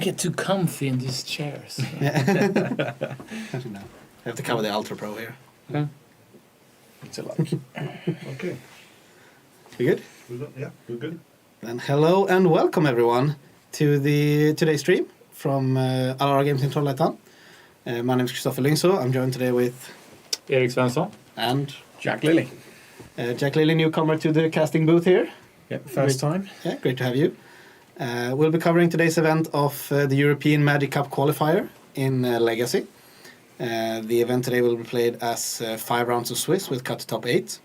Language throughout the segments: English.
get too comfy in these chairs. I don't know. I have to cover the Ultra Pro here. Okay. It's a like. Okay. You good? We're good. Then hello and welcome everyone to today's stream from Alara Games in Trollhättan. My name is Christoffer Lyngsaa. I'm joined today with Erik Svensson. and Jack Lilly. Jack Lilly, newcomer to the casting booth here. Yep, first time. Yeah, great to have you. We'll be covering today's event of the European Magic Cup Qualifier in Legacy. The event today will be played as 5 rounds of Swiss with cut to top 8,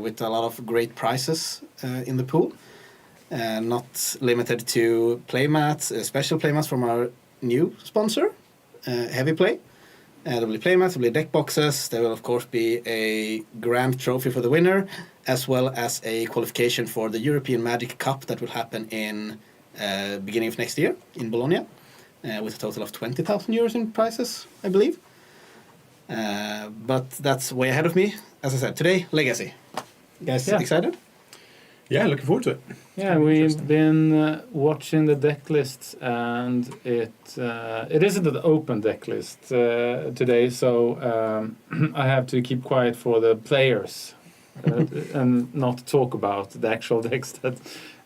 with a lot of great prizes in the pool. Not limited to playmats, special playmats from our new sponsor, Heavy Play. There will be playmats, there will be deck boxes, there will of course be a grand trophy for the winner, as well as a qualification for the European Magic Cup that will happen in beginning of next year in Bologna, with a total of 20,000 euros in prizes, I believe. But that's way ahead of me. As I said, today, Legacy. You guys excited? Yeah, looking forward to it. Yeah, we've been watching the deck lists, and it isn't an open deck list today, so I have to keep quiet for the players and not talk about the actual decks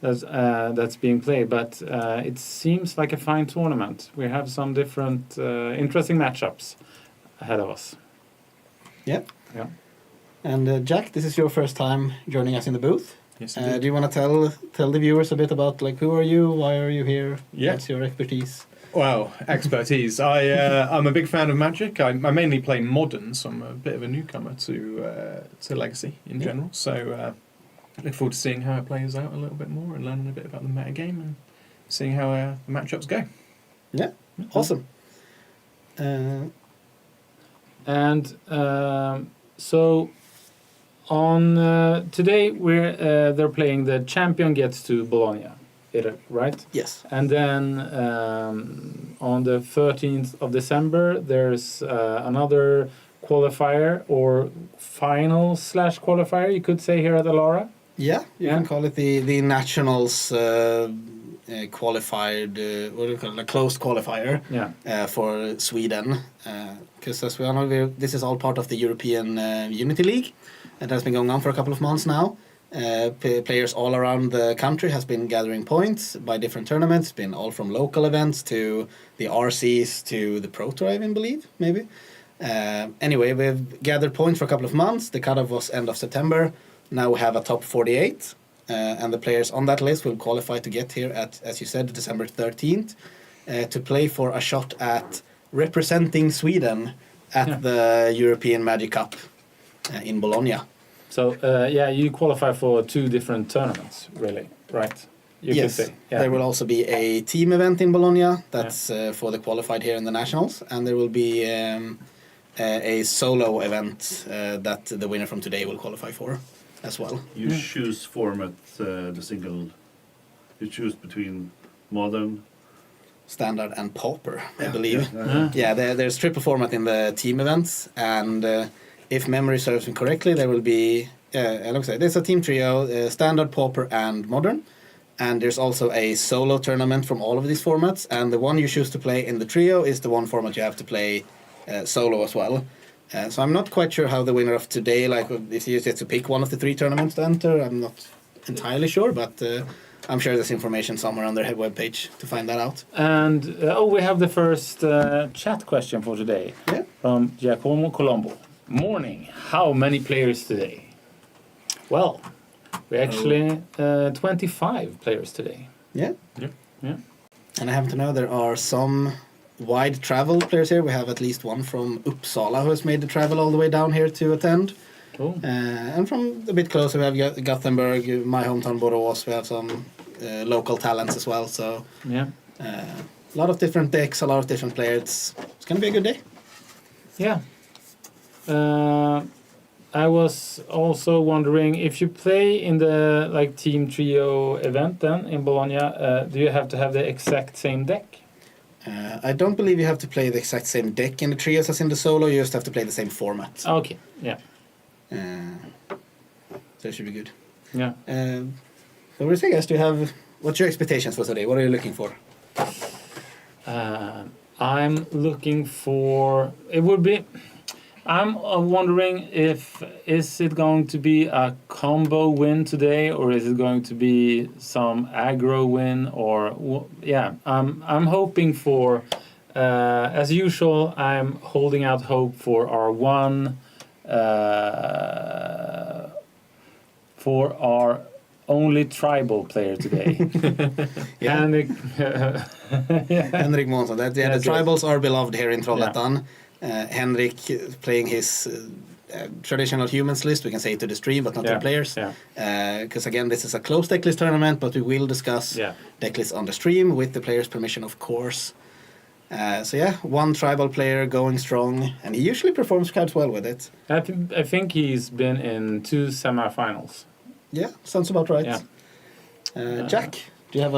that's being played. But it seems like a fine tournament. We have some different interesting matchups ahead of us. Yeah. Yeah. And Jack, this is your first time joining us in the booth. Yes, Do you want to tell the viewers a bit about who are you, why are you here, what's your expertise? Well, expertise. I'm a big fan of Magic. I mainly play Modern, so I'm a bit of a newcomer to Legacy in general. So look forward to seeing how it plays out a little bit more and learning a bit about the metagame and seeing how the matchups go. Yeah, awesome. So on today they're playing the champion gets to Bologna, right? Yes. And then on the 13th of December there's another qualifier or final/qualifier, you could say, here at Alara. Yeah, you can call it the Nationals qualified, what do you call it, a closed qualifier for Sweden. Because as we all know, this is all part of the European Unity League. It has been going on for a couple of months now. Players all around the country has been gathering points by different tournaments. Been all from local events to the RCs to the Pro Tour, I even believe, maybe. Anyway, we've gathered points for a couple of months. The cutoff was end of September. Now we have a top 48. And the players on that list will qualify to get here at, as you said, December 13th, to play for a shot at representing Sweden at the European Magic Cup in Bologna. So, you qualify for 2 different tournaments, really, right? You yes, could say. Yeah. There will also be a team event in Bologna that's for the qualified here in the Nationals, and there will be a solo event that the winner from today will qualify for as well. You choose format, the single. You choose between Modern, Standard and Pauper, I believe. Yeah. There's triple format in the team events, and if memory serves me correctly, there will be, there's a team trio, Standard, Pauper, and Modern. And there's also a solo tournament from all of these formats, and the one you choose to play in the trio is the one format you have to play solo as well. So I'm not quite sure how the winner of today, if you get to pick one of the 3 tournaments to enter, I'm not entirely sure, but I'm sure there's information somewhere on their webpage to find that out. And we have the first chat question for today from Giacomo Colombo. Morning. How many players today? Well, we actually 25 players today. Yeah. Yeah. And I happen to know there are some wide travel players here. We have at least one from Uppsala who has made the travel all the way down here to attend. Cool. And from a bit closer, we have Gothenburg, my hometown Borås. We have some local talents as well. So a lot of different decks, a lot of different players. It's going to be a good day. Yeah. I was also wondering, if you play in the team trio event then in Bologna, do you have to have the exact same deck? I don't believe you have to play the exact same deck in the trios as in the solo. You just have to play the same format. Okay, yeah. So it should be good. Yeah. So what do you say, guys? What's your expectations for today? What are you looking for? I'm looking for. It would be. I'm wondering is it going to be a combo win today, or is it going to be some aggro win, or yeah. I'm hoping for. As usual, I'm holding out hope for our one. For our only tribal player today. Henrik. Henrik Månsson. The tribals are beloved here in Trollhättan. Henrik playing his traditional humans list, we can say to the stream, but not to the players. Because again, this is a closed decklist tournament, but we will discuss decklists on the stream with the players' permission, of course. One tribal player going strong, and he usually performs quite well with it. I think he's been in 2 semifinals. Yeah, sounds about right. Jack, do you have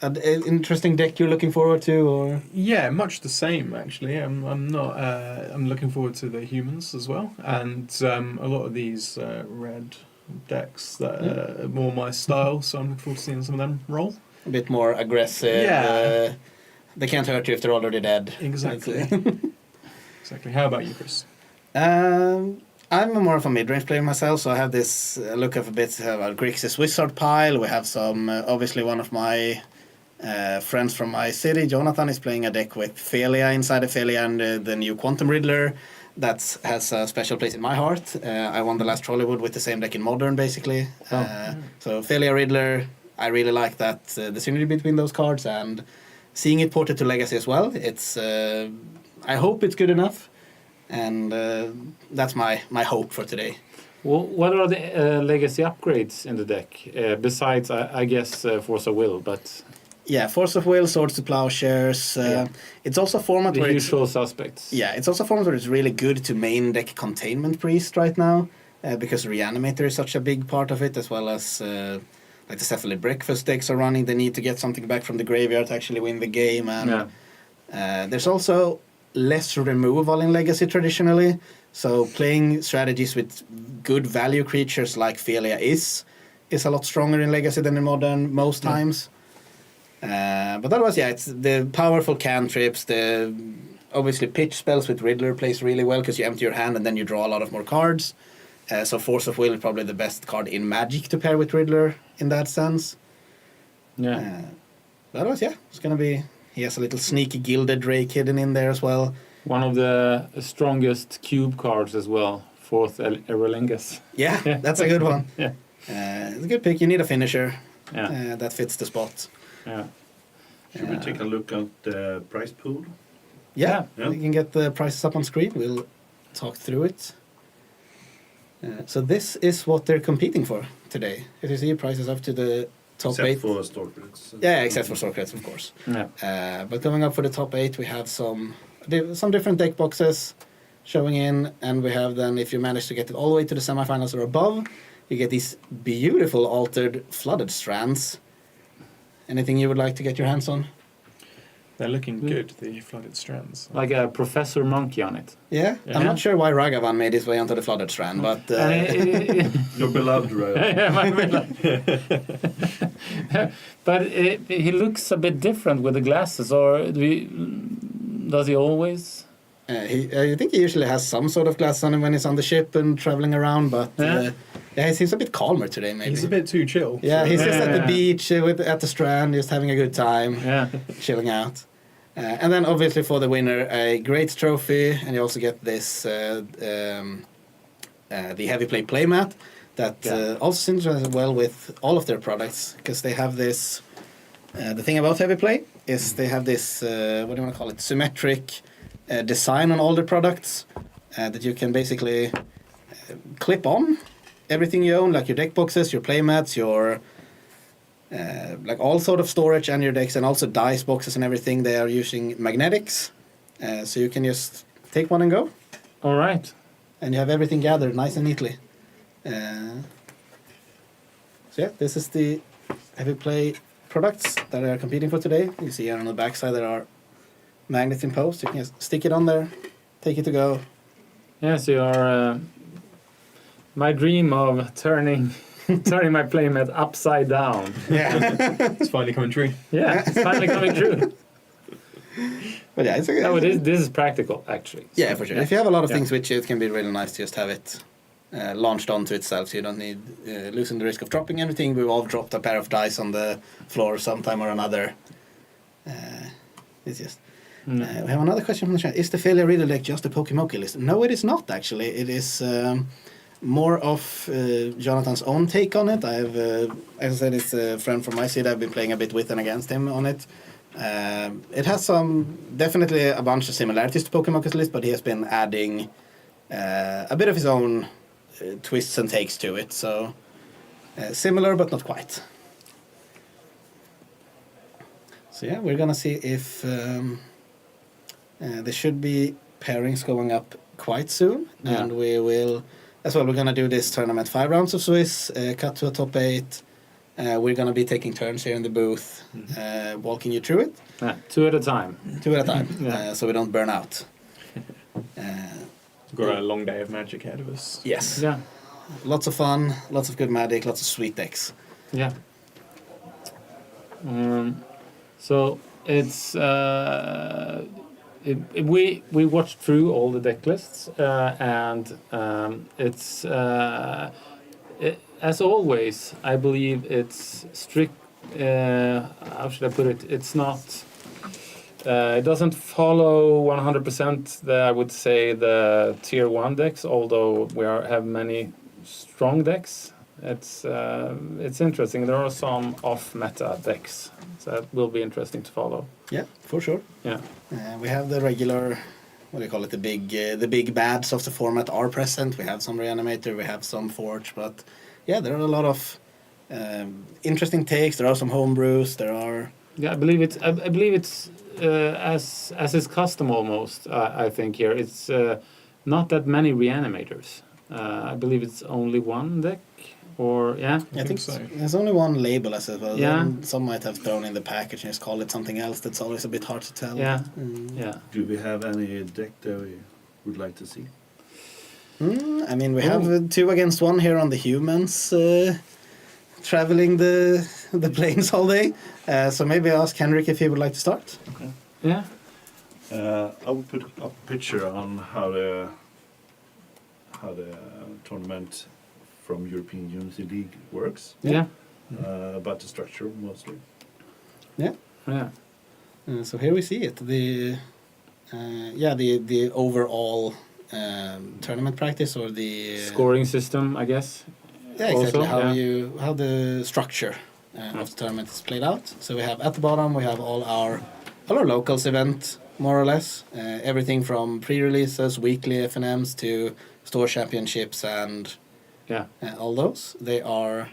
an interesting deck you're looking forward to, or? Yeah, much the same actually. I'm not. I'm looking forward to the humans as well, and a lot of these red decks that are more my style. So I'm looking forward to seeing some of them roll. A bit more aggressive. Yeah. They can't hurt you if they're already dead. Exactly. Exactly. How about you, Chris? I'm more of a mid-range player myself, so I have this look of a bit of a Grixis wizard pile. We have some, obviously one of my friends from my city, Jonathan, is playing a deck with Felia inside of Felia and the new Quantum Riddler. That has a special place in my heart. I won the last Trollywood with the same deck in Modern, basically. So Felia Riddler, I really like that, the synergy between those cards, and seeing it ported to Legacy as well. It's I hope it's good enough. And that's my hope for today. Well, what are the legacy upgrades in the deck? Besides, I guess, Force of Will, but... Yeah, Force of Will, Swords to Plowshares. It's also a format where... The usual suspects. Yeah, it's also a format where it's really good to main deck Containment Priest right now, because Reanimator is such a big part of it, as well as... like the Cephalid Breakfast decks are running. They need to get something back from the graveyard to actually win the game. And there's also less removal in Legacy traditionally. So playing strategies with good value creatures like Felia is a lot stronger in Legacy than in Modern most times. But otherwise, it's the powerful cantrips, the obviously pitch spells with Riddler plays really well because you empty your hand and then you draw a lot of more cards. So Force of Will is probably the best card in Magic to pair with Riddler in that sense. But otherwise, it's going to be... He has a little sneaky Gilded Drake hidden in there as well. One of the strongest cube cards as well. 4th Erelingus. Yeah, that's a good one. It's a good pick. You need a finisher Yeah. that fits the spot. Yeah. Should we take a look at the price pool? Yeah, we can get the prices up on screen. We'll talk through it. So this is what they're competing for today. If you see, prices up to the top 8. Except for store credits. Yeah, except for store credits, of course. Yeah. But going up for the top 8, we have some different deck boxes showing in, and we have then, if you manage to get it all the way to the semifinals or above, you get these beautiful altered flooded strands. Anything you would like to get your hands on? They're looking good, the flooded strands. Like a Professor Monkey on it. Yeah? I'm not sure why Ragavan made his way onto the flooded strand, but... Your beloved Ragavan. Yeah, my beloved. But he looks a bit different with the glasses, or does he always? I think he usually has some sort of glasses on him when he's on the ship and traveling around, but he seems a bit calmer today, maybe. He's a bit too chill. Yeah, he's just at the beach, at the strand, just having a good time, chilling out. And then, obviously, for the winner, a great trophy, and you also get this, the Heavy Play playmat, that also synchronizes well with all of their products, because they have this, the thing about Heavy Play is they have this, what do you want to call it, symmetric design on all their products, that you can basically clip on everything you own, like your deck boxes, your playmats, your like all sort of storage and your decks, and also dice boxes and everything. They are using magnetics, so you can just take one and go. All right. And you have everything gathered nice and neatly. So this is the Heavy Play products that are competing for today. You see here on the back side there are magnets imposed. You can just stick it on there, take it to go. Yes, you are... my dream of turning my playmat upside down. Yeah. It's finally coming true. Yeah, it's finally coming true. But yeah, it's okay. No, this is practical actually. Yeah, So, for sure. If you have a lot of Yeah. things which it can be really nice to just have it launched onto itself, so you don't need losing the risk of dropping anything. We've all dropped a pair of dice on the floor sometime or another. It's just. We have another question from the chat. Is the failure really like just a Pokemoki list? No, it is not actually. It is more of Jonathan's own take on it. As I said, it's a friend from my side. I've been playing a bit with and against him on it. It has definitely a bunch of similarities to Pokemoki's list, but he has been adding a bit of his own twists and takes to it. So similar, but not quite. So yeah, we're gonna see if there should be pairings going up quite soon, and we will as well. We're gonna do this tournament 5 rounds of Swiss, cut to a top 8. We're gonna be taking turns here in the booth, walking you through it. 2 at a time. 2 at a time, so we don't burn out. We've got a long day of Magic ahead of us. Yes. Yeah. Lots of fun, lots of good Magic, lots of sweet decks. Yeah. So it's we watched through all the deck lists and it's as always. I believe it's strict. How should I put it? It's not. It doesn't follow 100%. I would say the tier 1 decks, although we have many strong decks. It's interesting. There are some off-meta decks, so that will be interesting to follow. Yeah, for sure. Yeah. We have the regular, what do you call it? The big bads of the format are present. We have some Reanimator, we have some Forge, but yeah, there are a lot of interesting takes. There are some homebrews. There are. Yeah, I believe it's as is custom almost. I think here it's not that many Reanimators. I believe it's only one deck. Or I think so. There's only one label as well. Yeah. Then some might have thrown in the package and just call it something else. That's always a bit hard to tell. Yeah. Yeah. Do we have any deck that we would like to see? I mean, we have 2 against 1 here on the humans, traveling the plains all day. So maybe ask Henrik if he would like to start. Okay. Yeah. I would put a picture on how the tournament from European Unity League works. Yeah. About the structure mostly. Yeah. Yeah. So here we see it. The overall tournament practice or the Scoring system, I guess. Yeah, exactly. Also, how the structure of the tournament is played out. So we have at the bottom we have all our locals event more or less. Everything from pre-releases, weekly FNMs to store championships and all those. They are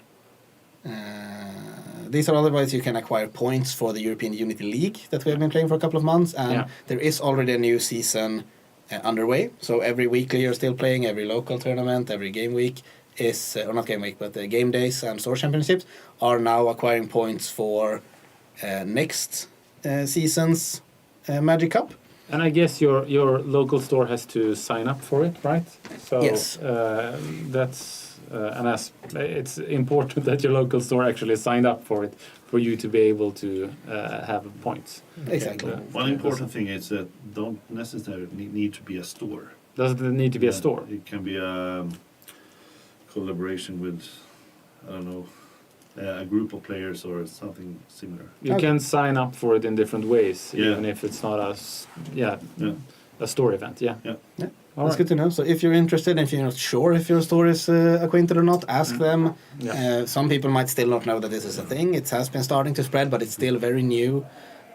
these are other ways you can acquire points for the European Unity League that we have been playing for a couple of months, and there is already a new season underway. So every weekly you're still playing, every local tournament, every game week is, or not game week, but the game days and store championships are now acquiring points for next season's Magic Cup. And I guess your local store has to sign up for it, right? So yes. That's it's important that your local store actually signed up for it for you to be able to have points. Exactly. One important thing is that don't necessarily need to be a store. Doesn't it need to be a store? It can be a collaboration with, I don't know, a group of players or something similar. You can sign up for it in different ways, Yeah. even if it's not a store event. Yeah. That's good to know. So if you're interested, if you're not sure if your store is acquainted or not, ask them. Yeah. Some people might still not know that this is a thing. It has been starting to spread, but it's still very new.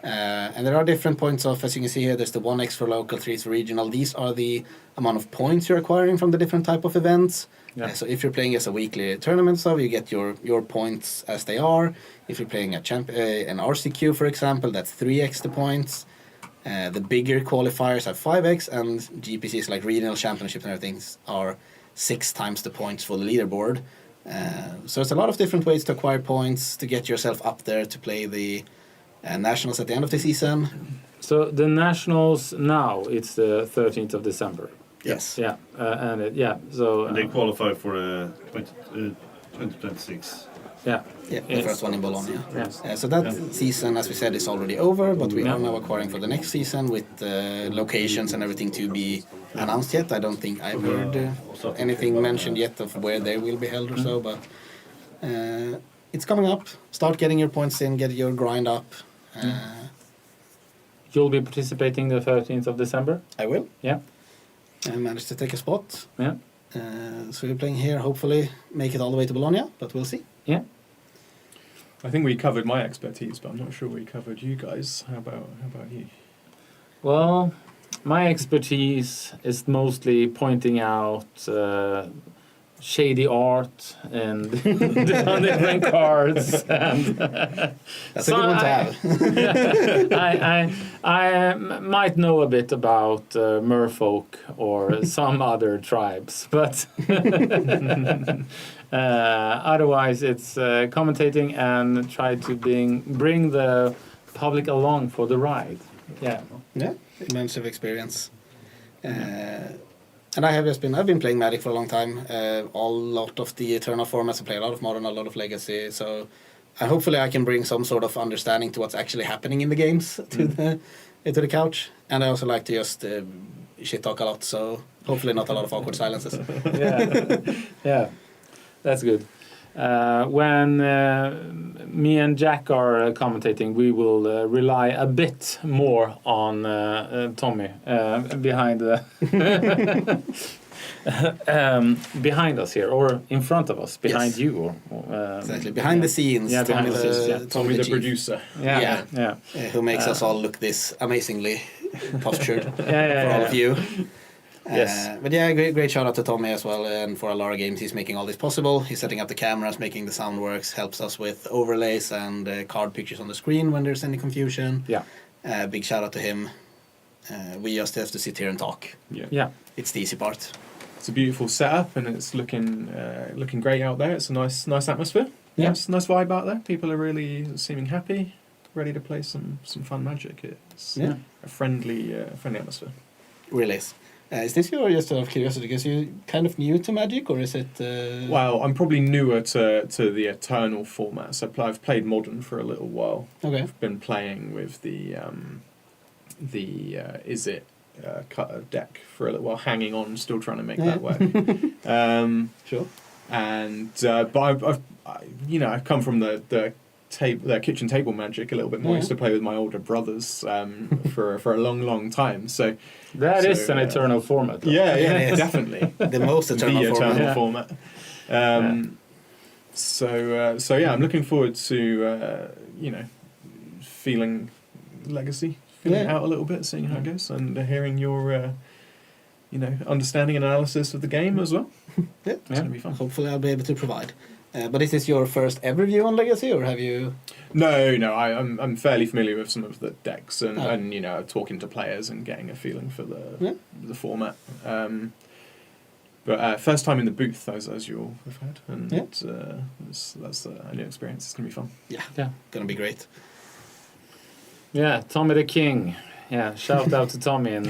And there are different points of, as you can see here, there's the 1x for local, 3 for regional. These are the amount of points you're acquiring from the different type of events. Yeah. So if you're playing as a weekly tournament, so you get your points as they are. If you're playing an RCQ, for example, that's 3x the points. The bigger qualifiers have 5x, and GPCs like regional championships and everything are 6 times the points for the leaderboard. So it's a lot of different ways to acquire points, to get yourself up there to play the nationals at the end of the season. So the nationals now, it's the 13th of December. Yes. Yeah, and they qualify for 2026 Yeah. Yeah, the first one in Bologna. Yes. So that season, as we said, is already over, but we are now acquiring for the next season with locations and everything to be announced yet. I don't think I've heard anything mentioned yet of where they will be held or so, but it's coming up. Start getting your points in, get your grind up. You'll be participating the 13th of December? I will. Yeah. I managed to take a spot. Yeah. So we're playing here, hopefully make it all the way to Bologna, but we'll see. Yeah. I think we covered my expertise, but I'm not sure we covered you guys. How about you? Well, my expertise is mostly pointing out shady art and the different cards. And, that's a good one to have. I might know a bit about merfolk or some other tribes, but otherwise it's commentating and try to bring the public along for the ride. Yeah. Yeah, immense experience. And I've been playing Magic for a long time. A lot of the Eternal formats. I play a lot of Modern, a lot of Legacy. So hopefully I can bring some sort of understanding to what's actually happening in the games to the couch. And I also like to just shit talk a lot. So hopefully not a lot of awkward silences. Yeah, that's good. When me and Jack are commentating, we will rely a bit more on Tommy behind behind us here, or in front of us, behind you, or exactly behind the scenes. Yeah, behind the scenes. Yeah. Tommy the producer. Yeah. Who makes us all look this amazingly postured for all of you. Yes. But yeah, great shout out to Tommy as well, and for Alara Games, he's making all this possible. He's setting up the cameras, making the sound works, helps us with overlays and card pictures on the screen when there's any confusion. Yeah. Big shout out to him. We just have to sit here and talk. Yeah. It's the easy part. It's a beautiful setup, and it's looking great out there. It's a nice atmosphere. Yeah. Nice vibe out there. People are really seeming happy, ready to play some fun Magic. It's a friendly atmosphere. Really is. Is this your, just out of curiosity, because you're kind of new to Magic, or is it... Well, I'm probably newer to the Eternal format. So I've played Modern for a little while. Okay. I've been playing with the Izzet deck for a little while, hanging on, still trying to make that work. Sure. And but I've come from the kitchen table Magic a little bit more. I used to play with my older brothers for a long time. So that is an Eternal format. Though. Yeah, definitely. The most Eternal format. So I'm looking forward to feeling Legacy, feeling it out a little bit, seeing how it goes, and hearing your understanding and analysis of the game as well. It's gonna be fun. Hopefully I'll be able to provide. But is this your first ever view on Legacy, or have you... No, I'm fairly familiar with some of the decks and talking to players and getting a feeling for the format. But first time in the booth, as you all have had, and that's a new experience. It's gonna be fun. Yeah, gonna be great. Yeah, Tommy the King. Yeah, shout out to Tommy. And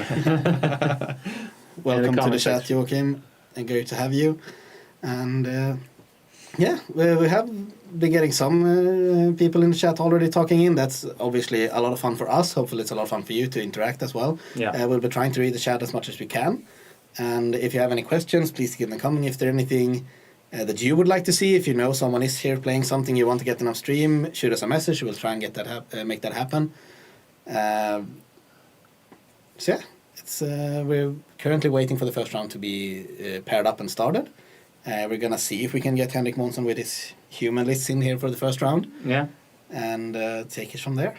welcome to the chat, Joachim. And great to have you. And we have been getting some people in the chat already talking in. That's obviously a lot of fun for us. Hopefully it's a lot of fun for you to interact as well. Yeah. We'll be trying to read the chat as much as we can. And if you have any questions, please keep them coming. If there's anything that you would like to see, if you know someone is here playing something you want to get in our stream, shoot us a message. We'll try and get that make that happen. We're currently waiting for the first round to be paired up and started. We're gonna see if we can get Henrik Monson with his human lists in here for the first round. Yeah. And take it from there.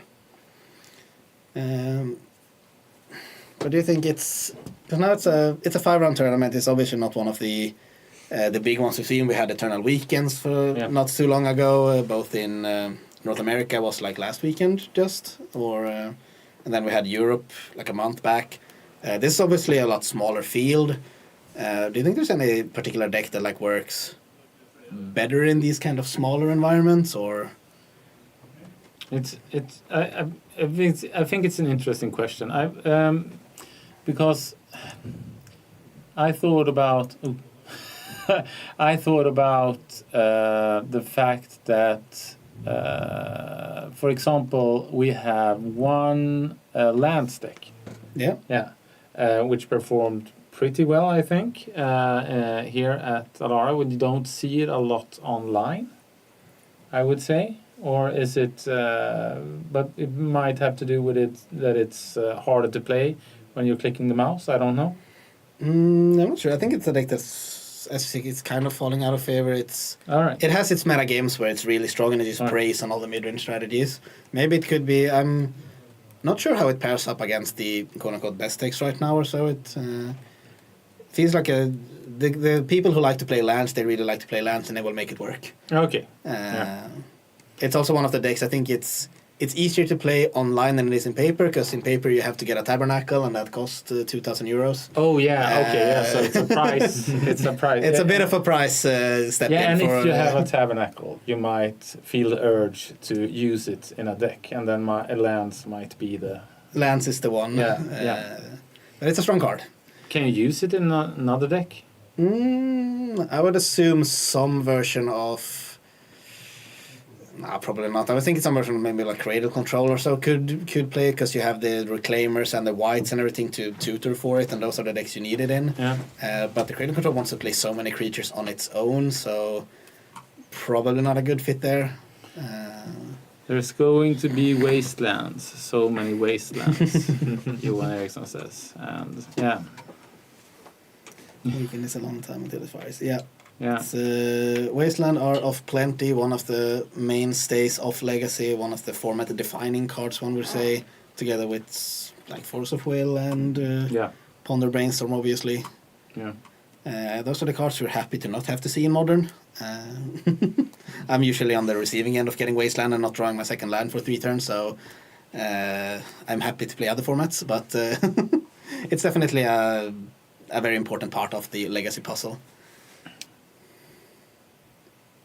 But do you think because now it's a 5-round tournament. It's obviously not one of the big ones we've seen. We had Eternal Weekends for not too long ago, both in North America was like last weekend and then we had Europe like a month back. This is obviously a lot smaller field. Do you think there's any particular deck that works better in these kind of smaller environments, or? I think it's an interesting question. Because I thought about I thought about the fact that, for example, we have one Lance deck. Yeah. Yeah. Which performed pretty well, I think, here at Alara. We don't see it a lot online, I would say. Or is it... but it might have to do with it that it's harder to play when you're clicking the mouse. I don't know. I'm not sure. I think it's a deck that's, as you say, it's kind of falling out of favor. All right. It has its meta games where it's really strong and it just preys on all the mid-range strategies. Maybe it could be... I'm not sure how it pairs up against the quote-unquote best decks right now or so. It feels like the people who like to play lands, they really like to play lands and they will make it work. Okay. It's also one of the decks, I think it's easier to play online than it is in paper, because in paper you have to get a tabernacle and that costs 2,000 euros. Oh yeah, okay, yeah. So it's a price. It's a price. It's a bit of a price step in. Yeah, and if you have a tabernacle, you might feel the urge to use it in a deck, and then lands might be the... Lands is the one. Yeah. But it's a strong card. Can you use it in another deck? I would assume some version of... No, probably not. I would think some version of maybe like Cradle Control or so could play, because you have the Reclaimers and the Whites and everything to tutor for it, and those are the decks you need it in. Yeah. But the Cradle Control wants to play so many creatures on its own, so probably not a good fit there. There's going to be wastelands, so many wastelands, Johan Eriksson says. And yeah. Weekend is a long time until it fires. Yeah. Yeah. It's, Wasteland are of plenty, one of the mainstays of Legacy, one of the format defining cards, one would say, together with like Force of Will and Ponder Brainstorm, obviously. Yeah. Those are the cards we're happy to not have to see in Modern. I'm usually on the receiving end of getting Wasteland and not drawing my second land for 3 turns, so I'm happy to play other formats, but it's definitely a very important part of the Legacy puzzle.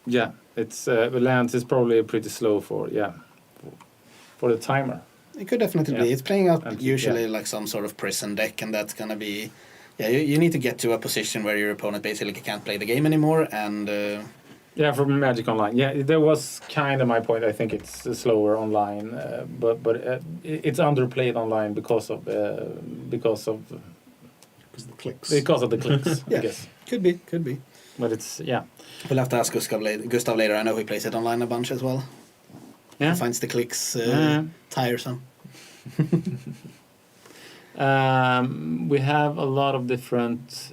Yeah, it's the lands is probably pretty slow for the timer. It could definitely be. It's playing out and usually like some sort of prison deck, and that's gonna be you need to get to a position where your opponent basically can't play the game anymore, and from Magic Online. Yeah, there was kind of my point. I think it's slower online, but it's underplayed online because of the clicks. Because of the clicks, I guess. Could be. But it's We'll have to ask Gustav later. I know he plays it online a bunch as well. Yeah. He finds the clicks tiresome. We have a lot of different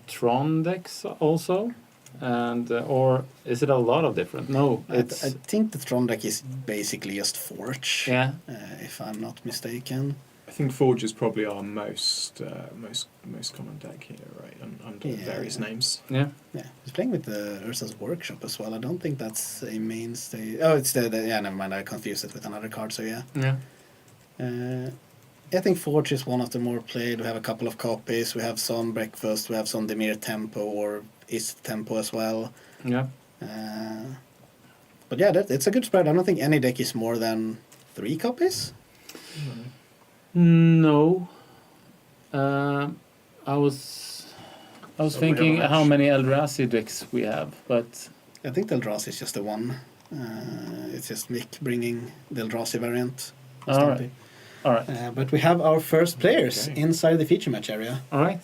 Tron decks also, and or is it a lot of different? No, I think the Tron deck is basically just Forge. Yeah. If I'm not mistaken. I think Forge is probably our most common deck here, right? Under various names. Yeah. He's playing with the Ursa's Workshop as well. I don't think that's a mainstay. Oh, it's the never mind. I confused it with another card. So yeah. Yeah. I think Forge is one of the more played. We have a couple of copies. We have some Breakfast. We have some Dimir Tempo or Izzet Tempo as well. Yeah. But yeah, it's a good spread. I don't think any deck is more than 3 copies. No. I was thinking how many Eldrazi decks we have, but I think the Eldrazi is just the one. It's just Mick bringing the Eldrazi variant. All right. But we have our first players inside the feature match area. All right.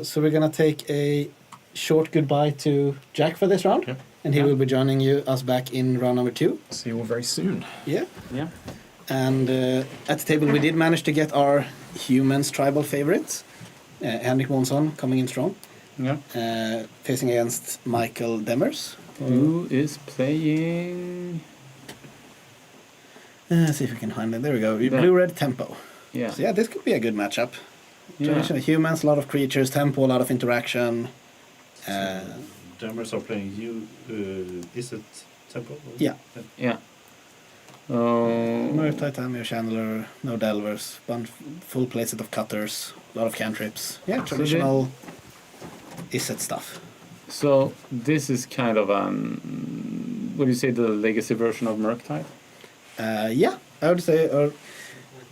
So we're gonna take a short goodbye to Jack for this round, and he will be joining us back in round number 2. See you all very soon. Yeah. Yeah. And at the table we did manage to get our humans tribal favorites, Henrik Månsson coming in strong. Yeah. Facing against Michael Demers. Who is playing? Let's see if we can find it. There we go. Blue-red Tempo. Yeah. So yeah, this could be a good matchup. Yeah. Traditional humans, a lot of creatures, Tempo, a lot of interaction. Demers are playing you. Is it Tempo? Yeah. Yeah. Murktide, Tamir, Chandler, no Delvers, full playset of Cutters, a lot of cantrips. Yeah, traditional Izzet stuff. So this is kind of would you say the legacy version of Murktide? Yeah, I would say.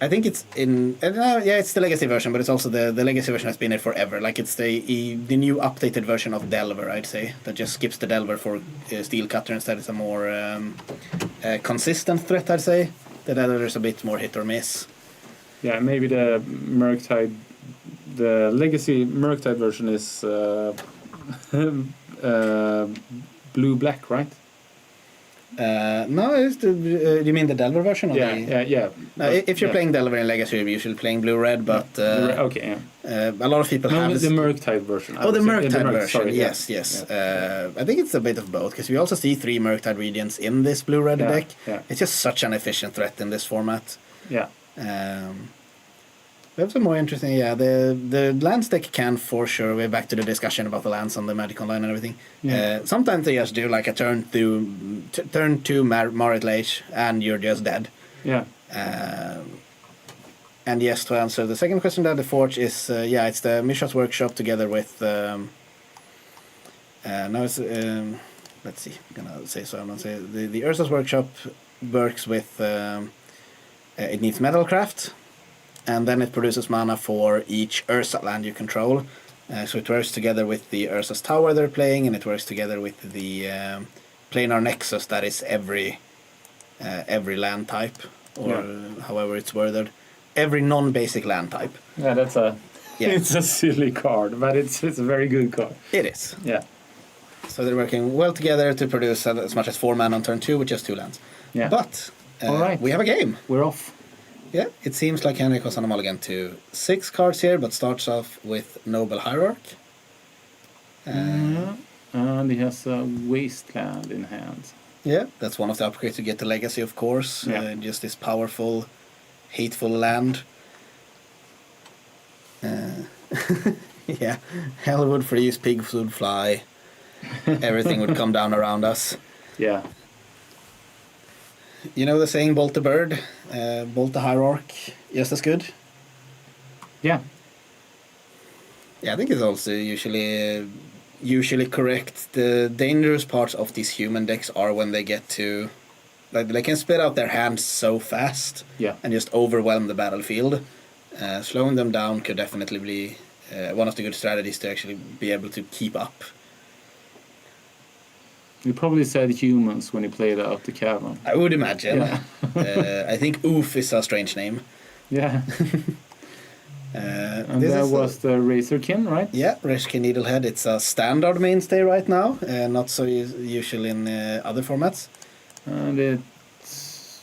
I think it's it's the legacy version, but it's also the legacy version has been there forever. Like it's the new updated version of Delver, I'd say, that just skips the Delver for Steel Cutter instead. It's a more consistent threat, I'd say. The Delver is a bit more hit or miss. Yeah, maybe the legacy Murktide version is blue-black, right? No, it's you mean the Delver version? Or Yeah. If you're playing Delver in Legacy, you're usually playing blue-red, but okay, a lot of people have the Murktide version. The Murktide version. Sorry, yes. Yeah. I think it's a bit of both, because we also see 3 Murktide Regents in this blue-red deck. Yeah. It's just such an efficient threat in this format. Yeah. We have some more interesting. Yeah, the lands deck can for sure. We're back to the discussion about the lands on the Magic Online and everything. Yeah. Sometimes they just do like a turn 2 Marit Lage, and you're just dead. Yeah. And yes, to answer the second question, that the Forge is it's the Mishra's Workshop together with. Now it's let's see. I'm gonna say so. I'm gonna say the Urza's Workshop works with. It needs Metalcraft. And then it produces mana for each Urza land you control. So it works together with the Urza's Tower they're playing, and it works together with the Planar Nexus, that is every land type, or however it's worded. Every non-basic land type. Yeah, that's it's a silly card, but it's a very good card. It is. Yeah. So they're working well together to produce as much as 4 mana on turn 2 with just 2 lands. Yeah. But all right. We have a game. We're off. Yeah, it seems like Henrik was on a mulligan to 6 cards here, but starts off with Noble Hierarch. And he has a Wasteland in hand. Yeah, that's one of the upgrades to get the Legacy, of course. Yeah. Just this powerful, hateful land. Yeah, hell would freeze, pigs would fly. Everything would come down around us. Yeah. You know the saying, bolt the bird, bolt the hierarch, just as good? Yeah. Yeah, I think it's also usually correct. The dangerous parts of these human decks are when they get to... Like, they can spit out their hands so fast and just overwhelm the battlefield. Slowing them down could definitely be one of the good strategies to actually be able to keep up. You probably said humans when you played out the cavern. I would imagine. Yeah. I think Oof is a strange name. Yeah. And that was the Razorkin, right? Yeah, Razorkin Needlehead. It's a standard mainstay right now, not so usual in other formats. And it's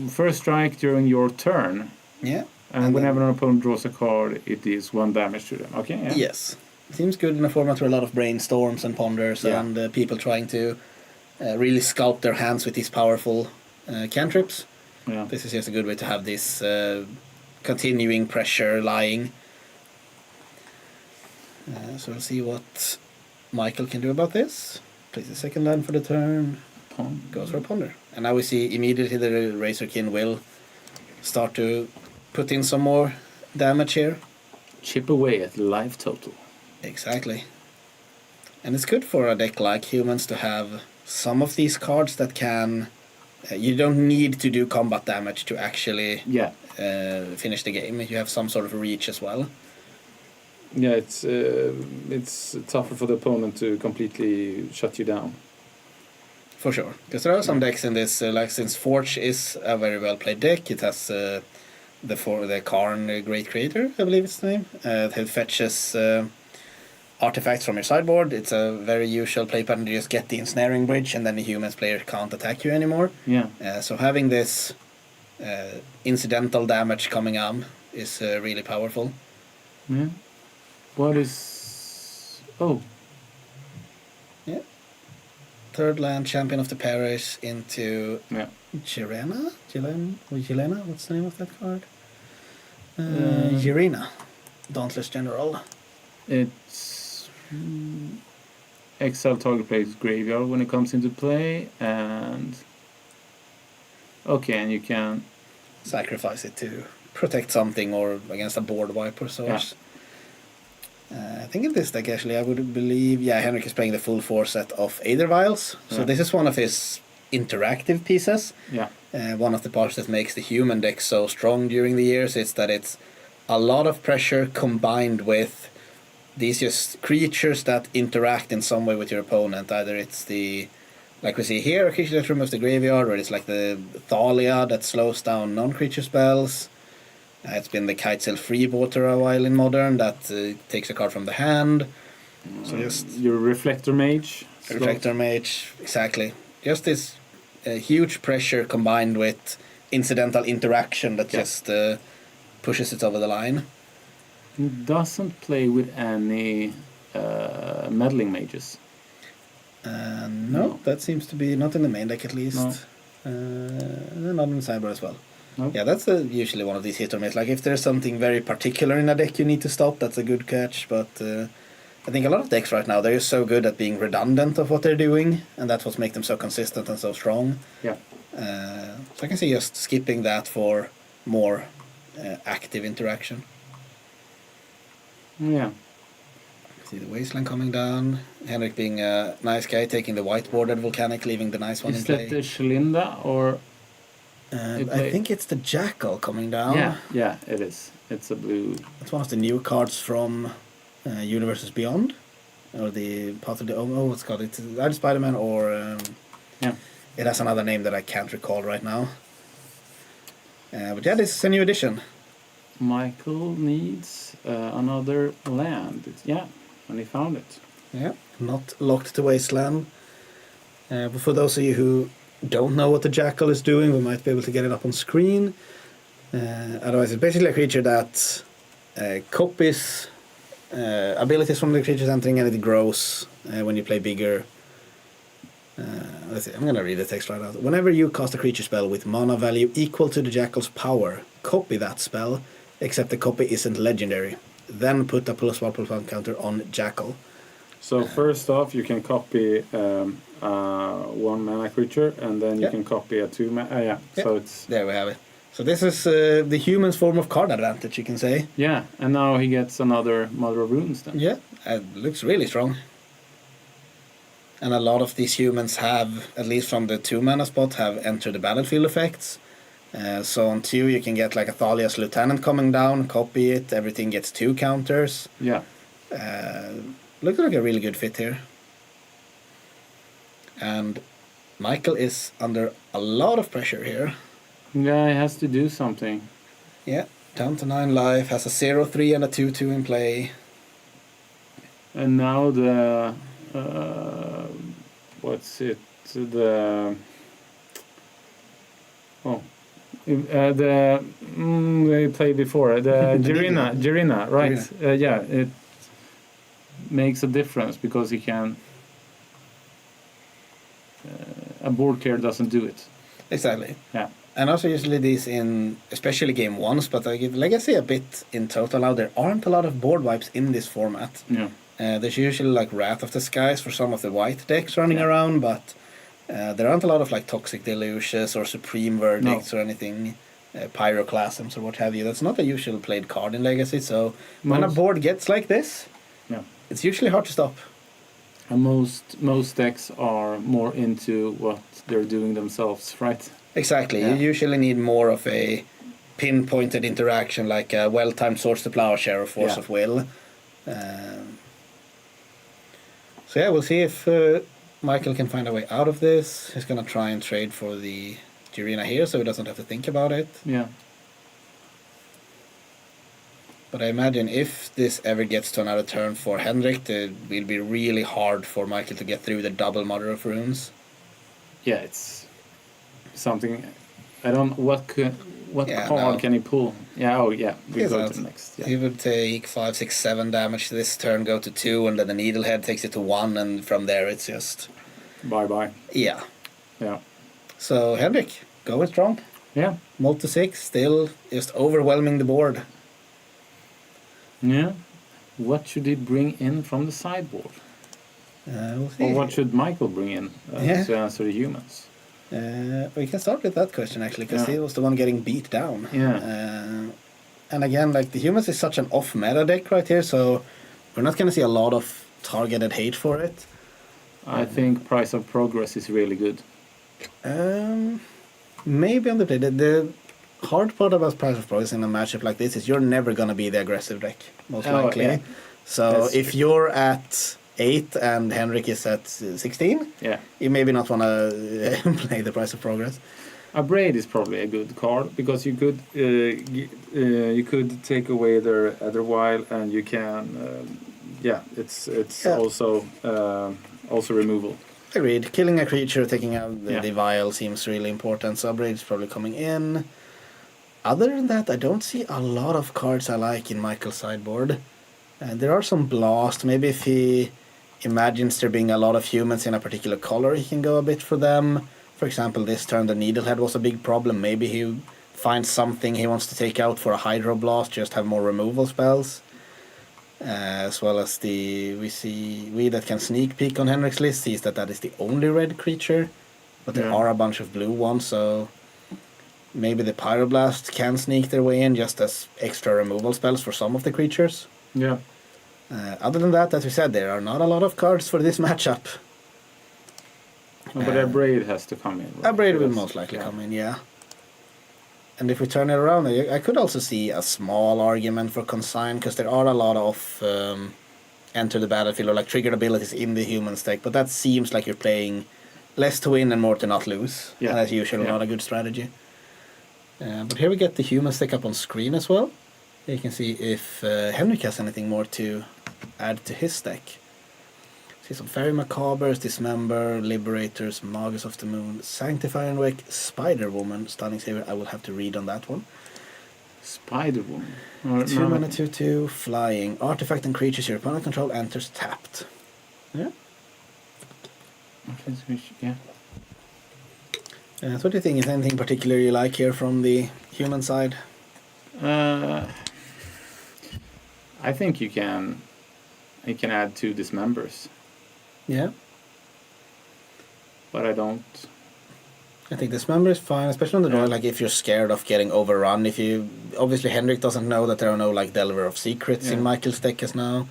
first strike during your turn. Yeah. And whenever an opponent draws a card, it is 1 damage to them. Okay. Yeah. Yes. Seems good in a format where a lot of brainstorms and ponders and people trying to really sculpt their hands with these powerful cantrips. Yeah. This is just a good way to have this continuing pressure lying. So we'll see what Michael can do about this. Plays the second land for the turn. Goes for a ponder. And now we see immediately the Razorkin will start to put in some more damage here. Chip away at life total. Exactly. And it's good for a deck like Humans to have some of these cards that can... you don't need to do combat damage to actually finish the game. You have some sort of reach as well. Yeah, it's tougher for the opponent to completely shut you down. For sure. Because there are some decks in this, like since Forge is a very well played deck, it has the Karn Great Creator, I believe it's the name. It fetches... artifacts from your sideboard. It's a very usual play pattern to just get the ensnaring bridge, and then the humans player can't attack you anymore. Yeah. So having this incidental damage coming up is really powerful. Yeah. What is... Oh. Yeah. Third land, Champion of the Parish into Jirena? Jelena? What's the name of that card? Jirena. Dauntless General. It's... exile target player's graveyard when it comes into play, and and you can sacrifice it to protect something or against a board wipe or sorts. I think in this deck actually I would believe Henrik is playing the full 4 set of Aether Vials, so this is one of his interactive pieces. Yeah. One of the parts that makes the human deck so strong during the years is that it's a lot of pressure combined with these just creatures that interact in some way with your opponent. Either it's the, like we see here, a creature that removes the graveyard, or it's like the Thalia that slows down non-creature spells. It's been the Kitesail Freebooter a while in Modern that takes a card from the hand. So just your Reflector Mage. Reflector Mage, exactly. Just this huge pressure combined with incidental interaction that just pushes it over the line. It doesn't play with any meddling mages. No, that seems to be not in the main deck at least. Not in the sideboard as well. Nope. Yeah, that's usually one of these hit or miss. Like if there's something very particular in a deck you need to stop, that's a good catch. But I think a lot of decks right now, they're just so good at being redundant of what they're doing, and that's what makes them so consistent and so strong. Yeah. So I can see just skipping that for more active interaction. Yeah. See the Wasteland coming down. Henrik being a nice guy, taking the white-bordered Volcanic, leaving the nice one in play. Is that the Shalinda or? I think it's the Jackal coming down. Yeah, it is. It's a blue. It's one of the new cards from Universes Beyond, or the Path of the what's it called? It's either Spider-Man or it has another name that I can't recall right now. But yeah, this is a new edition. Michael needs another land. And he found it. Yeah, not locked to Wasteland. But for those of you who don't know what the Jackal is doing, we might be able to get it up on screen. Otherwise, it's basically a creature that copies abilities from the creatures entering, and it grows when you play bigger. Let's see, I'm going to read the text right out. Whenever you cast a creature spell with mana value equal to the Jackal's power, copy that spell, except the copy isn't legendary. Then put a +1/+1 counter on Jackal. So first off, you can copy 1 mana creature, and then you can copy a 2 mana. So it's there we have it. So this is the human's form of card advantage, you can say. Yeah, and now he gets another Mother of Runes then. Yeah, it looks really strong. And a lot of these humans have, at least from the 2 mana spot, have entered the battlefield effects. So on 2 you can get like a Thalia's Lieutenant coming down, copy it, everything gets 2 counters. Yeah. Looks like a really good fit here. And Michael is under a lot of pressure here. Yeah, he has to do something. Yeah, down to 9 life, has a 0/3 and a 2/2 in play. And now the what's it? We played before the Jirina, right? It makes a difference because he can. A board care doesn't do it. Exactly. Yeah. And also usually these in, especially game ones, but I give Legacy a bit in total now, there aren't a lot of board wipes in this format. Yeah. There's usually like Wrath of the Skies for some of the white decks running around, but there aren't a lot of like Toxic Delusions or Supreme Verdicts or anything, Pyroclasms or what have you. That's not a usual played card in Legacy, so when a board gets like this, it's usually hard to stop. And most decks are more into what they're doing themselves, right? Exactly. You usually need more of a pinpointed interaction, like a well-timed Swords to Plowshare or Force of Will. So yeah, we'll see if Michael can find a way out of this. He's going to try and trade for the Jirina here, so he doesn't have to think about it. Yeah. But I imagine if this ever gets to another turn for Henrik, it will be really hard for Michael to get through the double Mother of Runes. Yeah, it's something. I don't. What card can he pull? Yeah. Oh, yeah. We go to the next. Yeah. He would take 5, 6, 7 damage this turn, go to 2, and then the Needlehead takes it to 1, and from there it's just bye. Yeah. Yeah. So Henrik, going strong. Yeah. Multi 6, still just overwhelming the board. Yeah. What should he bring in from the sideboard? We'll see. Or what should Michael bring in to answer the humans? We can start with that question actually, because he was the one getting beat down. Yeah. And again, like the humans is such an off-meta deck right here, so we're not going to see a lot of targeted hate for it. I think Price of Progress is really good. Maybe on the play. The hard part about Price of Progress in a matchup like this is you're never gonna be the aggressive deck, most likely. Yeah. So That's if true. you're at 8 and Henrik is at 16, you maybe not wanna play the Price of Progress. A Braid is probably a good card because you could take away their other while, and you can it's also removal. Agreed. Killing a creature, taking out the vial seems really important. So Braid is probably coming in. Other than that, I don't see a lot of cards I like in Michael's sideboard. There are some blast. Maybe if he imagines there being a lot of humans in a particular color, he can go a bit for them. For example, this turn the Needlehead was a big problem. Maybe he finds something he wants to take out for a Hydro Blast, just have more removal spells. As well as we that can sneak peek on Henrik's list sees that is the only red creature, but there are a bunch of blue ones, so maybe the Pyroblast can sneak their way in just as extra removal spells for some of the creatures. Yeah. Other than that, as we said, there are not a lot of cards for this matchup. But a Braid has to come in. Right? A Braid will most likely come in, yeah. And if we turn it around, I could also see a small argument for Consign, because there are a lot of enter the battlefield or like triggered abilities in the human deck, but that seems like you're playing less to win and more to not lose. Yeah. And as usual, not a good strategy. But here we get the human deck up on screen as well. You can see if Henrik has anything more to add to his deck. See some Fairy Macabres, Dismember, Liberators, Magus of the Moon, Sanctifying Wake, Spider Woman, Stunning Saber. I will have to read on that one. Spider Woman. 2 mana 2/2, flying. Artifact and creatures your opponent control enters tapped. Yeah. Yeah. So what do you think? Is anything particular you like here from the human side? I think you can add 2 Dismembers. Yeah. But I don't. I think Dismember is fine, especially on the draw. Like if you're scared of getting overrun, obviously Henrik doesn't know that there are no like Delver of Secrets in Michael's deck as now.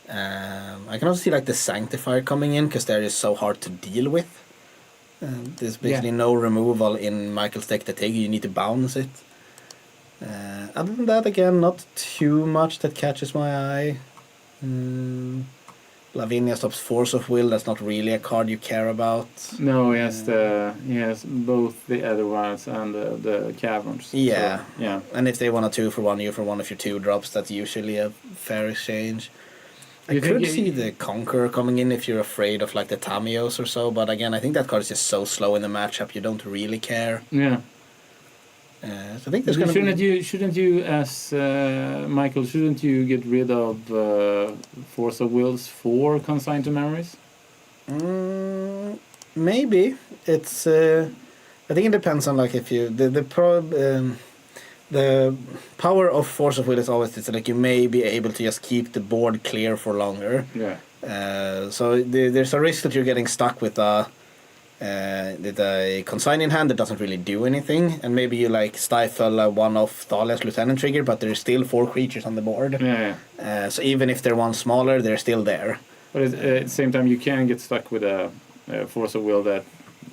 I can also see like the Sanctifier coming in because they're just so hard to deal with. There's basically no removal in Michael's deck that you need to bounce it. Other than that, again, not too much that catches my eye. Lavinia stops Force of Will. That's not really a card you care about. No, he has both the other ones and the caverns. Yeah. So, yeah. And if they want a 2-for-1, you for one of your 2 drops, that's usually a fair exchange. I could see the Conqueror coming in if you're afraid of like the Tamios or so, but again, I think that card is just so slow in the matchup, you don't really care. Yeah. So I think there's shouldn't you, as Michael, shouldn't you get rid of Force of Wills for Consign to Memories? Maybe it's. I think it depends on like if you the power of Force of Will is always it's like you may be able to just keep the board clear for longer. Yeah. So there's a risk that you're getting stuck with a Consign in hand that doesn't really do anything, and maybe you like stifle a one-off Thalia's Lieutenant trigger, but there's still 4 creatures on the board. Yeah. So even if they're one smaller, they're still there. But at the same time, you can get stuck with a Force of Will that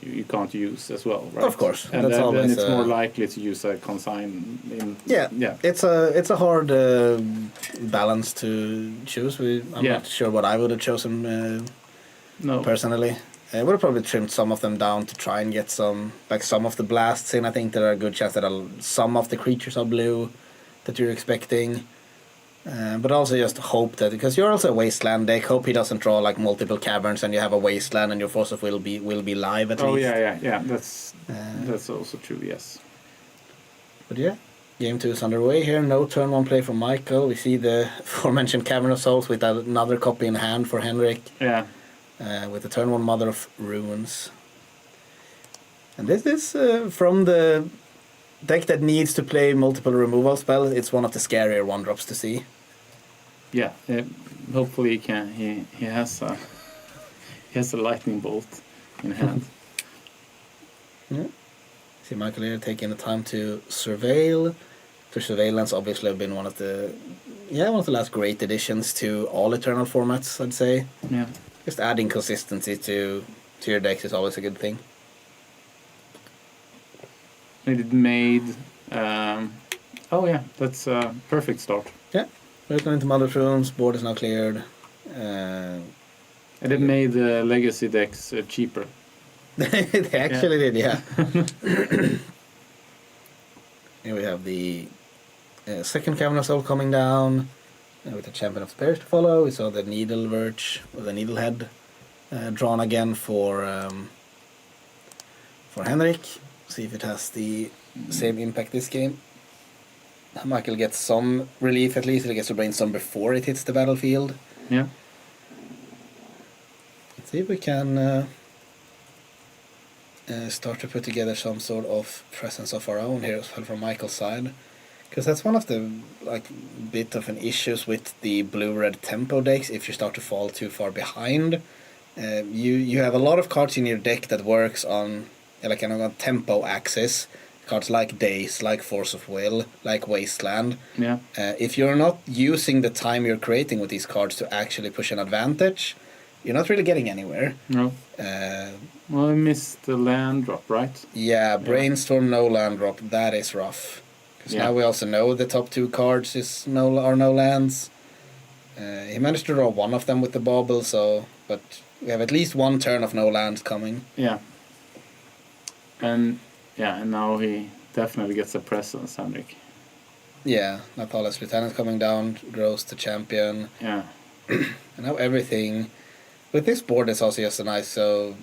you can't use as well, right? Of course, and that's then it's more likely to use a Consign. It's a hard balance to choose. I'm not sure what I would have chosen personally. I would have probably trimmed some of them down to try and get some of the blasts in. I think there are a good chance that some of the creatures are blue that you're expecting. But also just hope that, because you're also a wasteland deck, hope he doesn't draw like multiple caverns and you have a wasteland and your Force of Will be live at least. Oh yeah. That's also true. Yes. But yeah, game 2 is underway here. No turn 1 play from Michael. We see the aforementioned Cavern of Souls with another copy in hand for Henrik. Yeah. With the turn 1 Mother of Runes. And this is from the deck that needs to play multiple removal spells. It's one of the scarier 1-drops to see. Yeah, hopefully he can. He has a lightning bolt in hand. Yeah. See Michael here taking the time to surveil. The surveillance obviously have been one of the last great additions to all Eternal formats, I'd say. Yeah. Just adding consistency to your decks is always a good thing. It made. Oh yeah, that's a perfect start. Yeah, we're going into Mother's Rooms. Board is now cleared. And it made the legacy decks cheaper. They actually did, yeah. Here we have the second Cavern Soul coming down with the Champion of Spirits to follow. We saw the Needle Verge or the Needlehead drawn again for Henrik. See if it has the same impact this game. Michael gets some relief at least. He gets to brainstorm before it hits the battlefield. Yeah. Let's see if we can start to put together some sort of presence of our own here as well from Michael's side. Because that's one of the bit of an issues with the blue-red tempo decks. If you start to fall too far behind, you have a lot of cards in your deck that works on a tempo axis. Cards like Daze, like Force of Will, like Wasteland. Yeah. If you're not using the time you're creating with these cards to actually push an advantage, you're not really getting anywhere. No. Well, I missed the land drop, right? Yeah, Brainstorm, no land drop. That is rough. Because now we also know the top 2 cards are no lands. He managed to draw one of them with the bauble, but we have at least one turn of no lands coming. Yeah. And now he definitely gets a presence, Henrik. Yeah, Napala's Lieutenant coming down, grows to champion. Yeah. And now everything... With this board, it's also just a nice... So,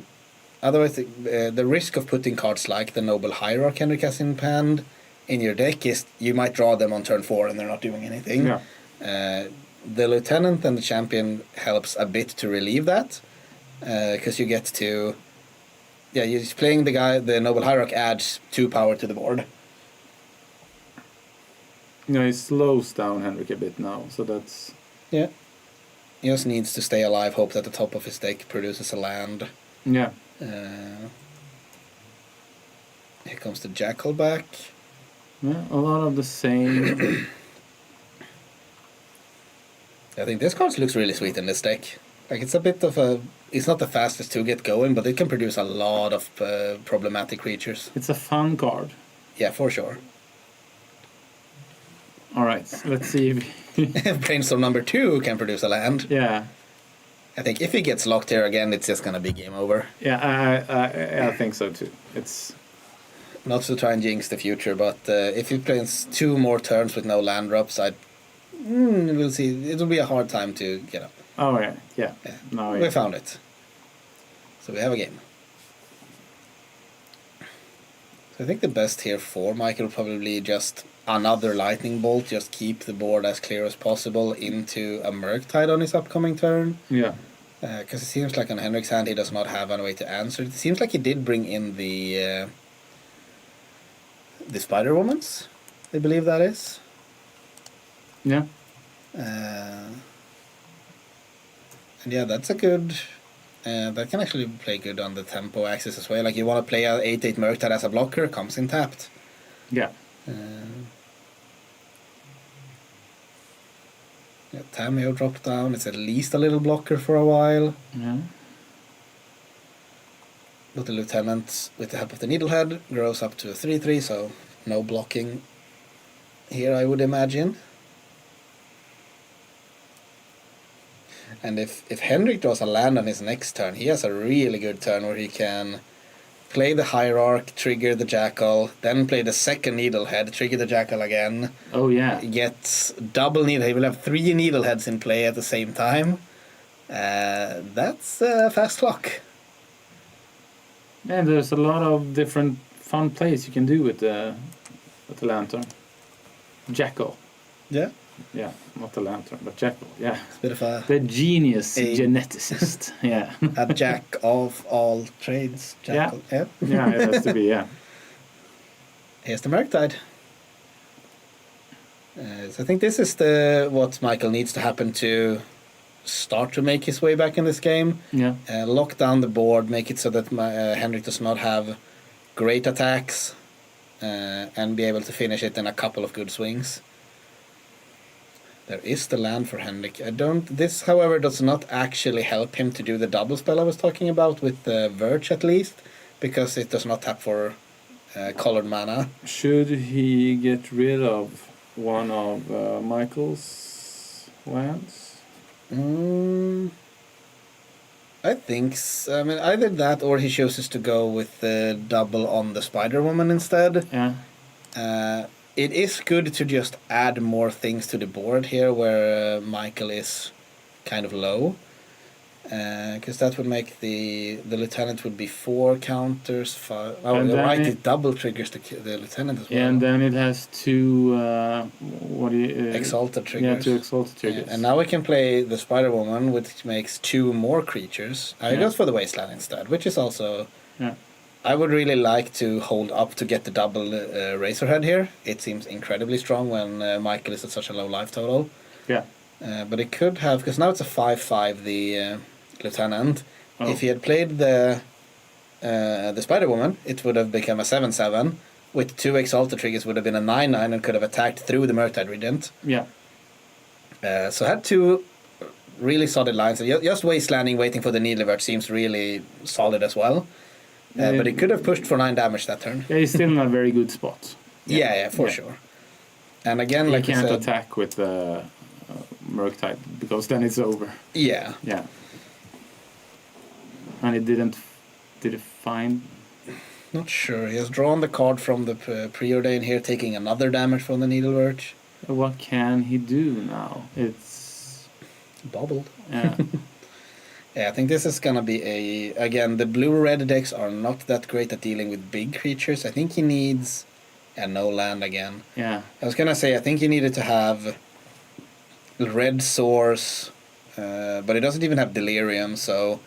otherwise, the risk of putting cards like the Noble Hierarch Henrik has in hand in your deck is you might draw them on turn 4 and they're not doing anything. Yeah. The Lieutenant and the Champion helps a bit to relieve that. Because you get to... Yeah, you're just playing the Noble Hierarch adds 2 power to the board. He slows down Henrik a bit now, so that's... Yeah. He just needs to stay alive, hope that the top of his deck produces a land. Yeah. Here comes the Jackal back. Yeah, a lot of the same. I think this card looks really sweet in this deck. It's a bit of a... It's not the fastest to get going, but it can produce a lot of problematic creatures. It's a fun card. Yeah, for sure. Alright, let's see if... Brainstorm number 2 can produce a land. Yeah. I think if he gets locked here again, it's just going to be game over. Yeah, I think so too. It's... Not to try and jinx the future, but if he plays 2 more turns with no land drops, we'll see. It'll be a hard time to get up. Oh, yeah. No, We found it. So we have a game. So I think the best here for Michael will probably just another lightning bolt, just keep the board as clear as possible into a Murktide on his upcoming turn. Yeah. Because it seems like on Henrik's hand he does not have any way to answer. It seems like he did bring in the Spider Womans, I believe that is. Yeah. And yeah, that's a good... that can actually play good on the tempo axis as well. Like you want to play a 8/8 Murktide as a blocker, comes in tapped. Yeah. Tameo dropped down. It's at least a little blocker for a while. Yeah. But the Lieutenant, with the help of the Needlehead, grows up to a 3/3, so no blocking here, I would imagine. And if Henrik draws a land on his next turn, he has a really good turn where he can play the Hierarch, trigger the Jackal, then play the second Needlehead, trigger the Jackal again. Oh, yeah. He gets double Needlehead. He will have 3 Needleheads in play at the same time. That's a fast clock. Yeah, there's a lot of different fun plays you can do with the Lantern. Jackal. Yeah. Yeah, not the Lantern, but Jackal, yeah. It's a bit of a... The genius geneticist, yeah. A jack of all trades. Jackal. Yeah, it has to be, yeah. Here's the Murktide. So I think this is what Michael needs to happen to start to make his way back in this game. Yeah. Lock down the board, make it so that Henrik does not have great attacks, and be able to finish it in a couple of good swings. There is the land for Henrik. This, however, does not actually help him to do the double spell I was talking about with the Verge at least, because it does not tap for colored mana. Should he get rid of one of Michael's lands? I think I mean either that or he chooses to go with the double on the Spider Woman instead. Yeah. It is good to just add more things to the board here where Michael is kind of low. Because that would make the lieutenant would be 4 counters. 5. Oh, And you're then right. it- It double triggers the lieutenant as well. And then it has 2 what do you Exalted triggers. Yeah, 2 exalted triggers. And now we can play the Spider Woman, which makes 2 more creatures. I goes for the Wasteland instead, which is also. Yeah. I would really like to hold up to get the double Razorhead here. It seems incredibly strong when Michael is at such a low life total. Yeah. But it could have, because now it's a 5/5, the lieutenant. Oh. If he had played the Spider Woman, it would have become a 7/7. With 2 exalted triggers, would have been a 9/9 and could have attacked through the Murktide Regent. Yeah. So had 2 really solid lines. Just wastelanding, waiting for the Needlevert seems really solid as well. But it could have pushed for 9 damage that turn. Yeah, he's still in a very good spot. Yeah, for sure. And again, He like I can't said, attack with the Murktide because then it's over. yeah. Yeah. And it did it find? Not sure. He has drawn the card from the Preordain here, taking another damage from the Needlevert. What can he do now? It's Bobbled. yeah. Yeah, I think this is gonna be again, the blue-red decks are not that great at dealing with big creatures. I think he needs no land again. Yeah. I was gonna say I think he needed to have red source, but it doesn't even have delirium, so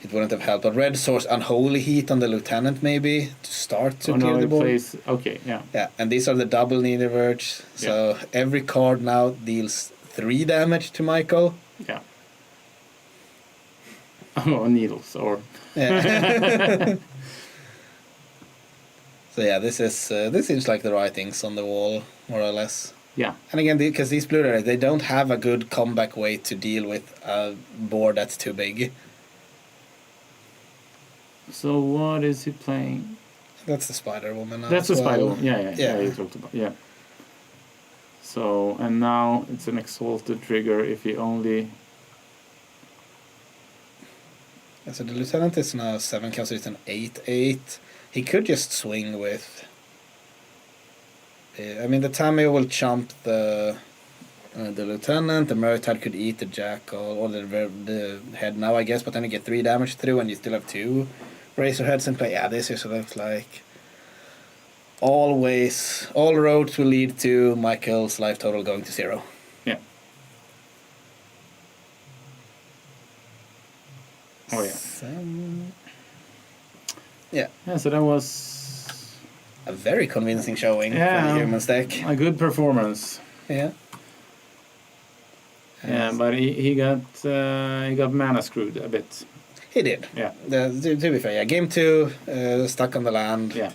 it wouldn't have helped. But red source, unholy heat on the lieutenant maybe to start to clear the board. Okay, yeah. Yeah, and these are the double Needleverts. So every card now deals 3 damage to Michael. Yeah. Oh, needles or Yeah. So yeah, this seems like the writings on the wall, more or less. yeah. And again, because these blue rares, they don't have a good comeback way to deal with a board that's too big. So what is he playing? That's the Spider Woman now. That's as the Spider well. Woman. Yeah. You talked about So and now it's an exalted trigger if he only. Yeah, so the lieutenant is now 7 counts, so it's an 8/8. He could just swing with. I mean, the Tamio will chump the lieutenant. The Murktide could eat the Jackal or the head now, I guess. But then you get 3 damage through, and you still have 2 Razorheads in play. Yeah, this just looks like all roads will lead to Michael's life total going to 0. Yeah. Oh yeah. Yeah. Yeah. So that was A very convincing showing for Yeah. the Humans deck. a good performance. Yeah. Yeah, but he got mana screwed a bit. He did. Yeah. To be fair, yeah. Game 2, stuck on the land. Yeah.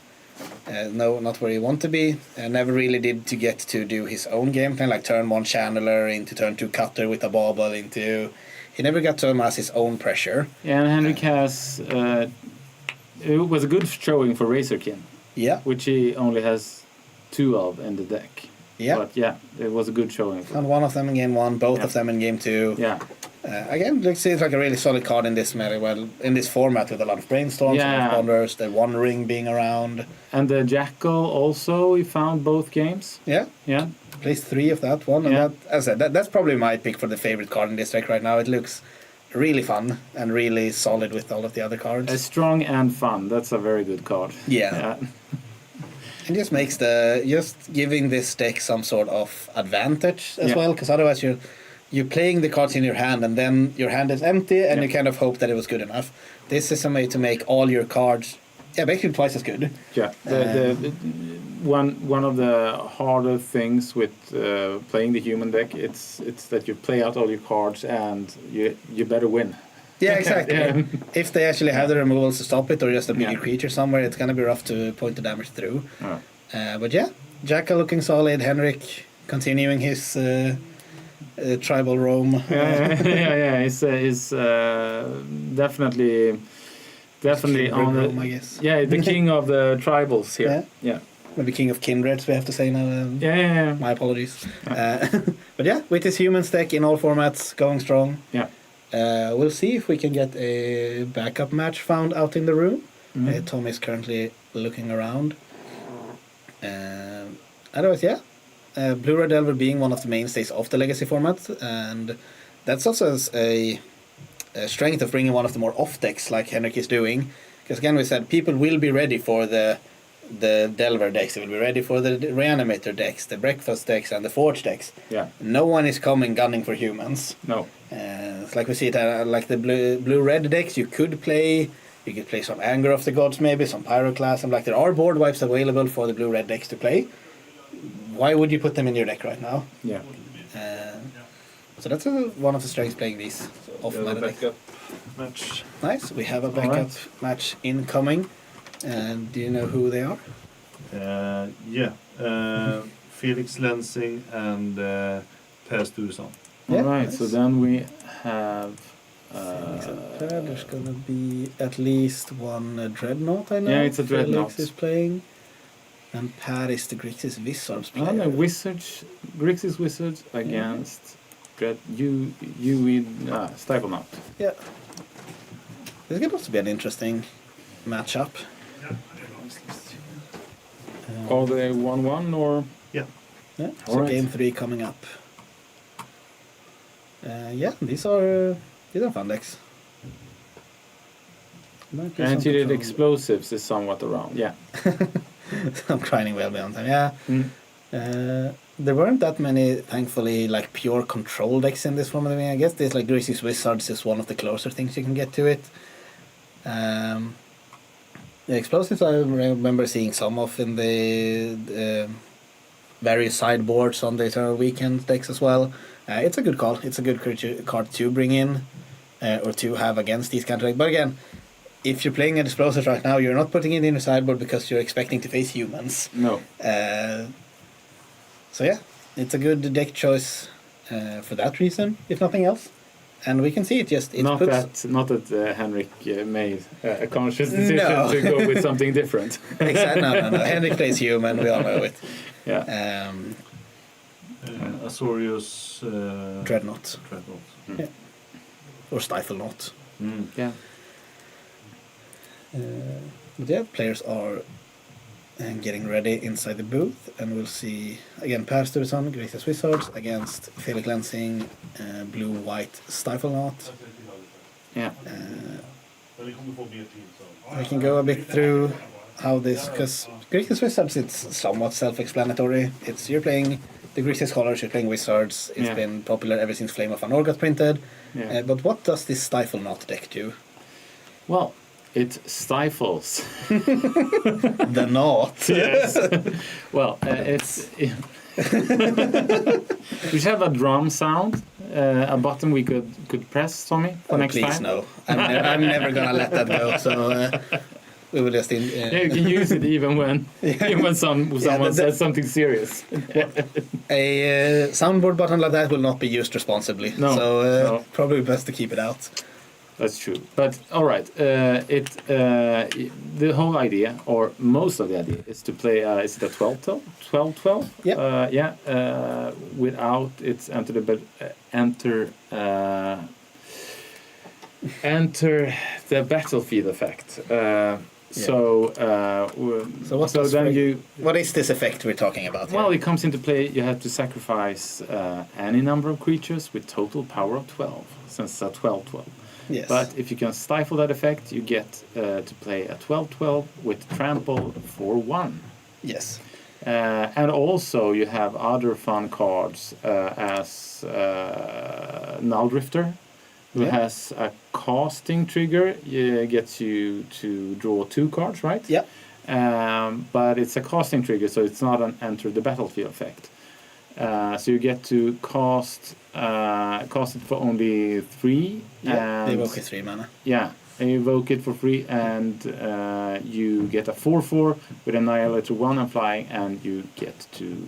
No, not where he want to be. Never really did to get to do his own game plan, like turn 1 Channeler into turn 2 Cutter with a bauble into. He never got to amass his own pressure. Yeah, and Henrik has. It was a good showing for Razorkin, Yeah. which he only has 2 of in the deck. Yeah. But yeah, it was a good showing. For Found 1 of them in game 1, both Yeah. of them in game 2. Yeah. Again, it seems like a really solid card in this meta, well, in this format with a lot of brainstorms, Yeah. a lot of ponders, the One Ring being around. And the Jackal also, he found both games. Yeah. Yeah. Plays 3 of that one, and Yeah. that, as I said, that's probably my pick for the favorite card in this deck right now. It looks really fun and really solid with all of the other cards. Strong and fun. That's a very good card. Yeah. And just makes just giving this deck some sort of advantage as well, because otherwise you're playing the cards in your hand and then your hand is empty and you kind of hope that it was good enough. This is a way to make all your cards, basically twice as good. Yeah. The one of the harder things with playing the human deck, it's that you play out all your cards and you better win. Yeah, exactly. Yeah. If they actually have the removals to stop it or just a bigger Yeah. creature somewhere, it's going to be rough to point the damage through. Oh. But yeah, Jackal looking solid. Henrik continuing his tribal roam. Yeah. He's definitely definitely Kindred on the room, I guess. yeah, the king of the tribals here. Yeah. Maybe king of kindreds, we have to say now. Yeah. My apologies. But yeah, with his humans deck in all formats, going strong. Yeah. We'll see if we can get a backup match found out in the room. Tom is currently looking around. Otherwise, yeah. Blue-Red Delver being one of the mainstays of the Legacy format, and that's also a strength of bringing one of the more off decks like Henrik is doing. Because again, we said people will be ready for the Delver decks, they will be ready for the Reanimator decks, the Breakfast decks, and the Forge decks. Yeah. No one is coming gunning for humans. No. It's like we see it, like the blue-red decks, you could play some Anger of the Gods, maybe some Pyroclasm. Like there are board wipes available for the blue-red decks to play. Why would you put them in your deck right now? Yeah. So that's one of the strengths playing these off-meta decks. Match. Nice. We have a backup match incoming. And do you know who they are? Yeah. Felix Lensing and Per Sturesson. All right. nice. So then we have. There's gonna be at least one Dreadnought, I know. Yeah, it's a Dreadnought. Felix is playing. And Per is the Grixis Wizards player. No, Grixis Wizards against Stiflenought. Yeah. This could also be an interesting matchup. Are they 1-1 or? Yeah, so Alright. game 3 coming up. Yeah, these are fun decks. Anti-hit explosives is somewhat around. Yeah. I'm grinding well beyond time. Yeah. There weren't that many, thankfully, like pure control decks in this format. I mean, I guess this like Grixis Wizards is one of the closer things you can get to it. The explosives I remember seeing some of in the various sideboards on the Eternal Weekend decks as well. It's a good call. It's a good card to bring in or to have against these counter decks. But again, if you're playing an explosives right now, you're not putting it in your sideboard because you're expecting to face humans. No. So yeah, it's a good deck choice for that reason, if nothing else. And we can see it just... Not that Henrik made a conscious decision to go with something different. Exactly. No. Henrik plays human, we all know it. Yeah. Azorius... Dreadnought. Mm. Yeah. Or Stiflenought. Yeah. But yeah, players are getting ready inside the booth, and we'll see again Per Sturesson, Grixis Wizards against Felix Lensing, blue-white Stiflenought. Yeah. I can go a bit through how this, because Grixis Wizards, it's somewhat self-explanatory. You're playing the Grixis Scholars, you're playing Wizards. It's been popular ever since Flame of Anor got printed. Yeah. But what does this Stiflenought deck do? Well, it stifles. The knot. Yes. Well, it's. We should have a drum sound, a button we could press, Tommy, for next please time. no. I'm never gonna let that go. So we will just. Yeah, you can use it even when someone says something serious. A soundboard button like that will not be used responsibly. No. So probably best to keep it out. That's true. But all right, the whole idea, or most of the idea, is to play. Is it a 12-12? Yeah. Yeah. Without its enter the battlefield effect. So what is this effect we're talking about here? Well, it comes into play. You have to sacrifice any number of creatures with total power of 12, since it's a 12-12. Yes. But if you can stifle that effect, you get to play a 12-12 with trample for 1. Yes. And also you have other fun cards as Null Drifter, who has a casting trigger, gets you to draw 2 cards, right? Yeah. But it's a casting trigger, so it's not an enter the battlefield effect. So you get to cast it for only 3. Yeah, they evoke it 3 mana. Yeah, and you evoke it for free, and you get a 4/4 with Annihilator 1 and flying, and you get to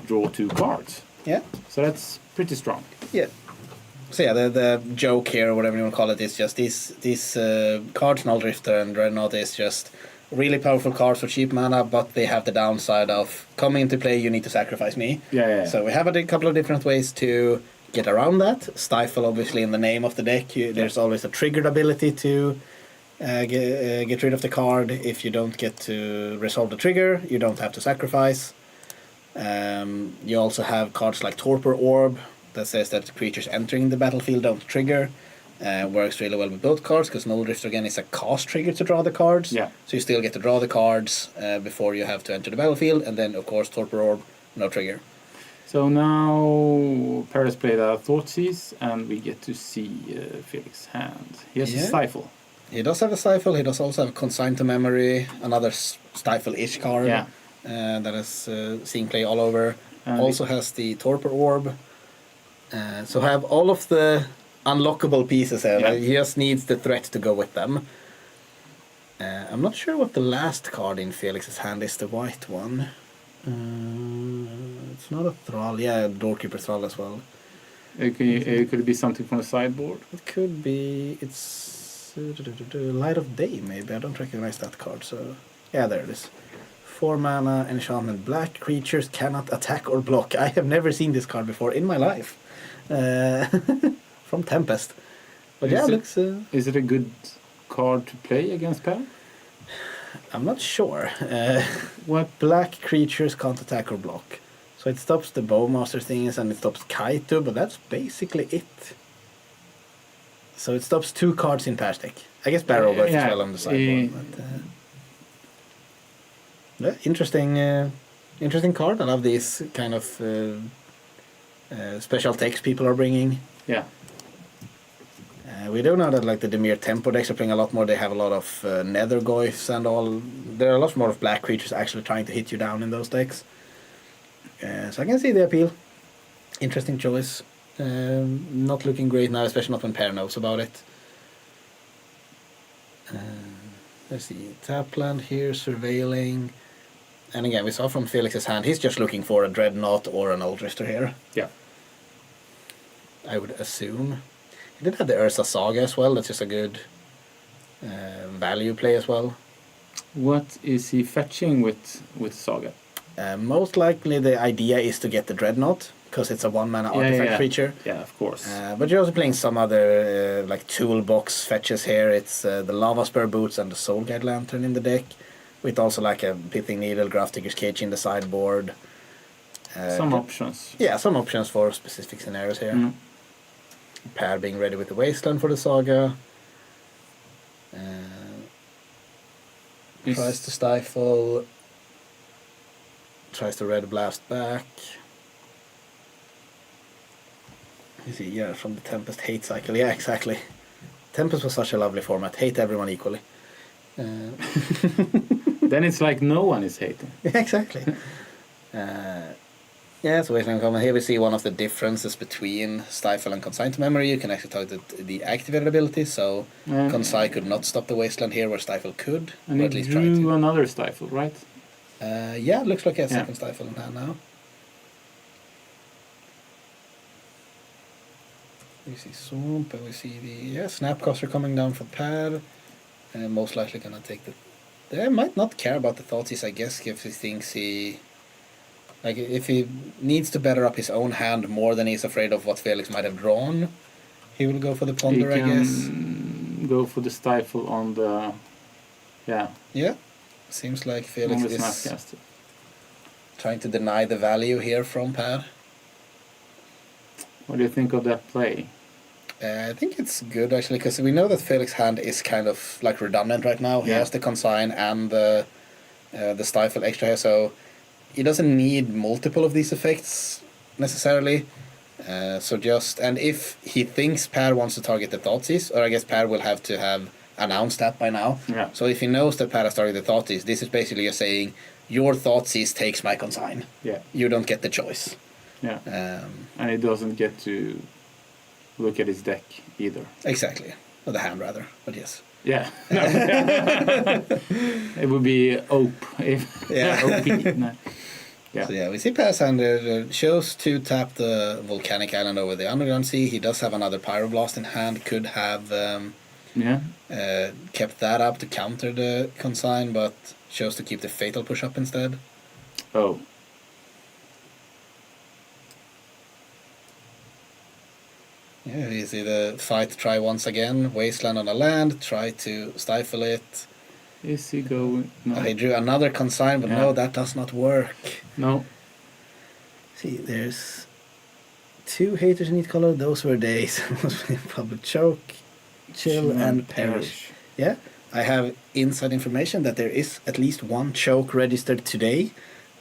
draw 2 cards. Yeah. So that's pretty strong. Yeah. So yeah, the joke here, or whatever you want to call it, is just these cards, Null Drifter and Dreadnought, is just really powerful cards for cheap mana, but they have the downside of coming into play, you need to sacrifice me. Yeah. So we have a couple of different ways to get around that. Stifle, obviously, in the name of the deck. There's always a triggered ability to get rid of the card. If you don't get to resolve the trigger, you don't have to sacrifice. You also have cards like Torpor Orb that says that creatures entering the battlefield don't trigger. Works really well with both cards because Null Drifter again is a cost trigger to draw the cards. Yeah. So you still get to draw the cards before you have to enter the battlefield, and then of course Torpor Orb, no trigger. So now Paris played a Thoughtseize, and we get to see Felix's hand. He has a Stifle. He does have a Stifle. He does also have Consign to Memory, another Stifle-ish card that is seeing play all over. And also has the Torpor Orb. So have all of the unlockable pieces here. Yeah. He just needs the threat to go with them. I'm not sure what the last card in Felix's hand is, the white one. It's not a Thrall. Yeah, Doorkeeper Thrall as well. Could it be something from the sideboard? It could be. It's Light of Day, maybe. I don't recognize that card. So yeah, there it is. 4 mana, enchantment, black. Creatures cannot attack or block. I have never seen this card before in my life. From Tempest. But looks... Is it a good card to play against Pair? I'm not sure. What? Black creatures can't attack or block. So it stops the Bowmaster things and it stops Kaito, but that's basically it. So it stops 2 cards in Pair's deck. I guess Barrow works as well on the sideboard. But, interesting card. I love these kind of special text people are bringing. Yeah. We do know that like the Dimir Tempo decks are playing a lot more. They have a lot of Nethergoyfs and all. There are a lot more of black creatures actually trying to hit you down in those decks. So I can see the appeal. Interesting choice. Not looking great now, especially not when Pair knows about it. Let's see. Tapland here, surveilling. And again, we saw from Felix's hand, he's just looking for a Dreadnought or an Old Drifter here. Yeah. I would assume. He did have the Ursa Saga as well. That's just a good value play as well. What is he fetching with Saga? Most likely the idea is to get the Dreadnought, because it's a 1-mana artifact creature. Yeah, of course. But you're also playing some other like toolbox fetches here. It's the Lava Spur Boots and the Soul Guide Lantern in the deck, with also like a Pithing Needle, Grafdigger's Cage in the sideboard. Some options. Yeah, some options for specific scenarios here. Pair being ready with the Wasteland for the Saga. Tries to Stifle. Tries to Red Blast back. You see, yeah, from the Tempest hate cycle. Yeah, exactly. Tempest was such a lovely format. Hate everyone equally. Then it's like no one is hating. Yeah, exactly. Yeah, so Wasteland Common. Here we see one of the differences between Stifle and Consign to Memory. You can actually target the activated ability, so Consign could not stop the Wasteland here, where Stifle could. And or he at least try to. drew another Stifle, right? Yeah, it looks like he has second Stifle in hand now. We see Swamp, and we see the Snapcaster coming down for Pair. Most likely gonna take the... They might not care about the Thoughtseize, I guess, if he thinks he... Like, if he needs to better up his own hand more than he's afraid of what Felix might have drawn, he will go for the Ponder, I guess. Go for the Stifle on the... Yeah. Yeah. Seems like Felix is Snapcaster. Trying to deny the value here from Pair. What do you think of that play? I think it's good, actually, because we know that Felix's hand is kind of like redundant right now. He has the Consign and the Stifle extra here, so he doesn't need multiple of these effects necessarily. So just, and if he thinks Pair wants to target the Thoughtseize, or I guess Pair will have to have announced that by now. Yeah. So if he knows that Pair has targeted the Thoughtseize, this is basically just saying, your Thoughtseize takes my Consign. Yeah. You don't get the choice. Yeah. And he doesn't get to look at his deck either. Exactly. Or the hand, rather. But yes. Yeah. It would be OP. OP. No. Yeah. So yeah, we see Paysander chose to tap the volcanic island over the underground sea. He does have another pyroblast in hand. Could have kept that up to counter the consign, but chose to keep the fatal push up instead. Oh. Yeah, we see the fight try once again. Wasteland on the land, try to stifle it. Is he going? No. He drew another consign, but no, that does not work. No. See, there's 2 haters in each color. Those were days. Public choke, chill, and perish. Yeah, I have inside information that there is at least 1 choke registered today.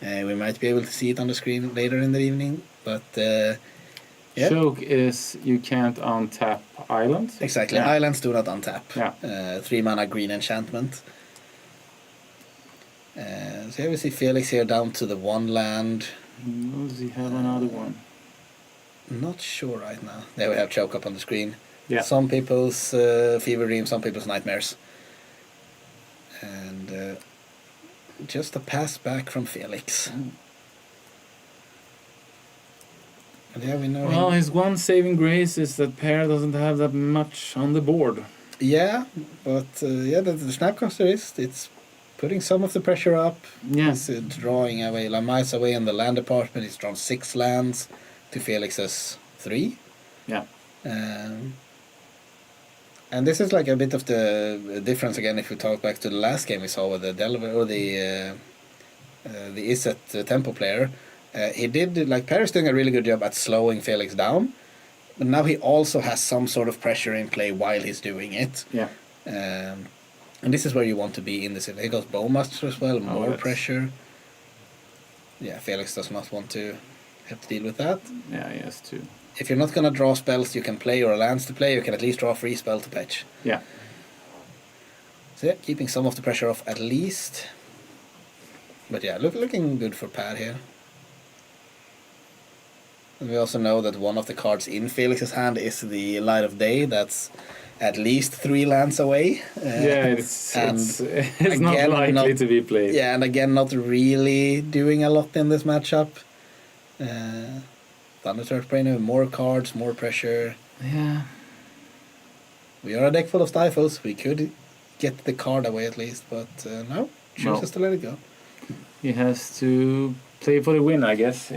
We might be able to see it on the screen later in the evening, but yeah. Choke is you can't untap islands. Exactly, islands do not untap. Yeah. 3 mana green enchantment. So here we see Felix here down to the 1 land. Does he have another one? Not sure right now. There we have choke up on the screen. Yeah. Some people's fever dreams, some people's nightmares. And just a pass back from Felix. And yeah, we know. Well, his one saving grace is that Pair doesn't have that much on the board. Yeah, but the Snapcaster it's putting some of the pressure up. Yeah. It's drawing away, like miles away in the land department. He's drawn 6 lands to Felix's 3. Yeah. And this is like a bit of the difference again if we talk back to the last game we saw with the Delver or the Izzet tempo player. He did, like, Paris doing a really good job at slowing Felix down, but now he also has some sort of pressure in play while he's doing it. Yeah. And this is where you want to be in this. He goes Bowmaster as well, more pressure. Yeah, Felix does not want to have to deal with that. Yeah, he has to. If you're not going to draw spells you can play or lands to play, you can at least draw a free spell to patch. Yeah. So yeah, keeping some of the pressure off at least. But yeah, looking good for Pad here. And we also know that one of the cards in Felix's hand is the Light of Day. That's at least 3 lands away. It's again, not likely to be played. Yeah, and again, not really doing a lot in this matchup. Thunderstruck Brainer, more cards, more pressure. Yeah. We are a deck full of stifles. We could get the card away at least, but no, chooses to let it go. He has to play for the win, I guess.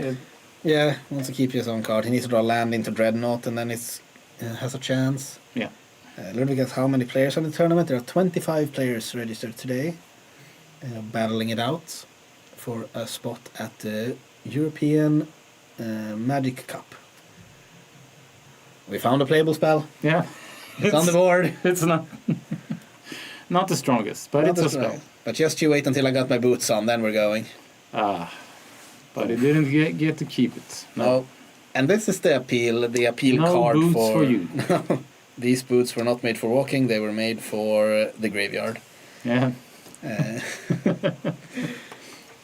Yeah, wants to keep his own card. He needs to draw land into Dreadnought, and then it has a chance. Yeah. Ludwig has how many players on the tournament? There are 25 players registered today, battling it out for a spot at the European Magic Cup. We found a playable spell. Yeah. It's on the board. It's not not the strongest, but it's a spell. But just you wait until I got my boots on, then we're going. But he didn't get to keep it. No. And this is the appeal card boots for you. These boots were not made for walking, they were made for the graveyard. Yeah.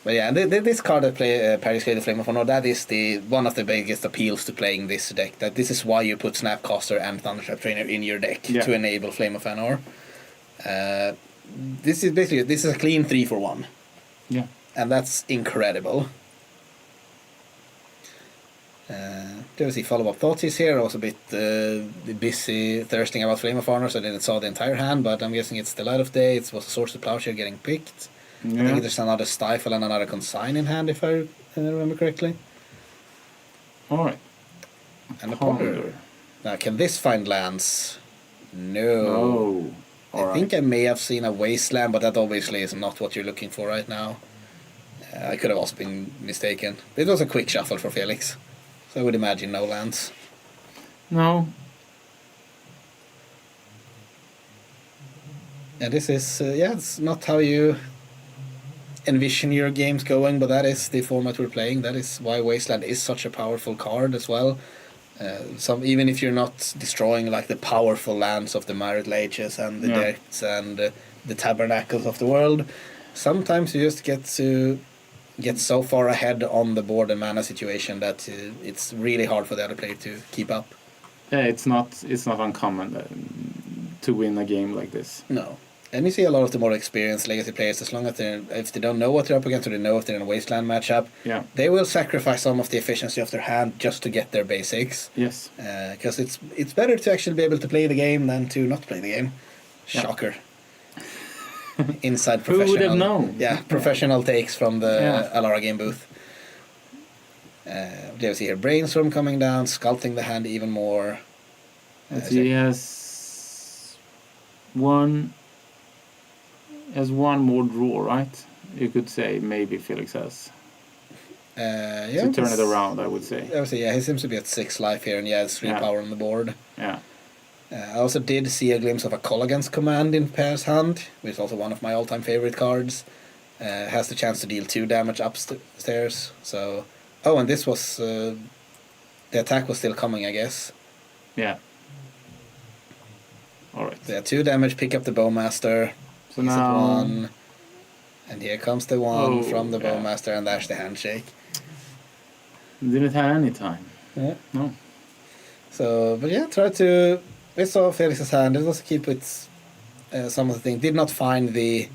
But yeah, this card that Paris Clay the Flame of Honor, that is one of the biggest appeals to playing this deck. That this is why you put Snapcaster and Thundertrap Trainer in your deck, to enable Flame of Honor. This is a clean 3 for 1. Yeah. And that's incredible. There was the follow-up thoughts here. I was a bit busy thirsting about Flame of Honor, so I didn't saw the entire hand, but I'm guessing it's the Light of Day. It was a Source to Plowshare getting picked. Yeah. I think there's another Stifle and another Consign in hand, if I remember correctly. Alright. And a Ponder. Now, can this find lands? No. I think I may have seen a Wasteland, but that obviously is not what you're looking for right now. I could have also been mistaken. It was a quick shuffle for Felix. So I would imagine no lands. No. And this is, it's not how you envision your games going, but that is the format we're playing. That is why Wasteland is such a powerful card as well. Even if you're not destroying like the powerful lands of the Myriad Lages and the Depths and the Tabernacles of the world, sometimes you just get so far ahead on the board and mana situation that it's really hard for the other player to keep up. Yeah, it's not uncommon to win a game like this. No. And you see a lot of the more experienced Legacy players, as long as if they don't know what they're up against, or they know if they're in a Wasteland matchup, they will sacrifice some of the efficiency of their hand just to get their basics. Yes. Because it's better to actually be able to play the game than to not play the game. Shocker. Inside professional. Who would have known? Yeah, professional takes from the Alara game booth. There you see here Brainstorm coming down, sculpting the hand even more. He has one more draw, right? You could say maybe Felix has. To turn it around, I would say. I would say, yeah, he seems to be at 6 life here, and has 3 power on the board. Yeah. I also did see a glimpse of a Colligan's Command in Per's hand, which is also one of my all-time favorite cards. Has the chance to deal 2 damage upstairs. So, and this was the attack was still coming, I guess. Yeah. All right. So 2 damage. Pick up the Bowmaster. So he's now at 1, and here comes the 1 from the Bowmaster, and there's the handshake. Didn't have any time. Yeah. No. So, but yeah, try to. We saw Felix's hand. It was keep with some of the things. Did not find the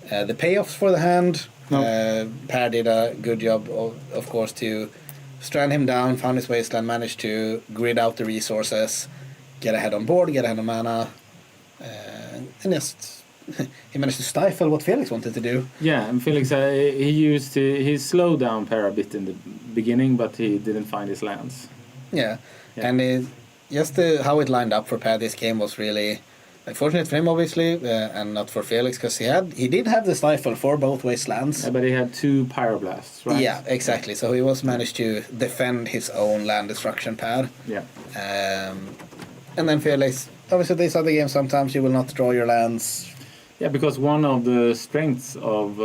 payoffs for the hand. No. Per did a good job, of course, to strand him down. Found his wasteland. Managed to grid out the resources, get ahead on board, get ahead on mana, and just he managed to stifle what Felix wanted to do. Yeah, and Felix he slowed down Per a bit in the beginning, but he didn't find his lands. Yeah. And just how it lined up for Per this game was really fortunate for him, obviously, and not for Felix, because he did have the stifle for both wastelands. Yeah, but he had 2 pyroblasts, right? Yeah, exactly. So he was managed to defend his own land destruction pad. Yeah. And then Felix, obviously, these other games sometimes you will not draw your lands. Yeah, because one of the strengths of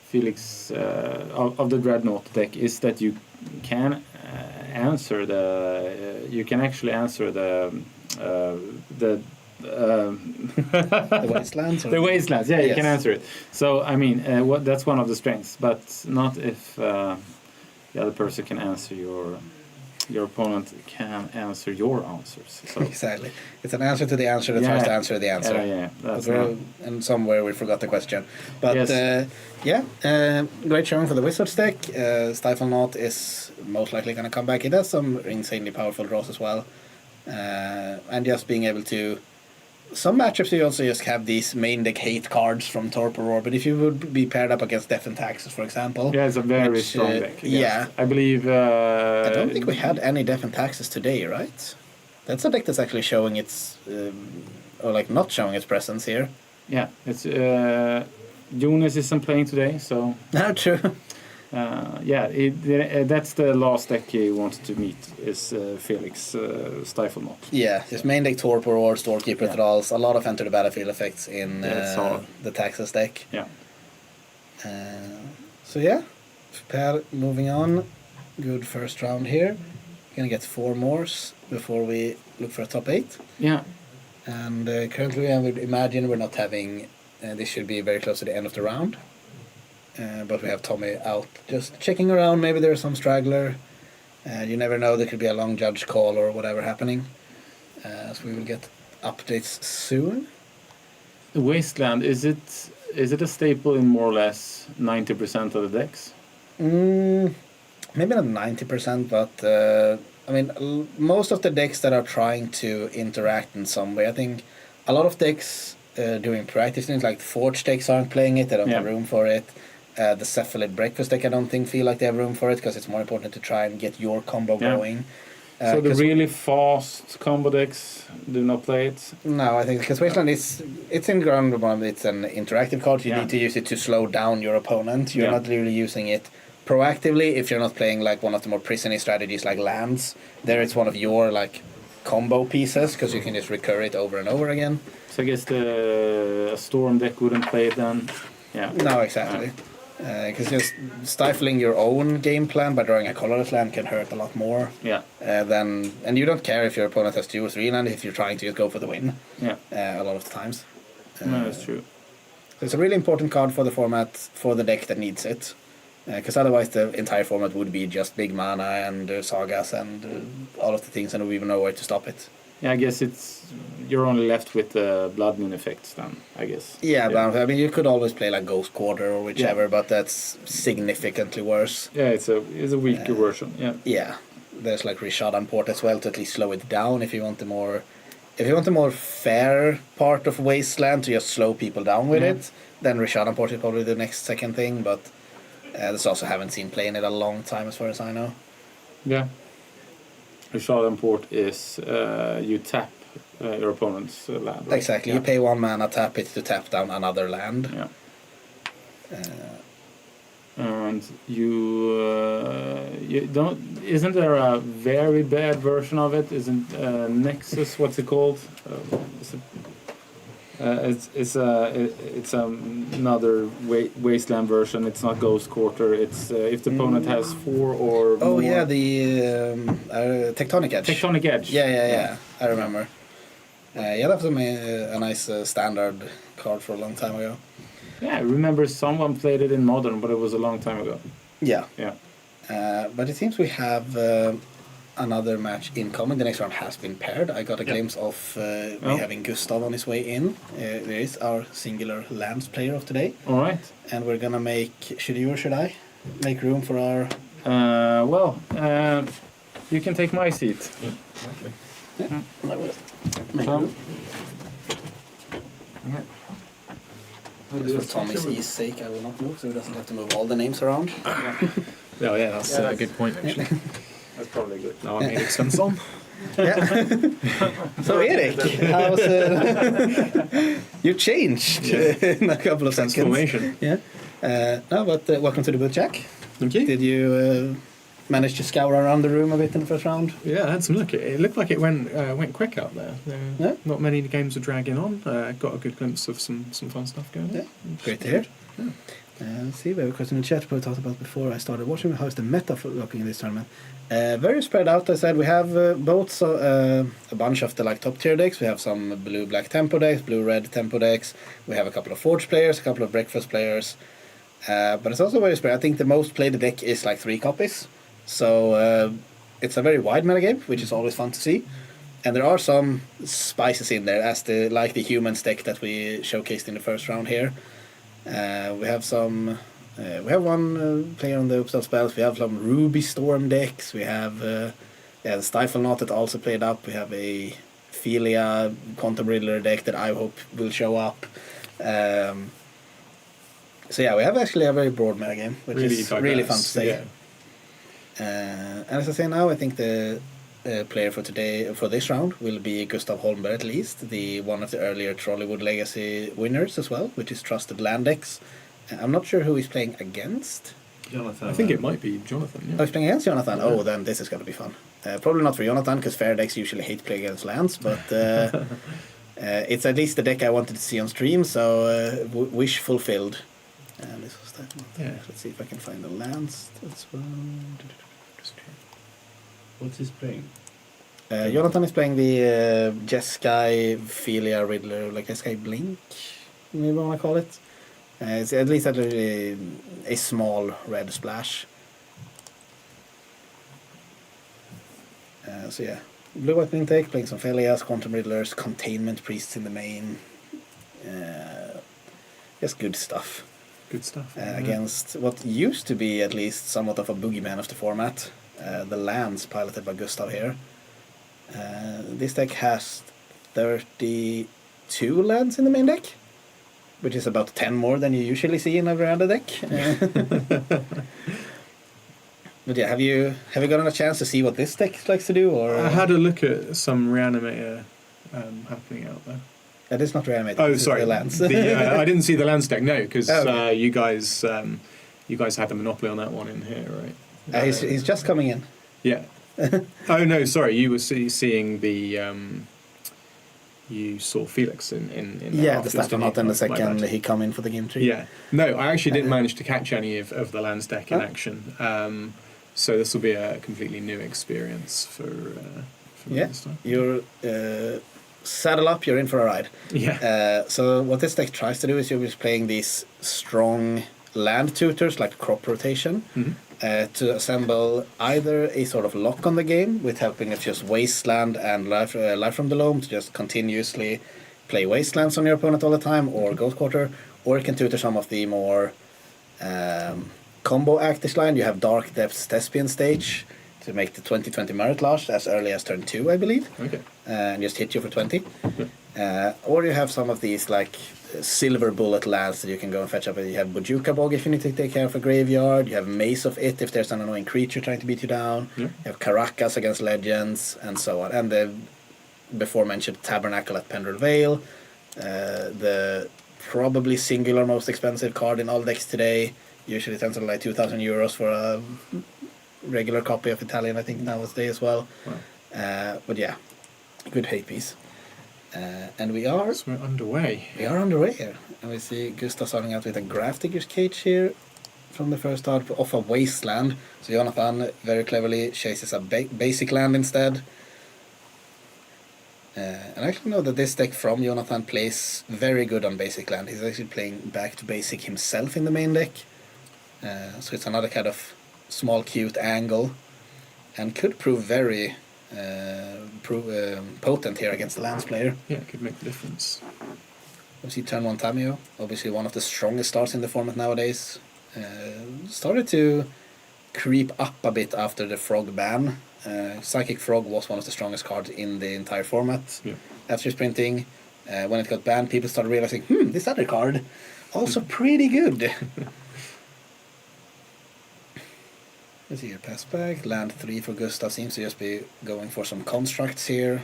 Felix of the Dreadnought deck is that you can answer you can actually answer the wastelands. The wastelands, yeah, you can answer it. So I mean, that's one of the strengths, but not if the other person can answer your opponent can answer your answers. So. Exactly. It's an answer to the answer that tries to answer the answer. Yeah. That's and somewhere we forgot the question. But great showing for the Wizards deck. Stiflenought is most likely going to come back. It has some insanely powerful draws as well. And just being able to... Some matchups you also just have these main deck hate cards from Torpor Roar, but if you would be paired up against Death and Taxes, for example... Yeah, it's a very strong deck. Yeah. I believe... I don't think we had any Death and Taxes today, right? That's a deck that's actually showing its... or like not showing its presence here. Yeah, it's... Jonas isn't playing today, so... No, true. That's the last deck he wanted to meet is Felix Stiflenought. Yeah, his main deck Torpor or Storekeeper Thralls, a lot of enter the battlefield effects in the Taxes deck. Yeah. So yeah, Per moving on, good first round here. Gonna get 4 more before we look for a top 8. Yeah. And currently I would imagine we're not having, this should be very close to the end of the round. But we have Tommy out just checking around. Maybe there's some straggler. You never know. There could be a long judge call or whatever happening. So we will get updates soon. The Wasteland, is it a staple in more or less 90% of the decks? Maybe not 90%, but I mean, most of the decks that are trying to interact in some way, I think a lot of decks doing practice things like Forge decks aren't playing it. They don't have room for it. The Cephalid Breakfast deck, I don't feel like they have room for it because it's more important to try and get your combo going. So the really fast combo decks do not play it? No, I think because Wasteland it's in ground one, it's an interactive card. You need to use it to slow down your opponent. You're not really using it proactively if you're not playing like one of the more prisony strategies like lands. There it's one of your like combo pieces because you can just recur it over and over again. So I guess a Storm deck wouldn't play it then? Yeah. No, exactly. Because just stifling your own game plan by drawing a colorless land can hurt a lot more. Yeah. And you don't care if your opponent has 2 or 3 land if you're trying to just go for the win. Yeah. A lot of the times. No, that's true. So it's a really important card for the format, for the deck that needs it. Because otherwise the entire format would be just big mana and sagas and all of the things, and we even know where to stop it. Yeah, I guess you're only left with the Blood Moon effects then, I guess. Yeah, but I mean, you could always play like Ghost Quarter or whichever, but that's significantly worse. Yeah, it's a weaker version. Yeah. Yeah, there's like Rishadan Port as well to at least slow it down if you want the more fair part of Wasteland to just slow people down with it. Then Rishadan Port is probably the next second thing, but this also haven't seen playing it a long time as far as I know. Yeah. Rishadan Port is you tap your opponent's land. Right? Exactly. You pay 1 mana, tap it to tap down another land. Yeah. And you don't. Isn't there a very bad version of it? Isn't Nexus? What's it called? It's another wasteland version. It's not Ghost Quarter. It's if the opponent has 4 or more. Yeah, the Tectonic Edge. Tectonic Edge. Yeah. I remember. That was a nice standard card for a long time ago. Yeah, I remember someone played it in Modern, but it was a long time ago. Yeah. Yeah. But it seems we have another match incoming. The next round has been paired. I got a glimpse of me having Gustav on his way in. There is our singular lands player of today. All right. And we're gonna make. Should you or should I make room for our? You can take my seat. Yeah. I will make room. Yeah. Just for Tommy's ease sake, I will not move, so he doesn't have to move all the names around. That's a good point, actually. That's probably good. Now I'm Erik Svensson. So Erik, how's you changed in a couple of seconds. Transformation. Yeah. Welcome to the boot, Jack. Thank you. Did you manage to scour around the room a bit in the first round? Yeah, I had some look. It looked like it went quick out there. Not many games were dragging on. Got a good glimpse of some fun stuff going on. Yeah, great to hear. Yeah. Let's see, we have a question in the chat we talked about before I started watching. How is the meta looking in this tournament? Very spread out, I said. We have both a bunch of the top tier decks. We have some blue-black tempo decks, blue-red tempo decks. We have a couple of Forge players, a couple of Breakfast players. But it's also very spread. I think the most played deck is 3 copies. So it's a very wide metagame, which is always fun to see. And there are some spices in there, as the humans deck that we showcased in the first round here. We have some. We have one player on the Ocelot spells. We have some Ruby Storm decks. We have the Stiflenought that also played up. We have a Philia Quantum Riddler deck that I hope will show up. So we have actually a very broad metagame, which is really fun to say. Yeah. And as I say now, I think the player for this round will be Gustav Holmberg at least, one of the earlier Trolleywood Legacy winners as well, which is Trusted Landex. I'm not sure who he's playing against. Jonathan. I think it might be Jonathan. Yeah. Oh, he's playing against Jonathan? Yeah. Oh, then this is going to be fun. Probably not for Jonathan, because fair decks usually hate playing against lands, but it's at least the deck I wanted to see on stream, so wish fulfilled. And this was that one. Yeah. Let's see if I can find the lands. That's one. What's his playing? Jonathan is playing the Jeskai Philia Riddler, Jeskai Blink, maybe you want to call it. It's at least a small red splash. Blue White Intake, playing some Philias, Quantum Riddlers, Containment Priests in the main. Just good stuff. Good stuff. Against what used to be at least somewhat of a boogeyman of the format. The lands piloted by Gustav here. This deck has 32 lands in the main deck, which is about 10 more than you usually see in every other deck. But have you gotten a chance to see what this deck likes to do? Or I had a look at some Reanimator happening out there. That is not Reanimator. Oh, sorry, the lands. I didn't see the lands deck. No, because you guys had the monopoly on that one in here, right? He's just coming in. Yeah. Oh no, sorry. You were seeing the. You saw Felix in the Stiflenought, and the second he come in for the game 3. Yeah. No, I actually didn't manage to catch any of the lands deck in action. So this will be a completely new experience for me this time. You're saddle up. You're in for a ride. Yeah. So what this deck tries to do is you're just playing these strong land tutors like crop rotation. Mm-hmm. to assemble either a sort of lock on the game with helping it just Wasteland and Life from the Loam to just continuously play Wastelands on your opponent all the time, or Ghost Quarter, or it can tutor some of the more combo actish line. You have Dark Depths Thespian Stage to make the 2020 Merit Lodge as early as turn 2, I believe. Okay. And just hit you for 20. Or you have some of these like silver bullet lands that you can go and fetch up. You have Bojuka Bog if you need to take care of a graveyard. You have Maze of It if there's an annoying creature trying to beat you down. Yeah. You have Caracas against Legends, and so on. And the before mentioned Tabernacle at Pendrell Vale. The probably singular most expensive card in all decks today. Usually tends to like 2,000 euros for a regular copy of Italian, I think, nowadays as well. Wow. But yeah, good hate piece. And we are So we're underway. We are underway here. And we see Gustav starting out with a Grafdigger's Cage here from the first start off a Wasteland. So Jonathan very cleverly chases a basic land instead. And I actually know that this deck from Jonathan plays very good on basic land. He's actually playing back to basic himself in the main deck. So it's another kind of small cute angle and could prove very potent here against the lands player. Yeah, it could make a difference. We see turn 1 Tamio, obviously one of the strongest starts in the format nowadays. Started to creep up a bit after the Frog ban. Psychic Frog was one of the strongest cards in the entire format. Yeah. After printing, when it got banned, people started realizing, this other card, also pretty good. Let's see here, pass back, land 3 for Gustav, seems to just be going for some constructs here.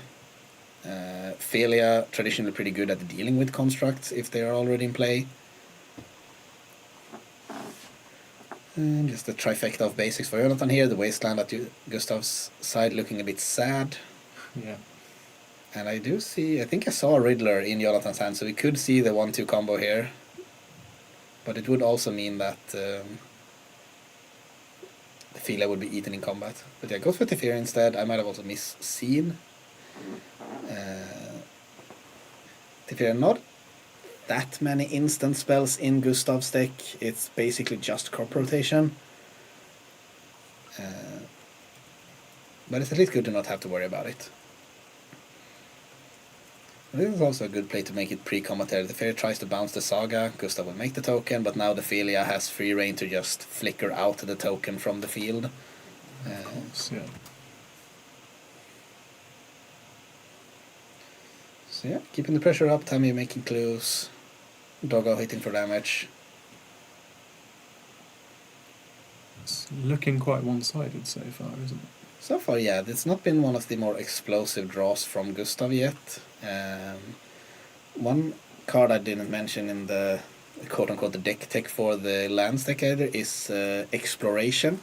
Felia, traditionally pretty good at dealing with constructs if they are already in play. And just a trifecta of basics for Jonathan here, the Wasteland at Gustav's side looking a bit sad. Yeah. And I do see, I think I saw a Riddler in Jonathan's hand, so we could see the 1-2 combo here. But it would also mean that the Felia would be eaten in combat. But yeah, goes for Teferi instead. I might have also misseen. Teferi, not that many instant spells in Gustav's deck. It's basically just crop rotation. But it's at least good to not have to worry about it. This is also a good play to make it pre-combat there. The Fairy tries to bounce the Saga, Gustav will make the token, but now the Felia has free reign to just flicker out the token from the field. Yeah. So yeah, keeping the pressure up, Tammy making clues, Doggo hitting for damage. It's looking quite one-sided so far, isn't it? So far, yeah, it's not been one of the more explosive draws from Gustav yet. One card I didn't mention in the quote-unquote the deck tech for the lands deck either is Exploration,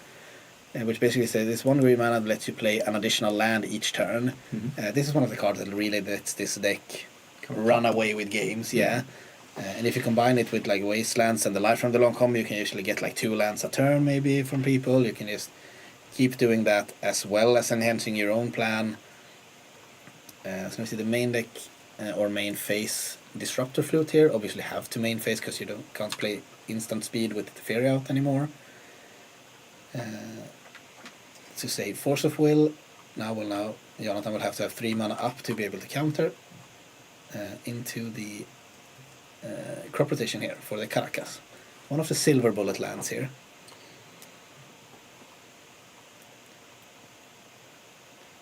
which basically says this 1 green mana lets you play an additional land each turn. Mm-hmm. This is one of the cards that really lets this deck run away with games, yeah. And if you combine it with like Wastelands and the Life from the Long combo, you can usually get like 2 lands a turn maybe from people. You can just keep doing that as well as enhancing your own plan. So we see the main deck or main phase Disruptor Flute here. Obviously have to main phase because you can't play instant speed with the Fairy out anymore. To save Force of Will. Now Jonathan will have to have 3 mana up to be able to counter into the crop rotation here for the Caracas. One of the silver bullet lands here.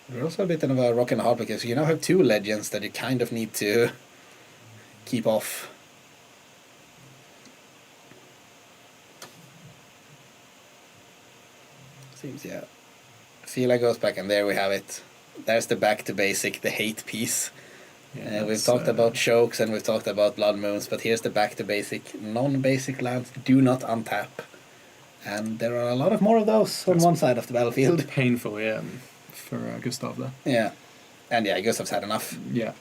We're also a bit of a rock and a hard because you now have 2 legends that you kind of need to keep off. Seems, yeah. Feela goes back, and there we have it. There's the back to basic, the hate piece. Yeah, we've talked about chokes and we've talked about blood moons, but here's the back to basic. Non-basic lands do not untap. And there are a lot of more of those on one side of the battlefield. Painful, yeah, for Gustav there. Yeah. And yeah, Gustav's had enough. Yeah.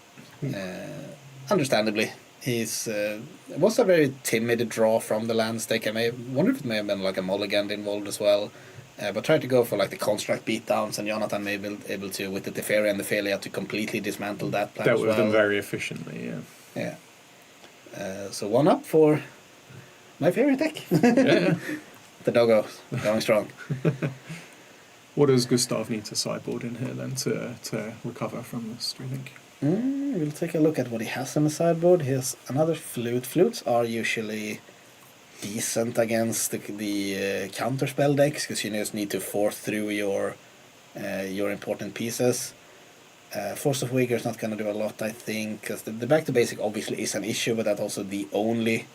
Understandably. He's it was a very timid draw from the lands deck. I wonder if it may have been like a mulligan involved as well. But tried to go for like the construct beatdowns, and Jonathan may be able to, with the Teferi and the Felia, to completely dismantle that plan Dealt as with well. them very efficiently, yeah. Yeah. So 1 up for my favorite deck. Yeah. The doggo going strong. What does Gustav need to sideboard in here then to recover from this, do you think? We'll take a look at what he has on the sideboard. He has another flute. Flutes are usually decent against the counterspell decks because you just need to force through your important pieces. Force of Vigor is not going to do a lot, I think, because the back to basic obviously is an issue, but that's also the only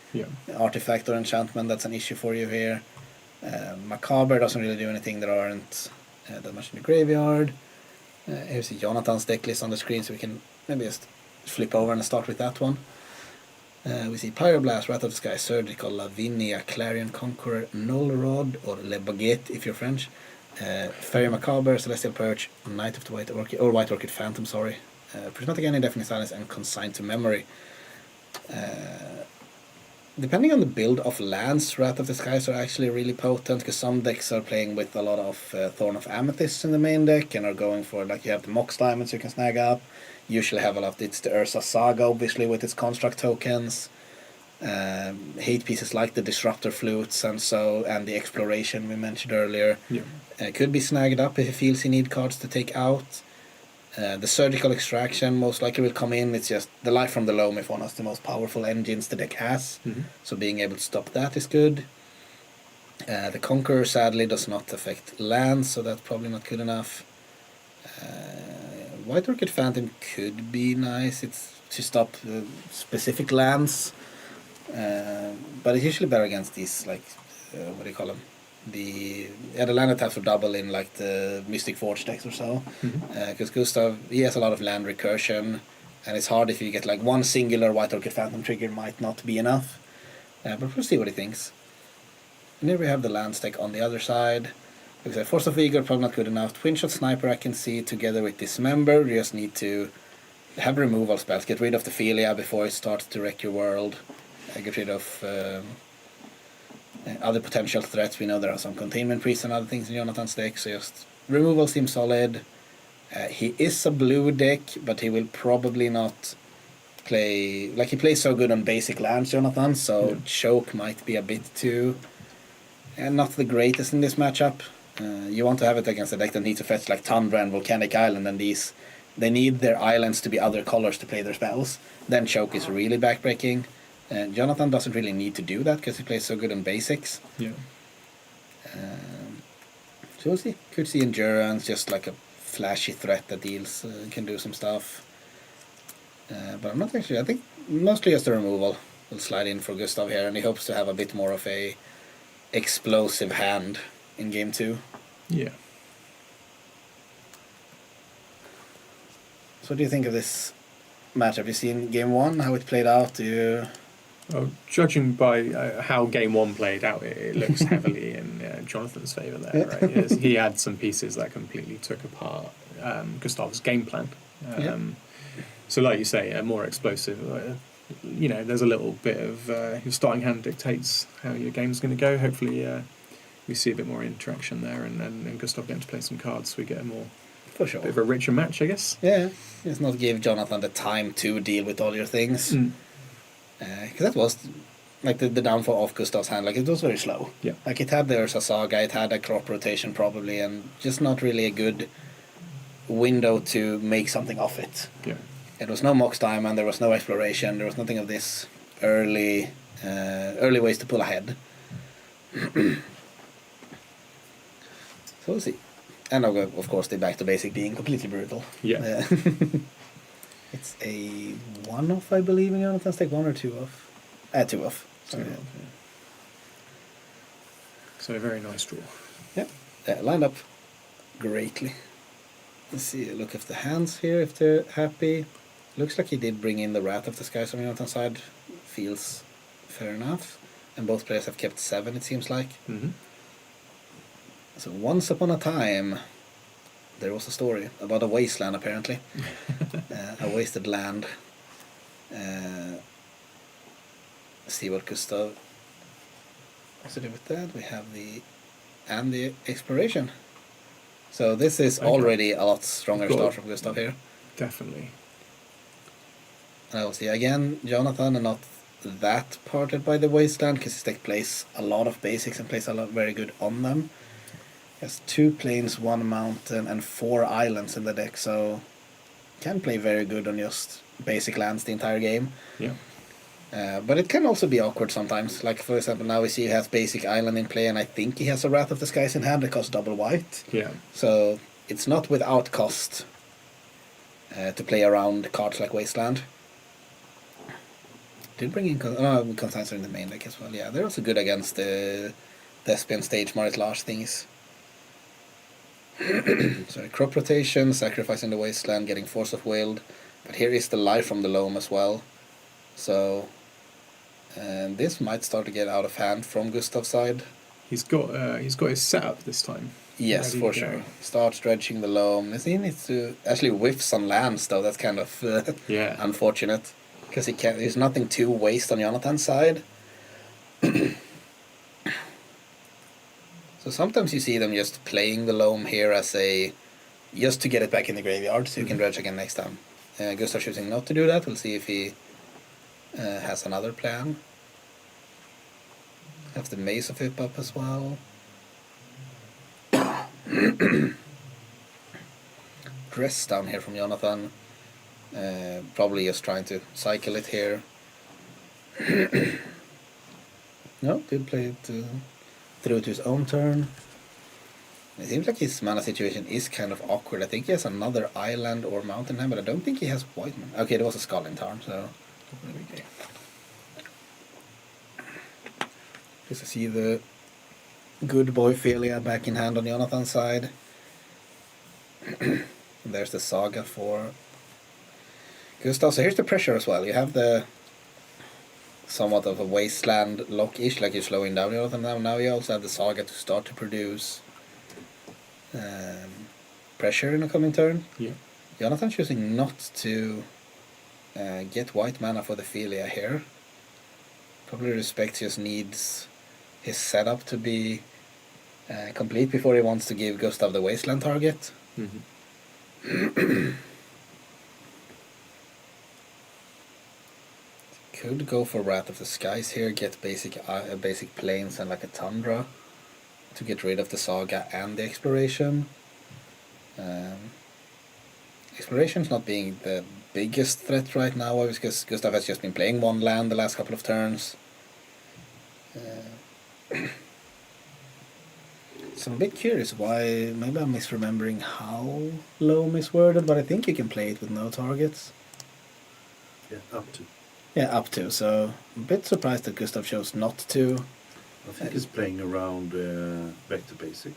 artifact or enchantment that's an issue for you here. Macabre doesn't really do anything. There aren't that much in the graveyard. Here's Jonathan's deck list on the screen, so we can maybe just flip over and start with that one. We see Pyroblast, Wrath of the Sky, Surgical, Lavinia, Clarion Conqueror, Null Rod, or Le Baguette if you're French, Fairy Macabre, Celestial Perch, Knight of the White Orchid, or White Orchid Phantom, sorry, Prismatic Any, Deafening Silence, and Consigned to Memory. Depending on the build of lands, Wrath of the Skies are actually really potent because some decks are playing with a lot of Thorn of Amethyst in the main deck and are going for, like, you have the Mox Diamonds you can snag up. Usually have a lot of it's the Ursa Saga, obviously, with its construct tokens. Hate pieces like the Disruptor Flutes and the Exploration we mentioned earlier. Could be snagged up if he feels he need cards to take out. The Surgical Extraction most likely will come in. It's just the Life from the Loam if one of the most powerful engines the deck has. So being able to stop that is good. The Conqueror sadly does not affect lands, so that's probably not good enough. White Orchid Phantom could be nice. It's to stop specific lands. But it's usually better against these, like, what do you call them? The land attacks for double in like the Mystic Forge decks or so, because Gustav, he has a lot of land recursion, and it's hard if you get like one singular White Orchid Phantom trigger might not be enough, but we'll see what he thinks. And here we have the land stack on the other side. Like I said, Force of Vigor probably not good enough. Twin Shot Sniper I can see together with Dismember. You just need to have removal spells, get rid of the Philia before it starts to wreck your world, get rid of other potential threats. We know there are some containment priests and other things in Jonathan's deck, so just removal seems solid. He is a blue deck, but he will probably not play, like, he plays so good on basic lands, Jonathan, so choke might be a bit too not the greatest in this matchup. You want to have it against a deck that needs to fetch like Tundra and Volcanic Island, and they need their islands to be other colors to play their spells. Then choke is really backbreaking. Jonathan doesn't really need to do that because he plays so good on basics. So we'll see. Could see Endurance, just like a flashy threat that deals, can do some stuff. But I'm not actually, I think mostly just the removal will slide in for Gustav here, and he hopes to have a bit more of a explosive hand in game 2. So what do you think of this matchup? Have you seen game 1, how it played out? Well, judging by how game 1 played out, it looks heavily in Jonathan's favour there, right? He had some pieces that completely took apart Gustav's game plan. So like you say, more explosive. There's a little bit of your starting hand dictates how your game's going to go. Hopefully we see a bit more interaction there, and Gustav getting to play some cards, so we get a more, for sure, bit of a richer match, I guess. Yeah, just not give Jonathan the time to deal with all your things. Because that was like the downfall of Gustav's hand. Like, it was very slow. Like, it had the Ursa Saga, it had a crop rotation probably, and just not really a good window to make something of it. It was no Mox Diamond, there was no exploration, there was nothing of this early ways to pull ahead. So we'll see. And of course the back to basic being completely brutal. It's a 1-off, I believe, in Jonathan's deck. 1 or 2-off? 2-off. Sorry. So a very nice draw. Lined up greatly. Let's see, look at the hands here, if they're happy. Looks like he did bring in the Wrath of the Skies on Jonathan's side. Feels fair enough. And both players have kept 7, it seems like. So once upon a time, there was a story about a wasteland, apparently. A wasted land. See what Gustav has to do with that. We have the exploration. So this is already a lot stronger start from Gustav here. Definitely. And I will see again, Jonathan, and not that parted by the Wasteland, because his deck plays a lot of basics and plays a lot very good on them. He has 2 plains, 1 mountain, and 4 islands in the deck, so can play very good on just basic lands the entire game. Yeah. But it can also be awkward sometimes. Like, for example, now we see he has basic island in play, and I think he has a Wrath of the Skies in hand that costs double white. Yeah. So it's not without cost to play around cards like Wasteland. Did bring in Constanza in the main deck as well. Yeah, they're also good against the Thespian Stage Marit Lars things. Sorry, crop rotation, sacrificing the Wasteland, getting Force of Will. But here is the Life from the Loam as well. So this might start to get out of hand from Gustav's side. He's got his setup this time. Yes, for sure. Start stretching the Loam. He needs to actually whiff some lands though. That's kind of unfortunate. Because there's nothing to waste on Jonathan's side. So sometimes you see them just playing the Loam here as just to get it back in the graveyard so you can dredge again next time. Gustav choosing not to do that. We'll see if he has another plan. Have the Maze of Hip up as well. Dress down here from Jonathan. Probably just trying to cycle it here. No, did play it through to his own turn. It seems like his mana situation is kind of awkward. I think he has another island or mountain hand, but I don't think he has white mana. Okay, there was a skull in town, so there we go. Just to see the good boy Philia back in hand on Jonathan's side. There's the Saga for Gustav. So here's the pressure as well. You have the somewhat of a Wasteland lock-ish, like you're slowing down Jonathan now. Now you also have the Saga to start to produce pressure in a coming turn. Yeah. Jonathan choosing not to get white mana for the Philia here. Probably respects, just needs his setup to be complete before he wants to give Gustav the Wasteland target. Mm-hmm. Could go for Wrath of the Skies here, get basic plains and like a Tundra to get rid of the Saga and the Exploration. Exploration's not being the biggest threat right now, obviously, because Gustav has just been playing 1 land the last couple of turns. So I'm a bit curious why, maybe I'm misremembering how Loam is worded, but I think you can play it with no targets. Yeah, up to. Yeah, up to. So I'm a bit surprised that Gustav chose not to. I think he's playing around back to basic.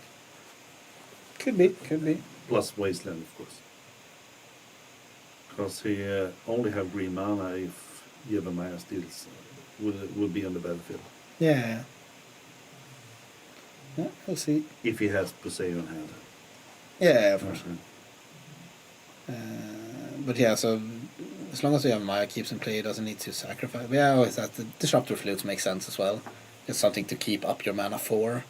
Could be. Plus Wasteland, of course. Because he only have green mana if Maya steals would be on the battlefield. Yeah, we'll see. If he has Poseidon in hand. Yeah, of course. But yeah, so as long as Maya keeps in play, he doesn't need to sacrifice. Yeah, always that the Disruptor Flutes makes sense as well. It's something to keep up your mana for.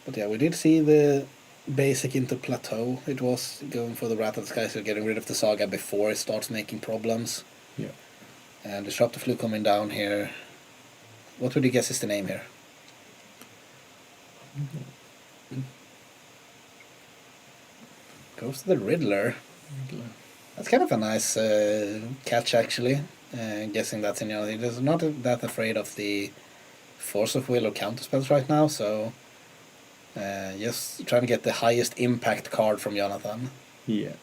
But yeah, we did see the basic into Plateau. It was going for the Wrath of the Sky, so getting rid of the Saga before it starts making problems. Yeah. And Disruptor Flute coming down here. What would you guess is the name here? Goes to the Riddler. That's kind of a nice catch, actually. Guessing that's in he's not that afraid of the Force of Will or counter spells right now, so just trying to get the highest impact card from Jonathan. Yeah.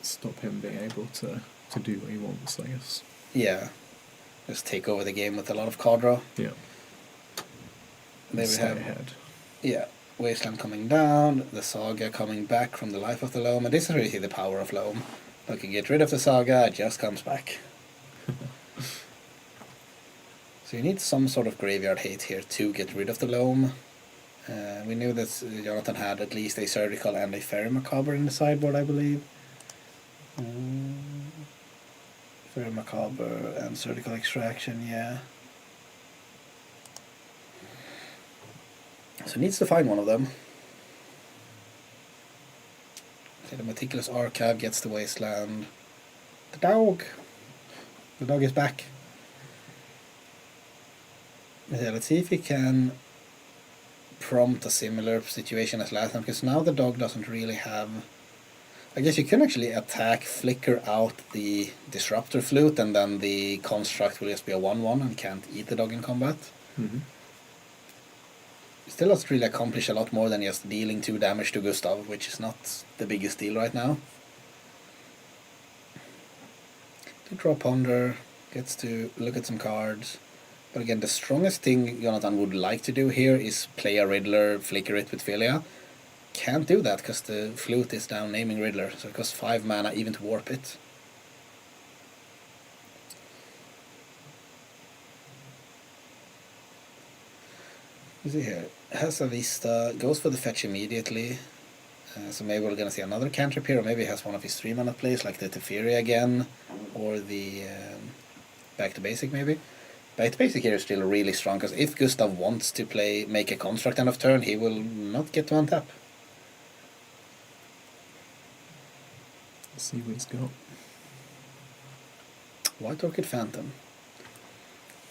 Stop him being able to do what he wants, I guess. Yeah. Just take over the game with a lot of card draw. Yeah. There we have ahead. Yeah. Wasteland coming down, the Saga coming back from the Life of the Loam, and this is really the power of Loam. Like, you get rid of the Saga, it just comes back. So you need some sort of graveyard hate here to get rid of the Loam. We knew that Jonathan had at least a Surgical and a Fairy Macabre in the sideboard, I believe. Fairy Macabre and Surgical Extraction, yeah. So he needs to find one of them. Okay, the Meticulous Archive gets the Wasteland. The dog is back. Yeah, let's see if he can prompt a similar situation as last time, because now the dog doesn't really have... I guess you can actually attack, flicker out the Disruptor Flute, and then the construct will just be a 1/1 and can't eat the dog in combat. Mm-hmm. Still doesn't really accomplish a lot more than just dealing 2 damage to Gustav, which is not the biggest deal right now. To draw Ponder, gets to look at some cards. But again, the strongest thing Jonathan would like to do here is play a Riddler, flicker it with Philia. Can't do that because the flute is down naming Riddler, so it costs 5 mana even to warp it. You see here, has a Vista, goes for the fetch immediately. So maybe we're gonna see another cantrip here, or maybe he has one of his 3 mana plays like the Teferi again, or the Back to Basic maybe. Back to Basic here is still really strong, because if Gustav wants to make a construct end of turn, he will not get to untap. Let's see what he's got. White Orchid Phantom.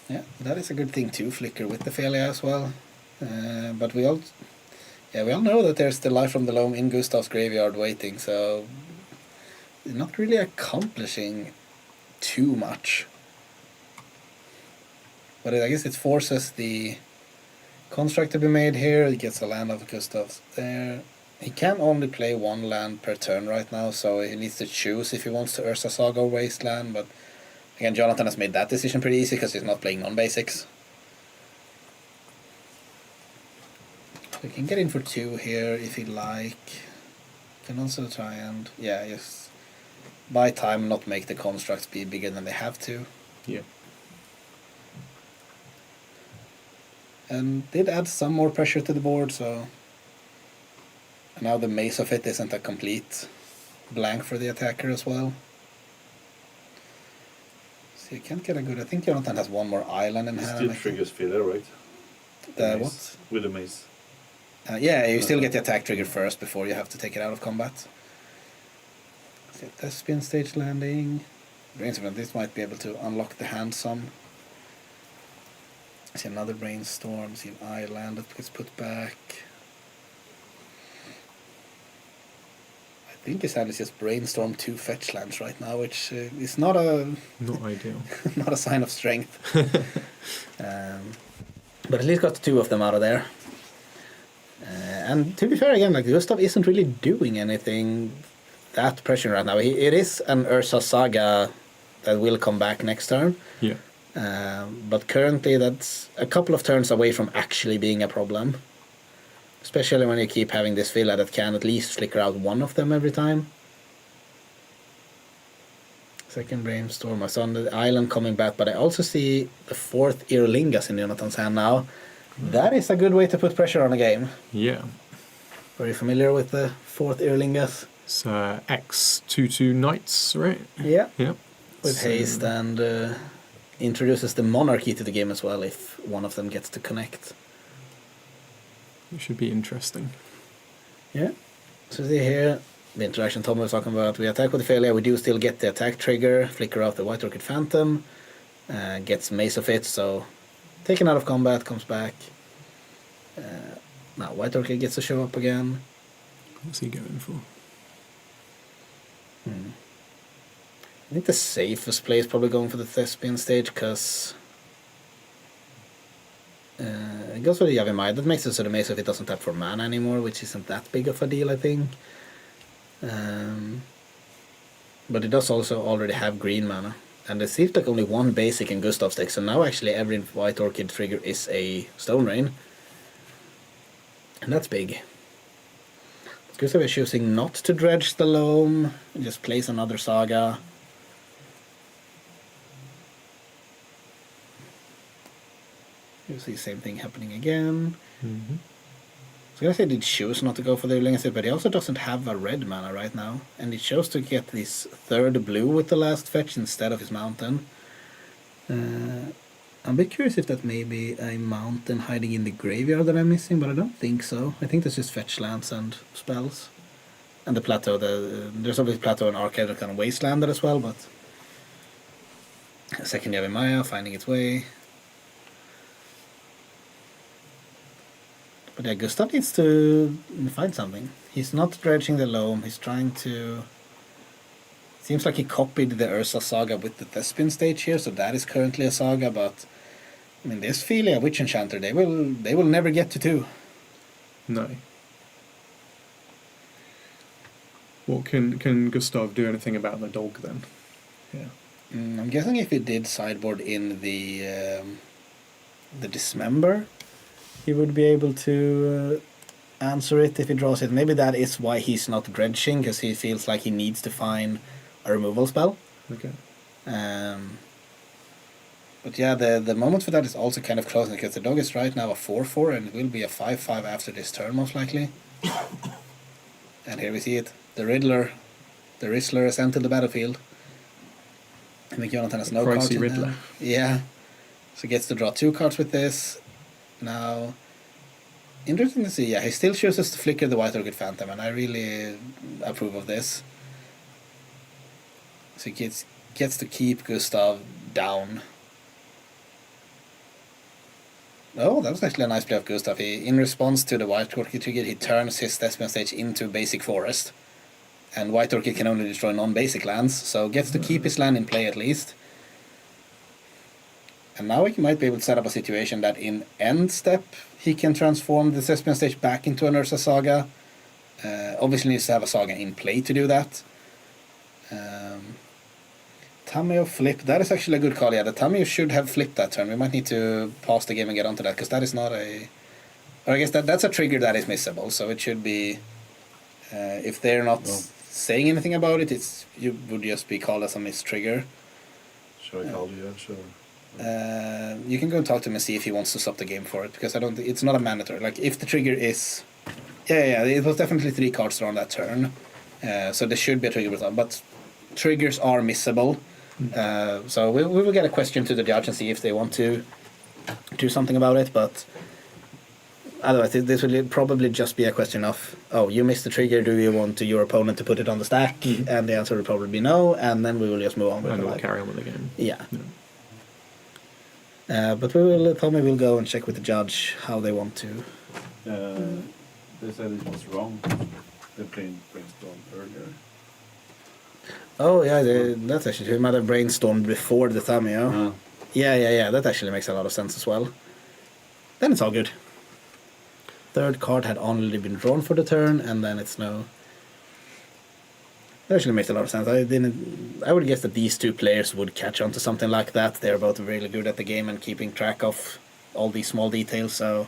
Yeah, that is a good thing too, flicker with the Phelia as well. But we all know that there's the Life from the Loam in Gustav's graveyard waiting, so not really accomplishing too much. But I guess it forces the construct to be made here. It gets a land of Gustav's there. He can only play 1 land per turn right now, so he needs to choose if he wants to Ursa Saga or Wasteland. But again, Jonathan has made that decision pretty easy because he's not playing non-basics. So he can get in for 2 here if he'd like. Can also try and, yeah, just buy time, not make the constructs be bigger than they have to. Yeah. And did add some more pressure to the board, so now the Mace of it isn't a complete blank for the attacker as well. So you can't get a good... I think Jonathan has 1 more island in It hand. still triggers Filler, right? The Mace. what? With the mace. Yeah, you still get the attack trigger first before you have to take it out of combat. So Thespian stage landing. Brainstorm, this might be able to unlock the hand some. See another Brainstorm, see an island that gets put back. I think his hand is just Brainstorm 2 fetch lands right now, which is not ideal. not a sign of strength. But at least got 2 of them out of there. And to be fair, again, like Gustav isn't really doing anything that pressure right now. It is an Ursa Saga that will come back next turn. Yeah. But currently that's a couple of turns away from actually being a problem. Especially when you keep having this villa that can at least flicker out 1 of them every time. Second Brainstorm. I saw the island coming back, but I also see the 4th Irlingas in Jonathan's hand now. That is a good way to put pressure on a game. Yeah. Very familiar with the 4th Irlingas. It's X/2/2 Knights, right? Yeah. Yeah. With So- haste and introduces the monarchy to the game as well if one of them gets to connect. It should be interesting. Yeah. So see here, the interaction Tom was talking about. We attack with the failure. We do still get the attack trigger, flicker out the White Orchid Phantom, gets Mace of it, so taken out of combat, comes back. Now White Orchid gets to show up again. What's he going for? I think the safest play is probably going for the Thespian stage, because it goes for the Yavimai. That makes it so the Mace of it doesn't tap for mana anymore, which isn't that big of a deal, I think. But it does also already have green mana. And it seems like only 1 basic in Gustav's deck, so now actually every White Orchid trigger is a Stone Rain. And that's big. Gustav is choosing not to dredge the loam, and just plays another Saga. You see the same thing happening again. Mm-hmm. So I say he choose not to go for the Lyngsaa, but he also doesn't have a red mana right now. And he chose to get this 3rd blue with the last fetch instead of his mountain. I'm a bit curious if that may be a mountain hiding in the graveyard that I'm missing, but I don't think so. I think that's just fetch lands and spells. And the plateau, there's obviously plateau and arcade that kind of wasteland as well, but... Second Yavimaya finding its way. But yeah, Gustav needs to find something. He's not dredging the loam. He's trying to... Seems like he copied the Ursa saga with the Thespin stage here, so that is currently a saga, but... I mean, this Philia Witch Enchanter, they will never get to 2. No. What can Gustav do anything about the dog then? Yeah. I'm guessing if he did sideboard in the Dismember, he would be able to answer it if he draws it. Maybe that is why he's not dredging, because he feels like he needs to find a removal spell. Okay. But yeah, the moment for that is also kind of close, because the dog is right now a 4/4 and it will be a 5/5 after this turn most likely. And here we see it. The Rizzler is entered the battlefield. I think Jonathan has no cards in Riddler. Yeah. So he gets to draw 2 cards with this. Now, interesting to see. Yeah, he still chooses to flicker the White Orchid Phantom, and I really approve of this. So he gets to keep Gustav down. Oh, that was actually a nice play of Gustav. In response to the White Orchid trigger, he turns his Thespian stage into basic forest. And White Orchid can only destroy non-basic lands, so gets to keep his land in play at least. And now he might be able to set up a situation that in end step, he can transform the Thespian stage back into an Ursa Saga. Obviously needs to have a Saga in play to do that. Tameo flip, that is actually a good call. Yeah, the Tameo should have flipped that turn. We might need to pause the game and get onto that, because that is not a... Or I guess that's a trigger that is missable, so it should be... if they're not saying anything about it, you would just be called as a miss trigger. Should I call you? Yeah, sure. You can go and talk to him and see if he wants to stop the game for it, because it's not a mandatory. Like, if the trigger is... Yeah, it was definitely 3 cards drawn that turn. So there should be a trigger with that, but triggers are missable. So we will get a question to the judge and see if they want to do something about it, but otherwise this will probably just be a question of, oh, you missed the trigger, do you want your opponent to put it on the stack? And the answer will probably be no, and then we will just move on with And the we'll life. carry on with the game. Yeah. But Tommy will go and check with the judge how they want to. They said it was wrong. They played Brainstorm earlier. Oh yeah, that's actually true. He might have brainstormed before the Thamio. Yeah. That actually makes a lot of sense as well. Then it's all good. Third card had only been drawn for the turn, and then it's no. That actually makes a lot of sense. I would guess that these 2 players would catch on to something like that. They're both really good at the game and keeping track of all these small details. So,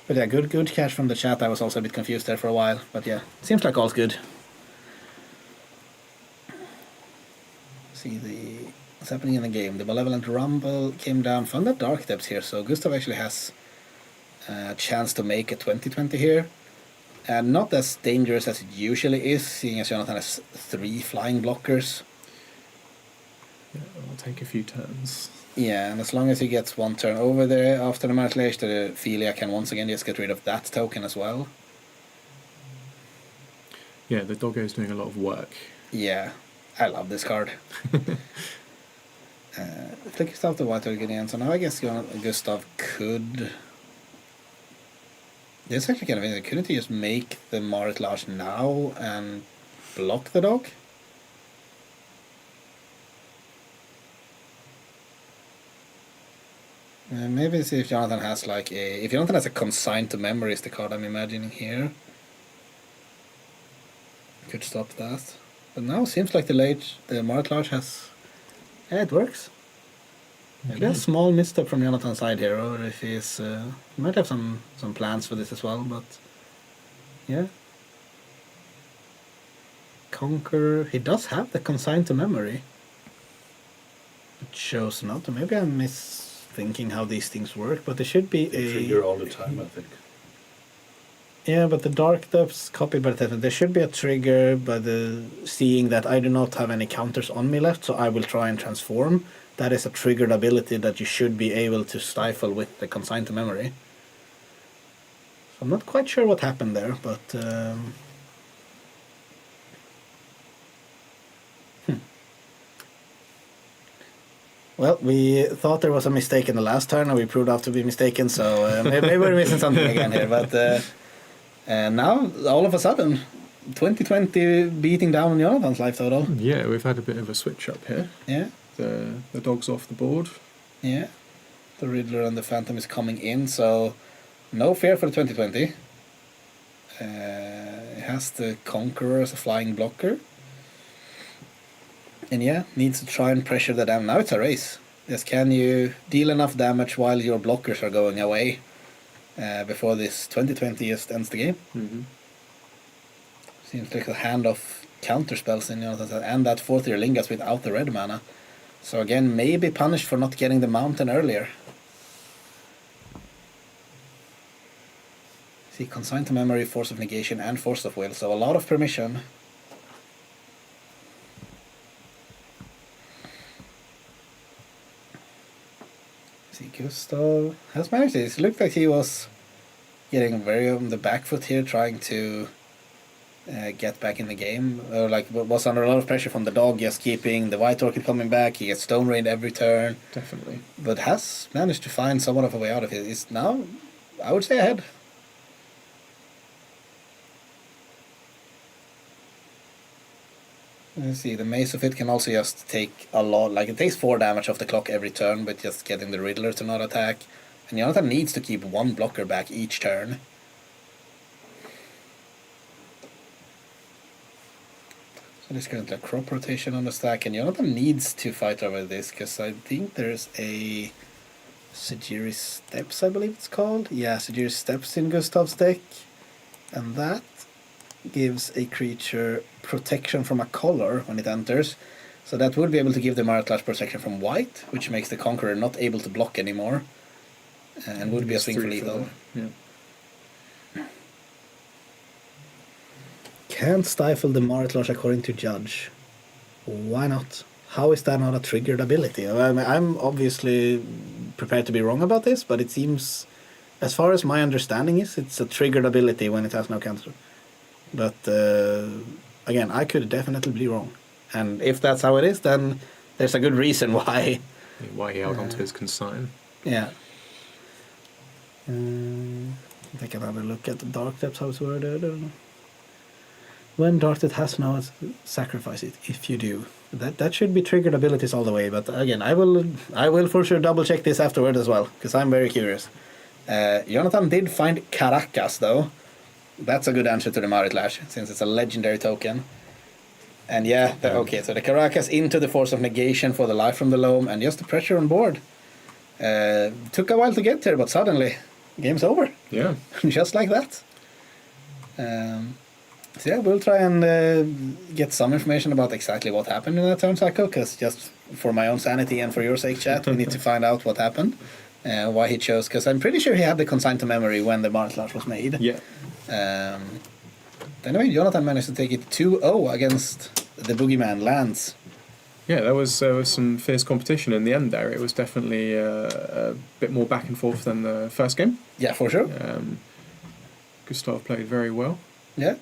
but yeah, good catch from the chat. I was also a bit confused there for a while, but yeah, seems like all's good. See what's happening in the game. The Malevolent Rumble came down from the Dark Depths here, so Gustav actually has a chance to make a 20/20 here. And not as dangerous as it usually is, seeing as Jonathan has 3 flying blockers. Yeah, it'll take a few turns. Yeah, and as long as he gets 1 turn over there after the Martlage, the Philia can once again just get rid of that token as well. Yeah, the doggo's doing a lot of work. Yeah, I love this card. Flickers out the White Orchid again, so now I guess Gustav could... This actually kind of interesting. Couldn't he just make the Martlage now and block the dog? Maybe see if Jonathan has like a... If Jonathan has a Consign to Memory is the card I'm imagining here. Could stop that. But now it seems like the Martlage has... Yeah, it works. Maybe a small misstep from Jonathan's side here, or if he's... he might have some plans for this as well, but... Yeah. Conqueror... He does have the Consign to Memory. It shows not to. Maybe I'm thinking how these things work, but there should be They trigger all the time, I think. Yeah, but the Dark Depths copied by the... There should be a trigger by the... Seeing that I do not have any counters on me left, so I will try and transform. That is a triggered ability that you should be able to stifle with the Consign to Memory. So I'm not quite sure what happened there, but... Well, we thought there was a mistake in the last turn, and we proved out to be mistaken, so maybe we're missing something again here. But now, all of a sudden, 2020 beating down on Jonathan's life total. Yeah, we've had a bit of a switch up here. Yeah. The dog's off the board. Yeah. The Riddler and the Phantom is coming in, so no fear for the 2020. It has the Conqueror as a flying blocker. And yeah, needs to try and pressure the dam. Now it's a race. Just can you deal enough damage while your blockers are going away before this 2020 just ends the game? Mm-hmm. Seems like a hand of counter spells in Jonathan's hand, and that 4th-year Lingas without the red mana. So again, maybe punished for not getting the mountain earlier. See, Consign to Memory, Force of Negation, and Force of Will, so a lot of permission. See, Gustav has managed this. It looked like he was getting very on the back foot here, trying to get back in the game. Like, was under a lot of pressure from the dog, just keeping the White Orchid coming back. He gets Stone Rained every turn. Definitely. But has managed to find somewhat of a way out of it. Is now, I would say, ahead. Let's see, the Mace of it can also just take a lot, like it takes 4 damage off the clock every turn, but just getting the Riddler to not attack. And Jonathan needs to keep 1 blocker back each turn. So there's currently a crop rotation on the stack, and Jonathan needs to fight over this, because I think there's a Sejiri Steps, I believe it's called. Yeah, Sejiri Steps in Gustav's deck. And that gives a creature protection from a color when it enters. So that would be able to give the Maraclash protection from white, which makes the Conqueror not able to block anymore. And would be a swing for lethal. Yeah. Can't stifle the Maraclash according to Judge. Why not? How is that not a triggered ability? I mean, I'm obviously prepared to be wrong about this, but it seems, as far as my understanding is, it's a triggered ability when it has no counter. But again, I could definitely be wrong. And if that's how it is, then there's a good reason why. Why he held on to his consign. Yeah. Take another look at the Dark Depths, how it's worded. When Dark Depth has no, sacrifice it if you do. That should be triggered abilities all the way. But again, I will for sure double check this afterward as well, because I'm very curious. Jonathan did find Caracas though. That's a good answer to the Maraclash, since it's a legendary token. And yeah, okay, so the Caracas into the Force of Negation for the life from the loam, and just the pressure on board. Took a while to get there, but suddenly, game's over. Yeah. Just like that. So yeah, we'll try and get some information about exactly what happened in that turn cycle, because just for my own sanity and for your sake, chat, we need to find out what happened. Why he chose, because I'm pretty sure he had the Consign to Memory when the Maraclash was made. Yeah. Anyway, Jonathan managed to take it 2-0 against the Boogeyman Lance. Yeah, there was some fierce competition in the end there. It was definitely a bit more back and forth than the first game. Yeah, for sure. Gustav played very well. Yeah.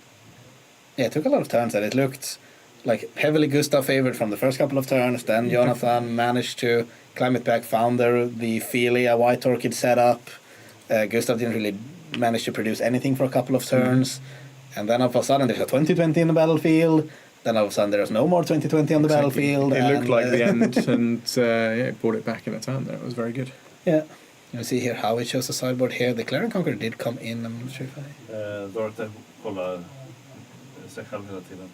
Yeah, it took a lot of turns, and it looked like heavily Gustav favored from the first couple of turns. Then Jonathan managed to climb it back, found the Feely, White Orchid setup. Gustav didn't really manage to produce anything for a couple of turns. And then all of a sudden there's a 2020 in the battlefield. Then all of a sudden there's no more 2020 on the battlefield. It looked like the end, and yeah, it brought it back in a turn there. It was very good. Yeah. You see here how it shows the sideboard here. The Clarion Conqueror did come in. I'm not sure if I... Dorte kolla sig själv hela tiden.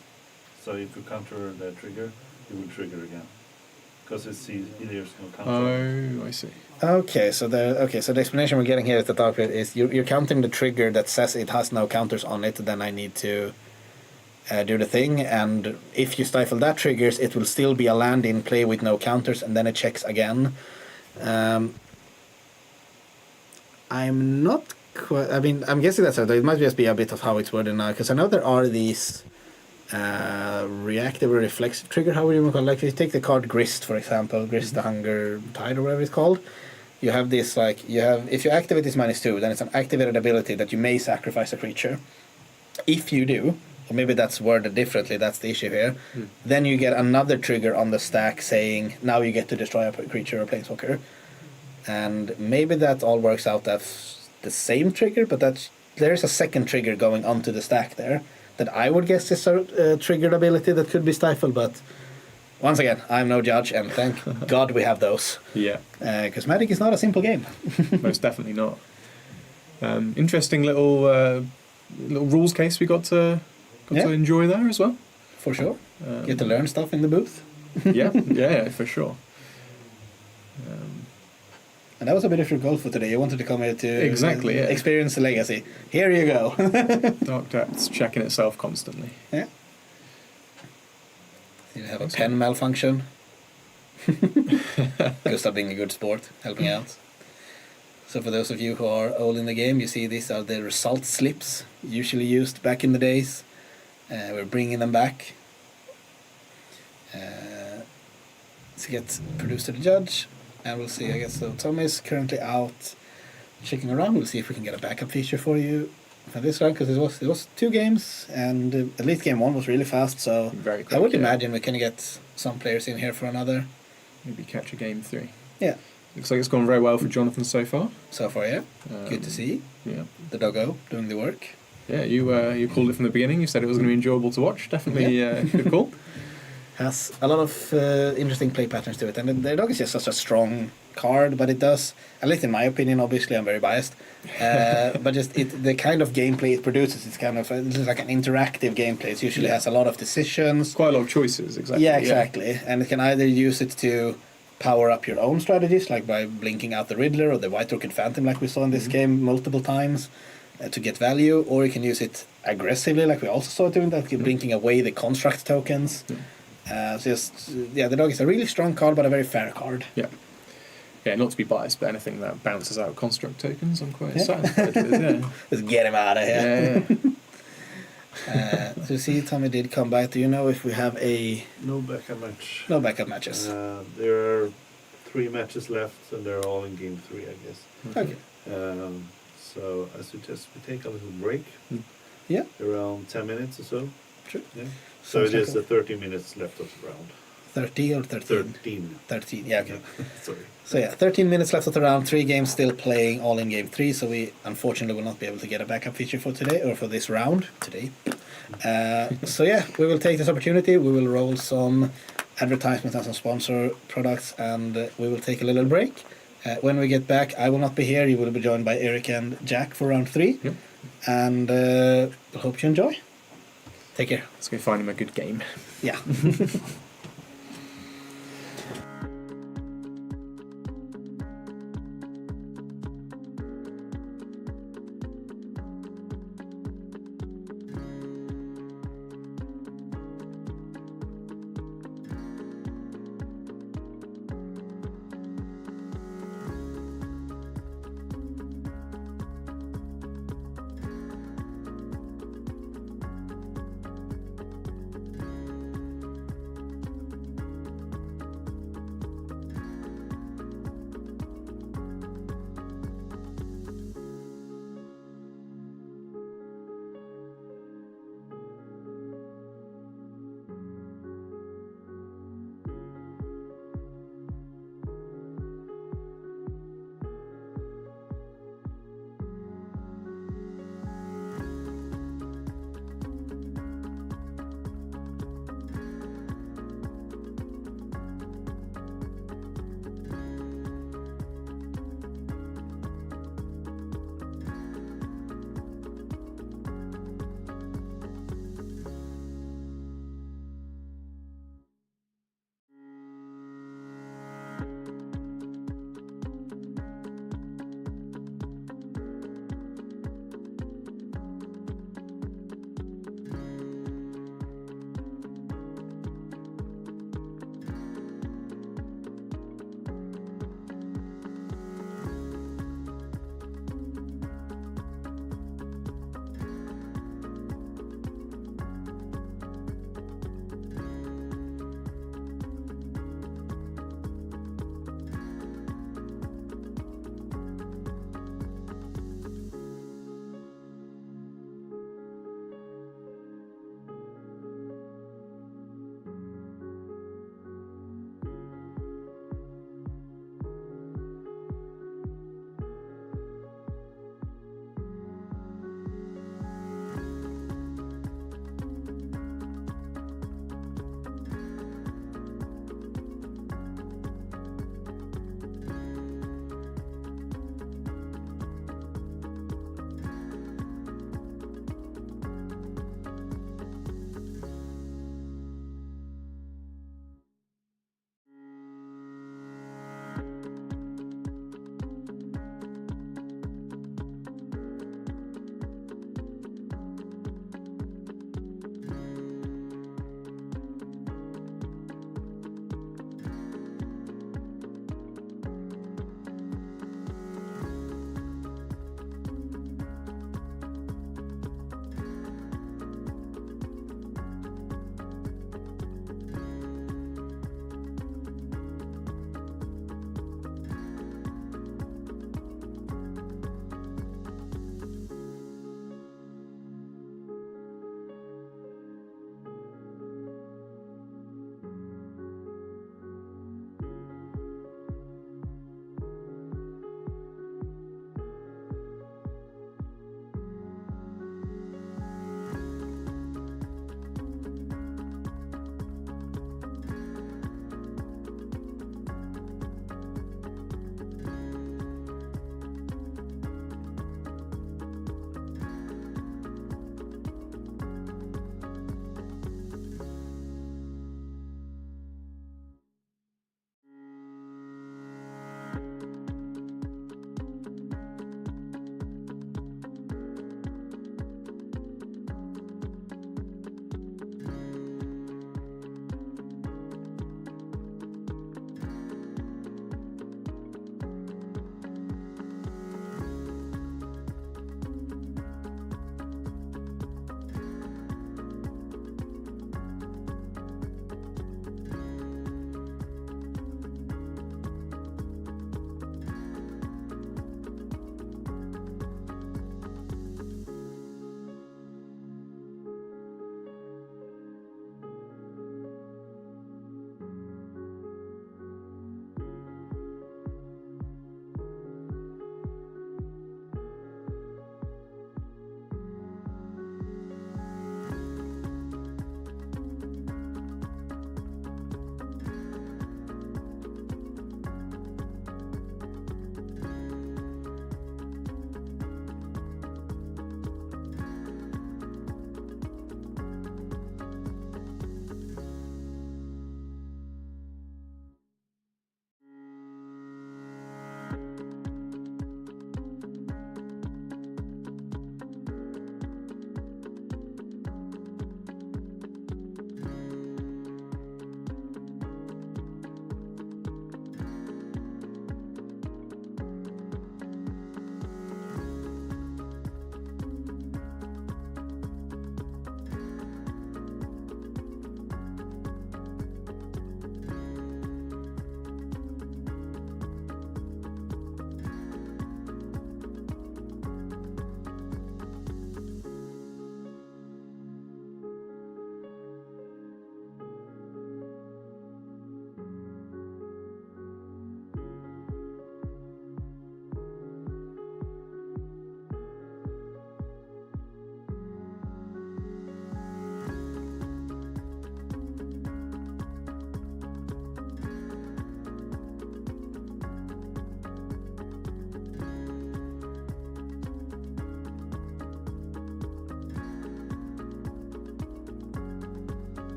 So if you counter the trigger, you will trigger again. Because it's easier to counter. Oh, I see. Okay, so the explanation we're getting here at the top is you're counting the trigger that says it has no counters on it. Then I need to do the thing, and if you stifle that triggers, it will still be a land in play with no counters, and then it checks again. I'm not quite. I mean, I'm guessing that's it. It might just be a bit of how it's worded now, because I know there are these reactive or reflexive trigger. How would you call it? Like if you take the card Grist, for example, Grist the Hunger Tide or whatever it's called. You have this if you activate this -2, then it's an activated ability that you may sacrifice a creature. If you do, or maybe that's worded differently, that's the issue here. Then you get another trigger on the stack saying, now you get to destroy a creature or planeswalker. And maybe that all works out as the same trigger, but there's a second trigger going onto the stack there that I would guess is a triggered ability that could be stifled, but once again, I'm no judge, and thank God we have those. Yeah. Because Magic is not a simple game. Most definitely not. Interesting little rules case we got to enjoy there as well. For sure. Get to learn stuff in the booth. yeah, for sure. And that was a bit of your goal for today. You wanted to come here to experience the legacy. Here you go. Dark Depths checking itself constantly. Yeah. You have a pen malfunction. Gustav being a good sport, helping out. So for those of you who are old in the game, you see these are the result slips, usually used back in the days. We're bringing them back to get produced to the judge. And we'll see, I guess. So Tom is currently out checking around. We'll see if we can get a backup feature for you for this round, because it was 2 games, and at least game 1 was really fast. So very quick, I would imagine we can get some players in here for another. Maybe catch a game 3. Yeah. Looks like it's gone very well for Jonathan so far. So far, yeah. Good to see. Yeah. The doggo doing the work. Yeah, you called it from the beginning. You said it was going to be enjoyable to watch. Definitely good call. Has a lot of interesting play patterns to it, and the dog is just such a strong card, but it does, at least in my opinion, obviously I'm very biased, but just the kind of gameplay it produces, it's kind of it's like an interactive gameplay. It usually has a lot of decisions, quite a lot of choices. Exactly. Yeah, exactly. And it can either use it to power up your own strategies, like by blinking out the Riddler or the White Orchid Phantom, like we saw in this game multiple times, to get value, or you can use it aggressively, like we also saw doing that, blinking away the construct tokens. The dog is a really strong card, but a very fair card. Yeah, not to be biased, but anything that bounces out construct tokens, I'm quite satisfied with. Just get him out of here. So see, Tommy did come back. Do you know if we have no backup match? No backup matches. There are 3 matches left, and they're all in game 3, I guess. Okay. So I suggest we take a little break. Yeah. Around 10 minutes or so. Sure. Yeah. So it is 30 minutes left of the round. 30 or 13? 13. 13, yeah, okay. Sorry. So 13 minutes left of the round, 3 games still playing, all in game 3, so we unfortunately will not be able to get a backup feature for today, or for this round, today. We will take this opportunity, we will roll some advertisements and some sponsor products, and we will take a little break. When we get back, I will not be here, you will be joined by Erik and Jack for round 3, and we'll hope you enjoy. Take care. Let's go find him a good game. Yeah.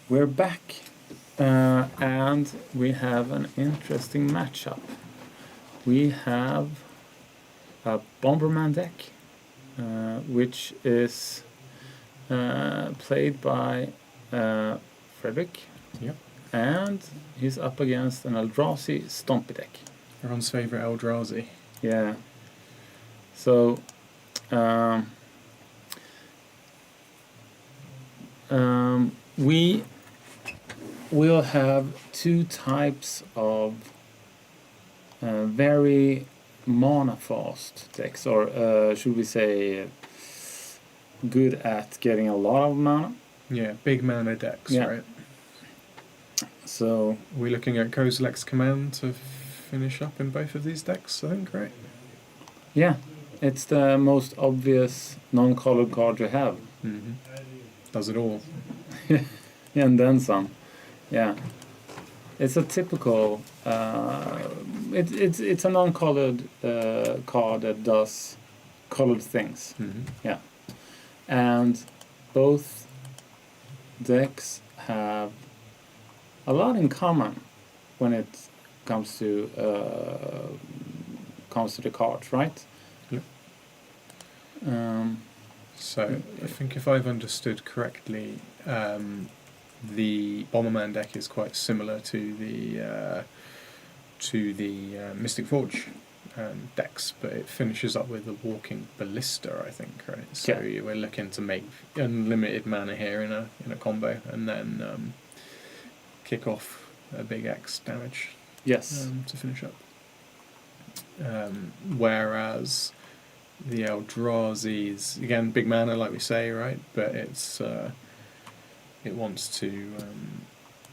We're back, and we have an interesting matchup. We have a Bomberman deck, which is played by Frederick. Yep. And he's up against an Eldrazi Stompy deck. Everyone's favourite Eldrazi. Yeah. So, we will have two types of very mana fast decks, or should we say good at getting a lot of mana. Yeah, big mana decks, right? So we're looking at Kozilek's Command to finish up in both of these decks, I think, right? Yeah, it's the most obvious non-colored card you have. Mm-hmm. Does it all. And then some. Yeah. It's a typical it's a non-colored card that does colored things. Mm-hmm. Yeah. And both decks have a lot in common when it comes to the cards, right? Yep. Um, So I think if I've understood correctly, the Bomberman deck is quite similar to the Mystic Forge decks, but it finishes up with the Walking Ballista, I think, right? So we're looking to make unlimited mana here in a combo, and then kick off a big X damage. Yes. To finish up. Whereas the Eldrazi's, again, big mana, like we say, right? But it wants to.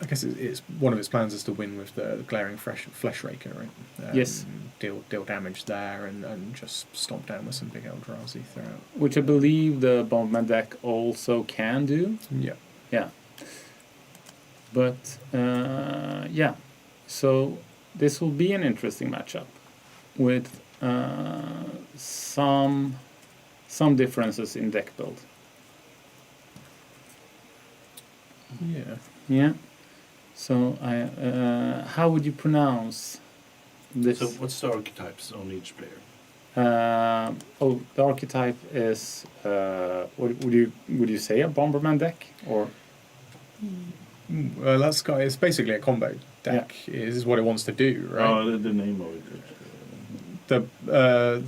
I guess it's one of its plans is to win with the glaring flesh raker, right? Yes. Deal damage there and just stomp down with some big Eldrazi throughout. Which I believe the Bomberman deck also can do. Yeah. Yeah. But yeah, so this will be an interesting matchup with some differences in deck build. Yeah. Yeah. So how would you pronounce this? So what's the archetypes on each player? The archetype is would you say a Bomberman deck or? Well, it's basically a combo deck. Yeah. Is what it wants to do, right? Oh, the name of it. The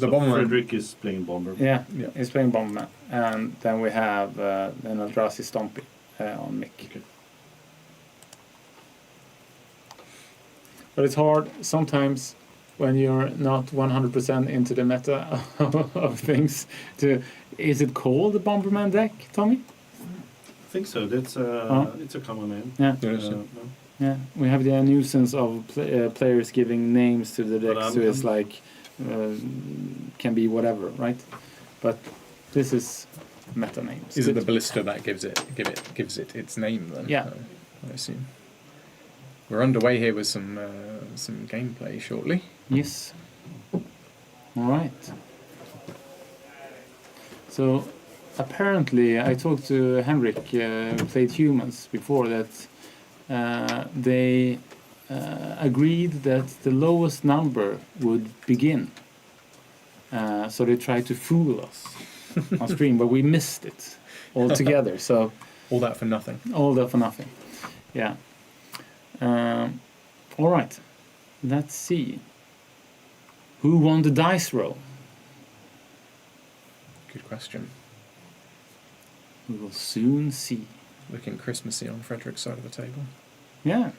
Bomberman. Frederick is playing Bomberman. Yeah, he's playing Bomberman, and then we have an Eldrazi Stompy on Mick. Okay. But it's hard sometimes when you're not 100% into the meta of things. Is it called the Bomberman deck, Tommy? I think so. That's it's a common name. Yeah. No. Yeah. We have the nuisance of players giving names to the decks, so it's like can be whatever, right? But this is meta names. Is it the ballista that gives it its name then? Yeah. I assume. We're underway here with some gameplay shortly. Yes. All right. So apparently, I talked to Henrik, who played humans before, that they agreed that the lowest number would begin. So they tried to fool us on stream, but we missed it altogether. So all that for nothing. All that for nothing. Yeah. All right. Let's see. Who won the dice roll? Good question. We will soon see. Looking Christmassy on Frederick's side of the table. Yeah.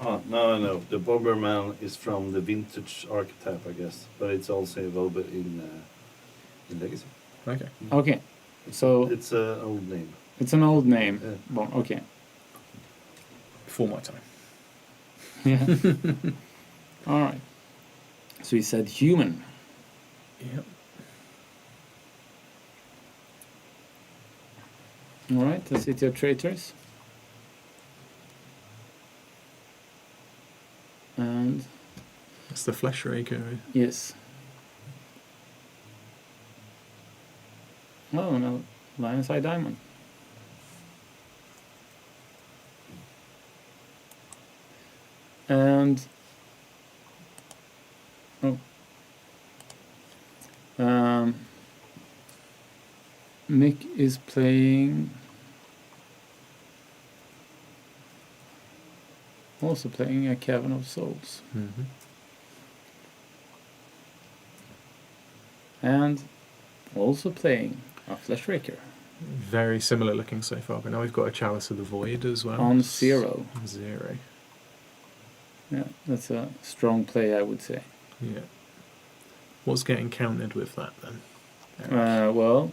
Oh, no. The Bomberman is from the vintage archetype, I guess, but it's also available in Legacy. Okay. Okay. So it's an old name. It's an old name. Yeah. Okay. Before my time. Yeah. All right. So he said human. Yep. All right. The City of Traitors. And it's the flesh raker. Yes. Oh no, Lion's Eye Diamond. and Mick is also playing a Cavern of Souls. Mm-hmm. And also playing a Fleshraker. Very similar looking so far, but now we've got a Chalice of the Void as well. On 0. 0. Yeah, that's a strong play, I would say. Yeah. What's getting counted with that then? Well,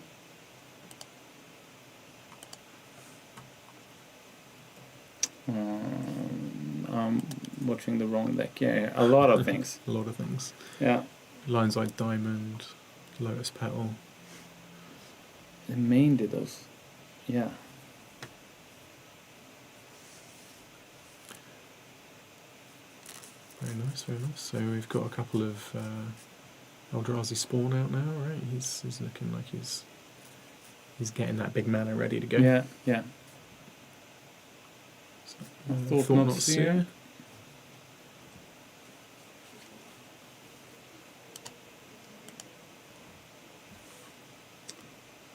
I'm watching the wrong deck. Yeah, a lot of things. A lot of things. Yeah. Lion's Eye Diamond, Lotus Petal. Mainly those. Yeah. Very nice, very nice. So we've got a couple of Eldrazi Spawn out now, right? He's looking like he's getting that big mana ready to go. Yeah, yeah. So, Thought not Seer.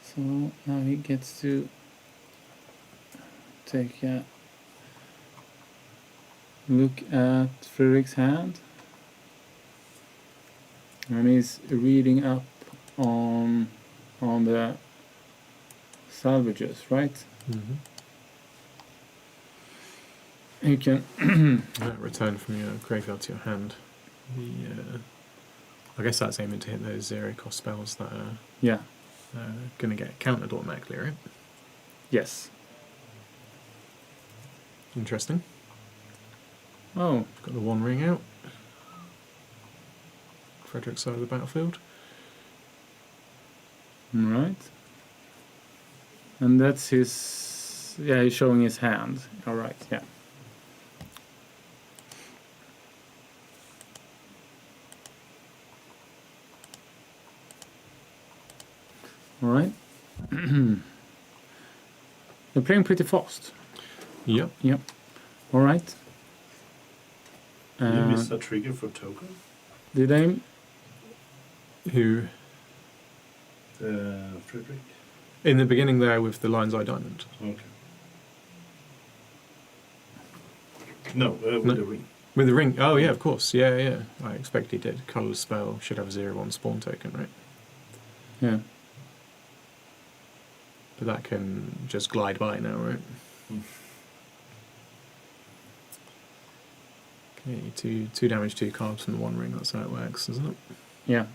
So now he gets to take a look at Fredrik's hand. And he's reading up on the salvages, right? Mm-hmm. You can Return from your graveyard to your hand. I guess that's aiming to hit those 0 cost spells that are yeah. going to get countered automatically, right? Yes. Interesting. Oh, Got the One Ring out. Fredrik's side of the battlefield. right. And that's his. Yeah, he's showing his hand. All right. Yeah. All right. You're playing pretty fast. Yep. Yep. All right. Did you miss a trigger for token? Did I? Who? Fredrik? In the beginning there with the Lion's Eye Diamond. Okay. No, with No. the ring. With the ring? Oh, yeah, of course. Yeah, yeah. I expect he did. Colourless spell should have a 0/1 spawn token, right? Yeah. But that can just glide by now, right? Hmm. Okay, two damage, 2 cards from the One Ring. That's how it works, isn't it? Yeah.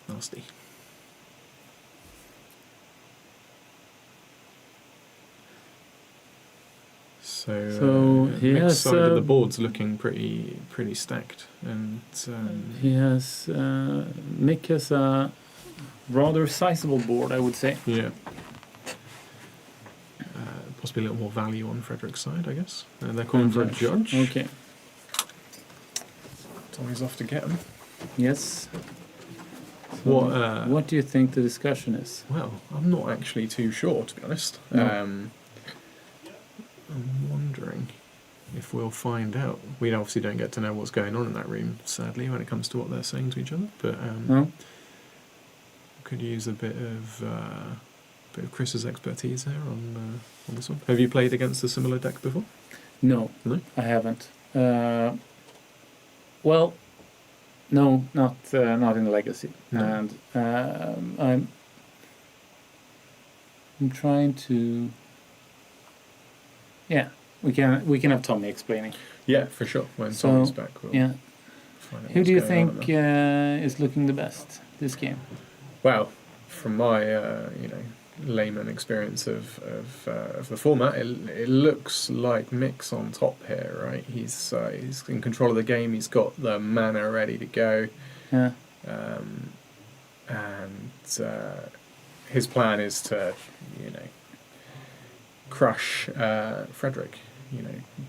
Nasty. So he next has, side of the board's looking pretty stacked, and He has. Mick has a rather sizable board, I would say. yeah, possibly a little more value on Fredrik's side, I guess. And they're calling for a judge. Okay. Tommy's off to get him. Yes. What? What do you think the discussion is? Well, I'm not actually too sure, to be honest. No. I'm wondering if we'll find out. We obviously don't get to know what's going on in that room, sadly, when it comes to what they're saying to each other. But No. could use a bit of Chris's expertise here on this one. Have you played against a similar deck before? No. No? I haven't. Well, no, not in Legacy. No. And I'm trying to. Yeah, we can have Tommy explaining. Yeah, for sure. When So, Tommy's back, we'll Yeah. find out Who what's do you going on think there. is looking the best this game? Well, from my layman experience of the format, it looks like Mick's on top here, right? He's in control of the game. He's got the mana ready to go, Yeah. and his plan is to crush Fredrik,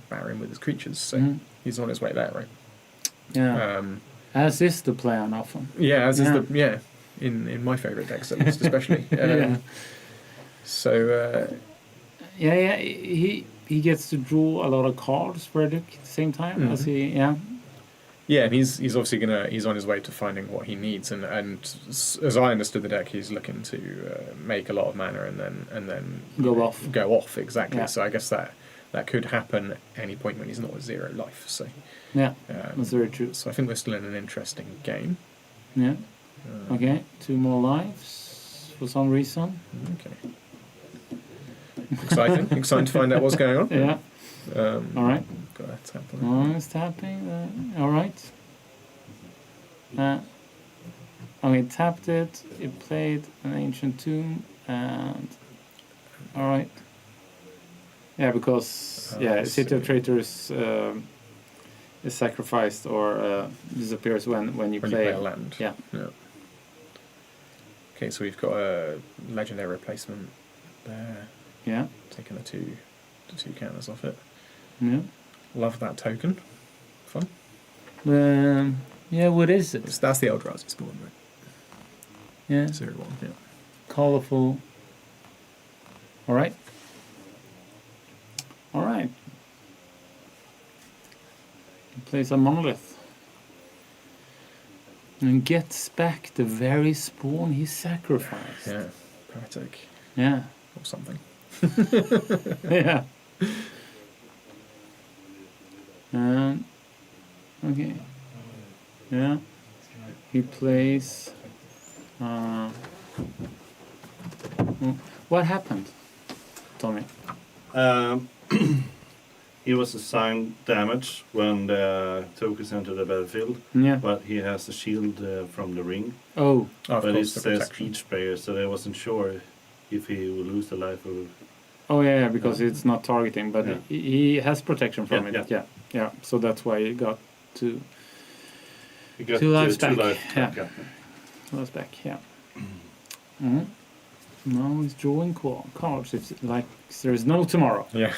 batter him with his creatures. So Mhm. he's on his way there, right? Yeah. As is the plan often. Yeah, as Yeah. is in my favourite decks at least, especially. Yeah. So Yeah. he gets to draw a lot of cards, Frederick, at the same time as he. Yeah. Yeah, and he's obviously he's on his way to finding what he needs, and as I understood the deck, he's looking to make a lot of mana and then Go off. Go off, exactly. Yeah. So I guess that could happen at any point when he's not at 0 life. So Yeah, that's very true. So I think we're still in an interesting game. Yeah. Okay, 2 more lives for some reason. Okay. Exciting to find out what's going on. Yeah. All right. Got a tap on it. Oh, it's tapping. All right. Okay, tapped it. It played an ancient tomb, and all right. Yeah, because City of Traitors is sacrificed or disappears when you play a land. Yeah. Okay, so we've got a legendary replacement there. Yeah. Taking the two counters off it. Yeah. Love that token. Fun. Yeah, what is it? That's the Eldrazi spawn, right? Yeah. 0-1, yeah. Colorful. All right. He plays a monolith. And gets back the very spawn he sacrificed. Yeah. Poetic. Yeah. Or something. Yeah. Okay. Yeah. He plays. What happened, Tommy? He was assigned damage when the tokens entered the battlefield. Yeah. But he has a shield from the ring. Oh. But it says each player, so I wasn't sure if he will lose the life or. Oh yeah, because it's not targeting, but he has protection from it. Yeah. Yeah. So that's why he got two. He got 2 lives back. Yeah. 2 lives back. Yeah. Mm-hmm. Now he's drawing cards. It's like there's no tomorrow. Yeah.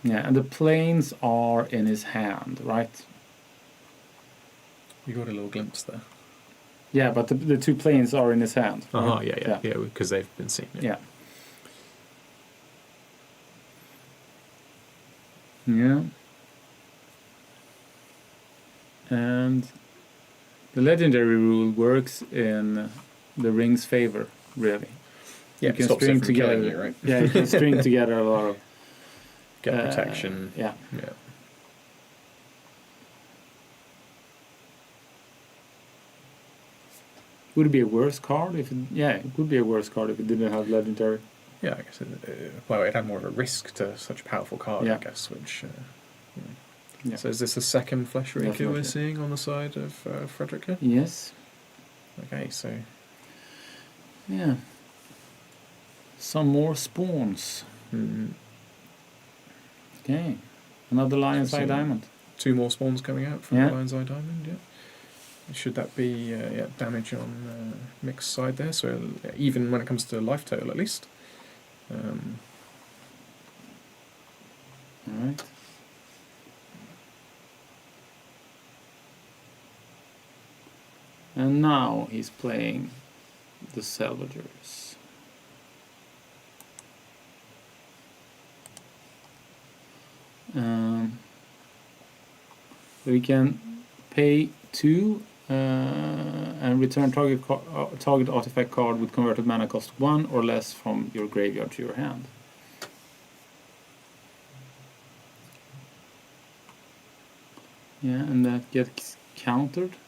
Yeah, and the planes are in his hand, right? You got a little glimpse there. Yeah, but the 2 planes are in his hand. Right? Yeah, because they've been seen. Yeah. Yeah. And the legendary rule works in the ring's favor, really. Yeah, you can string together. You, right? Yeah, you can string together a lot of. Get protection. Yeah. Would it be a worse card if it? Yeah, it would be a worse card if it didn't have legendary. Yeah, I guess. It had more of a risk to such a powerful card. I guess, which. Yeah. So is this the second Flesh Raker we're seeing on the side of Frederick here? Yes. Okay, so. Yeah. Some more spawns. Okay. Another Lion's Eye Diamond. 2 more spawns coming out from the Lion's Eye Diamond, yeah. Should that be damage on mixed side there? So even when it comes to life total, at least. Alright. And now he's playing the Salvagers. We can pay 2 and return target artifact card with converted mana cost 1 or less from your graveyard to your hand. Yeah, and that gets countered.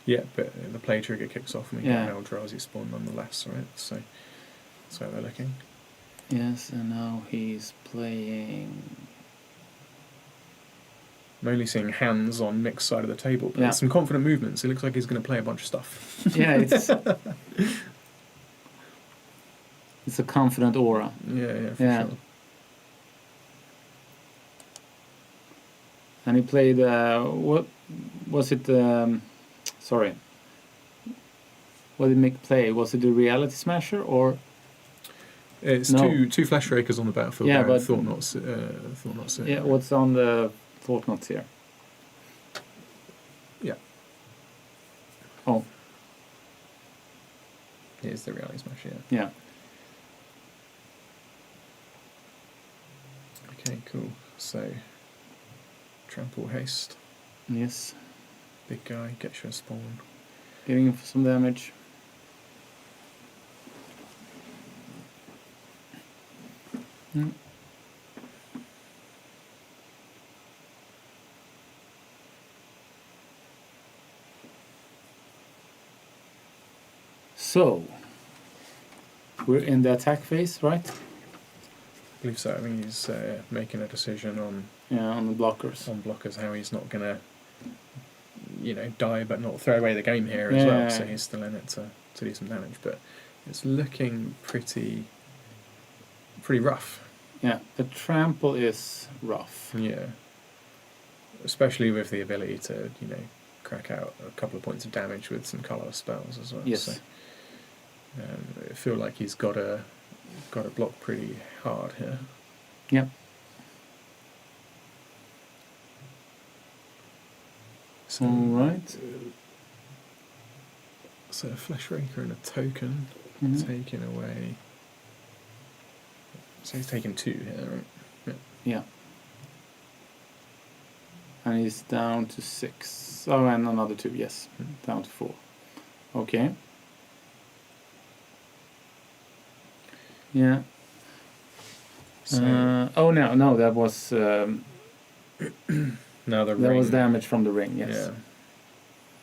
Yeah, but the play trigger kicks off and we get an Eldrazi spawn nonetheless, right? So that's how they're looking. Yes, and now he's playing. I'm only seeing hands on mixed side of the table, but there's some confident movements. It looks like he's going to play a bunch of stuff. Yeah, it's a confident aura. Yeah, for sure. And he played what was it? Sorry, what did Mick play? Was it the Reality Smasher or? It's two Flesh Rakers on the battlefield. Yeah, but Thought-Knots. Yeah, what's on the Thought-Knots here? Yeah. Oh. Here's the Reality Smasher. Yeah. Okay, cool. So, trample haste. Yes. Big guy, gets you a spawn. Giving him some damage. Mm. So, we're in the attack phase, right? I believe so. I think he's making a decision on the blockers. On blockers, how he's not gonna, die but not throw away the game here as well. So he's still in it to do some damage, but it's looking pretty rough. Yeah, the trample is rough. Yeah, especially with the ability to crack out a couple of points of damage with some colour spells as well. Yes. So, I feel like he's got to block pretty hard here. Yep. So, all right. So a Flesh Raker and a token taken away. So he's taken 2 here, right? Yeah. And he's down to 6. Oh, and another 2, yes. Down to 4. Okay. Yeah. So no, that was now the that ring was damage from the ring. Yes. Yeah.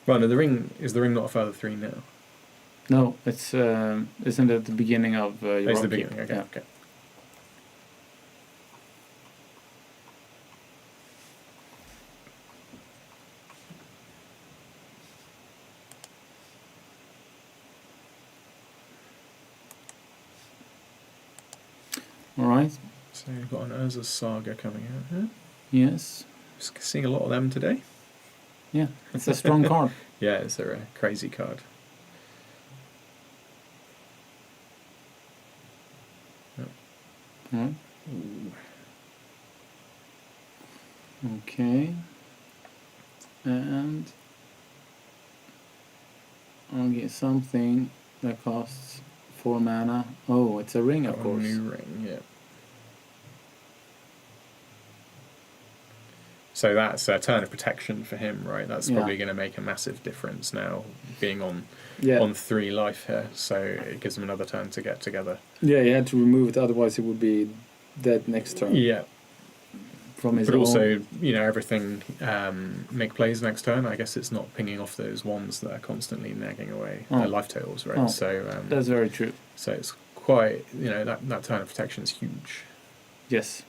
Well, no, the ring not a further 3 now. No, it's isn't it the beginning of your It's the upkeep? beginning. Okay. Yeah. Okay. All right. So you've got an Urza's Saga coming out here. Yes. Just seeing a lot of them today. Yeah, it's a strong card. Yeah, it's a crazy card. Yep. All right. Ooh. Okay. And I'll get something that costs 4 mana. Oh, it's a ring, of course. A new ring, yeah. So that's a turn of protection for him, right? That's probably going to make a massive difference now, being on 3 life here. So it gives him another turn to get together. Yeah, he had to remove it, otherwise he would be dead next turn. Yeah. From his but own. Also, everything make plays next turn. I guess it's not pinging off those ones that are constantly nagging away their life totals, right? So that's very true. So it's quite, that turn of protection is huge. Yes.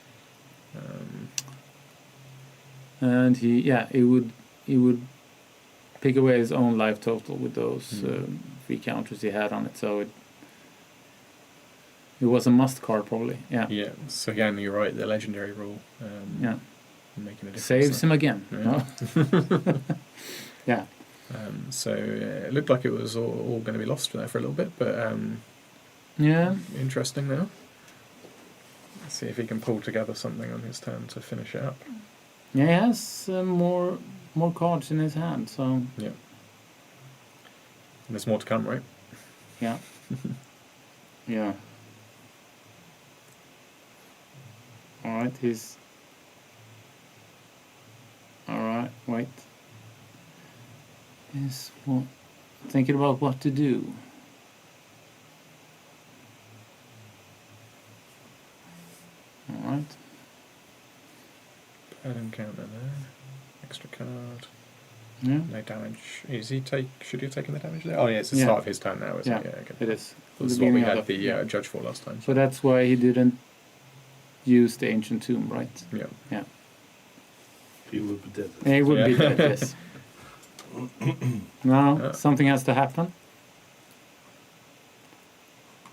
And he would pick away his own life total with those 3 counters he had on it. So it was a must card probably. Yeah. Yeah. So again, you're right. The legendary rule. Making a difference. Saves him again. Yeah. No? Yeah. So it looked like it was all going to be lost there for a little bit, but interesting now. Let's see if he can pull together something on his turn to finish it up. Yeah, he has more cards in his hand, so... Yeah. And there's more to come, right? Yeah. Yeah. Alright, he's... Alright, wait. He's thinking about what to do. Alright. Burn encounter there. Extra card. Yeah. No damage. Should he have taken the damage there? Oh yeah, it's the start of his turn now, isn't it? Yeah, okay. It is. This is what we had the judge for last time. So that's why he didn't use the Ancient Tomb, right? Yeah. Yeah. He would be dead. He would be dead, yes. Now, something has to happen.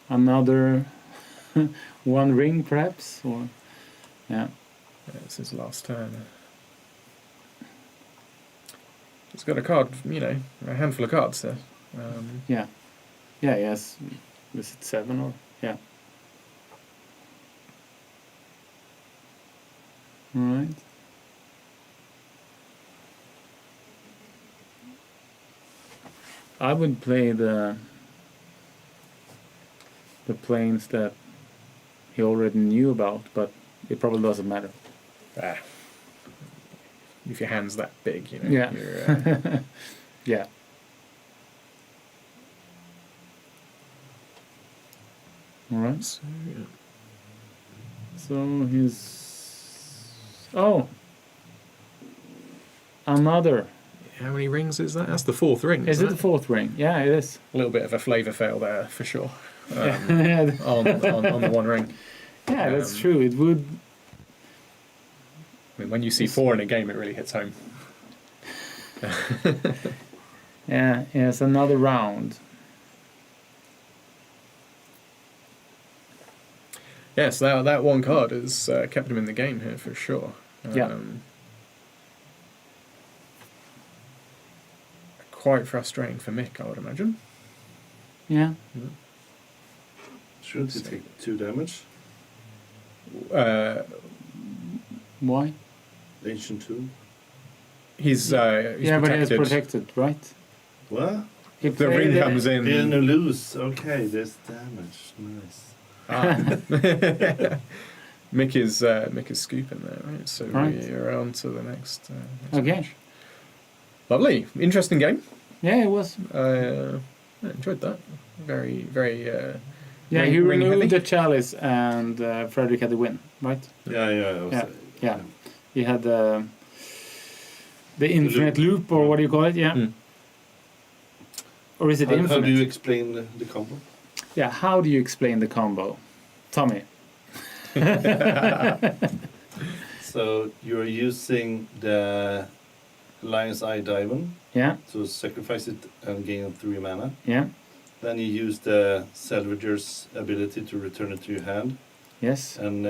Another 1 ring, perhaps? Or yeah. It's his last turn. He's got a card, a handful of cards there. Yeah. Yeah, yes. Was it 7 or? Yeah. Alright. I would play the planes that he already knew about, but it probably doesn't matter. If your hand's that big, you know. Yeah. You're, Yeah. All right. so, yeah. So he's... Oh! Another. How many rings is that? That's the fourth ring. Is isn't it the fourth ring? Yeah, it is. A little bit of a flavour fail there, for sure. Yeah. on the one ring. Yeah, that's true. It would... I mean, when you see 4 in a game, it really hits home. Yeah, it's another round. Yes, that one card has kept him in the game here, for sure. Yeah. Quite frustrating for Mick, I would imagine. Yeah. Should he take 2 damage? Why? Ancient 2. He's Yeah, protected. but he's protected, right? What? If The ring comes in. You're gonna lose. Okay, there's damage. Nice. Mick is scooping there, right? So we're on to the next Okay. match. Lovely, interesting game. Yeah, it was. I enjoyed that. Very, very. Yeah, he ring removed heavy. the chalice and Frederick had the win, right? Yeah. Yeah. He had the infinite loop, or what do you call it? Yeah. Mm. Or is it infinite? How do you explain the combo? Yeah, how do you explain the combo? Tommy. So you're using the Lion's Eye Diamond Yeah, to sacrifice it and gain 3 mana. yeah, Then you use the Salvager's ability to return it to your hand. yes. And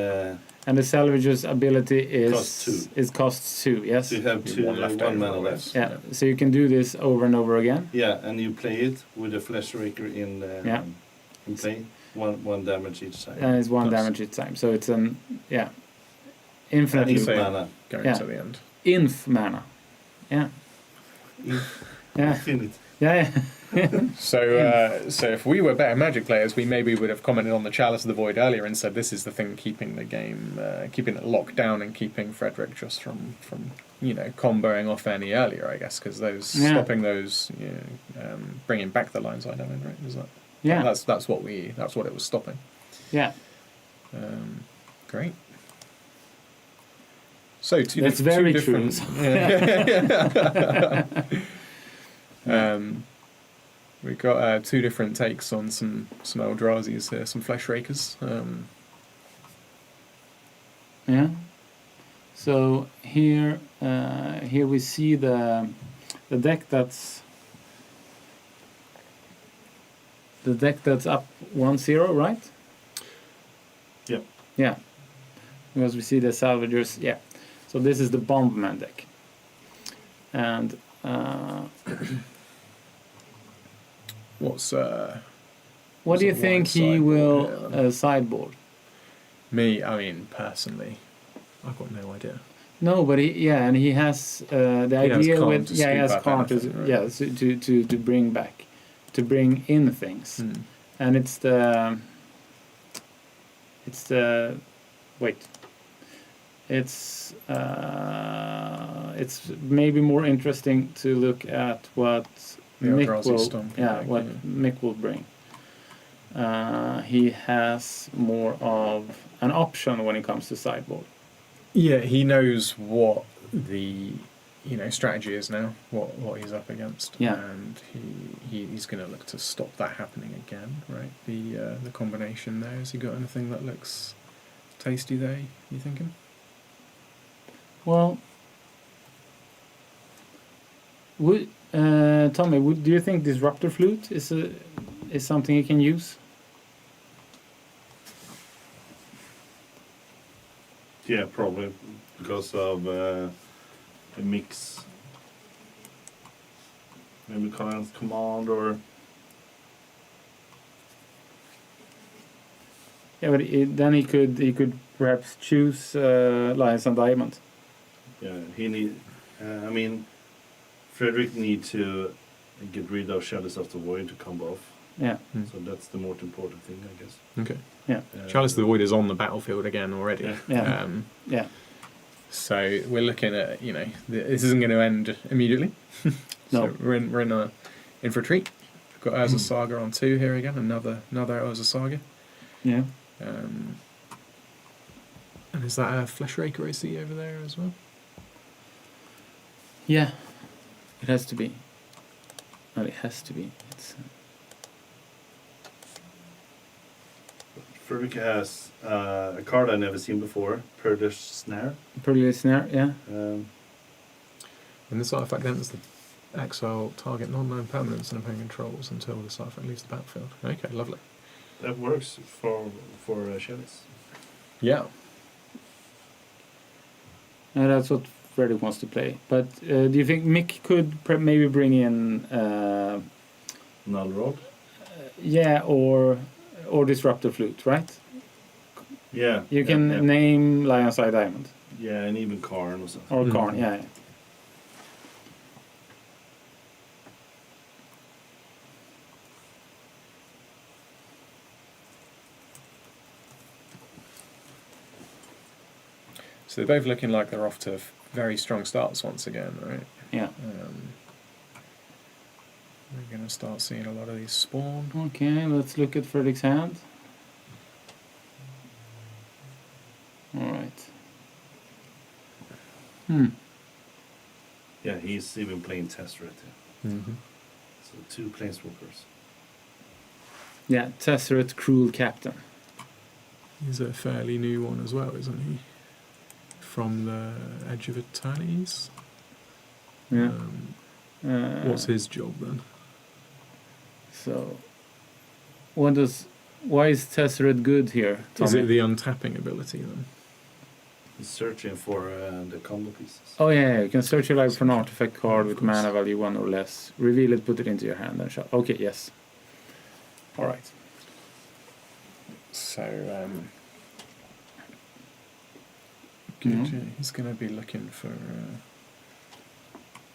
And the salvager's ability Costs 2. costs 2, yes. so you have one mana left. Yeah, so you can do this over and over again. Yeah, and you play it with a Flesh Raker in play. One damage each side. And it's 1 Plus. damage each time. So it's an, infinite Infinite Save. mana. Going Yeah. to the end. inf mana. Yeah. Yeah. Infinite. Yeah. So if we were better Magic players, we maybe would have commented on the Chalice of the Void earlier and said this is the thing keeping the game, keeping it locked down and keeping Frederick just from comboing off any earlier, I guess, because stopping those, bringing back the Lion's Eye Diamond, right? Is that? Yeah. That's what it was stopping. Yeah. Great. So That's very true. We've got 2 different takes on some Eldrazi's here, some Flesh Rakers. Yeah. So here we see the deck that's up 1-0, right? Yep. Yeah. Because we see the salvagers. Yeah. So this is the Bomberman deck, and what do you think he will sideboard? Me, I mean, personally, I've got no idea. No, but he has the idea with he has can't to bring back, to bring in things, and it's the it's maybe more interesting to look at what Mick will bring. He has more of an option when it comes to sideboard. Yeah, he knows what the strategy is now, what he's up against, and he's going to look to stop that happening again, right? The combination there. Has he got anything that looks tasty there? You thinking? Well, Tommy, do you think Disruptor Flute is something he can use? Yeah, probably because of a mix. Maybe command or. Yeah, but then he could perhaps choose Lions and Diamond. Yeah, he need. I mean, Frederick need to get rid of Chalice of the Void to combo off. Yeah. So that's the most important thing, I guess. Okay. Yeah. Chalice of the Void is on the battlefield again already. Yeah. Yeah. So we're looking at, this isn't going to end immediately. No. So we're in for a treat. We've got Urza Saga on 2 here again, another Urza Saga. Yeah. And is that a Flesh Raker I see over there as well? Yeah. It has to be. Well, it has to be. It's. Frederick has a card I've never seen before, Purdish Snare. Purdish Snare, yeah. And this artifact enters the exile target non-known permanents and opponent controls until this artifact leaves the battlefield. Okay, lovely. That works for Chalice. Yeah. And that's what Frederick wants to play. But do you think Mick could maybe bring in... Null Rod? Yeah, or Disruptor Flute, right? Yeah. You can name Lion's Eye Diamond. Yeah, and even Karn or something. Or Karn, yeah. So they're both looking like they're off to very strong starts once again, right? Yeah. We're going to start seeing a lot of these spawn. Okay, let's look at Frederick's hand. Alright. Yeah, he's even playing Tesseract. Mm-hmm. So 2 Planeswalkers. Yeah, Tesseract Cruel Captain. He's a fairly new one as well, isn't he? From the Edge of Eternities. Yeah. What's his job then? So, why is Tesseract good here, Tommy? Is it the untapping ability then? He's searching for the combo pieces. Oh yeah, you can search your library for an artifact card with mana value 1 or less. Reveal it, put it into your hand, and shuffle. Okay, yes. All right. So, good. He's going to be looking for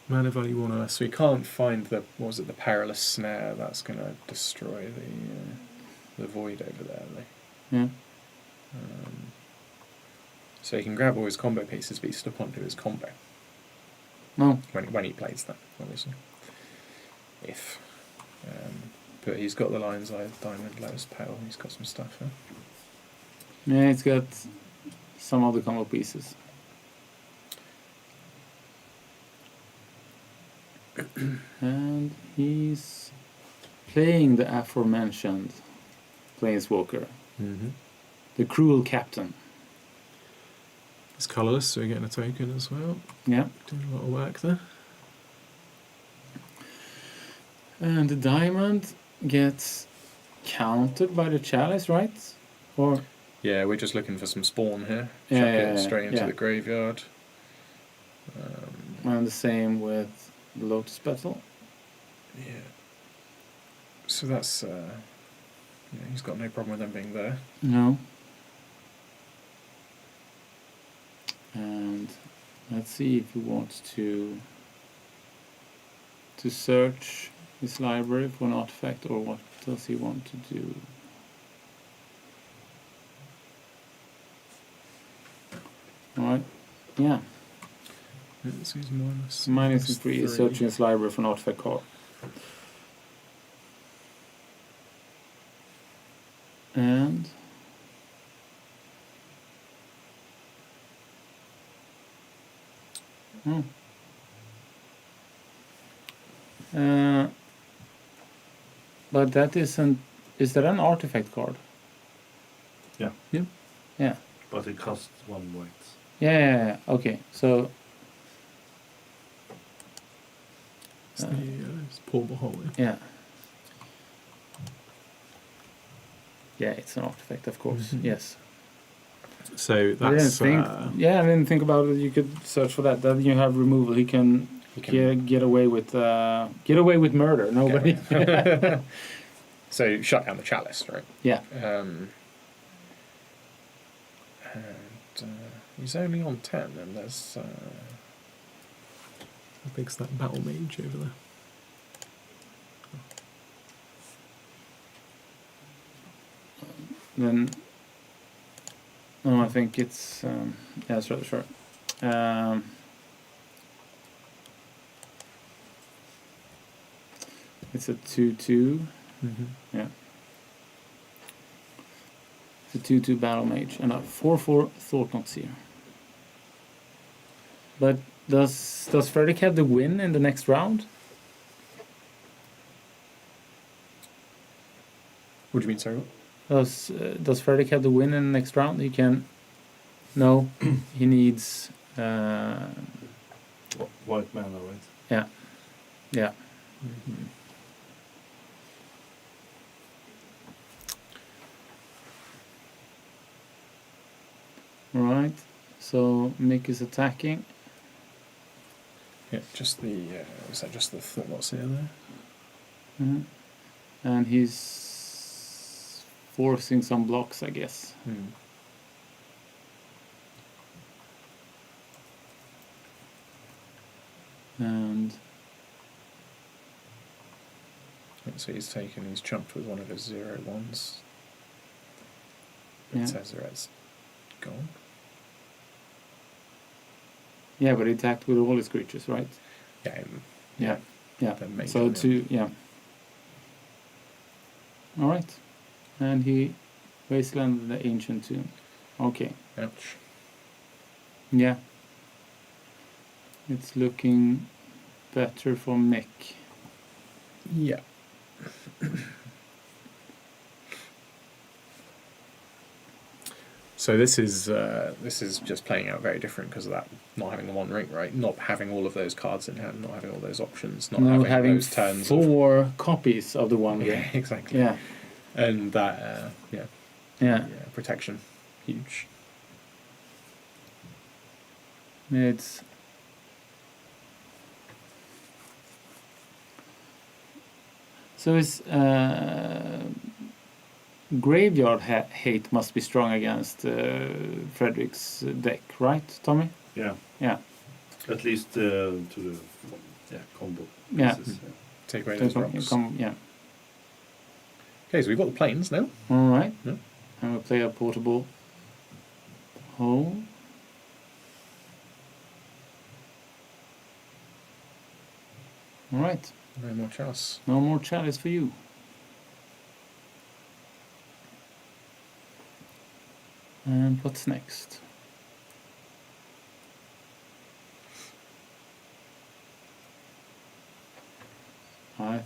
mana value 1 or less. So he can't find the Perilous Snare that's going to destroy the void over there. Yeah. So he can grab all his combo pieces, but he still can't do his combo. No. When he plays that, obviously. But he's got the Lion's Eye, Diamond, Lotus Petal, he's got some stuff, huh? Yeah, he's got some of the combo pieces. And he's playing the aforementioned Planeswalker. Mm-hmm. The Cruel Captain. It's colourless, so we're getting a token as well. Yeah. Doing a lot of work there. And the diamond gets countered by the chalice, right? Or yeah, we're just looking for some spawn here. Yeah, Chuck yeah, it straight into yeah. the graveyard. And the same with the Lotus Petal. Yeah. So that's he's got no problem with them being there. No. And let's see if he wants to search his library for an artifact, or what does he want to do? Alright, yeah. So he's minus Minus 3 is searching his library for an artifact card. And but that isn't. Is that an artifact card? Yeah. Yeah. Yeah. But it costs 1 white. Yeah. Okay. So. It's it's portable hole. Yeah. Yeah, it's an artifact, of course. Mm-hmm. Yes. So I that's didn't think about it. You could search for that. Then you have removal. He can get away with murder. Nobody. So shut down the chalice, right? Yeah. And he's only on 10, and there's how big's that battle mage over there? then. No, I think it's yeah, sure. It's a 2/2. Yeah. It's a 2/2 battle mage and a 4/4 Thought-Knot Seer. But does Fredrik have the win in the next round? What do you mean, sorry? Does Fredrik have the win in the next round? He can. No, he needs. White mana, right? Yeah. Right. So Mick is attacking. Yeah, just the is that just the Thought-Knot Seer there? Mhm. And he's forcing some blocks, I guess. And So he's jumped with one of his 0/1s. Yeah. It says it's gone. yeah, but he attacked with all his creatures, right? Yeah. Yeah. The mage So on two, yeah. All right, and he wastelanded the ancient tomb. Okay. Ouch. Yeah. It's looking better for Mick. Yeah. So this is just playing out very different because of that not having the one ring, right? Not having all of those cards in hand, not having all those options, not having those turns. 4 copies of the one Yeah, game. exactly. Yeah. And that Yeah. protection, huge. It's so his graveyard hate must be strong against Fredrik's deck, right, Tommy? Yeah. Yeah. At least to the combo. Yeah. pieces, Take away those rocks. Yeah. Okay, so we've got the planes now. All right. Yeah. And we'll play a portable hole. All right. No more chalice. No more chalice for you. And what's next? I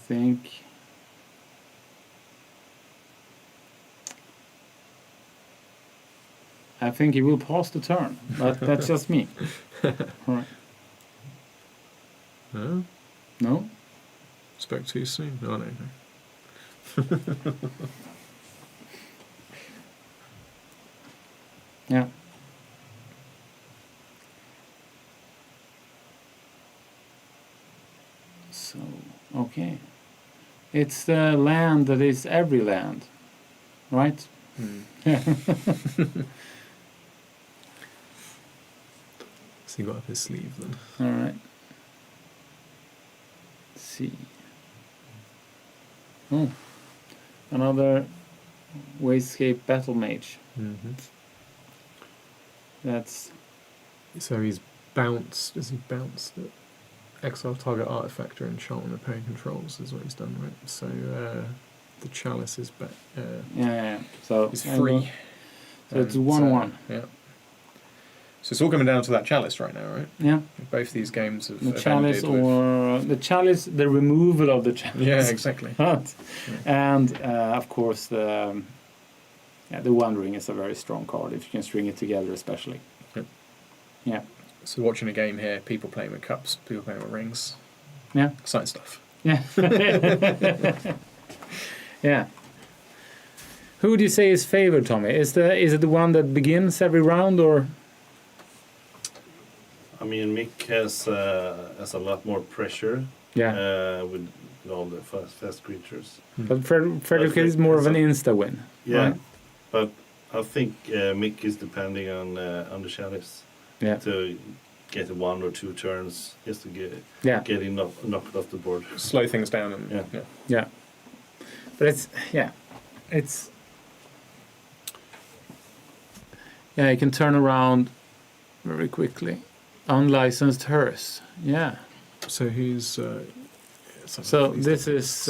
think he will pass the turn, but that's just me. All right. No? No? Spoke too soon. Oh, no. Yeah. So, okay. It's the land that is every land, right? So he got up his sleeve then. All right. Let's see. Oh, another Wasescape Battle Mage. That's So he's bounced. Has he bounced it? Exile target artifact or enchantment opponent controls is what he's done, right? So the chalice is back. yeah. So It's free. So it's 1/1. Yeah. So it's all coming down to that chalice right now, right? Yeah. Both these games have The chalice ended with- or the chalice, the removal of the chalice. Yeah, exactly. And of course the Wandering is a very strong card if you can string it together, especially. Yep. Yeah. So watching a game here, people playing with cups, people playing with rings. Yeah. Exciting stuff. Yeah. Yeah. Who would you say is favored, Tommy? Is it the one that begins every round, or? I mean, Mick has a lot more pressure. Yeah. With all the fast creatures. But Fredrik is more of an insta win. Yeah. Right? But I think Mick is depending on the chalice. Yeah. To get 1 or 2 turns just to get him knocked off the board. Slow things down and Yeah. But it's Yeah, you can turn around very quickly. Unlicensed hearse. Yeah. So who's? So this is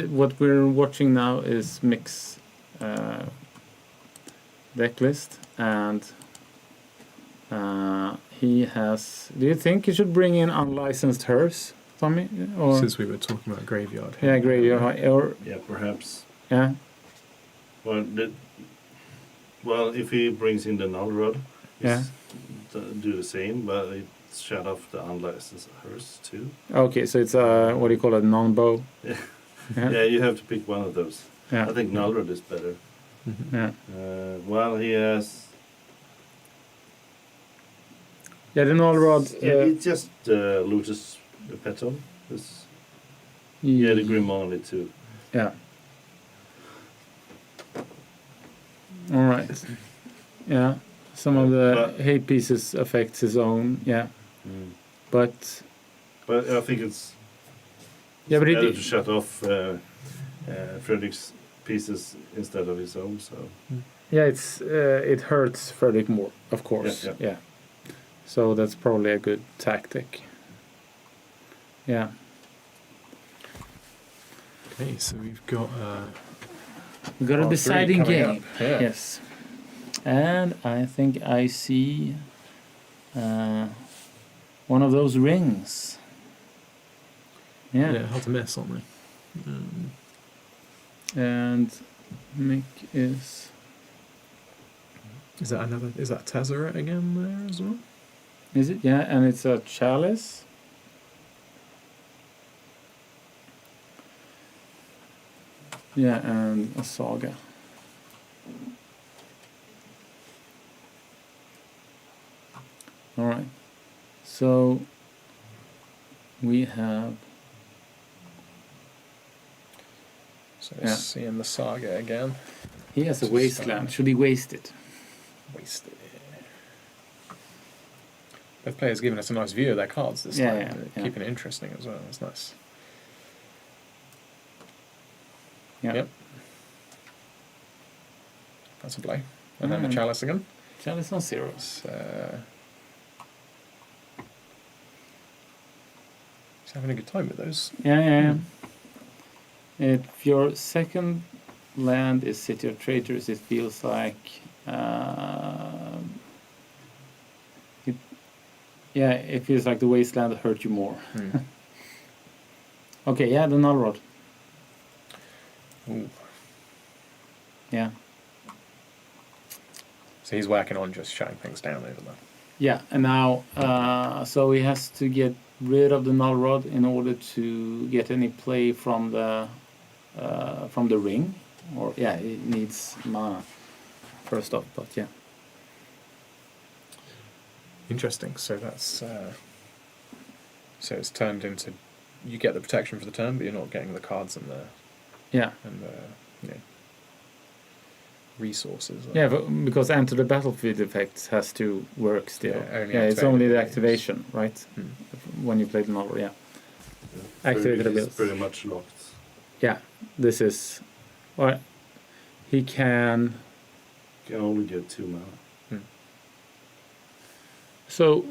what we're watching now is Mick's deck list, and he has. Do you think you should bring in unlicensed hearse, Tommy? Or Since we were talking about graveyard. yeah, graveyard or Yeah, perhaps. yeah. Well, if he brings in the null rod, Yeah. do the same, but it shut off the unlicensed hearse too. Okay, so it's what do you call it, non-bow? Yeah. Yeah. Yeah, you have to pick one of those. Yeah. I think null rod is better. Yeah. Well, he has. Yeah, the null rod. Yeah, it just loses the petal. Yeah, the Grim Only too. Yeah. All right. Yeah. Some of the hate pieces affects his own. Yeah. But I think it's. Yeah, but better to shut off Frederick's pieces instead of his own. So. Yeah, it hurts Frederick more, of course. Yeah. So that's probably a good tactic. Yeah. Okay, so we've got. We got a deciding game. Yeah. Yes. And I think I see one of those rings. Yeah. Yeah, how to miss, aren't we? And Mick is. Is that Tezzeret again there as well? Is it? Yeah, and it's a chalice. Yeah, and a saga. All right. So we have. So Yeah. seeing the saga again. He has a Just, wasteland. Should he waste it? Wasted. Both players giving us a nice view of their cards this Yeah, time. yeah. Keeping it interesting as well. It's nice. Yeah. Yep. That's a play. And then the Mm. chalice again. Chalice on zeros. He's having a good time with those. Yeah. If your second land is City of Traitors, it feels like it feels like the wasteland hurt you more. Okay, yeah, the null rod. Ooh. Yeah. So he's working on just shutting things down over there. Yeah, and now so he has to get rid of the null rod in order to get any play from the ring, or yeah, it needs mana first off, but yeah. Interesting. So that's so it's turned into you get the protection for the turn, but you're not getting the cards and the resources. Yeah, because enter the battlefield effects has to work still. Yeah, it's only the activation, right? When you play the novel, yeah. Activated abilities. It's pretty much locked. Yeah, this is. Well, he can. Can only get 2 mana. So,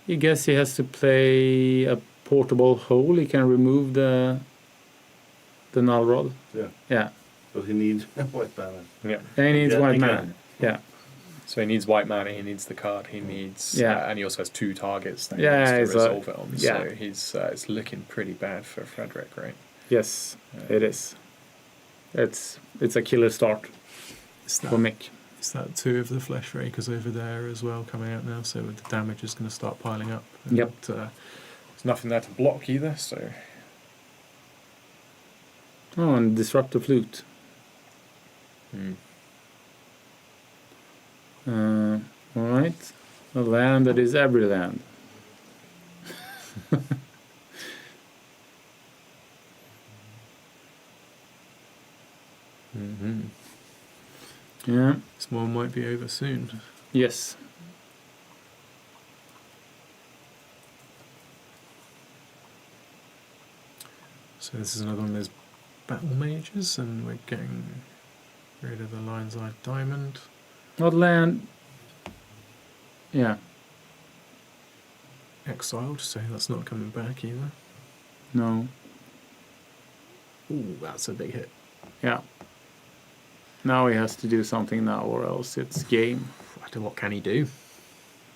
I guess he has to play a portable hole. He can remove the null rod. Yeah. Yeah. But he needs white mana. Yeah. And he needs white he mana. can. Yeah. So he needs white mana. He needs the card. He needs. And he also has 2 targets that he needs to resolve it on. yeah. So he's it's looking pretty bad for Frederick, right? Yes, it is. It's a killer start for Mick. Is that 2 of the Flesh Rakers over there as well coming out now? So the damage is going to start piling up. And, Yep. there's nothing there to block either. So. Oh, and disrupt the flute. All right, a land that is every land. Yeah. This one might be over soon. Yes. So this is another one of those battle mages, and we're getting rid of the Lion's Eye Diamond. What land? Yeah. Exiled, so that's not coming back either. No. Ooh, that's a big hit. Yeah. Now he has to do something now, or else it's game. What can he do?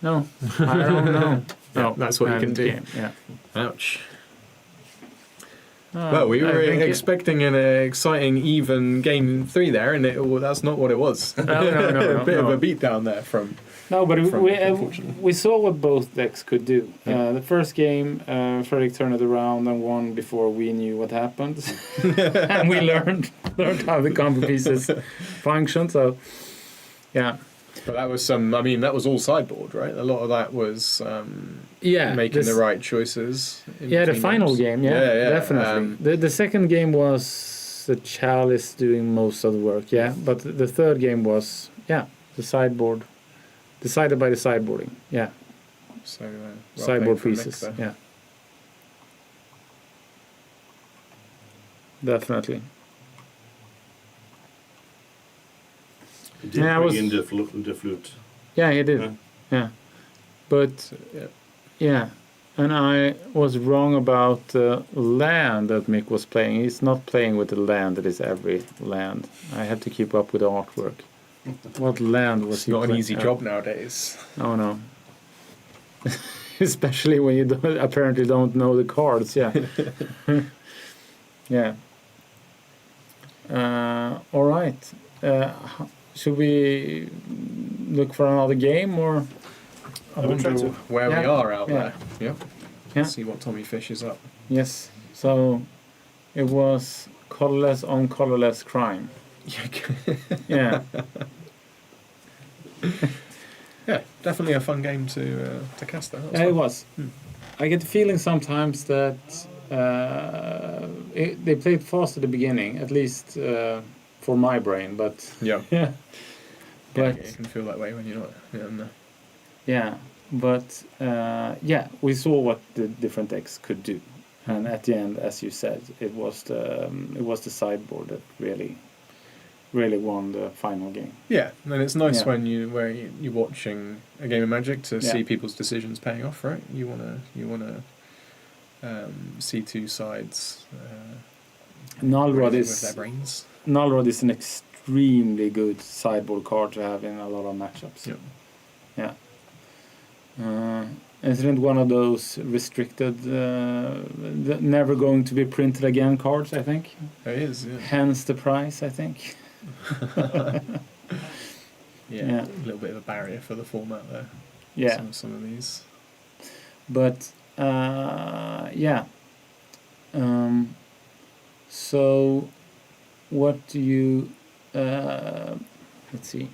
No, I don't know. No, that's what you can do. Game. Yeah. Ouch. Well, we were expecting an exciting, even game 3 there, and that's not what it was. No, a bit of a beatdown there from. No, but unfortunately. we saw what both decks could do. The first game, Fredrik turned it around and won before we knew what happened, and we learned how the combo pieces function. So, yeah. But that was that was all sideboard, right? A lot of that was making the right choices. The final game, definitely. The second game was the Chalice doing most of the work, but the third game was, the sideboard, decided by the sideboarding, So sideboard pieces, definitely. He did bring in the flute. Yeah, he did. Yeah. But, and I was wrong about the land that Mick was playing. He's not playing with the land that is every land. I had to keep up with the artwork. What land was he playing? It's not an easy job nowadays. Oh, no. Especially when you apparently don't know the cards, yeah. All right. Should we look for another game, or where we are out there? Yeah. Yeah. See what Tommy Fish is up. Yes. So it was colorless on colorless crime. Yeah. Yeah, definitely a fun game to cast that. It was. I get the feeling sometimes that they played fast at the beginning, at least for my brain. But But you can feel that way when you're not. But we saw what the different decks could do, and at the end, as you said, it was the sideboard that really won the final game. Yeah, and it's nice when you're watching a game of Magic to see people's decisions paying off, right? You wanna see two sides Nullrod with their brains. Nullrod is an extremely good sideboard card to have in a lot of matchups. Isn't one of those restricted, never going to be printed again cards? I think it is. Hence the price, I think. A little bit of a barrier for the format there. Some of these. But so what do you let's see.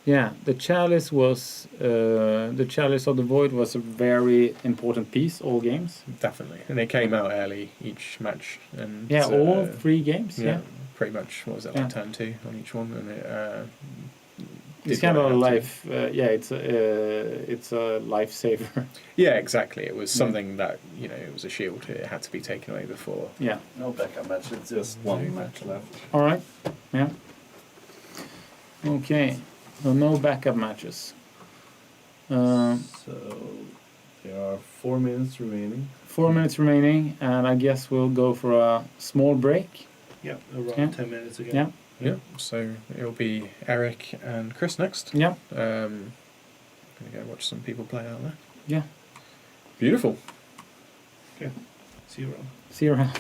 The Chalice was the Chalice of the Void was a very important piece all games. Definitely, and it came out early each match. And all 3 games. Pretty much. What was it, like turn 2 on each one, and it's kind of a life. It's a lifesaver. Yeah, exactly. It was something that it was a shield. It had to be taken away before. Yeah. No backup match. It's just one match left. All right. Yeah. Okay. So no backup matches. So there are 4 minutes remaining. 4 minutes remaining, and I guess we'll go for a small break. Yeah, around 10 minutes again. Yeah. So it'll be Erik and Chris next. Yeah. Gonna go watch some people play out there. Yeah. Beautiful. Okay. See you around. See you around.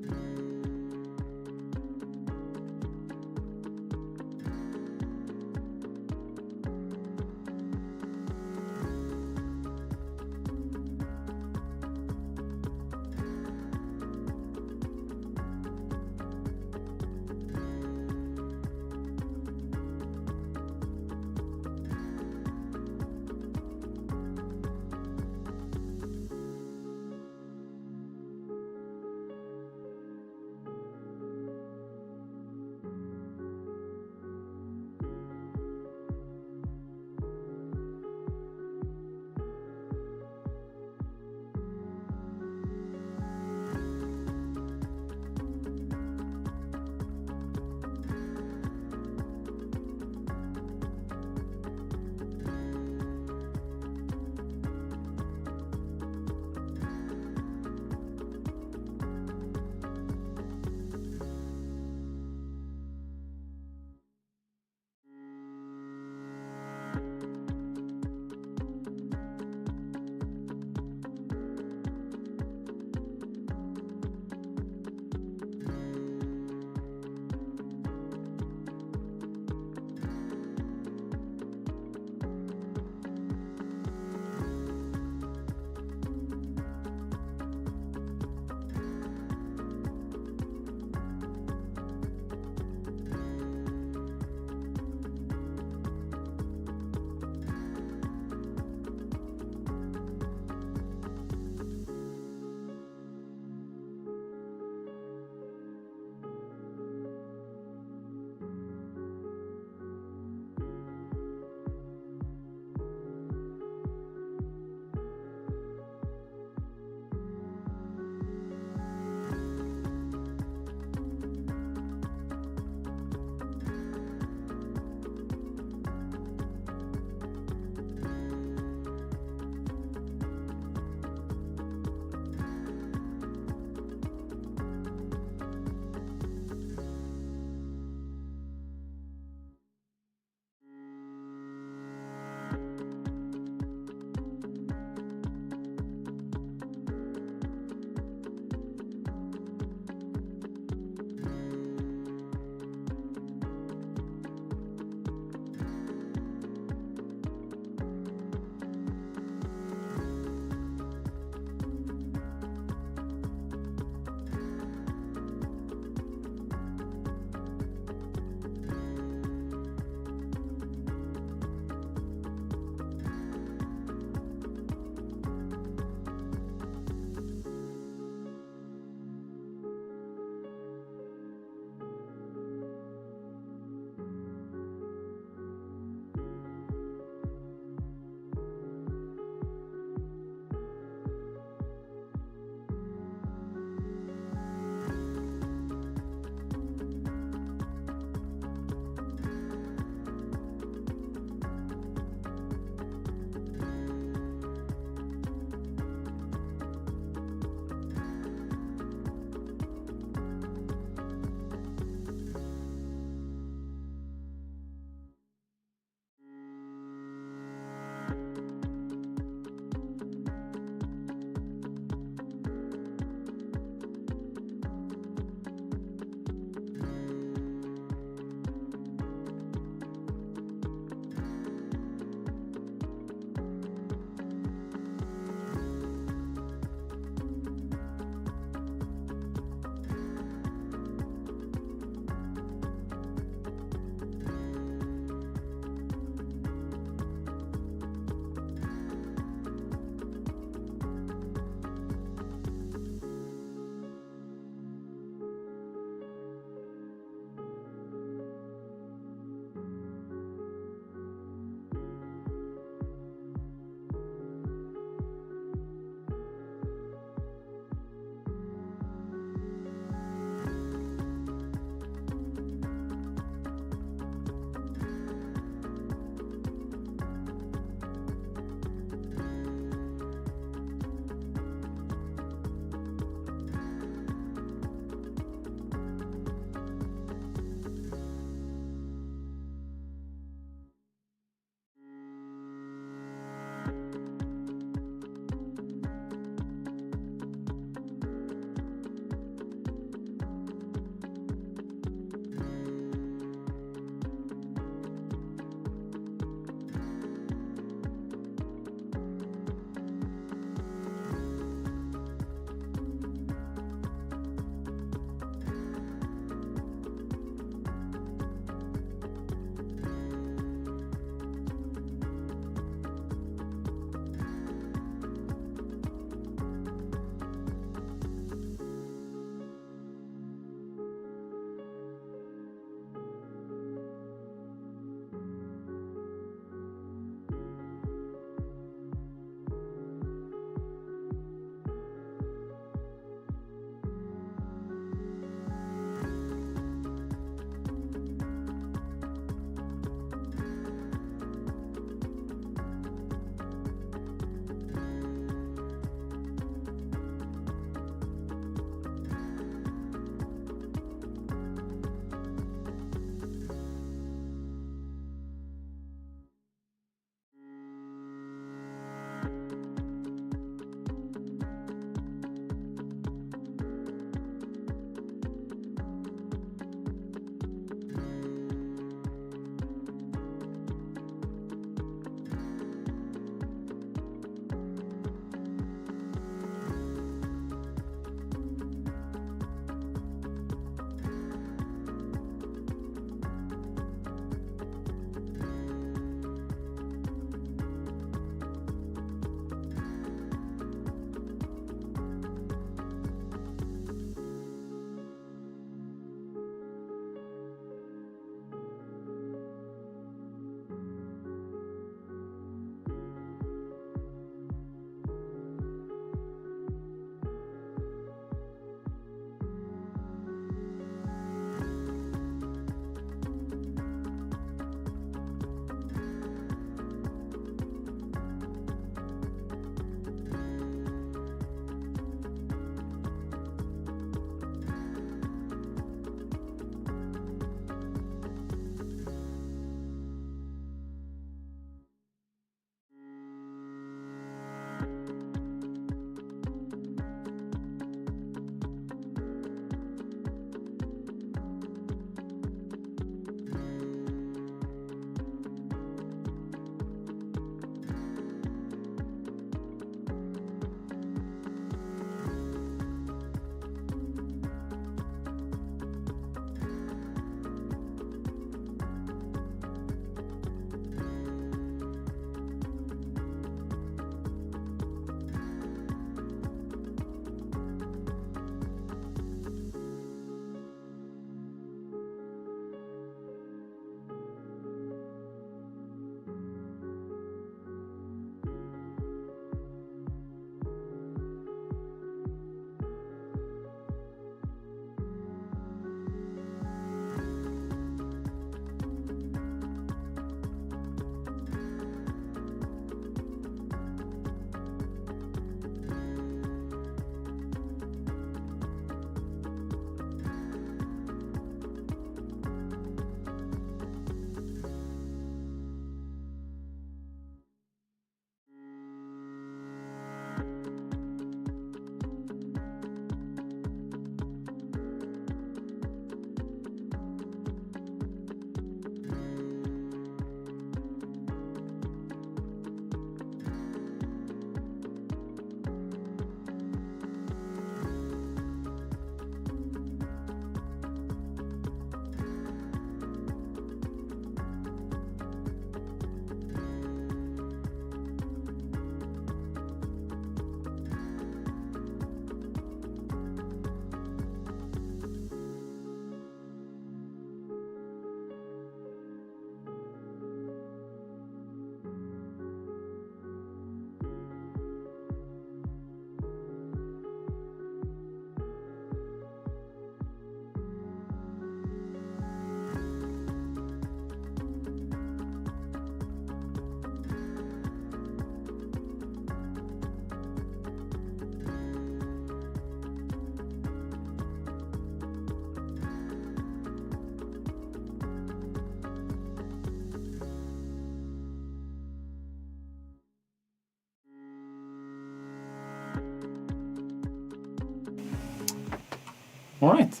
All right.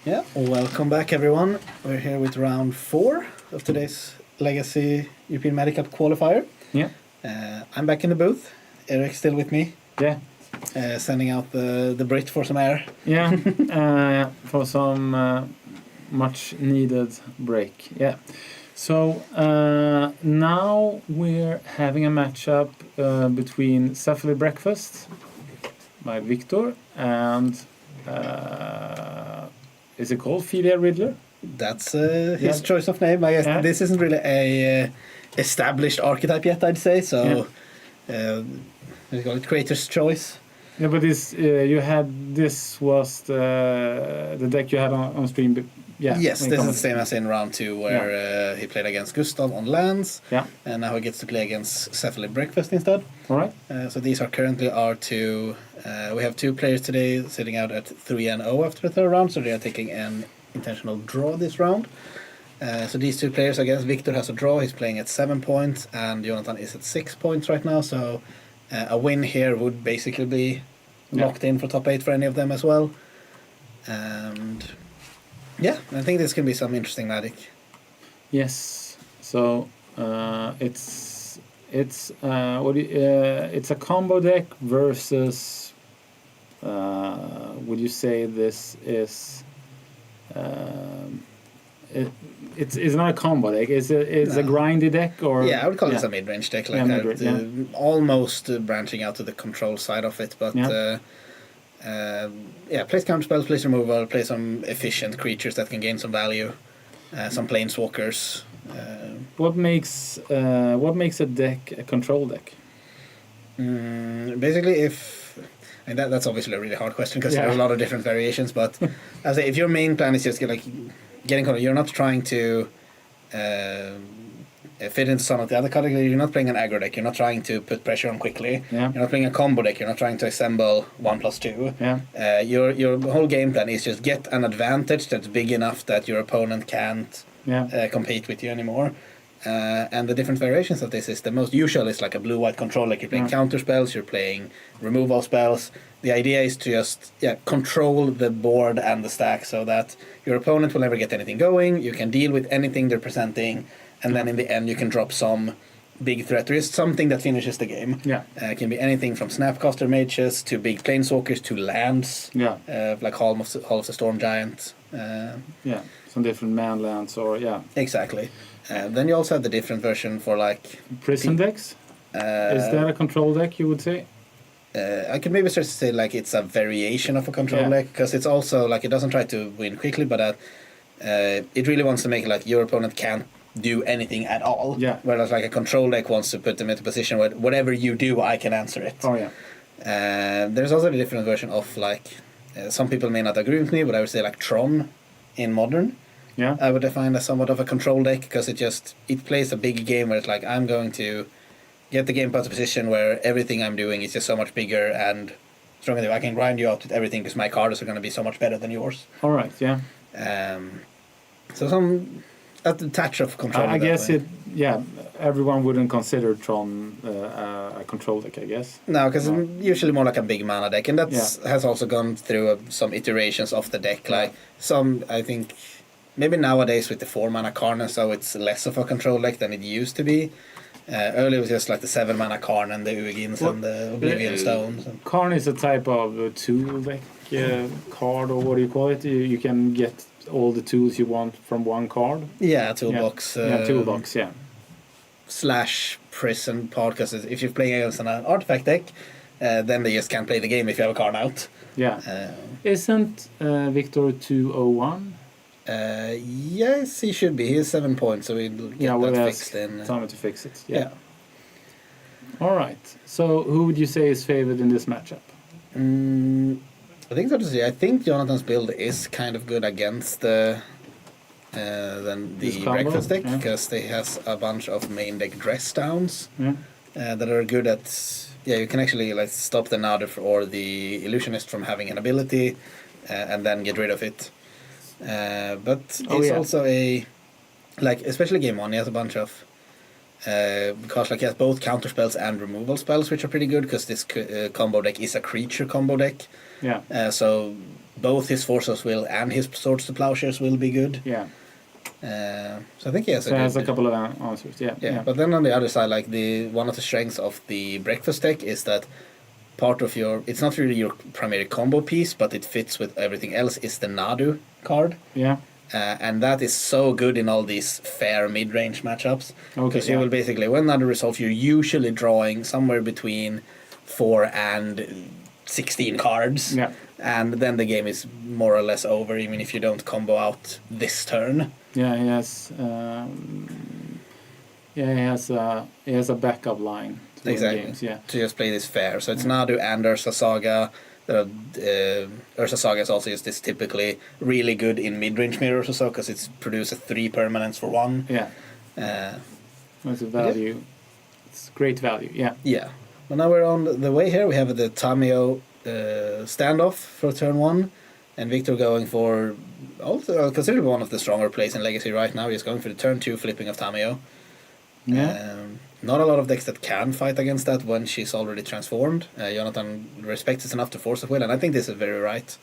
Yeah, welcome back everyone. We're here with round 4 of today's Legacy European Magic Cup qualifier. Yeah. I'm back in the booth. Erik's still with me. Yeah. Sending out the Brit for some air. Yeah. For some much needed break. Yeah. So now we're having a matchup between Cephalid Breakfast by Victor and is it called Filia Riddler? That's his choice of name. I guess this isn't really a established archetype yet, I'd say. So we call it Creator's Choice. Yeah, but this this was the deck you had on stream. Yeah. Yes, this is the same as in round 2 where he played against Gustav on lands. Yeah. And now he gets to play against Cephalid Breakfast instead. All right. So these are currently our 2. We have 2 players today sitting out at 3-0 after the 3rd round, so they are taking an intentional draw this round. So these 2 players, I guess Victor has a draw. He's playing at 7 points, and Jonathan is at 6 points right now. So a win here would basically be locked in for top 8 for any of them as well. And yeah, I think this can be some interesting Magic. Yes. So it's a combo deck versus. Would you say this is? It's not a combo deck. It's a grindy deck, or I would call this a mid-range deck, like almost branching out to the control side of it. But plays counter spells, plays removal, plays some efficient creatures that can gain some value, some planeswalkers. What makes a deck a control deck? Basically, that's obviously a really hard question because there are a lot of different variations. But as if your main plan is just getting control, you're not trying to fit into some of the other categories. You're not playing an aggro deck. You're not trying to put pressure on quickly. Yeah. You're not playing a combo deck. You're not trying to assemble 1+2. Yeah. Your whole game plan is just get an advantage that's big enough that your opponent can't compete with you anymore. And the different variations of this is the most usual is like a blue-white control. Like you're playing counter spells, you're playing removal spells. The idea is to just control the board and the stack so that your opponent will never get anything going. You can deal with anything they're presenting, and then in the end you can drop some big threat or just something that finishes the game. It can be anything from Snapcaster Mages to big planeswalkers to lands. Like Hall of the Storm Giant. Some different man lands or Exactly. Then you also have the different version for like prison decks. Is that a control deck, you would say? I could maybe start to say like it's a variation of a control deck because it's also like it doesn't try to win quickly, but it really wants to make it like your opponent can't do anything at all. Whereas like a control deck wants to put them into a position where whatever you do, I can answer it. There's also a different version of like some people may not agree with me, but I would say like Tron in Modern. I would define as somewhat of a control deck because it plays a big game where it's like I'm going to get the game put to a position where everything I'm doing is just so much bigger and stronger. I can grind you out with everything because my cards are going to be so much better than yours. All right, so a touch of control. I guess everyone wouldn't consider Tron a control deck, I guess. No, because it's usually more like a big mana deck, and that has also gone through some iterations of the deck. Like some, I think. Maybe nowadays with the 4-mana Karn, so it's less of a control deck than it used to be. Earlier it was just like the 7-mana Karn and the Uegins and the Oblivion Stones. Karn is a type of tool deck card, or what do you call it? You can get all the tools you want from one card. Toolbox. Toolbox, / prison part, because if you're playing against an artifact deck, then they just can't play the game if you have a Karn out. Isn't Victor 201? Yes, he should be. He's 7 points, so we'll get that fixed in. Time to fix it. All right. So, who would you say is favored in this matchup? I think so to say. I think Jonathan's build is kind of good against the breakfast deck because he has a bunch of main deck dress downs that are good at. You can actually like stop the Nader or the Illusionist from having an ability, and then get rid of it. But it's also especially game 1, he has a bunch of because like he has both counter spells and removal spells, which are pretty good because this combo deck is a creature combo deck. Yeah. So both his Force of Will and his Swords to Plowshares will be good. Yeah. So I think he has a couple of answers. Yeah. But then on the other side, like one of the strengths of the breakfast deck is that part of it's not really your primary combo piece, but it fits with everything else, is the Nadu card. Yeah. And that is so good in all these fair mid-range matchups. Because you will basically, when Nadu resolves, you're usually drawing somewhere between 4 and 16 cards. Yeah. And then the game is more or less over, even if you don't combo out this turn. Yeah, he has a backup line to win games. Yeah. To just play this fair. So it's Nadu and Ursa Saga. Ursa Saga is also just this typically really good in mid-range mirrors or so, because it's produces 3 permanents for 1. Yeah. It's a value. It's great value. Yeah. Yeah. Well, now we're on the way here. We have the Tamiyo standoff for turn 1, and Victor going for also considered one of the stronger plays in Legacy right now. He's going for the turn 2 flipping of Tamiyo. Yeah. Not a lot of decks that can fight against that when she's already transformed. Jonathan respects it enough to Force of Will, and I think this is very right.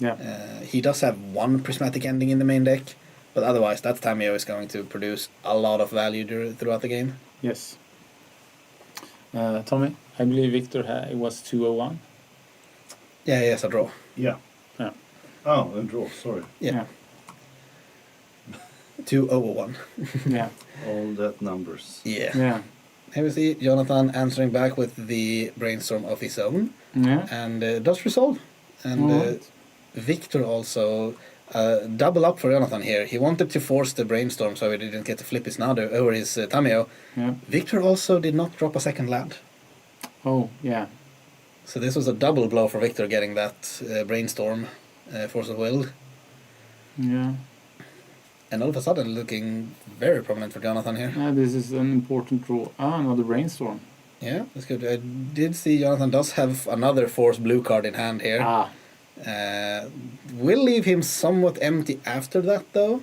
Yeah. He does have 1 prismatic ending in the main deck, but otherwise that Tamiyo is going to produce a lot of value throughout the game. Yes. Tommy, I believe Victor it was 201. Yeah, he has a draw. Yeah. Yeah. Oh, a draw, sorry. Yeah. 201. Yeah. All that numbers. Yeah. Yeah. Here we see Jonathan answering back with the brainstorm of his own. Yeah. And does resolve. And Alright. Victor also double up for Jonathan here. He wanted to force the brainstorm so he didn't get to flip his Nadu over his Tamiyo. Yeah. Victor also did not drop a second land. Oh, yeah. So this was a double blow for Victor getting that brainstorm Force of Will. Yeah. And all of a sudden looking very prominent for Jonathan here. This is an important draw. Another brainstorm. Yeah, that's good. I did see Jonathan does have another Force blue card in hand here. Will leave him somewhat empty after that though.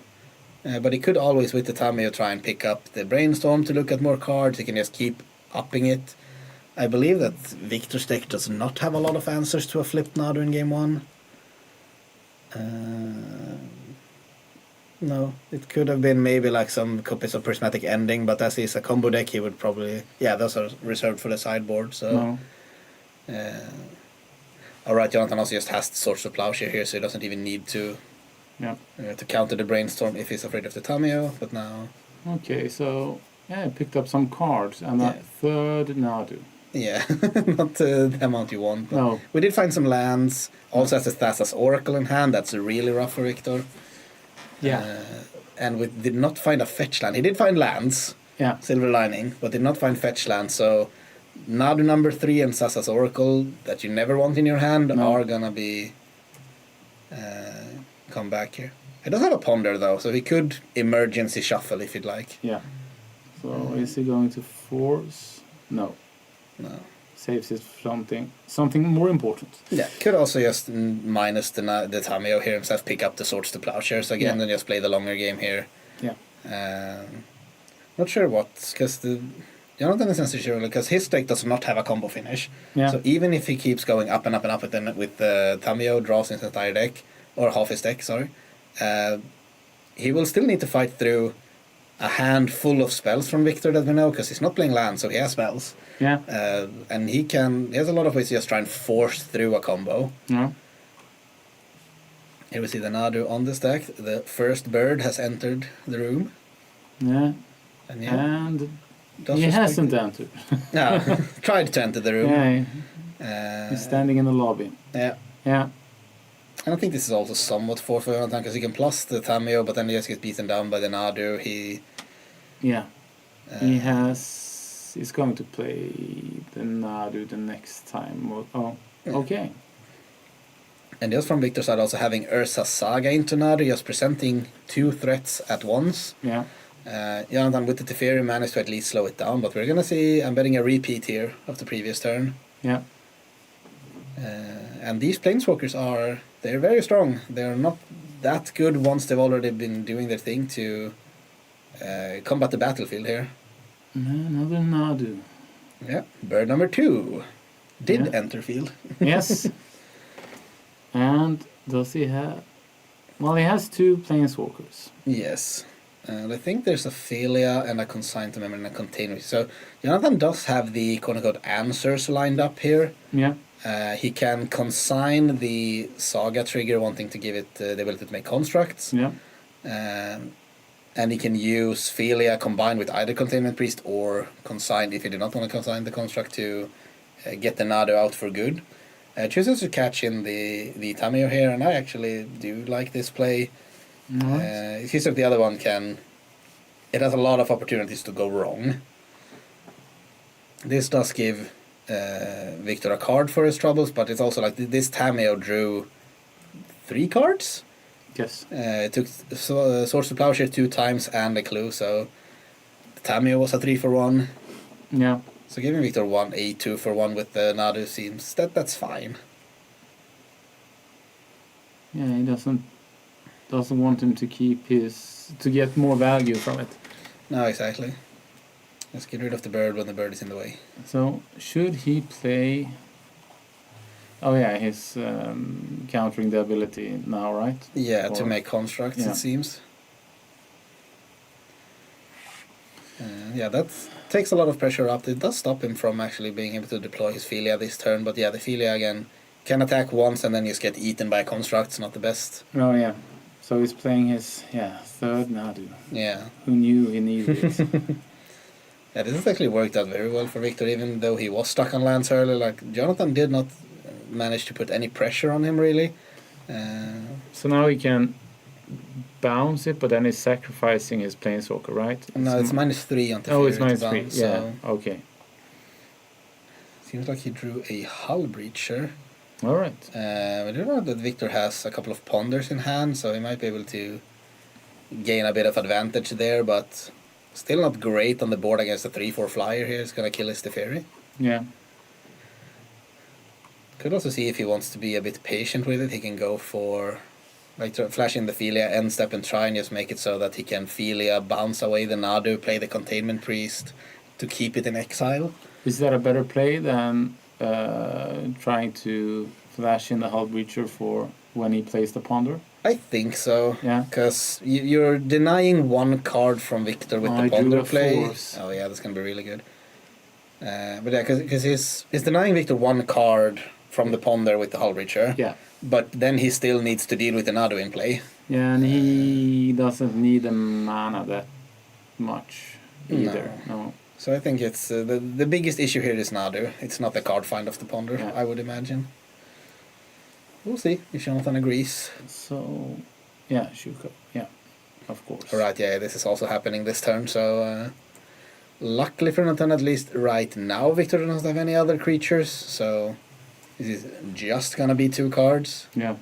But he could always with the Tamiyo try and pick up the brainstorm to look at more cards. He can just keep upping it. I believe that Victor's deck does not have a lot of answers to a flipped Nadu in game 1. No, it could have been maybe like some copies of Prismatic Ending, but as he's a combo deck, he would probably... Yeah, those are reserved for the sideboard, so... No. Alright, Jonathan also just has the Swords to Plowshare here, so he doesn't even need to counter the Brainstorm if he's afraid of the Tamiyo, but now... Okay, so... Yeah, I picked up some cards, and a third Nadu. Yeah, not the amount you want. But No. we did find some lands. Also has the Thassa's Oracle in hand. That's really rough for Victor. Yeah. And we did not find a fetch land. He did find lands, Yeah. Silver Lining, but did not find fetch land. So Nadu number 3 and Thassa's Oracle that you never want in your hand are gonna be come back here. He does have a Ponder though, so he could emergency shuffle if you'd like. Yeah. So is he going to force? No. No. Saves it something more important. Yeah, could also just minus the Tamiyo here himself, pick up the Swords to Plowshares again, and just play the longer game here. Yeah. Not sure what, because Jonathan is necessarily, because his deck does not have a combo finish. Yeah. So even if he keeps going up and up and up with the Tamiyo, draws his entire deck, or half his deck, sorry, he will still need to fight through a hand full of spells from Victor that we know, because he's not playing land, so he has spells. Yeah. And he has a lot of ways to just try and force through a combo. Yeah. Here we see the Nadu on the stack. The first bird has entered the room. Yeah. And And does he respect hasn't it. entered. No, tried to enter the room. Yeah. He's standing in the lobby. Yeah. Yeah. And I think this is also somewhat for Jonathan, because he can plus the Tamiyo, but then he just gets beaten down by the Nadu. He's going to play the Nadu the next time. Okay. And just from Victor's side, also having Ursa Saga into Nadu, just presenting 2 threats at once. Yeah. Jonathan with the Teferi managed to at least slow it down, but we're going to see, I'm betting a repeat here of the previous turn. Yeah. And these Planeswalkers they're very strong. They're not that good once they've already been doing their thing to combat the battlefield here. Another Nadu. Yeah, bird number 2 did enter field. Yes. And does he have... Well, he has 2 planeswalkers. Yes. And I think there's a Philia and a Consign to Memory and a Container. So Jonathan does have the quote-unquote answers lined up here. Yeah. He can consign the Saga trigger, wanting to give it the ability to make constructs. Yeah. And he can use Philia combined with either Containment Priest or Consign if he did not want to consign the construct to get the Nado out for good. Chooses to catch in the Tameo here, and I actually do like this play. Nice. It feels like the other one it has a lot of opportunities to go wrong. This does give Victor a card for his troubles, but it's also like this Tameo drew 3 cards. Yes. It took Swords to Plowshare 2 times and a clue, so the Tameo was a 3 for 1. Yeah. So giving Victor a 2 for 1 with the Nadu seems that's fine. Yeah, he doesn't want him to to get more value from it. No, exactly. Let's get rid of the bird when the bird is in the way. So should he play? Oh yeah, he's countering the ability now, right? Yeah, to make constructs, Yeah. it seems. Yeah, that takes a lot of pressure up. It does stop him from actually being able to deploy his Philia this turn, but yeah, the Philia again can attack once and then just get eaten by constructs, not the best. Oh yeah. So he's playing his 3rd Nadu. Yeah. Who knew he needed it? Yeah, this has actually worked out very well for Victor, even though he was stuck on lands early. Like, Jonathan did not manage to put any pressure on him, really. So now he can bounce it, but then he's sacrificing his planeswalker, right? No, it's -3 on the Oh, it's Fury to -3. bounce, Yeah. so Okay. seems like he drew a Hull Breacher. All right. We do know that Victor has a couple of Ponders in hand, so he might be able to gain a bit of advantage there, but still not great on the board against a 3/4 flyer here. It's gonna kill his Teferi. Yeah. Could also see if he wants to be a bit patient with it. He can go for flash in the Philia, end step, and try and just make it so that he can Philia bounce away the Nadu, play the Containment Priest to keep it in exile. Is that a better play than trying to flash in the Hull Breacher for when he plays the Ponder? I think so. Yeah. Because you're denying 1 card from Victor with the Ponder play. Force. Oh yeah, that's gonna be really good. But yeah, because he's denying Victor 1 card from the Ponder with the Hull Breacher. Yeah. But then he still needs to deal with the Nadu in play. Yeah, and he doesn't need the mana that much either. No. So I think it's the biggest issue here is Nadu. It's not the card find of the Ponder, Yeah. I would imagine. We'll see if Jonathan agrees. So, yeah, Shuko. Yeah, of course. Alright, yeah, this is also happening this turn, so luckily for Jonathan, at least right now, Victor doesn't have any other creatures, so this is just gonna be 2 cards Yeah.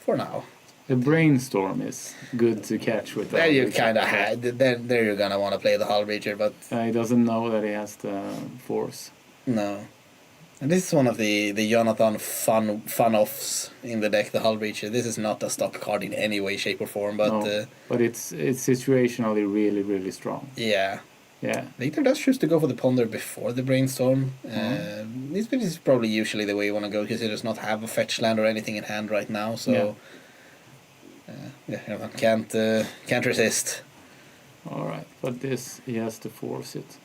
for now. The Brainstorm is good to catch with. There you kind of had. There you're gonna want to play the Hull Breacher, but he doesn't know that he has the force. no. And this is one of the Jonathan fun offs in the deck, the Hull Breacher. This is not a stock card in any way, shape, or form, but No, but it's situationally really, really strong. yeah. Yeah. Victor does choose to go for the Ponder before the Brainstorm. This is probably usually the way you want to go because he does not have a fetch land or anything in hand right now, so Jonathan can't resist. All right, but this he has to force it.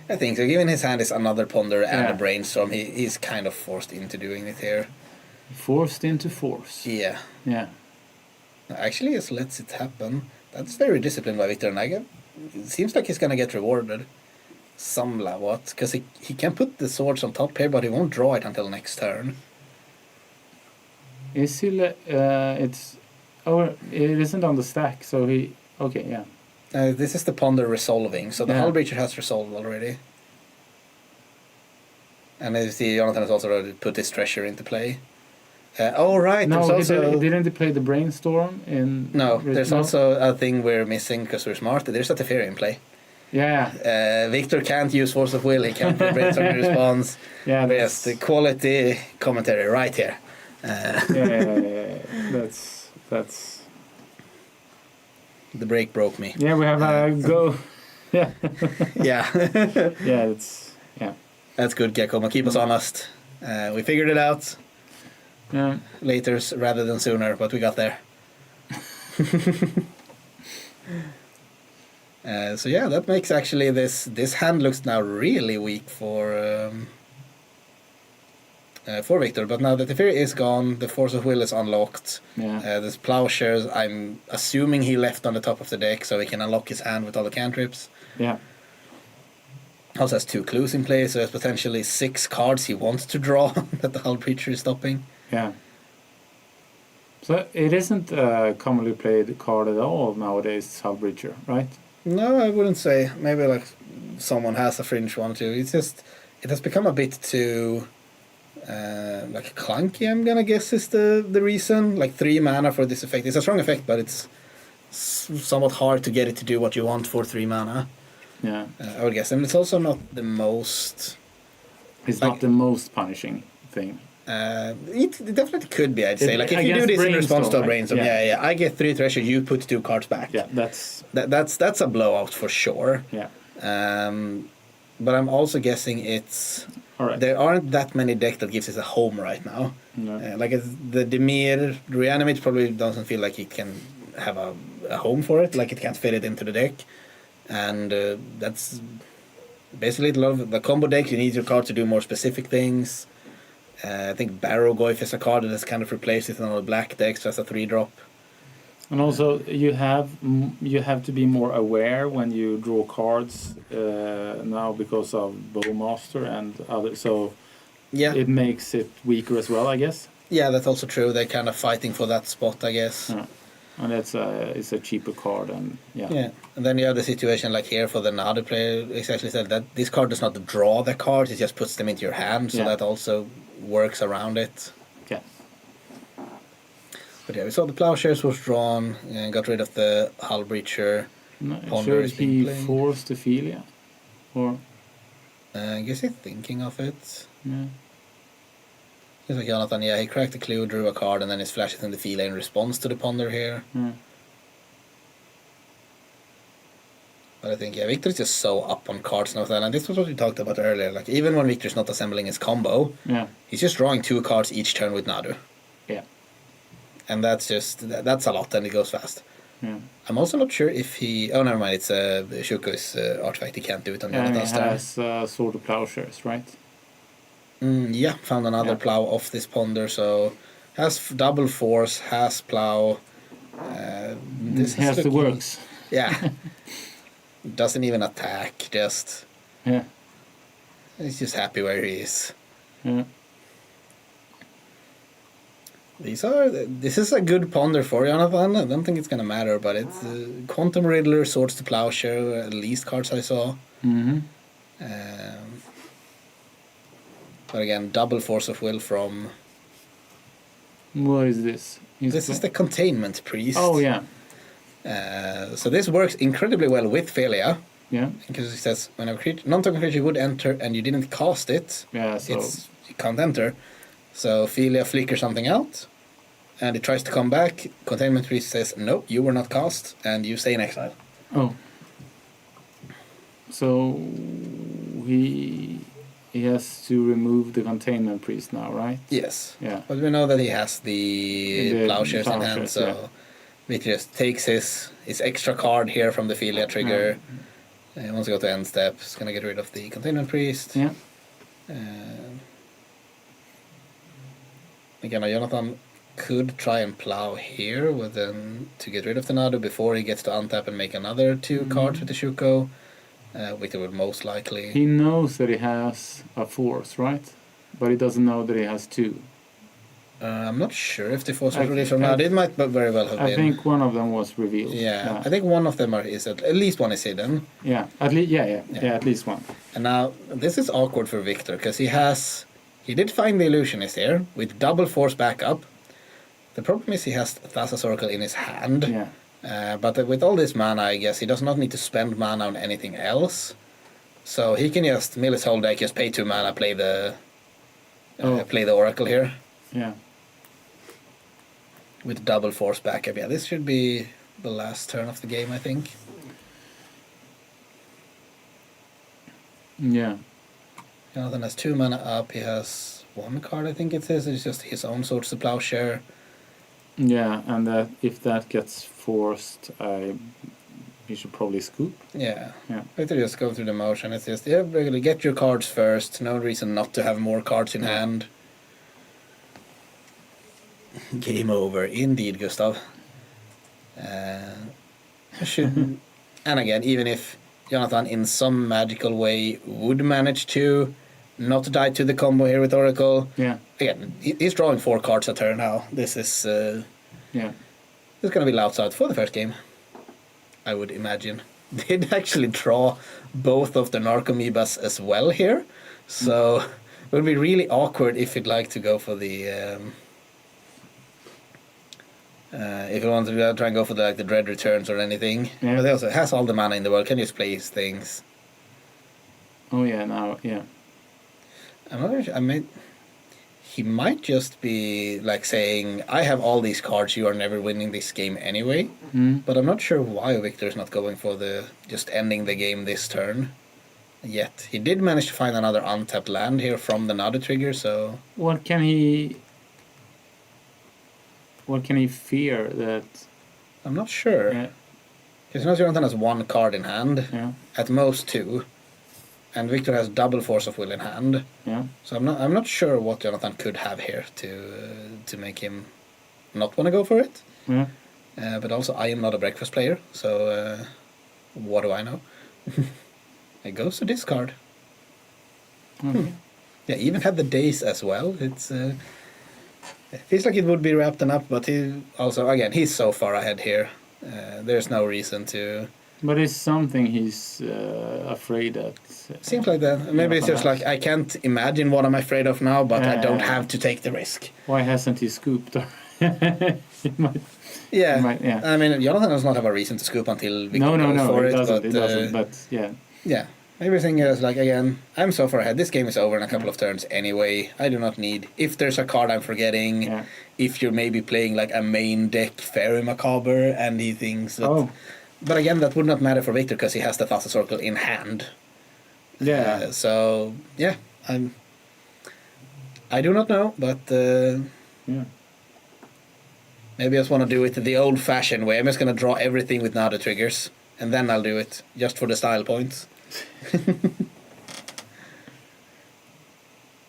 I think so. Given his hand is another Ponder and Yeah. a Brainstorm, he's kind of forced into doing it here. Forced into force. Yeah. Yeah. Actually, just lets it happen. That's very disciplined by Victor Naga. It seems like he's gonna get rewarded. Somewhat, because he can put the swords on top here, but he won't draw it until next turn. Is he? It's. Oh, it isn't on the stack, so he. Okay, yeah. This is the Ponder resolving, so the Yeah. Hull Breacher has resolved already. And as you see, Jonathan has also already put his treasure into play. Right, No, there's also... didn't they play the Brainstorm in? No, there's also a thing we're missing because we're smart. There's a Teferi in play. Yeah. Victor can't use Force of Will, he can't put Brainstorm in response. Yeah. Yes, the quality commentary right here. Yeah. That's. The break broke me. Yeah, we have a Yeah. Yeah. Yeah, it's That's good, Gekoma. Keep us honest. We figured it out yeah. later rather than sooner, but we got there. So yeah, that makes actually this hand looks now really weak for Victor. But now that the Fury is gone, the Force of Will is unlocked. Yeah. There's Plowshares. I'm assuming he left on the top of the deck so he can unlock his hand with all the cantrips. Yeah. Also has 2 clues in play, so there's potentially 6 cards he wants to draw that the Hull Breacher is stopping. Yeah. So it isn't a commonly played card at all nowadays, Hull Breacher, right? No, I wouldn't say. Maybe like someone has a fringe one too. It's just it has become a bit too like clunky. I'm gonna guess is the reason. Like 3 mana for this effect. It's a strong effect, but it's somewhat hard to get it to do what you want for 3 mana. Yeah. I would guess, and it's also not the most. It's not the most punishing thing. It definitely could be. I'd say like if I you do guess this in response to a brainstorm, brainstorm, right? yeah. I get 3 treasure. You put 2 cards back. Yeah, that's That's a blowout for sure. yeah. But I'm also guessing it's. All right. There aren't that many decks that gives us a home right now. No. Like the Dimir Reanimate probably doesn't feel like it can have a home for it. Like it can't fit it into the deck, and that's basically a lot of the combo deck. You need your card to do more specific things. I think Barrowgoyf is a card that has kind of replaced it on a black deck, so that's a 3-drop. And also, you have to be more aware when you draw cards now because of Bowmaster and other. So Yeah, it makes it weaker as well, I guess. yeah, that's also true. They're kind of fighting for that spot, I guess. Yeah. And it's a cheaper card, and yeah. Yeah, and then you have the situation like here for the Nadu player. It's actually said that this card does not draw the cards; it just puts them into your hand, so Yeah. that also works around it. Okay. But yeah, we saw the Plowshares was drawn and got rid of the Hull Breacher. No, Ponder should is being he played. force Ophelia? Or I guess he's thinking of it. yeah. He's like Jonathan, yeah, he cracked the clue, drew a card, and then he flashes in the Ophelia in response to the Ponder here. Yeah. But I think, yeah, Victor is just so up on cards now. And this was what we talked about earlier. Like, even when Victor's not assembling his combo, Yeah. he's just drawing 2 cards each turn with Nadu. Yeah. And that's just, that's a lot, and it goes fast. Yeah. I'm also not sure if he, oh, never mind, it's Shuko's artifact, he can't do it on And he Jonathan's turn. has Sword of Plowshares, right? Yeah, found another Yeah. plow off this Ponder, so has double force, has plow. This He has the looking- works. Yeah. Doesn't even attack, just Yeah. he's just happy where he is. Yeah. This is a good Ponder for Jonathan. I don't think it's gonna matter, but it's Quantum Riddler, Swords to Plowshare, at least cards I saw. Mm-hmm. But again, double Force of Will from. What is this? This is the Containment Priest. Oh yeah. So this works incredibly well with Phelia, Yeah. because it says when a non-token creature would enter and you didn't cast it, Yeah. So you can't enter. So Phelia flickers something out, and it tries to come back. Containment Priest says, "No, you were not cast, and you stay in exile." oh. So he has to remove the Containment Priest now, right? Yes. Yeah. But we know that he has the Plowshares in hand, Plowshares, so yeah. he just takes his extra card here from the Phelia trigger. He wants to go to end step. He's going to get rid of the Containment Priest. Yeah. Again, Jonathan could try and plow here to get rid of the Nadu before he gets to untap and make another 2 cards with the Shuko. Victor would most likely. He knows that he has a force, right? But he doesn't know that he has 2. I'm not sure if the force I was released from think- Nadu. It might very well have I been. think one of them was revealed. Yeah, I think one of them is at least one is hidden. Yeah. At least. Yeah. At least one. And now this is awkward for Victor because he did find the illusionist here with double force backup. The problem is he has Thassa's Oracle in his hand. Yeah. But with all this mana, I guess he does not need to spend mana on anything else. So he can just mill his whole deck, just pay 2 mana, play the Oracle here Yeah. with double force backup. Yeah, this should be the last turn of the game, I think. Yeah. Jonathan has 2 mana up. He has 1 card, I think it is. It's just his own Swords to Plowshare. Yeah, and that if that gets forced, he should probably scoop. Yeah. Yeah. Better just go through the motion. It's just, yeah, regularly get your cards first. No reason not to have more cards in hand. Game over, indeed, Gustav. Should, and again, even if Jonathan in some magical way would manage to not die to the combo here with Oracle, again, he's drawing 4 cards a turn now. This is this is going to be louds out for the first game, I would imagine. They'd actually draw both of the Narcomoebas as well here, so it would be really awkward if he'd like to go for the if he wants to try and go for the Dread Returns or anything. But he also has all the mana in the world, can just play his things. Oh yeah, now, yeah. I'm not sure, he might just be like saying, I have all these cards, you are never winning this game anyway. But I'm not sure why Victor's not going for the just ending the game this turn yet. He did manage to find another untapped land here from the Nada trigger, so... What can he fear that... I'm not sure. Because now Jonathan has 1 card in hand, at most 2. And Victor has double Force of Will in hand. So I'm not sure what Jonathan could have here to make him not want to go for it. But also I am not a breakfast player, so what do I know? It goes to discard. Yeah, even had the days as well. It's it feels like it would be wrapped up, but he also, again, he's so far ahead here. There's no reason to... But it's something he's afraid of. Seems like that. Maybe it's just like, I can't imagine what I'm afraid of now, but I don't have to take the risk. Why hasn't he scooped? He might, yeah. I mean, Jonathan does not have a reason to scoop until Victor goes for it. It doesn't, but yeah. Yeah. Everything is like, again, I'm so far ahead. This game is over in a couple of turns anyway. I do not need... If there's a card I'm forgetting, if you're maybe playing like a main deck Fairy Macabre, and he thinks that... But again, that would not matter for Victor because he has the Thassa's Oracle in hand. Yeah. So, yeah. I do not know, but... Maybe I just want to do it the old-fashioned way. I'm just going to draw everything with Nada triggers, and then I'll do it, just for the style points.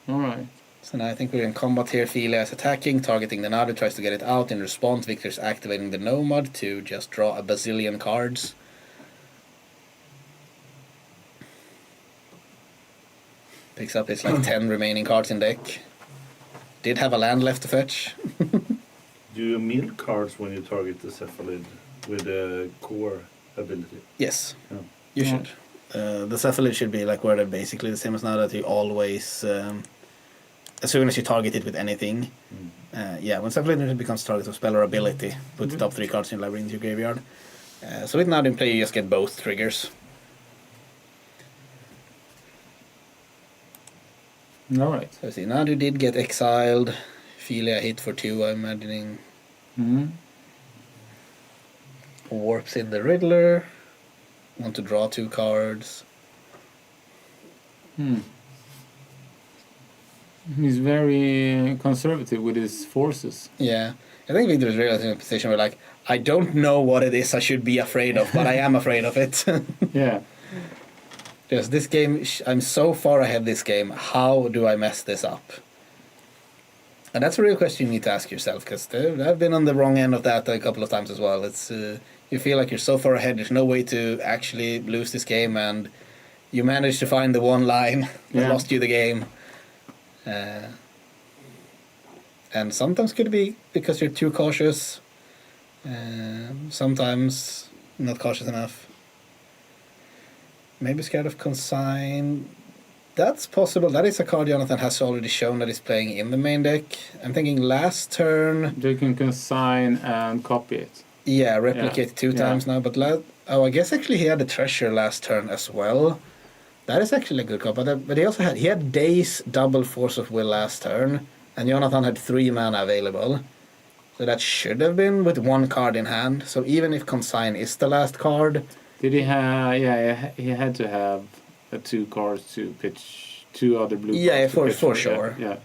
Alright. So now I think we're in combat here. Ophelia is attacking, targeting the Nada, tries to get it out. In response, Victor's activating the Nomad to just draw a bazillion cards. Picks up his 10 remaining cards in deck. Did have a land left to fetch. Do you mill cards when you target the Cephalid with the core ability? Yes, you should. The Cephalid should be worded basically the same as now, that you always, as soon as you target it with anything, when Cephalid becomes target of spell or ability, put the top 3 cards in your library into your graveyard. So with Nadu in play, you just get both triggers. Alright. So see, Nadu did get exiled. Ophelia hit for 2, I'm imagining. Warps in the Riddler. Want to draw 2 cards. He's very conservative with his forces. Yeah. I think Victor is really in a position where I don't know what it is I should be afraid of, but I am afraid of it. Yeah. Just this game, I'm so far ahead this game, how do I mess this up? And that's a real question you need to ask yourself, because I've been on the wrong end of that a couple of times as well. It's you feel like you're so far ahead, there's no way to actually lose this game, and you manage to find the one line that lost you the game. And sometimes could be because you're too cautious, sometimes not cautious enough. Maybe scared of Consign. That's possible. That is a card Jonathan has already shown that he's playing in the main deck. I'm thinking last turn... You can consign and copy it. Yeah, replicate 2 times now. But I guess actually he had the Treasure last turn as well. That is actually a good card. But he also had Daze double Force of Will last turn. And Jonathan had 3 mana available. So that should have been with 1 card in hand. So even if Consign is the last card... Did he have... Yeah, he had to have 2 cards to pitch 2 other blue Yeah, cards. to pitch for sure. Yeah.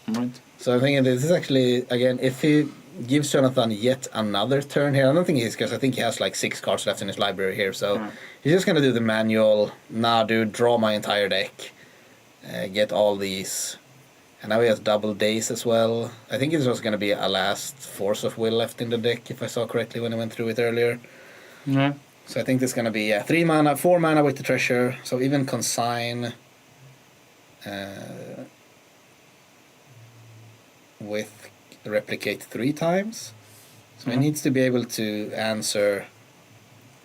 Right. So I'm thinking this is actually, again, if he gives Jonathan yet another turn here, I don't think he's, because I think he has like 6 cards left in his library here, so he's just going to do the manual, draw my entire deck, get all these, and now he has double days as well. I think it's also going to be a last Force of Will left in the deck, if I saw correctly when I went through it earlier. Yeah. So I think this is going to be 3 mana, 4 mana with the treasure, so even Consign with replicate 3 times. So he needs to be able to answer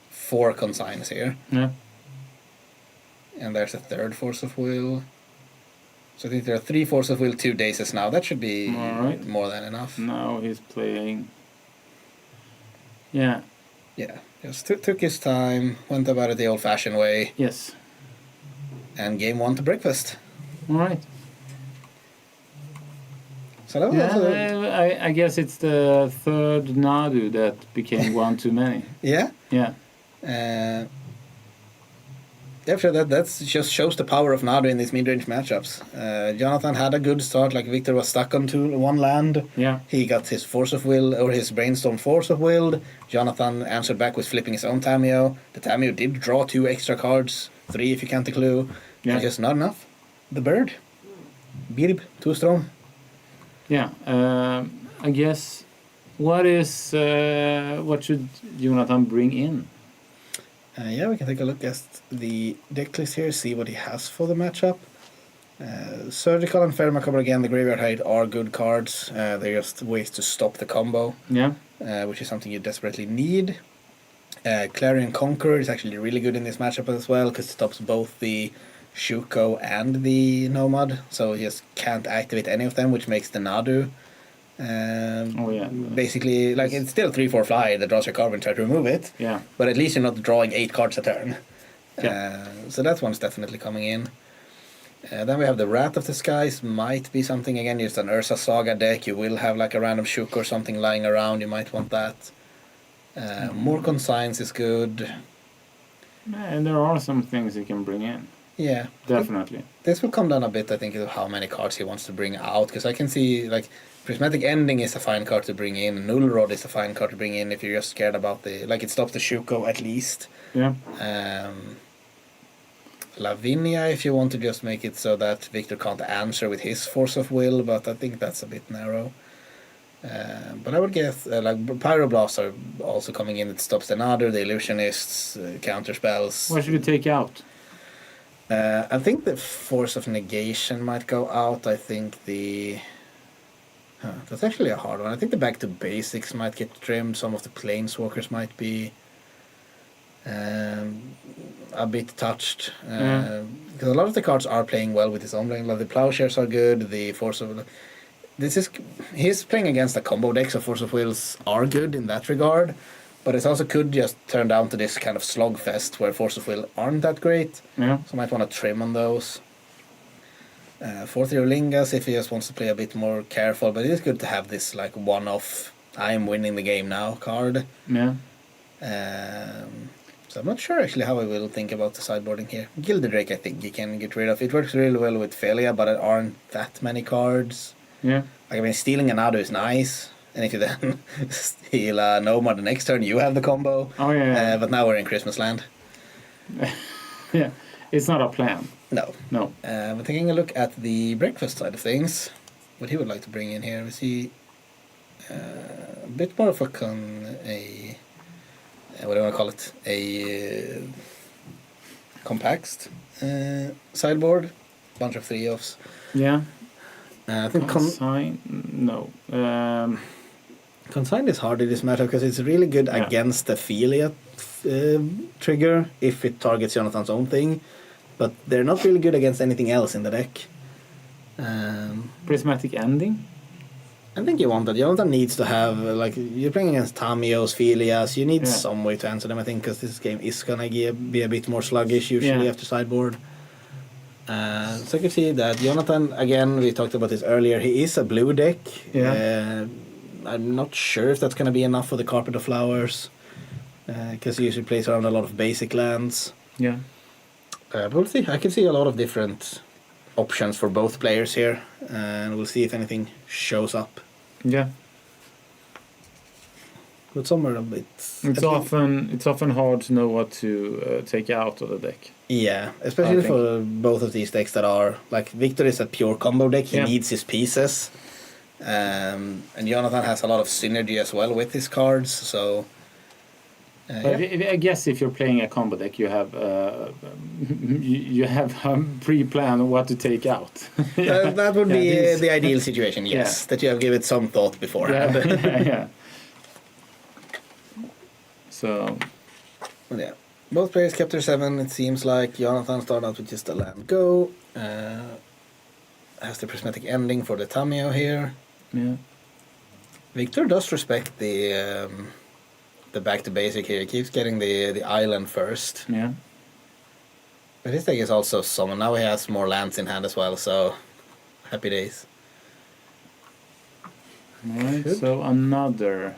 4 consigns here. Yeah. And there's a 3rd Force of Will. So I think there are 3 Force of Will, 2 days now. That should be more than enough. Now he's playing. Yeah. Yeah. Just took his time, went about it the old-fashioned way. Yes. And game 1 to breakfast. All right. So that was also... I guess it's the 3rd Nadu that became 1 too many. Yeah? Yeah. Sure, that just shows the power of Nadu in these mid-range matchups. Jonathan had a good start, like Victor was stuck on 1 land. Yeah. He got his Force of Will, or his Brainstorm Force of Will. Jonathan answered back with flipping his own Tameo. The Tameo did draw 2 extra cards, 3 if you count the clue. Yeah. Just not enough. The bird. Birb, too strong. Yeah. I guess what should Jonathan bring in? Yeah, we can take a look at the deck list here, see what he has for the matchup. Surgical and Fair Macabre again, the Graveyard Hide are good cards. They're just ways to stop the combo, which is something you desperately need. Clarion Conqueror is actually really good in this matchup as well, because it stops both the Shuko and the Nomad, so you just can't activate any of them, which makes the Nadu basically, like, it's still 3/4 fly that draws your card and try to remove it. Yeah. But at least you're not drawing 8 cards a turn. Yeah. So that one's definitely coming in. Then we have the Wrath of the Skies, might be something, again, just an Ursa Saga deck. You will have like a random Shuko or something lying around, you might want that. More Consigns is good. And there are some things he can bring in. Yeah. Definitely. This will come down a bit, I think, to how many cards he wants to bring out, because I can see, like, Prismatic Ending is a fine card to bring in, Null Rod is a fine card to bring in if you're just scared about like, it stops the Shuko at least. Yeah. Lavinia, if you want to just make it so that Victor can't answer with his Force of Will, but I think that's a bit narrow. But I would guess, like, Pyroblasts are also coming in, it stops the Nadur, the Illusionists, counter spells. What should we take out? I think the Force of Negation might go out. I think the... that's actually a hard one. I think the Back to Basics might get trimmed. Some of the Planeswalkers might be a bit touched. Because a lot of the cards are playing well with his own playing. Like the Plowshares are good. The Force of... He's playing against a combo deck, so Force of Wills are good in that regard. But it also could just turn down to this kind of slogfest where Force of Will aren't that great. Yeah. So I might want to trim on those. 4/3 Lingas if he just wants to play a bit more careful. But it is good to have this like one-off, I am winning the game now card. Yeah. So I'm not sure actually how I will think about the sideboarding here. Gilded Drake I think you can get rid of. It works really well with Felia, but it aren't that many cards. Yeah. Like, I mean, stealing an Ado is nice. And if you then steal a Nomad the next turn, you have the combo. Oh, yeah. But now we're in Christmas land. Yeah, it's not a plan. No. No. But taking a look at the breakfast side of things, what he would like to bring in here, we see a bit more of a what do I want to call it? A compact sideboard, bunch of 3-offs. Yeah. I think no. Consign is hard in this matchup because it's really good against the Philia trigger if it targets Jonathan's own thing, but they're not really good against anything else in the deck. Prismatic Ending? I think you want that. Jonathan needs to have, like, you're playing against Tamios, Philias, you need some way to answer them, I think, because this game is going to be a bit more sluggish usually after sideboard. So I can see that Jonathan, again, we talked about this earlier, he is a blue deck. I'm not sure if that's going to be enough for the Carpet of Flowers. because he usually plays around a lot of basic lands. Yeah. But we'll see. I can see a lot of different options for both players here, and we'll see if anything shows up. Yeah. But some are a bit. It's often hard to know what to take out of the deck. Yeah, especially for both of these decks that are like Victor is a pure combo deck. He needs his pieces, and Jonathan has a lot of synergy as well with his cards. So. But I guess if you're playing a combo deck, you have you have pre-planned what to take out. That would be the ideal situation. Yes, that you have given it some thought beforehand. Yeah. So. Yeah, both players kept their 7. It seems like Jonathan started out with just a land go. Has the prismatic ending for the Tameo here. Yeah. Victor does respect the back to basic here. He keeps getting the island first. Yeah. But his deck is also summon. Now he has more lands in hand as well, so happy days. Alright, so another.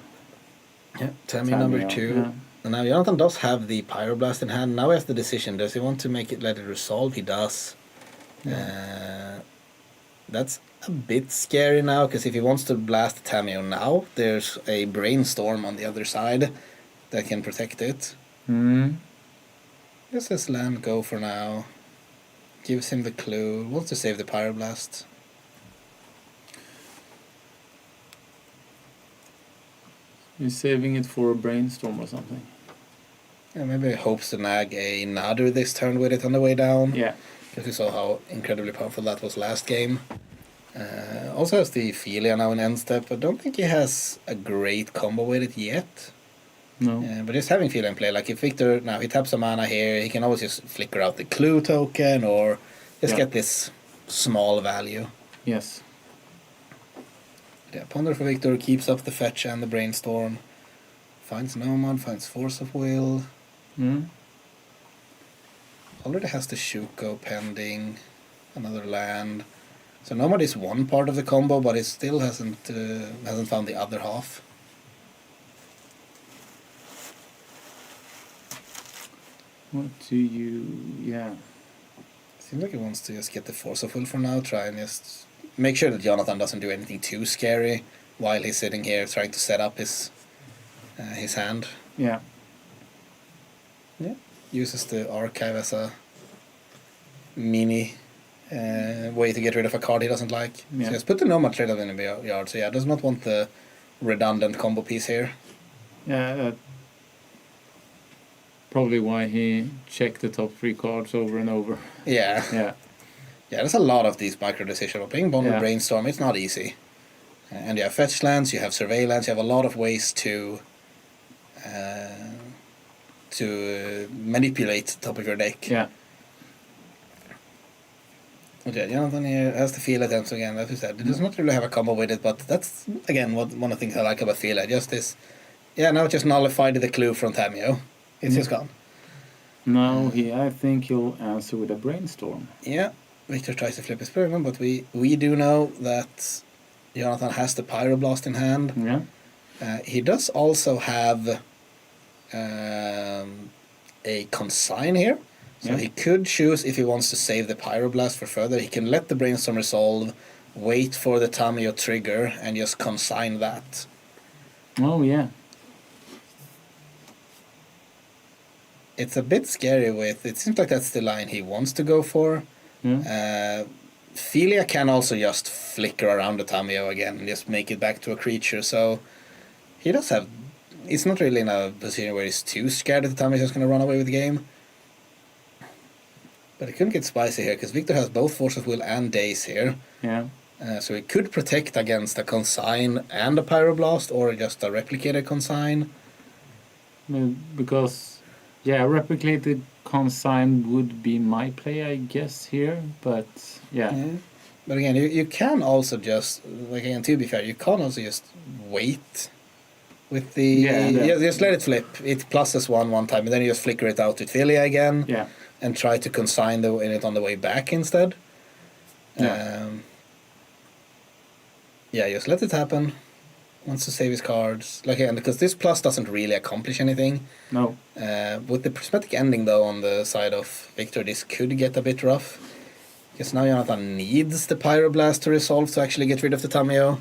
Yeah, Tameo number 2. Yeah. And now Jonathan does have the Pyroblast in hand. Now he has the decision. Does he want to let it resolve? He does. Yeah. That's a bit scary now, because if he wants to blast Tameo now, there's a Brainstorm on the other side that can protect it. Just his land go for now. Gives him the clue. Wants to save the Pyroblast. You're saving it for a Brainstorm or something. Yeah, maybe he hopes to nag a Nader this turn with it on the way down. Yeah. Because we saw how incredibly powerful that was last game. Also has the Philia now in end step. I don't think he has a great combo with it yet. No. But just having Philia in play, like if Victor, now he taps a mana here, he can always just flicker out the clue token or just get this small value. Yes. Yeah, Ponder for Victor keeps up the fetch and the Brainstorm. Finds Nomad, finds Force of Will. Already has the Shuko pending. Another land. So Nomad is one part of the combo, but it still hasn't found the other half. What do you... Yeah. Seems like he wants to just get the Force of Will for now, try and just make sure that Jonathan doesn't do anything too scary while he's sitting here trying to set up his hand. Yeah. Yeah. Uses the Archive as a mini way to get rid of a card he doesn't like. Yeah. So just put the Nomad straight up in the yard. So yeah, does not want the redundant combo piece here. Yeah, probably why he checked the top 3 cards over and over. Yeah. Yeah. Yeah, there's a lot of these micro decisions. Playing Bond with Brainstorm, it's not easy. And you have fetch lands, you have survey lands, you have a lot of ways to manipulate the top of your deck. Yeah. Okay, Jonathan here has the Feel attempts again, as we said. He does not really have a combo with it, but that's, again, one of the things I like about Feel. Just this, now it just nullified the clue from Tameo. It's just gone. Now I think he'll answer with a Brainstorm. Yeah, Victor tries to flip his Pyroblast, but we do know that Jonathan has the Pyroblast in hand. Yeah. He does also have a Consign here. So he could choose, if he wants to save the Pyroblast for further, he can let the Brainstorm resolve, wait for the Tameo trigger, and just consign that. Oh, yeah. It's a bit scary it seems like that's the line he wants to go for. Philia can also just flicker around the Tameo again and just make it back to a creature, so he does have... It's not really in a position where he's too scared that the Tameo is just going to run away with the game. But it couldn't get spicy here, because Victor has both Force of Will and Daze here. Yeah. So he could protect against a Consign and a Pyroblast, or just a Replicated Consign. Because... Yeah, replicated Consign would be my play, I guess, here, but yeah. But again, you can also just, like, again, to be fair, you can also just wait with the... just let it flip. It pluses one time, and then you just flicker it out with Philia again. Yeah. And try to consign it on the way back instead. Yeah. Just let it happen. wants to save his cards. Like, and because this plus doesn't really accomplish anything. No. With the prismatic ending, though, on the side of Victor, this could get a bit rough. Because now Jonathan needs the Pyroblast to resolve to actually get rid of the Tamiyo.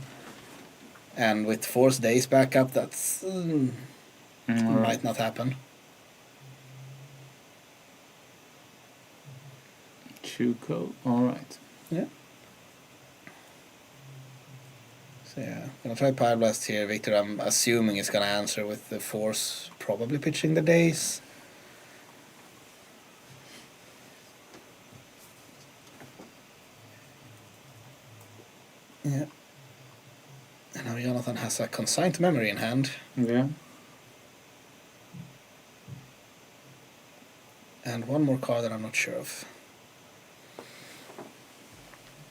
And with Force Days back up, that's... might not happen. Shuko, alright. Yeah. So yeah, gonna try Pyroblast here. Victor, I'm assuming, is gonna answer with the Force, probably pitching the Days. Yeah. And now Jonathan has a Consigned Memory in hand. Yeah. And one more card that I'm not sure of.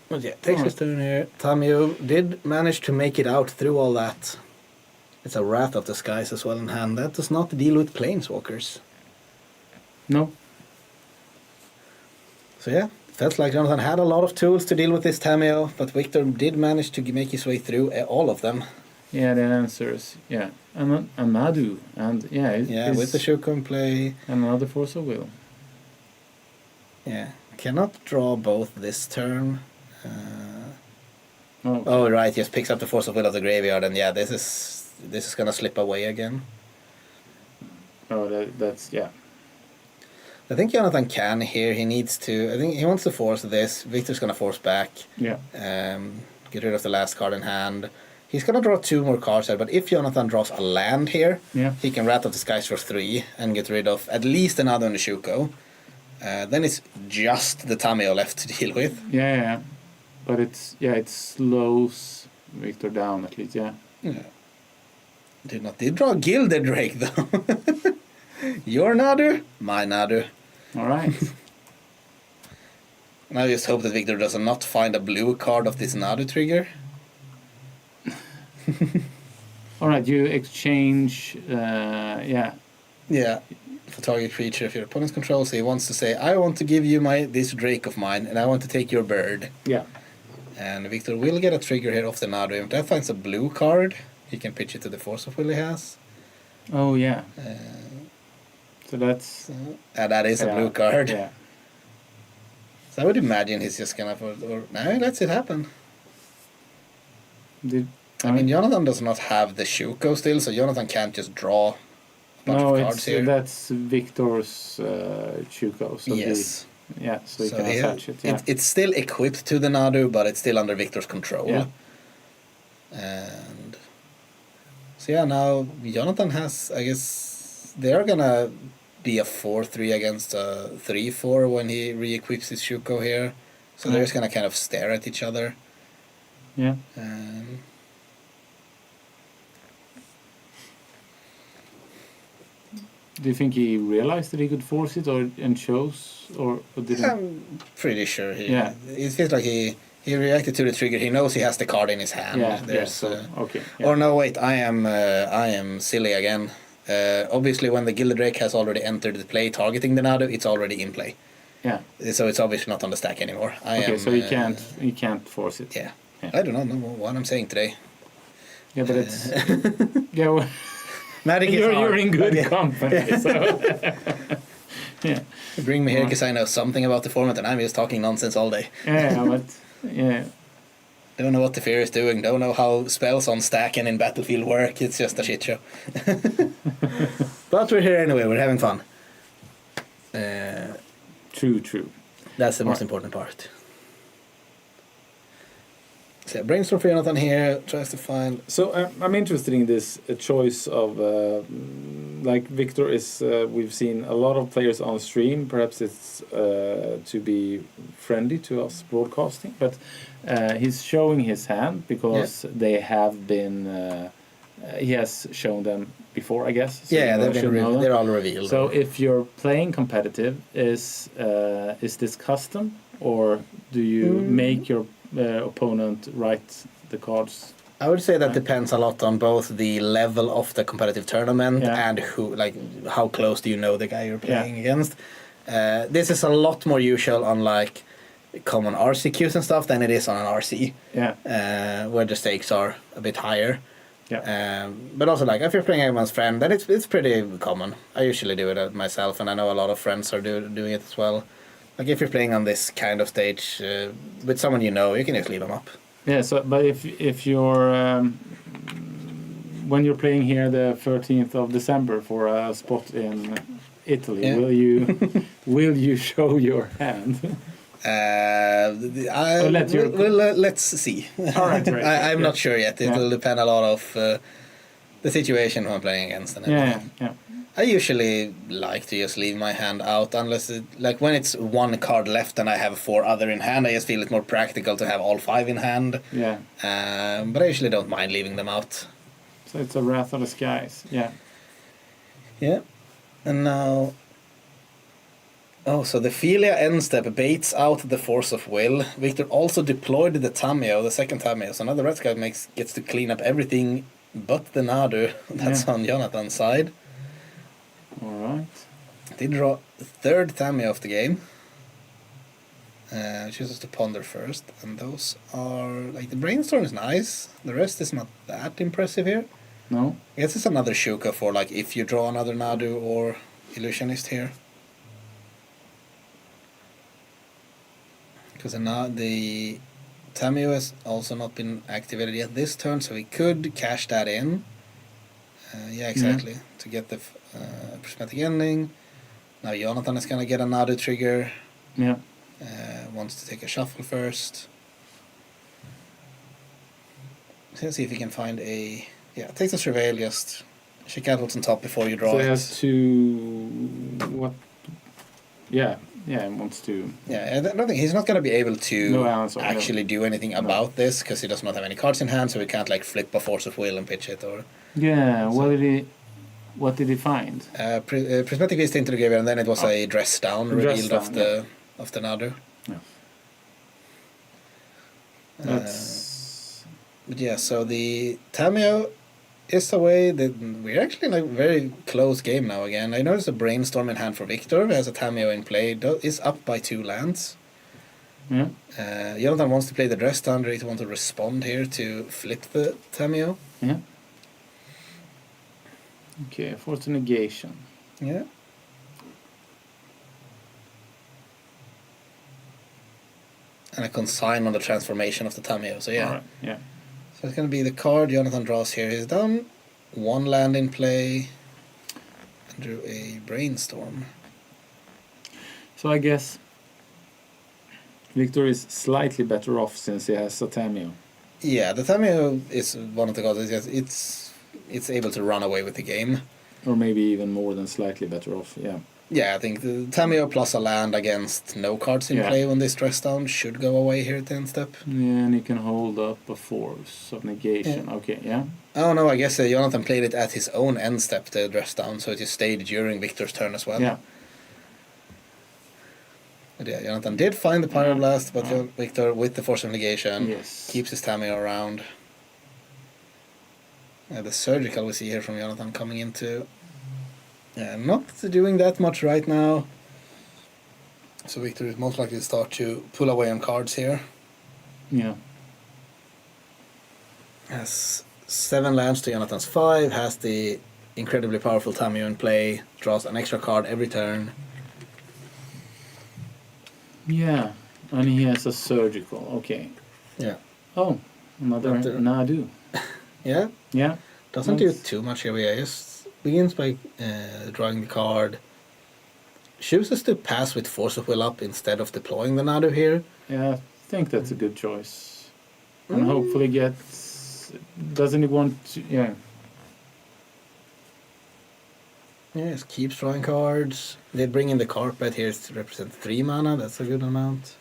But yeah, takes his turn here. Tamiyo did manage to make it out through all that. It's a Wrath of the Skies as well in hand. That does not deal with Planeswalkers. No. So yeah, felt like Jonathan had a lot of tools to deal with this Tamiyo, but Victor did manage to make his way through all of them. Yeah, the answers. Yeah. Amadu. And yeah. Yeah, with the Shuko in play. And another Force of Will. Yeah. Cannot draw both this turn. Okay. Oh right, just picks up the Force of Will of the graveyard, and yeah, this is gonna slip away again. Oh, that's yeah. I think Jonathan can here. He needs to. I think he wants to force this. Victor's gonna force back. Yeah. Get rid of the last card in hand. He's gonna draw 2 more cards here, but if Jonathan draws a land here, he can Wrath of the Skies for 3 and get rid of at least another Nishuko. Then it's just the Tamiyo left to deal with. Yeah. But it slows Victor down at least, yeah. Did draw a Gilded Drake though. Your Nadu, my Nadu. Alright. And I just hope that Victor does not find a blue card of this Nadu trigger. Alright, you exchange yeah. Yeah. For target creature, if your opponent's controls, he wants to say, I want to give you this Drake of mine, and I want to take your bird. Yeah. And Victor will get a trigger here off the Nadu. If that finds a blue card, he can pitch it to the Force of Will he has. Oh, yeah. So that's... that is a blue card. Yeah. So I would imagine he's just gonna... No, lets it happen. I mean, Jonathan does not have the Shuko still, so Jonathan can't just draw a bunch of cards here. That's Victor's Shuko. So yes. So he can attach it. Yeah. It's still equipped to the Nadu, but it's still under Victor's control. Yeah. And so yeah, now Jonathan has, I guess, they're gonna be a 4-3 against a 3-4 when he re-equips his Shuko here. So they're just gonna kind of stare at each other. Yeah. Do you think he realized that he could force it and chose or didn't? I'm pretty sure it feels like he reacted to the trigger. He knows he has the card in his hand. Okay. Yeah. Or no, wait, I am silly again. Obviously, when the Gilded Drake has already entered the play targeting the Nadu, it's already in play. Yeah. So it's obviously not on the stack anymore. So he can't force it. Yeah. I don't know what I'm saying today. Yeah, but it's well, Magic is hard. You're in good company. So. Yeah. Bring me here because I know something about the format and I'm just talking nonsense all day. Don't know what the Fear is doing. Don't know how spells on stack and in Battlefield work. It's just a shit show. But we're here anyway. We're having fun. True. That's the most important part. So brainstorm for Jonathan here. Tries to find... So I'm interested in this choice of... like Victor is... we've seen a lot of players on stream. Perhaps it's to be friendly to us broadcasting. But he's showing his hand because they have been... he has shown them before, I guess. So they're all revealed. So if you're playing competitive, is this custom? Or do you make your opponent write the cards? I would say that depends a lot on both the level of the competitive tournament and how close do you know the guy you're playing against. This is a lot more usual on like common RCQs and stuff than it is on an RC. Where the stakes are a bit higher. Yeah. But also, like, if you're playing everyone's friend, then it's pretty common. I usually do it myself, and I know a lot of friends are doing it as well. Like, if you're playing on this kind of stage with someone you know, you can just leave them up. Yeah. So, but if you're when you're playing here the 13th of December for a spot in Italy, will you show your hand? Let's see. All right, great. I'm not sure yet. It will depend a lot of the situation who I'm playing against. And everything. Yeah. I usually like to just leave my hand out unless like when it's one card left and I have 4 other in hand, I just feel it's more practical to have all 5 in hand. Yeah. But I usually don't mind leaving them out. So it's a Wrath of the Skies. Yeah. Yeah. And now... Oh, so the Philia end step baits out the Force of Will. Victor also deployed the Tamiyo, the second Tamiyo. So now the Red Sky gets to clean up everything but the Nadu that's on Jonathan's side. Alright. Did draw the 3rd Tamiyo of the game. Chooses to ponder first. And those are... Like, the Brainstorm is nice. The rest is not that impressive here. No. I guess it's another Shuka for, like, if you draw another Nadu or Illusionist here. Because now the Tamiyo has also not been activated yet this turn, so we could cash that in. Yeah, exactly. To get the prismatic ending. Now Jonathan is gonna get a Nadu trigger. Yeah. Wants to take a shuffle first. So let's see if we can find a... Yeah, takes a Surveil, just check out what's on top before you draw so it. he has to... What? Yeah, he wants to... Yeah, I don't think he's not going to be able to actually do anything about this because he does not have any cards in hand, so we can't like flip a Force of Will and pitch it or... Yeah, what did he find? Prismatic Vista into the graveyard, and then it was a Dress Down revealed of the Nadu. Yeah. But yeah, so the Tamiyo is away. We're actually in a very close game now again. I noticed a Brainstorm in hand for Victor, who has a Tamiyo in play, is up by 2 lands. Yeah. Jonathan wants to play the Dress Down, he wants to respond here to flip the Tamiyo. Yeah. Okay, Force Negation. Yeah. And a consign on the transformation of the Tamiyo, so yeah. All right. Yeah. So it's going to be the card Jonathan draws here. He's done 1 land in play and drew a Brainstorm. So I guess Victor is slightly better off since he has a Tamiyo. Yeah, the Tamiyo is one of the cards. It's able to run away with the game. Or maybe even more than slightly better off, yeah. Yeah, I think the Tamiyo plus a land against no cards in play when they stress down should go away here at the end step. Yeah, and he can hold up a Force of Negation. Yeah. Okay, yeah. Oh no, I guess Jonathan played it at his own end step, the dress down, so it just stayed during Victor's turn as well. Yeah. But yeah, Jonathan did find the Pyroblast, but Victor, with the Force of Negation, keeps his Tamiyo around. The Surgical we see here from Jonathan coming into... not doing that much right now. So Victor is most likely to start to pull away on cards here. Yeah. Has 7 lands to Jonathan's 5, has the incredibly powerful Tamiyo in play, draws an extra card every turn. Yeah, and he has a Surgical, okay. Yeah. Oh, another Nadu. Yeah? Yeah. Doesn't do too much here, yeah. Just begins by drawing the card. Chooses to pass with Force of Will up instead of deploying the Nadu here. Yeah, I think that's a good choice. And hopefully gets... Doesn't he want to... Yeah. Yeah, just keeps drawing cards. They bring in the Carpet here to represent 3 mana. That's a good amount.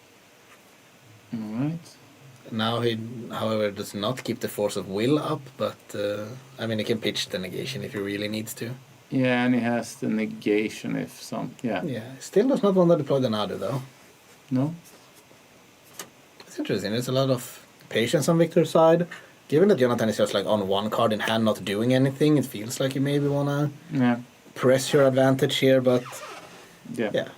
Alright. Now he, however, does not keep the Force of Will up, but I mean, he can pitch the negation if he really needs to. Yeah, and he has the negation if some... Yeah. Yeah, still does not want to deploy the Nadu, though. No? It's interesting. There's a lot of patience on Victor's side. Given that Jonathan is just like on 1 card in hand, not doing anything, it feels like you maybe want to press your advantage here, but... Yeah.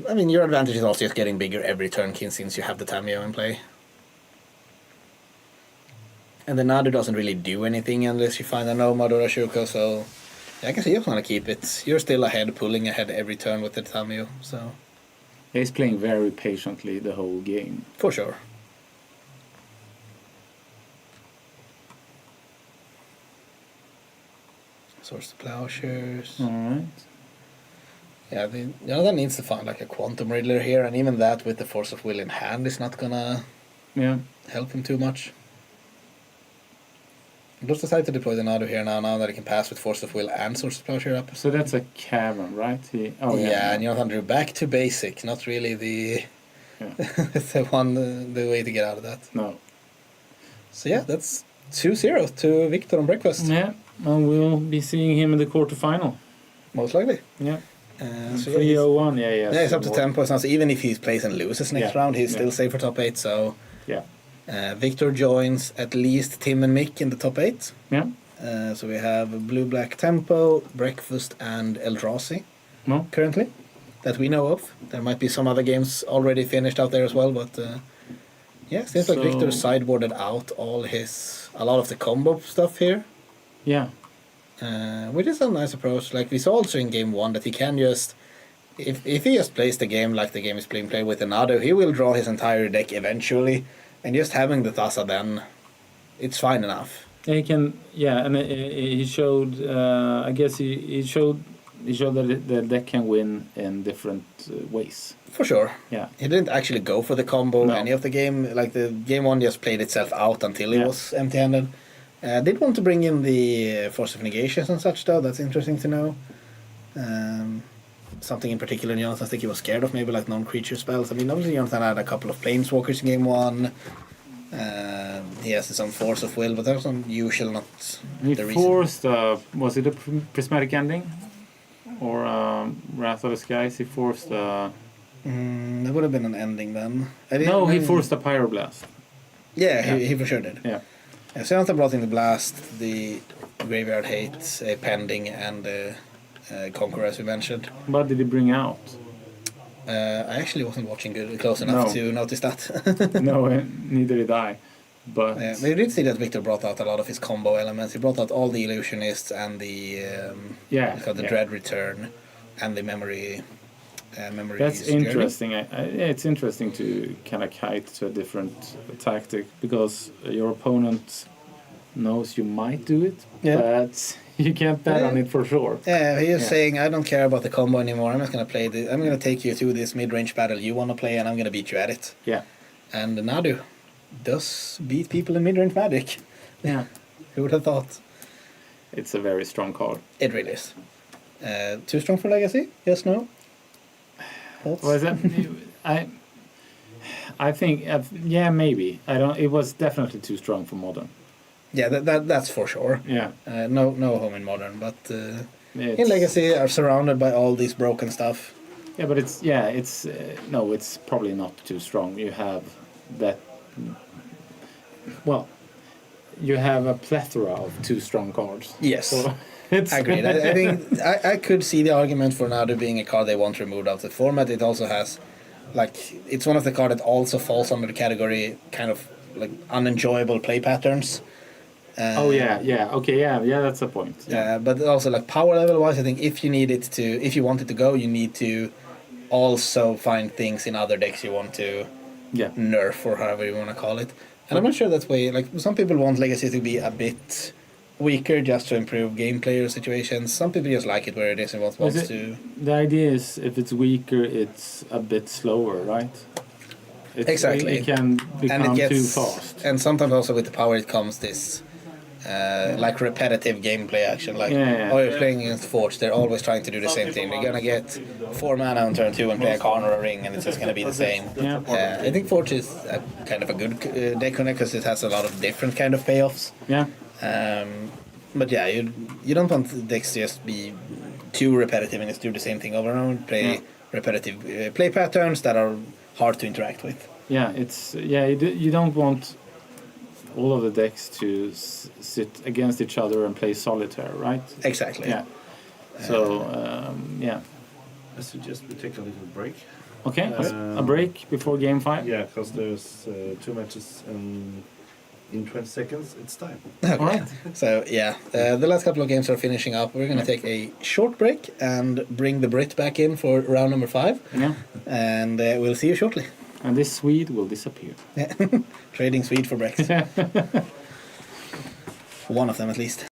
I mean, your advantage is also just getting bigger every turn since you have the Tamiyo in play. And the Nadu doesn't really do anything unless you find a Nomad or a Shuko, so I guess you just want to keep it. You're still ahead, pulling ahead every turn with the Tamio, so... He's playing very patiently the whole game. For sure. Source the Plowshares. Alright. Yeah, Jonathan needs to find like a Quantum Riddler here, and even that with the Force of Will in hand is not gonna help him too much. He just decided to deploy the Nadu here now that he can pass with Force of Will and Source of Plowshare up. So that's a Cavern, right? And Jonathan drew back to basic, not really the the way to get out of that. No. So yeah, that's 2-0 to Victor on breakfast. Yeah, and we'll be seeing him in the quarterfinal. Most likely. Yeah. So 301, yeah, he's up to 10 points now, so even if he plays and loses next round, he's still safe for top 8, so... Yeah. Victor joins at least Tim and Mick in the top 8. Yeah. So we have Blue-Black Tempo, Breakfast, and Eldrazi currently, that we know of. There might be some other games already finished out there as well, but seems like Victor sideboarded out a lot of the combo stuff here. Yeah. Which is a nice approach. Like we saw also in game 1 that he can just, if he just plays the game like the game is being played with another, he will draw his entire deck eventually, and just having the Thassa then, it's fine enough. Yeah, he can. Yeah, and he showed. I guess he showed that the deck can win in different ways. For sure. Yeah. He didn't actually go for the combo any of the game. Like the game 1 just played itself out until he was empty-handed. Did want to bring in the Force of Negations and such though. That's interesting to know. Something in particular Jonathan I think he was scared of, maybe like non-creature spells. I mean, obviously Jonathan had a couple of Planeswalkers in game 1. He has his own Force of Will, but that was unusual, not he the reason. Forced, was it a prismatic ending? Or Wrath of the Skies? He forced There would have been an ending then. He forced a Pyroblast. Yeah, he for sure did. Yeah. So Jonathan brought in the Blast, the Graveyard Hate, Pending, and Conqueror, as we mentioned. What did he bring out? I actually wasn't watching close enough to notice that. No, neither did I. But we did see that Victor brought out a lot of his combo elements. He brought out all the Illusionists and the Dread Return and the Memory. That's interesting. It's interesting to kind of kite to a different tactic because your opponent knows you might do it, but you can't bet on it for sure. Yeah, he is saying, I don't care about the combo anymore. I'm just going to play this. I'm going to take you to this mid-range battle you want to play, and I'm going to beat you at it. Yeah. And Nadu does beat people in mid-range Magic. Yeah. Who would have thought? It's a very strong card. It really is. Too strong for Legacy? Yes, no? Thoughts? Was that? I think maybe. It was definitely too strong for Modern. Yeah, that's for sure. Yeah. No home in Modern, but in Legacy are surrounded by all this broken stuff. Yeah, but it's probably not too strong. You have that. Well, you have a plethora of too strong cards. Yes. So Agreed. I think I could see the argument for Nadu being a card they want removed out of the format. It also has, it's one of the cards that also falls under the category kind of like unenjoyable play patterns. That's the point. Yeah, but also power level wise, I think if you want it to go, you need to also find things in other decks you want to nerf or however you want to call it. And I'm not sure that's way. Some people want Legacy to be a bit weaker just to improve gameplay or situations. Some people just like it where it is and wants to. The idea is if it's weaker, it's a bit slower, right? Exactly. It can become too fast. And sometimes also with the power, it comes this repetitive gameplay action. You're playing against Forge, they're always trying to do the same thing. They're gonna get 4 mana on turn 2 and play a Karn or a Ring, and it's just gonna be the same. I think Forge is kind of a good deck connect because it has a lot of different kind of payoffs. Yeah. But you don't want decks to just be too repetitive and just do the same thing over and over. Play repetitive play patterns that are hard to interact with. Yeah, you don't want all of the decks to sit against each other and play solitaire, right? Exactly. Yeah. So I suggest we take a little break. Okay, a break before game 5. Yeah, because there's 2 matches and in 20 seconds, it's time. Okay. All right. So yeah, the last couple of games are finishing up. We're going to take a short break and bring the Brit back in for round number 5. Yeah. And we'll see you shortly. And this Swede will disappear. Trading Swede for Brex. One of them at least.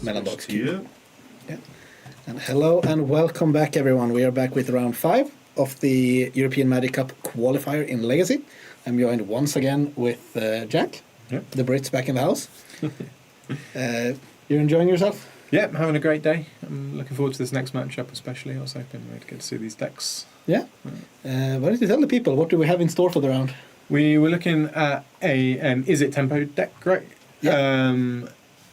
Melondogs Switch to Cube. you. Yeah. And hello and welcome back, everyone. We are back with round 5 of the European Magic Cup qualifier in Legacy. I'm joined once again with Jack. Yep. The Brits back in the house. You're enjoying yourself? Yeah, I'm having a great day. I'm looking forward to this next matchup especially. I was hoping we'd get to see these decks. Yeah. Why don't you tell the people, what do we have in store for the round? We were looking at an Izzet tempo deck, right? Yeah.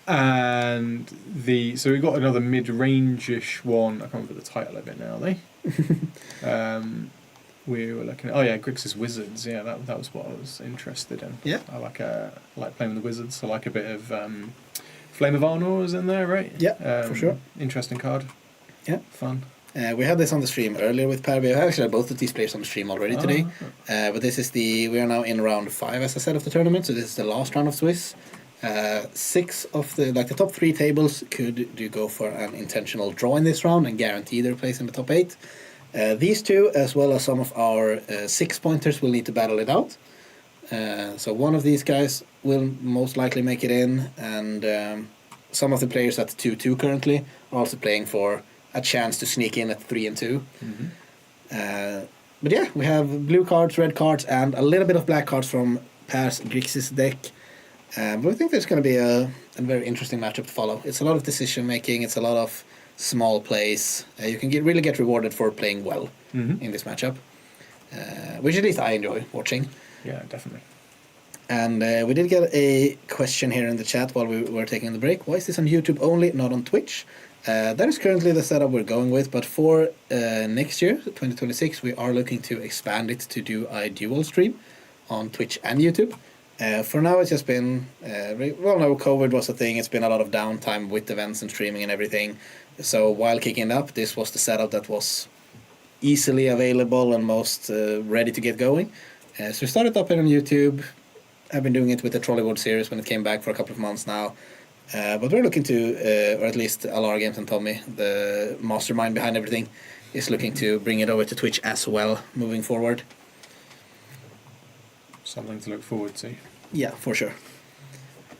So we got another mid-range-ish one. I can't remember the title of it now, we were looking at Grixis Wizards. Yeah, that was what I was interested in. Yeah. I like playing with the Wizards. I like a bit of Flame of Arnor is in there, right? Yeah, for sure. Interesting card. Yeah. Fun. We had this on the stream earlier with Per. We actually had both of these players on the stream already today. But this is we are now in round 5, as I said, of the tournament. So this is the last round of Swiss. 6 of the top 3 tables could go for an intentional draw in this round and guarantee their place in the top 8. These two, as well as some of our 6-pointers, will need to battle it out. So one of these guys will most likely make it in, and some of the players at 2-2 currently are also playing for a chance to sneak in at 3 and 2. Mm-hmm. But yeah, we have blue cards, red cards, and a little bit of black cards from Per's Grixis deck. But I think there's going to be a very interesting matchup to follow. It's a lot of decision making. It's a lot of small plays. You can really get rewarded for playing well in this matchup, which at least I enjoy watching. Yeah, definitely. And we did get a question here in the chat while we were taking the break. Why is this on YouTube only, not on Twitch? That is currently the setup we're going with, but for next year, 2026, we are looking to expand it to do a dual stream on Twitch and YouTube. For now, it's just been, COVID was a thing. It's been a lot of downtime with events and streaming and everything. So while kicking up, this was the setup that was easily available and most ready to get going. So we started up here on YouTube. I've been doing it with the Trolleywood series when it came back for a couple of months now. But we're looking to, or at least Alara Games and Tommy, the mastermind behind everything, is looking to bring it over to Twitch as well moving forward. Something to look forward to. Yeah, for sure.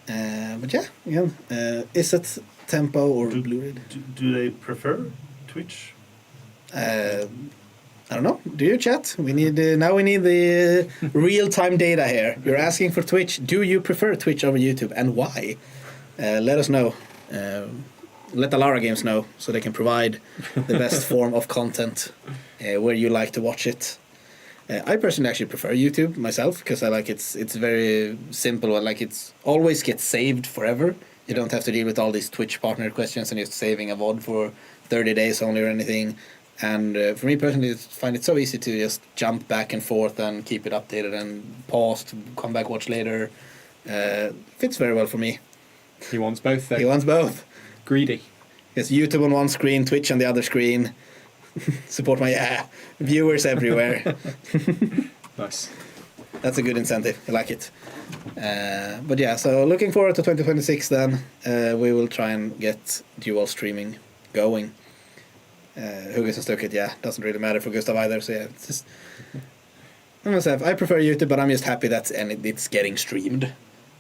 But yeah, again, is it tempo or blue? Do they prefer Twitch? I don't know. Do you, chat? We need now. We need the real-time data here. You're asking for Twitch. Do you prefer Twitch over YouTube, and why? Let us know. Let Alara Games know so they can provide the best form of content where you like to watch it. I personally actually prefer YouTube myself because I like it's very simple and it's always gets saved forever. You don't have to deal with all these Twitch partner questions and just saving a VOD for 30 days only or anything. And for me personally, I find it so easy to just jump back and forth and keep it updated and pause to come back watch later. Fits very well for me. He wants both though. He wants both. Greedy. Yes, YouTube on one screen, Twitch on the other screen. Support my viewers everywhere. Nice. That's a good incentive. I like it. But yeah, so looking forward to 2026 then. We will try and get dual streaming going. Who gets stuck it? Yeah, doesn't really matter for Gustav either. So yeah, it's just I prefer YouTube, but I'm just happy that it's getting streamed.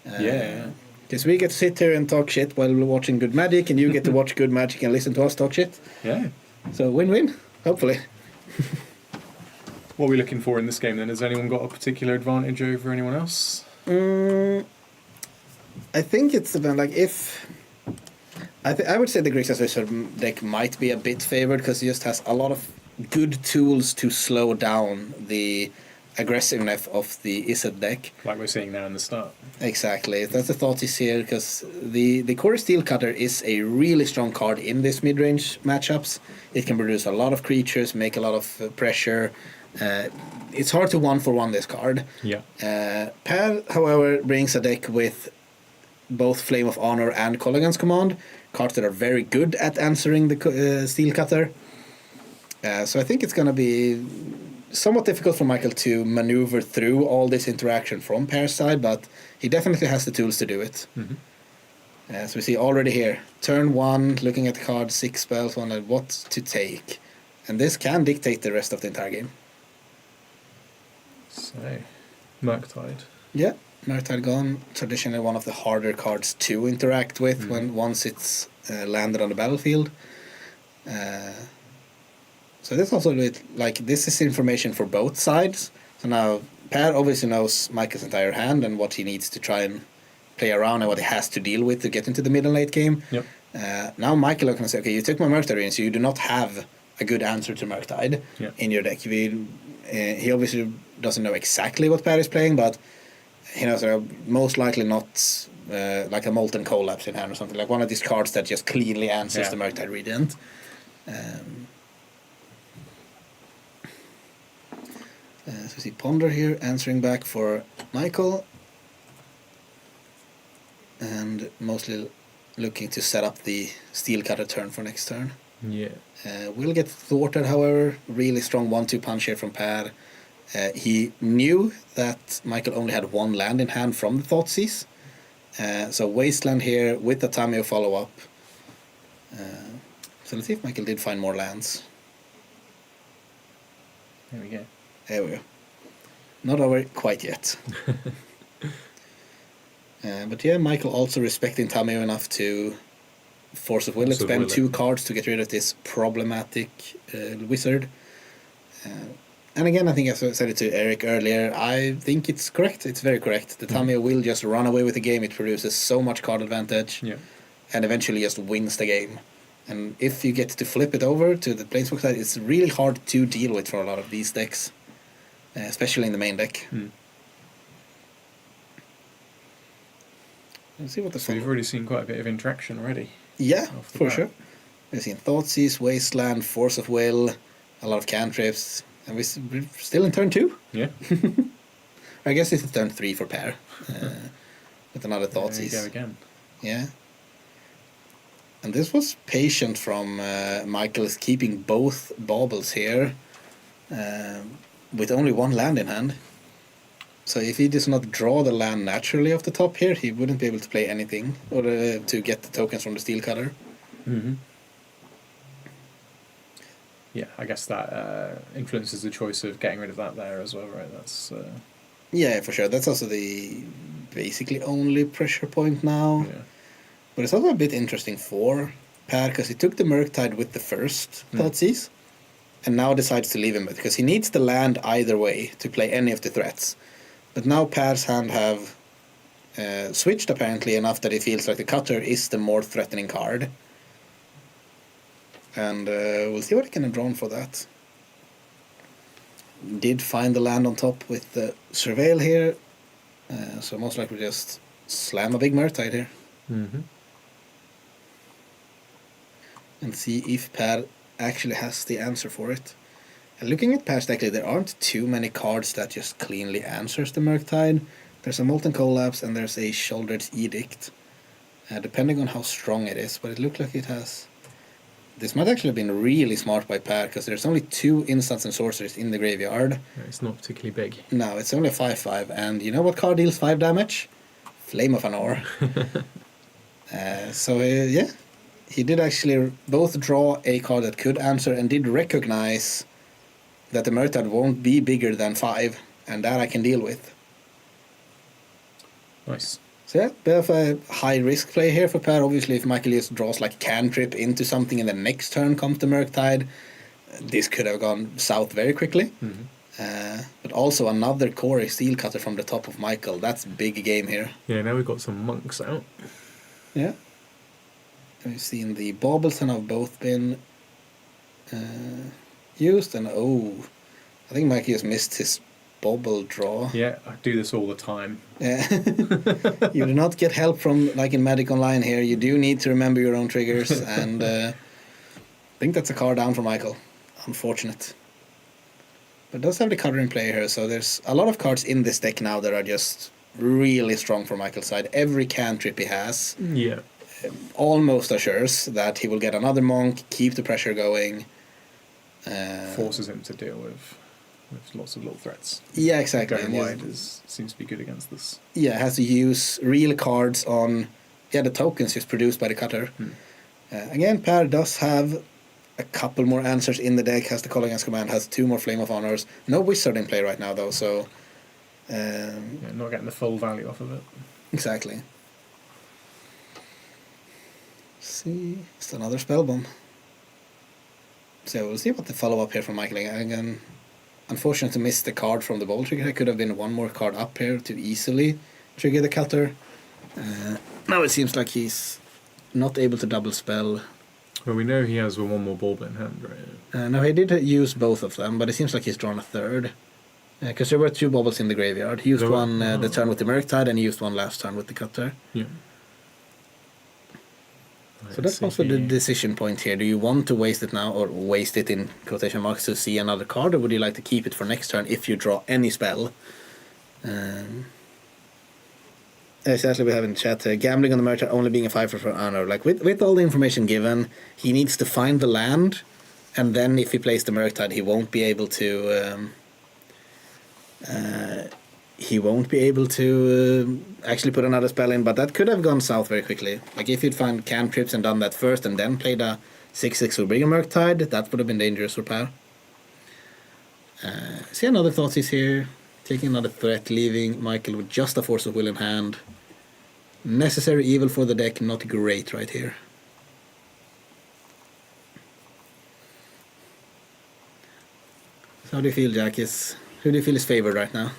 Yeah. Because we get to sit here and talk shit while we're watching good Magic, and you get to watch good Magic and listen to us talk shit. Yeah. So win-win, hopefully. What are we looking for in this game then? Has anyone got a particular advantage over anyone else? I think it's about if I would say the Grixis Wizard deck might be a bit favored because it just has a lot of good tools to slow down the aggressiveness of the Izzet deck. Like we're seeing now in the start. Exactly. That's the thought is here because the Core Steel Cutter is a really strong card in this mid-range matchups. It can produce a lot of creatures, make a lot of pressure. It's hard to 1-for-1 this card. Yeah. Per, however, brings a deck with both Flame of Honor and Colligan's Command, cards that are very good at answering the Steel Cutter. So I think it's going to be somewhat difficult for Michael to maneuver through all this interaction from Per's side, but he definitely has the tools to do it. Mm-hmm. So we see already here, turn 1, looking at the card, 6 spells, one what to take. And this can dictate the rest of the entire game. So, Murktide. Yeah, Murktide gone. Traditionally one of the harder cards to interact with once it's landed on the battlefield. So this also this is information for both sides. So now Per obviously knows Michael's entire hand and what he needs to try and play around and what he has to deal with to get into the mid and late game. Yep. Now Michael can say, okay, you took my Murktide in, so you do not have a good answer to Murktide in your deck. He obviously doesn't know exactly what Per is playing, but he knows most likely not like a Molten Collapse in hand or something, like one of these cards that just cleanly answers the Murktide Regent. So we see Ponder here answering back for Michael, and mostly looking to set up the Steel Cutter turn for next turn. Yeah. Will get thwarted, however. Really strong 1-2 punch here from Per. He knew that Michael only had one land in hand from the Thoughtseize. So Wasteland here with the Tameo follow-up. So let's see if Michael did find more lands. There we go. There we go. Not over quite yet. But yeah, Michael also respecting Tameo enough to Force of Will it, spend 2 cards to get rid of this problematic wizard. And again, I think I said it to Erik earlier, I think it's correct. It's very correct. The Tameo will just run away with the game. It produces so much card advantage and eventually just wins the game. And if you get to flip it over to the Planeswalker side, it's really hard to deal with for a lot of these decks, especially in the main deck. Let's see what the So we've already seen quite a bit of interaction already. Yeah, for sure. We've seen Thoughtseize, Wasteland, Force of Will, a lot of cantrips, and we're still in turn 2. Yeah. I guess it's turn 3 for Per, with another Thoughtseize. There you go again. Yeah. And this was patient from Michael, keeping both baubles here, with only one land in hand. So if he does not draw the land naturally off the top here, he wouldn't be able to play anything or to get the tokens from the Steel Cutter. Yeah, I guess that influences the choice of getting rid of that there as well, right? That's yeah, for sure. That's also the basically only pressure point now. Yeah. But it's also a bit interesting for Per, because he took the Murktide with the first Thoughtseize, and now decides to leave him because he needs the land either way to play any of the threats. But now Per's hand have switched apparently enough that it feels like the Cutter is the more threatening card. And we'll see what he can have drawn for that. Did find the land on top with the Surveil here, so most likely just slam a big Murktide here. And see if Per actually has the answer for it. And looking at Per's deck, there aren't too many cards that just cleanly answers the Murktide. There's a Molten Collapse and there's a Shouldered Edict, depending on how strong it is, but it looked like it has... This might actually have been really smart by Per, because there's only 2 instants and sorceries in the graveyard. It's not particularly big. No, it's only 5/5, and you know what card deals 5 damage? Flame of Anor. Yeah, he did actually both draw a card that could answer and did recognize that the Murktide won't be bigger than 5, and that I can deal with. Nice. So yeah, bit of a high risk play here for Per. Obviously, if Michael just draws like cantrip into something and the next turn comes the Murktide, this could have gone south very quickly. But also another core Steel Cutter from the top of Michael. That's big game here. Yeah, now we've got some monks out. Yeah. We've seen the baubles and have both been used, and I think Mikey just missed his bauble draw. Yeah, I do this all the time. Yeah. You do not get help from, like in Magic Online here, you do need to remember your own triggers, and I think that's a card down for Michael. Unfortunate. But does have the Cutter in play here, so there's a lot of cards in this deck now that are just really strong for Michael's side. Every cantrip he has almost assures that he will get another monk, keep the pressure going. Forces him to deal with lots of little threats. Yeah, exactly. Going wide seems to be good against this. Yeah, has to use real cards on the tokens just produced by the Cutter. Again, Per does have a couple more answers in the deck, has the Culminates command, has 2 more Flame of Honors. No Wizard in play right now though, so... not getting the full value off of it. Exactly. see. It's another spell bomb. So we'll see what the follow-up here from Michael. Again, unfortunate to miss the card from the ball trigger. It could have been one more card up here to easily trigger the cutter. Now it seems like he's not able to double spell. Well, we know he has one more bauble in hand, right? No, he did use both of them, but it seems like he's drawn a third. Because there were 2 baubles in the graveyard. He used one the turn with the Murktide, and he used one last turn with the cutter. Yeah. So that's also the decision point here. Do you want to waste it now, or waste it in quotation marks to see another card, or would you like to keep it for next turn if you draw any spell? Exactly, we have in chat gambling on the Murktide only being a 5 for honor. Like with all the information given, he needs to find the land, and then if he plays the Murktide, he won't be able to. Actually put another spell in, but that could have gone south very quickly. Like if he'd found cantrips and done that first and then played a 6/6 with Bringer Murktide, that would have been dangerous for Per. See another thoughts is here. Taking another threat, leaving Michael with just a Force of Will in hand. Necessary evil for the deck, not great right here. So how do you feel, Jack? Who do you feel is favored right now?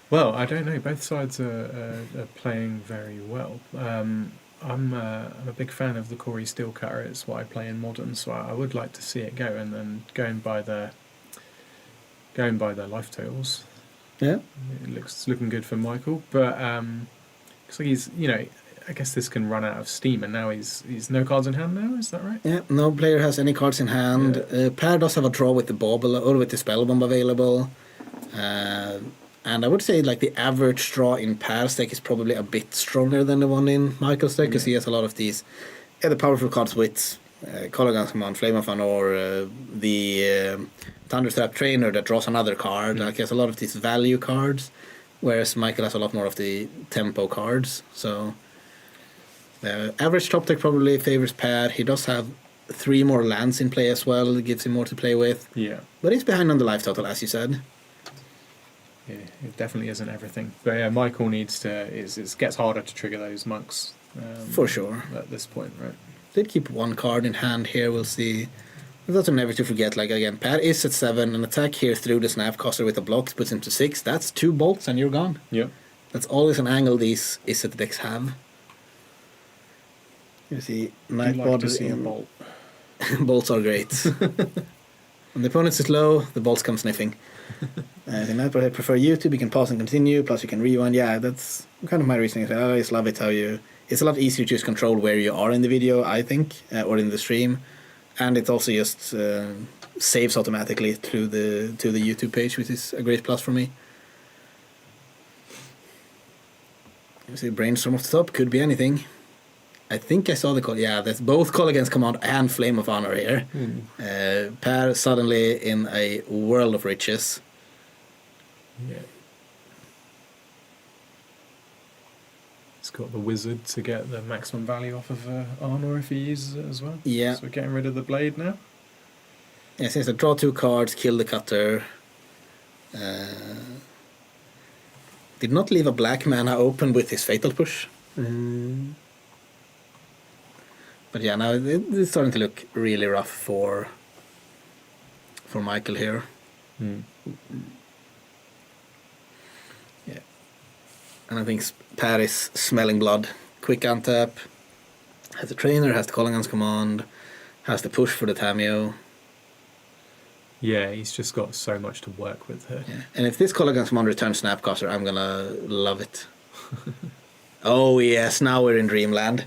Well, I don't know. Both sides are playing very well. I'm a big fan of the Corey Steelcutter. It's what I play in Modern, so I would like to see it go. And then going by their life totals, yeah, it's looking good for Michael. But looks like he's, I guess this can run out of steam, and now he's no cards in hand now. Is that right? Yeah, no player has any cards in hand. Yeah. Per does have a draw with the bauble or with the spell bomb available. And I would say like the average draw in Per's deck is probably a bit stronger than the one in Michael's deck, because he has a lot of these the powerful cards with Colligan's Command, Flame of Honor, or the Thunderstrap Trainer that draws another card. Like he has a lot of these value cards, whereas Michael has a lot more of the tempo cards. So average top deck probably favors Per. He does have 3 more lands in play as well. It gives him more to play with. Yeah. But he's behind on the life total, as you said. Yeah, it definitely isn't everything. But yeah, Michael needs to. It gets harder to trigger those monks. For sure. At this point, right? Did keep 1 card in hand here. We'll see. That's never to forget. Like again, Per is at 7. An attack here through the Snapcaster with a block puts him to 6. That's 2 bolts and you're gone. Yep. That's always an angle these Izzet decks have. You see, Nightbot to see a in bolt. bolts are great. When the opponent is low, the bolts come sniffing. The Nightbot, I prefer YouTube. You can pause and continue. Plus, you can rewind. Yeah, that's kind of my reasoning. I always love it how you. It's a lot easier to just control where you are in the video, I think, or in the stream, and it also just saves automatically to the YouTube page, which is a great plus for me. You see, brainstorm off the top could be anything. I think I saw the call. Yeah, that's both Call Against Command and Flame of Honor here. Per suddenly in a world of riches. Yeah. He's got the wizard to get the maximum value off of Honor if he uses it as well. Yeah. So we're getting rid of the blade now. Yeah, since I draw 2 cards, kill the cutter. Did not leave a black mana open with his Fatal Push. But yeah, now it's starting to look really rough for Michael here. Yeah. And I think Per is smelling blood. Quick untap. Has the trainer, has the Colligan's Command, has the push for the Tameo. Yeah, he's just got so much to work with here. Yeah. And if this Colligan's Command returns Snapcaster, I'm gonna love it. Oh yes, now we're in Dreamland.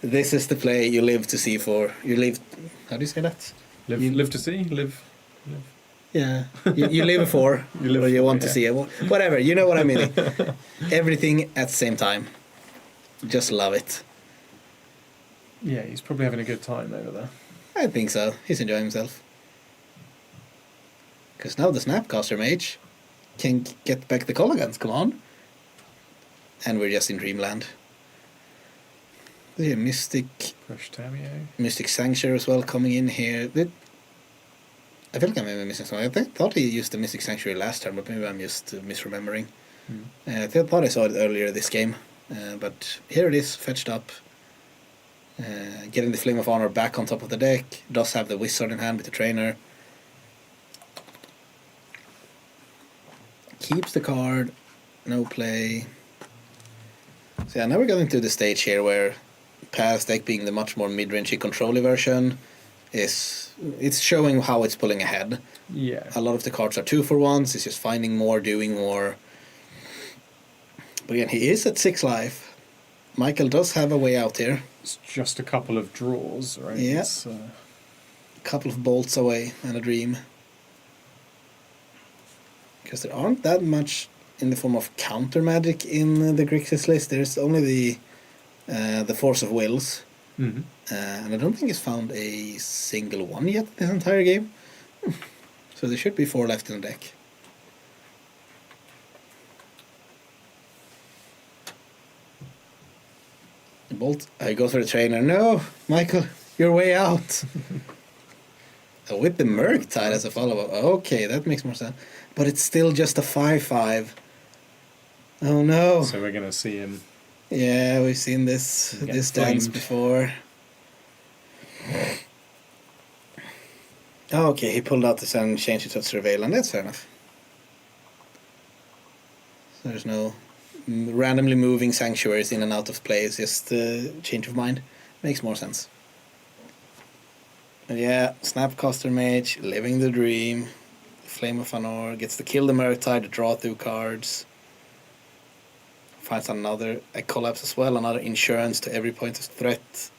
This is the play you live to see for. You live. How do you say that? Live to see. Live. Yeah, you live for. Or you want to see it. Whatever. You know what I mean. Everything at the same time. Just love it. Yeah, he's probably having a good time over there. I think so. He's enjoying himself. Because now the Snapcaster Mage can get back the Colligan's Command. And we're just in Dreamland. Yeah, Mystic Sanctuary as well coming in here. I feel like I may be missing something. I thought he used the Mystic Sanctuary last time, but maybe I'm just misremembering. I thought I saw it earlier this game, but here it is, fetched up. Getting the Flame of Honor back on top of the deck. Does have the Wizard in hand with the Trainer. Keeps the card. No play. So yeah, now we're getting to the stage here where Path's deck, being the much more mid-rangey control-y version, it's showing how it's pulling ahead. Yeah. A lot of the cards are 2-for-1s. It's just finding more, doing more. But again, he is at 6 life. Michael does have a way out here. It's just a couple of draws, right? Yeah. It's, A couple of bolts away and a dream. Because there aren't that much in the form of counter magic in the Grixis list. There's only the Force of Wills. mm-hmm. And I don't think it's found a single one yet this entire game. So there should be 4 left in the deck. The bolt. I go for the Trainer. No, Michael, you're way out. With the Murktide as a follow-up. Okay, that makes more sense. But it's still just a 5/5. Oh no. So we're going to see him. Yeah, we've seen this dance flamed before. Oh, okay, he pulled out the sun and changed it to Surveillance. That's fair enough. So there's no randomly moving sanctuaries in and out of play. It's just change of mind. Makes more sense. And yeah, Snapcaster Mage, living the dream. Flame of Honor gets to kill the Murktide, draw 2 cards. Finds a collapse as well, another insurance to every point of threat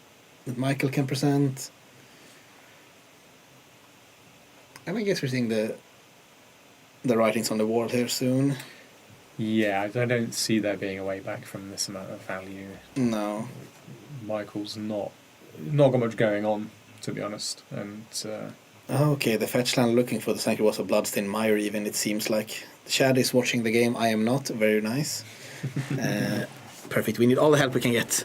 that Michael can present. And I guess we're seeing the writings on the wall here soon. Yeah, I don't see there being a way back from this amount of value. No. Michael's not got much going on, to be honest. And Okay, the fetch land looking for the Sanctuary was a Bloodstained Mire even, it seems like. Shad is watching the game, I am not. Very nice. Perfect, we need all the help we can get.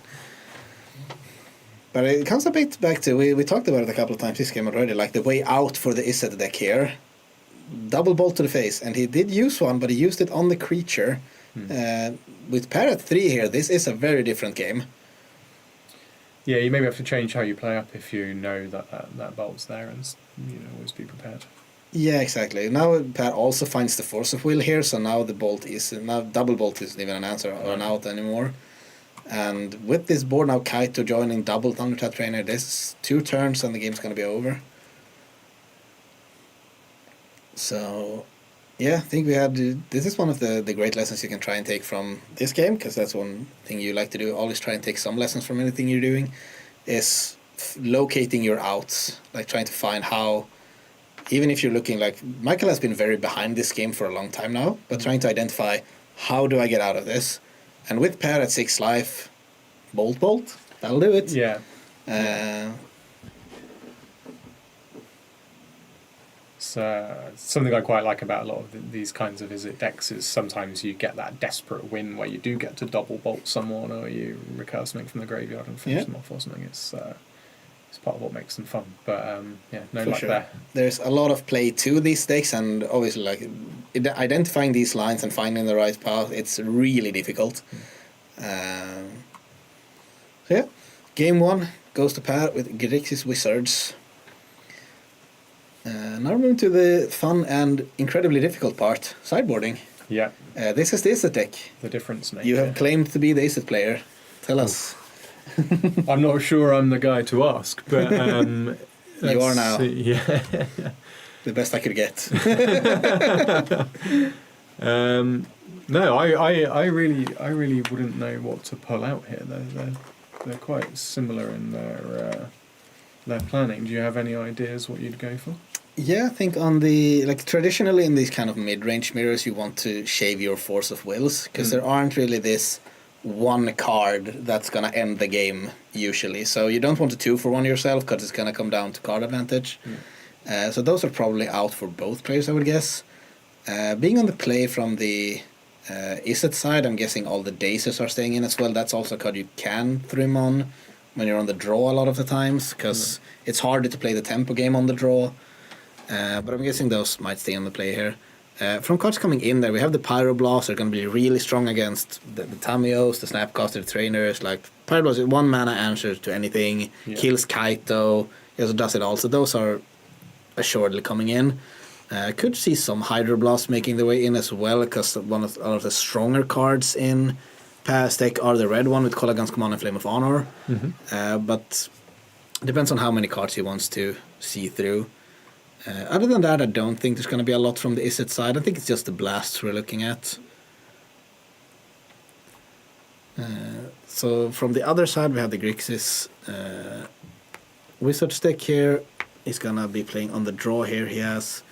But it comes a bit back to, we talked about it a couple of times this game already, like the way out for the Izzet deck here. Double bolt to the face, and he did use one, but he used it on the creature. With Parrot 3 here, this is a very different game. yeah, you maybe have to change how you play up if you know that bolt's there, and always be prepared. Yeah, exactly. Now Pat also finds the Force of Will here, so now double bolt isn't even an answer or an out anymore. And with this board now, Kaito joining double Thundertap Trainer, this 2 turns and the game's going to be over. So, yeah, I think this is one of the great lessons you can try and take from this game, because that's one thing you like to do, always try and take some lessons from anything you're doing, is locating your outs, like trying to find how, even if you're looking like, Michael has been very behind this game for a long time now, but trying to identify, how do I get out of this? And with Pair at 6 life, bolt, that'll do it. Yeah. Something I quite like about a lot of these kinds of Izzet decks is sometimes you get that desperate win where you do get to double bolt someone, or you recur something from the graveyard and finish them off or something. It's part of what makes them fun. But no luck there. There's a lot of play to these decks, and obviously like identifying these lines and finding the right path, it's really difficult. So yeah, game 1 goes to Pair with Grixis Wizards. Now we're moving to the fun and incredibly difficult part, sideboarding. Yeah. This is the Izzet deck. The difference maker. You have claimed to be the Izzet player. Tell us. I'm not sure I'm the guy to ask, but you are now. Yeah. The best I could get. No, I really wouldn't know what to pull out here. They're quite similar in their planning. Do you have any ideas what you'd go for? Yeah, I think on traditionally in these kind of mid-range mirrors, you want to shave your Force of Wills, because there aren't really this one card that's going to end the game usually. So you don't want to 2-for-1 yourself, because it's going to come down to card advantage. So those are probably out for both players, I would guess. Being on the play from the Izzet side, I'm guessing all the Dazers are staying in as well. That's also a card you can trim on when you're on the draw a lot of the times, because it's harder to play the tempo game on the draw. But I'm guessing those might stay on the play here. From cards coming in there, we have the Pyroblast. They're going to be really strong against the Tamios, the Snapcaster Trainers. Like Pyroblast is 1 mana answer to anything, kills Kaito, he also does it all. So those are assuredly coming in. Could see some Hydroblast making their way in as well, because one of the stronger cards in Per's deck are the red one with Kolaghan's Command and Flame of Honor. But depends on how many cards he wants to see through. Other than that, I don't think there's going to be a lot from the Izzet side. I think it's just the blasts we're looking at. So from the other side, we have the Grixis Wizard's deck here. He's going to be playing on the draw here. He has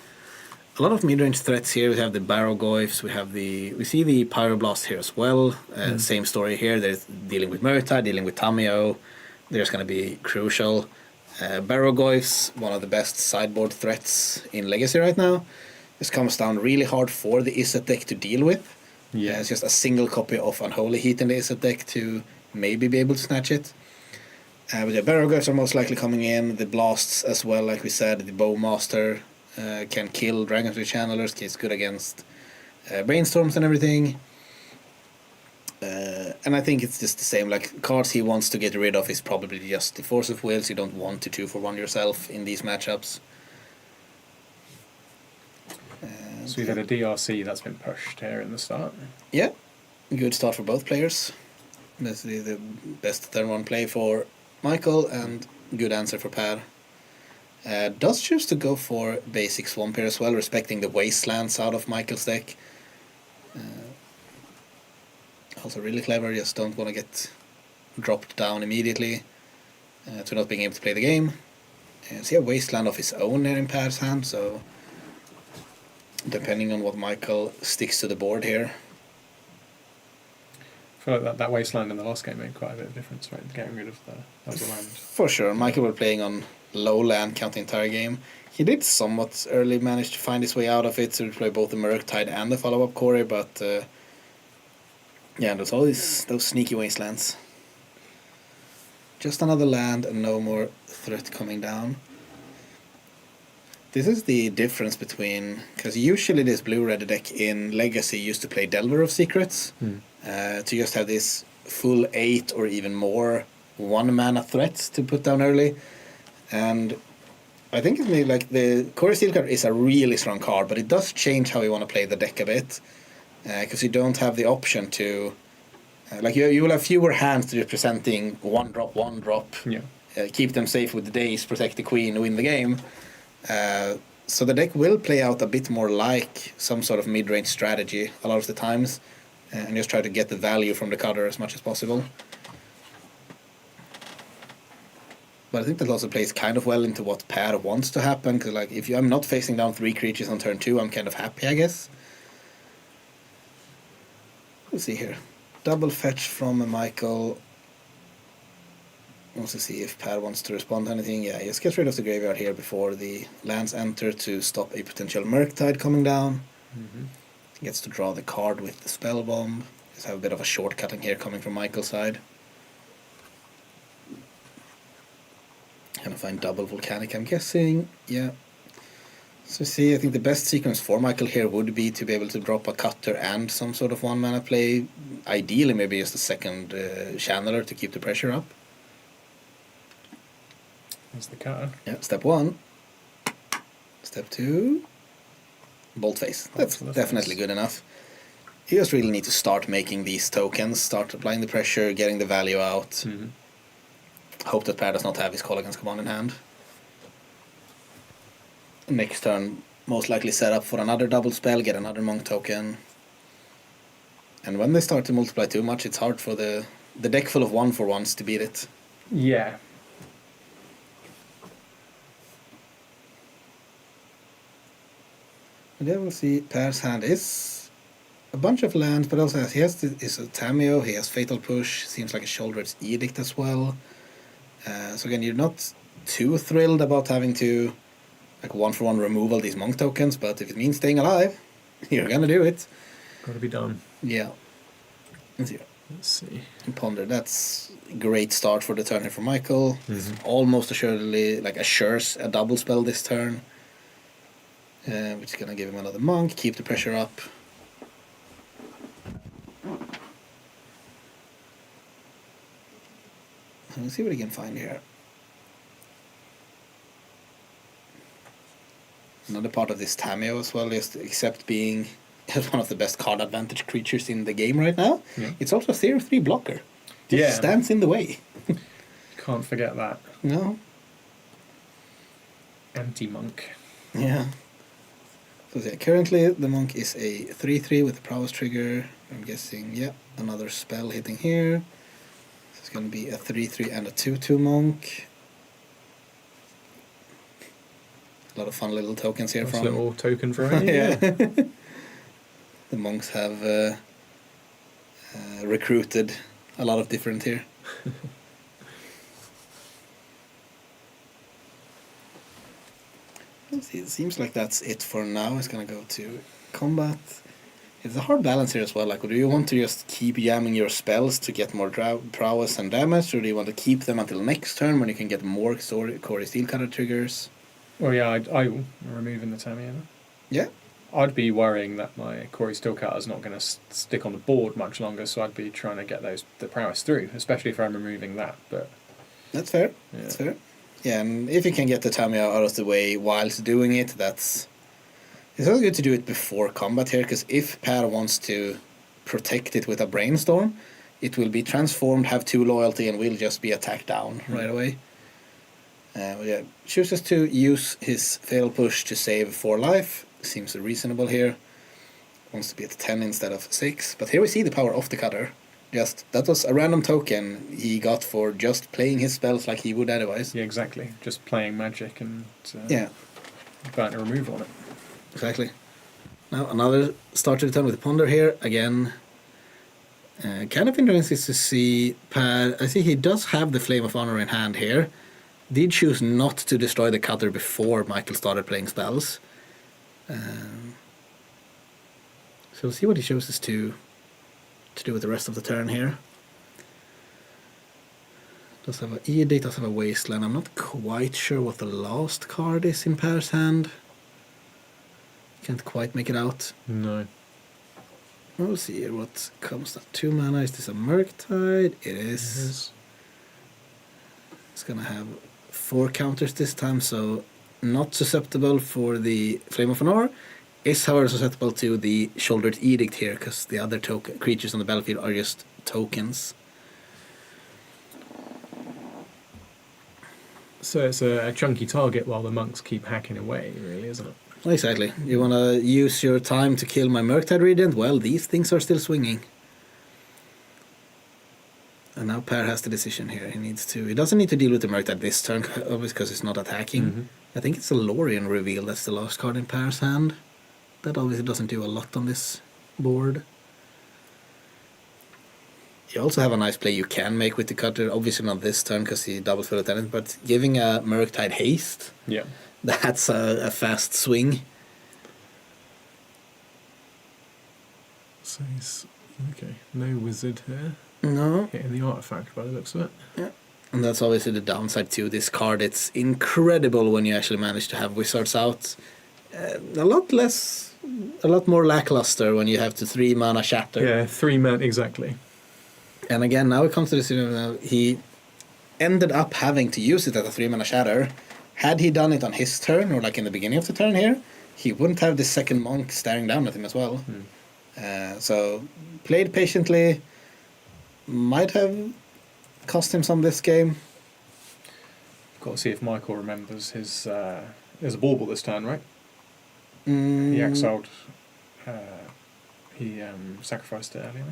a lot of mid-range threats here. We have the Barrogoyfs, we see the Pyroblast here as well. Same story here. They're dealing with Murktide, dealing with Tamio. There's going to be crucial. Barrogoyfs, one of the best sideboard threats in Legacy right now. This comes down really hard for the Izzet deck to deal with. It's just a single copy of Unholy Heat in the Izzet deck to maybe be able to snatch it. But the Barrogoyfs are most likely coming in. The Blasts as well, like we said. The Bowmaster can kill Dragonfly Channelers. It's good against Brainstorms and everything. And I think it's just the same. Like, cards he wants to get rid of is probably just the Force of Wills. You don't want to 2-for-1 yourself in these matchups. So we've had a DRC that's been pushed here in the start. Yeah, good start for both players. That's the best turn 1 play for Michael, and good answer for Per. Does choose to go for basic Swamp here as well, respecting the Wastelands out of Michael's deck. Also really clever, just don't want to get dropped down immediately to not being able to play the game. See a Wasteland of his own here in Per's hand, so depending on what Michael sticks to the board here. I feel like that Wasteland in the last game made quite a bit of difference, right? Getting rid of the other land. For sure, Michael was playing on low land count the entire game. He did somewhat early manage to find his way out of it to play both the Murktide and the follow-up Core, but yeah, there's always those sneaky Wastelands. Just another land and no more threat coming down. This is the difference between, because usually this blue-red deck in Legacy used to play Delver of Secrets, to just have this full 8 or even more 1-mana threats to put down early. And I think it's maybe like the Core Steel card is a really strong card, but it does change how you want to play the deck a bit, because you don't have the option to, like you will have fewer hands to representing 1-drop, keep them safe with the days, protect the queen, win the game. So the deck will play out a bit more like some sort of mid-range strategy a lot of the times, and just try to get the value from the cutter as much as possible. But I think that also plays kind of well into what Per wants to happen, because like if I'm not facing down 3 creatures on turn 2, I'm kind of happy, I guess. Let's see here. Double fetch from Michael. Also see if Per wants to respond to anything. Yeah, just get rid of the graveyard here before the lands enter to stop a potential Murktide coming down. Gets to draw the card with the Spell Bomb. Just have a bit of a shortcutting here coming from Michael's side. Gonna find double Volcanic, I'm guessing. Yeah. So see, I think the best sequence for Michael here would be to be able to drop a Cutter and some sort of 1-mana play. Ideally, maybe just a second Channeler to keep the pressure up. That's the Cutter. Yeah, step 1. Step 2. Bolt Face. That's definitely good enough. You just really need to start making these tokens, start applying the pressure, getting the value out. Hope that Per does not have his Kolaghan's Command in hand. Next turn, most likely set up for another double spell, get another Monk token. And when they start to multiply too much, it's hard for the deck full of 1-for-1s to beat it. Yeah. And there we'll see Per's hand is a bunch of lands, but also he has is a Tamio, he has Fatal Push, seems like a Shoulder's Edict as well. So again, you're not too thrilled about having to like 1-for-1 remove all these Monk tokens, but if it means staying alive, you're gonna do it. Got to be done. Yeah. Let's see. Ponder. That's a great start for the turn here for Michael. Almost assuredly, like assures a double spell this turn. which is going to give him another monk, keep the pressure up. Let's see what he can find here. Another part of this Tameo as well is, except being one of the best card advantage creatures in the game right now, it's also a 0-3 blocker. Just stands in the way. Can't forget that. No. Anti-monk. Yeah. So yeah, currently the monk is a 3-3 with a prowess trigger. I'm guessing, another spell hitting here. So it's going to be a 3-3 and a 2-2 monk. A lot of fun little tokens here. Nice from little token for it. Yeah. The monks have recruited a lot of different here. Let's see, it seems like that's it for now. It's going to go to combat. It's a hard balance here as well. Like, do you want to just keep jamming your spells to get more prowess and damage, or do you want to keep them until next turn when you can get more Core Steel Cutter triggers? Well, yeah, I'm removing the Tameo. Yeah. I'd be worrying that my Core Steel Cutter is not going to stick on the board much longer, so I'd be trying to get the prowess through, especially if I'm removing that. But that's fair. Yeah. That's fair. Yeah, and if you can get the Tameo out of the way whilst doing it, it's also good to do it before combat here, because if Per wants to protect it with a Brainstorm, it will be transformed, have 2 loyalty, and will just be attacked down right away. Chooses to use his Fatal Push to save 4 life. Seems reasonable here. Wants to be at 10 instead of 6. But here we see the power of the cutter. That was a random token he got for just playing his spells like he would otherwise. Yeah, exactly. Just playing magic and burnt a removal on it. Exactly. Now another start to the turn with Ponder here. Again, kind of interesting to see Per. I see he does have the Flame of Honor in hand here. Did choose not to destroy the cutter before Michael started playing spells. So we'll see what he chooses to do with the rest of the turn here. Does have an Edict, does have a Wasteland. I'm not quite sure what the last card is in Per's hand. Can't quite make it out. No. We'll see here what comes up. 2 mana. Is this a Murktide? It is. It's gonna have 4 counters this time, so not susceptible for the Flame of Honor. Is however susceptible to the Shouldered Edict here, because the other creatures on the battlefield are just tokens. So it's a chunky target while the monks keep hacking away, really, isn't it? Exactly. You want to use your time to kill my Murktide Regent? Well, these things are still swinging. And now Per has the decision here. He doesn't need to deal with the Murktide this turn, obviously, because it's not attacking. Mm-hmm. I think it's a Lorien Reveal. That's the last card in Per's hand. That obviously doesn't do a lot on this board. You also have a nice play you can make with the cutter. Obviously not this turn because he doubles for the tenant, but giving a Murktide haste. Yeah. That's a fast swing. So he's okay. No wizard here. No. Hitting the artifact by the looks of it. Yeah. And that's obviously the downside to this card. It's incredible when you actually manage to have wizards out. A lot more lackluster when you have to 3 mana shatter. Yeah, 3 mana exactly. And again, now it comes to the situation. He ended up having to use it as a 3 mana shatter. Had he done it on his turn, or like in the beginning of the turn here, he wouldn't have the second monk staring down at him as well. So played patiently. Might have cost him some this game. Got to see if Michael remembers his. There's a bauble this turn, right? Mm. He exiled. He sacrificed it earlier.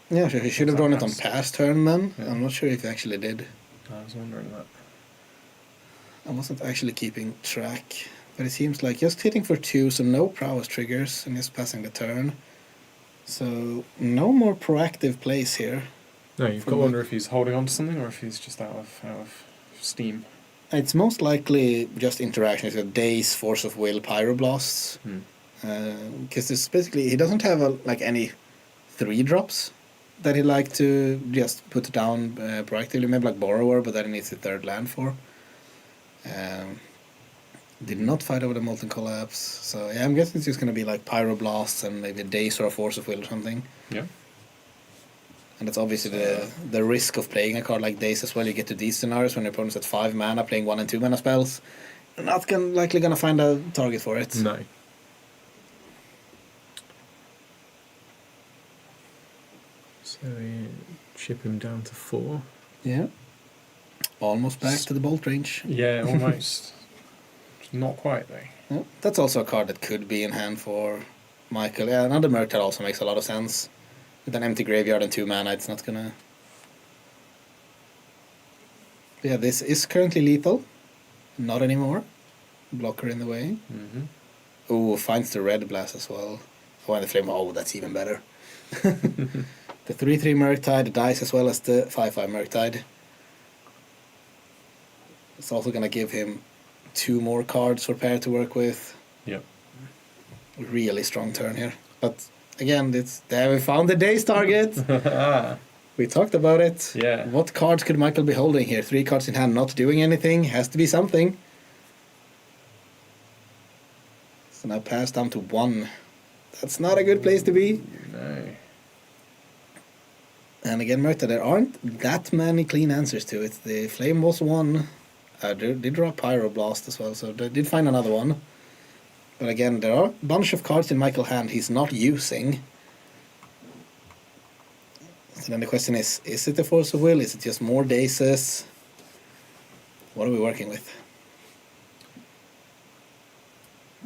Yeah, sure. He should have drawn it on past turn then. Yeah. I'm not sure if he actually did. I was wondering that. I wasn't actually keeping track. But it seems like just hitting for 2, so no prowess triggers, and just passing the turn. So no more proactive plays here. No, you've got to wonder if he's holding on to something or if he's just out of steam. It's most likely just interaction. It's a Daze, Force of Will, Pyroblasts. Because it's basically, he doesn't have any 3-drops that he like to just put down proactively. Maybe like Borrower, but that he needs a 3rd land for. Did not fight over the Molten Collapse. So yeah, I'm guessing it's just going to be like Pyroblasts and maybe a Daze or a Force of Will or something. Yeah. And that's obviously the risk of playing a card like Daze as well. You get to these scenarios when your opponent's at 5 mana playing 1 and 2 mana spells. You're not likely going to find a target for it. No. So we chip him down to 4. Yeah. Almost back to the bolt range. Yeah, almost. Not quite though. Yeah. That's also a card that could be in hand for Michael. Yeah, another Murktide also makes a lot of sense. With an empty graveyard and 2 mana, it's not gonna... Yeah, this is currently lethal. Not anymore. Blocker in the way. Mm-hmm. Oh, finds the red blast as well. Oh, and the flame. Oh, that's even better. The 3/3 Murktide dies as well as the 5/5 Murktide. It's also gonna give him 2 more cards for pair to work with. Yep. Really strong turn here. But again, there we found the Daze target. We talked about it. Yeah. What cards could Michael be holding here? 3 cards in hand, not doing anything. Has to be something. So now pass down to 1. That's not a good place to be. No. And again, Murta, there aren't that many clean answers to it. The Flame was 1. Did draw Pyroblast as well, so they did find another one. But again, there are a bunch of cards in Michael's hand he's not using. So then the question is it the Force of Will? Is it just more Dazes? What are we working with?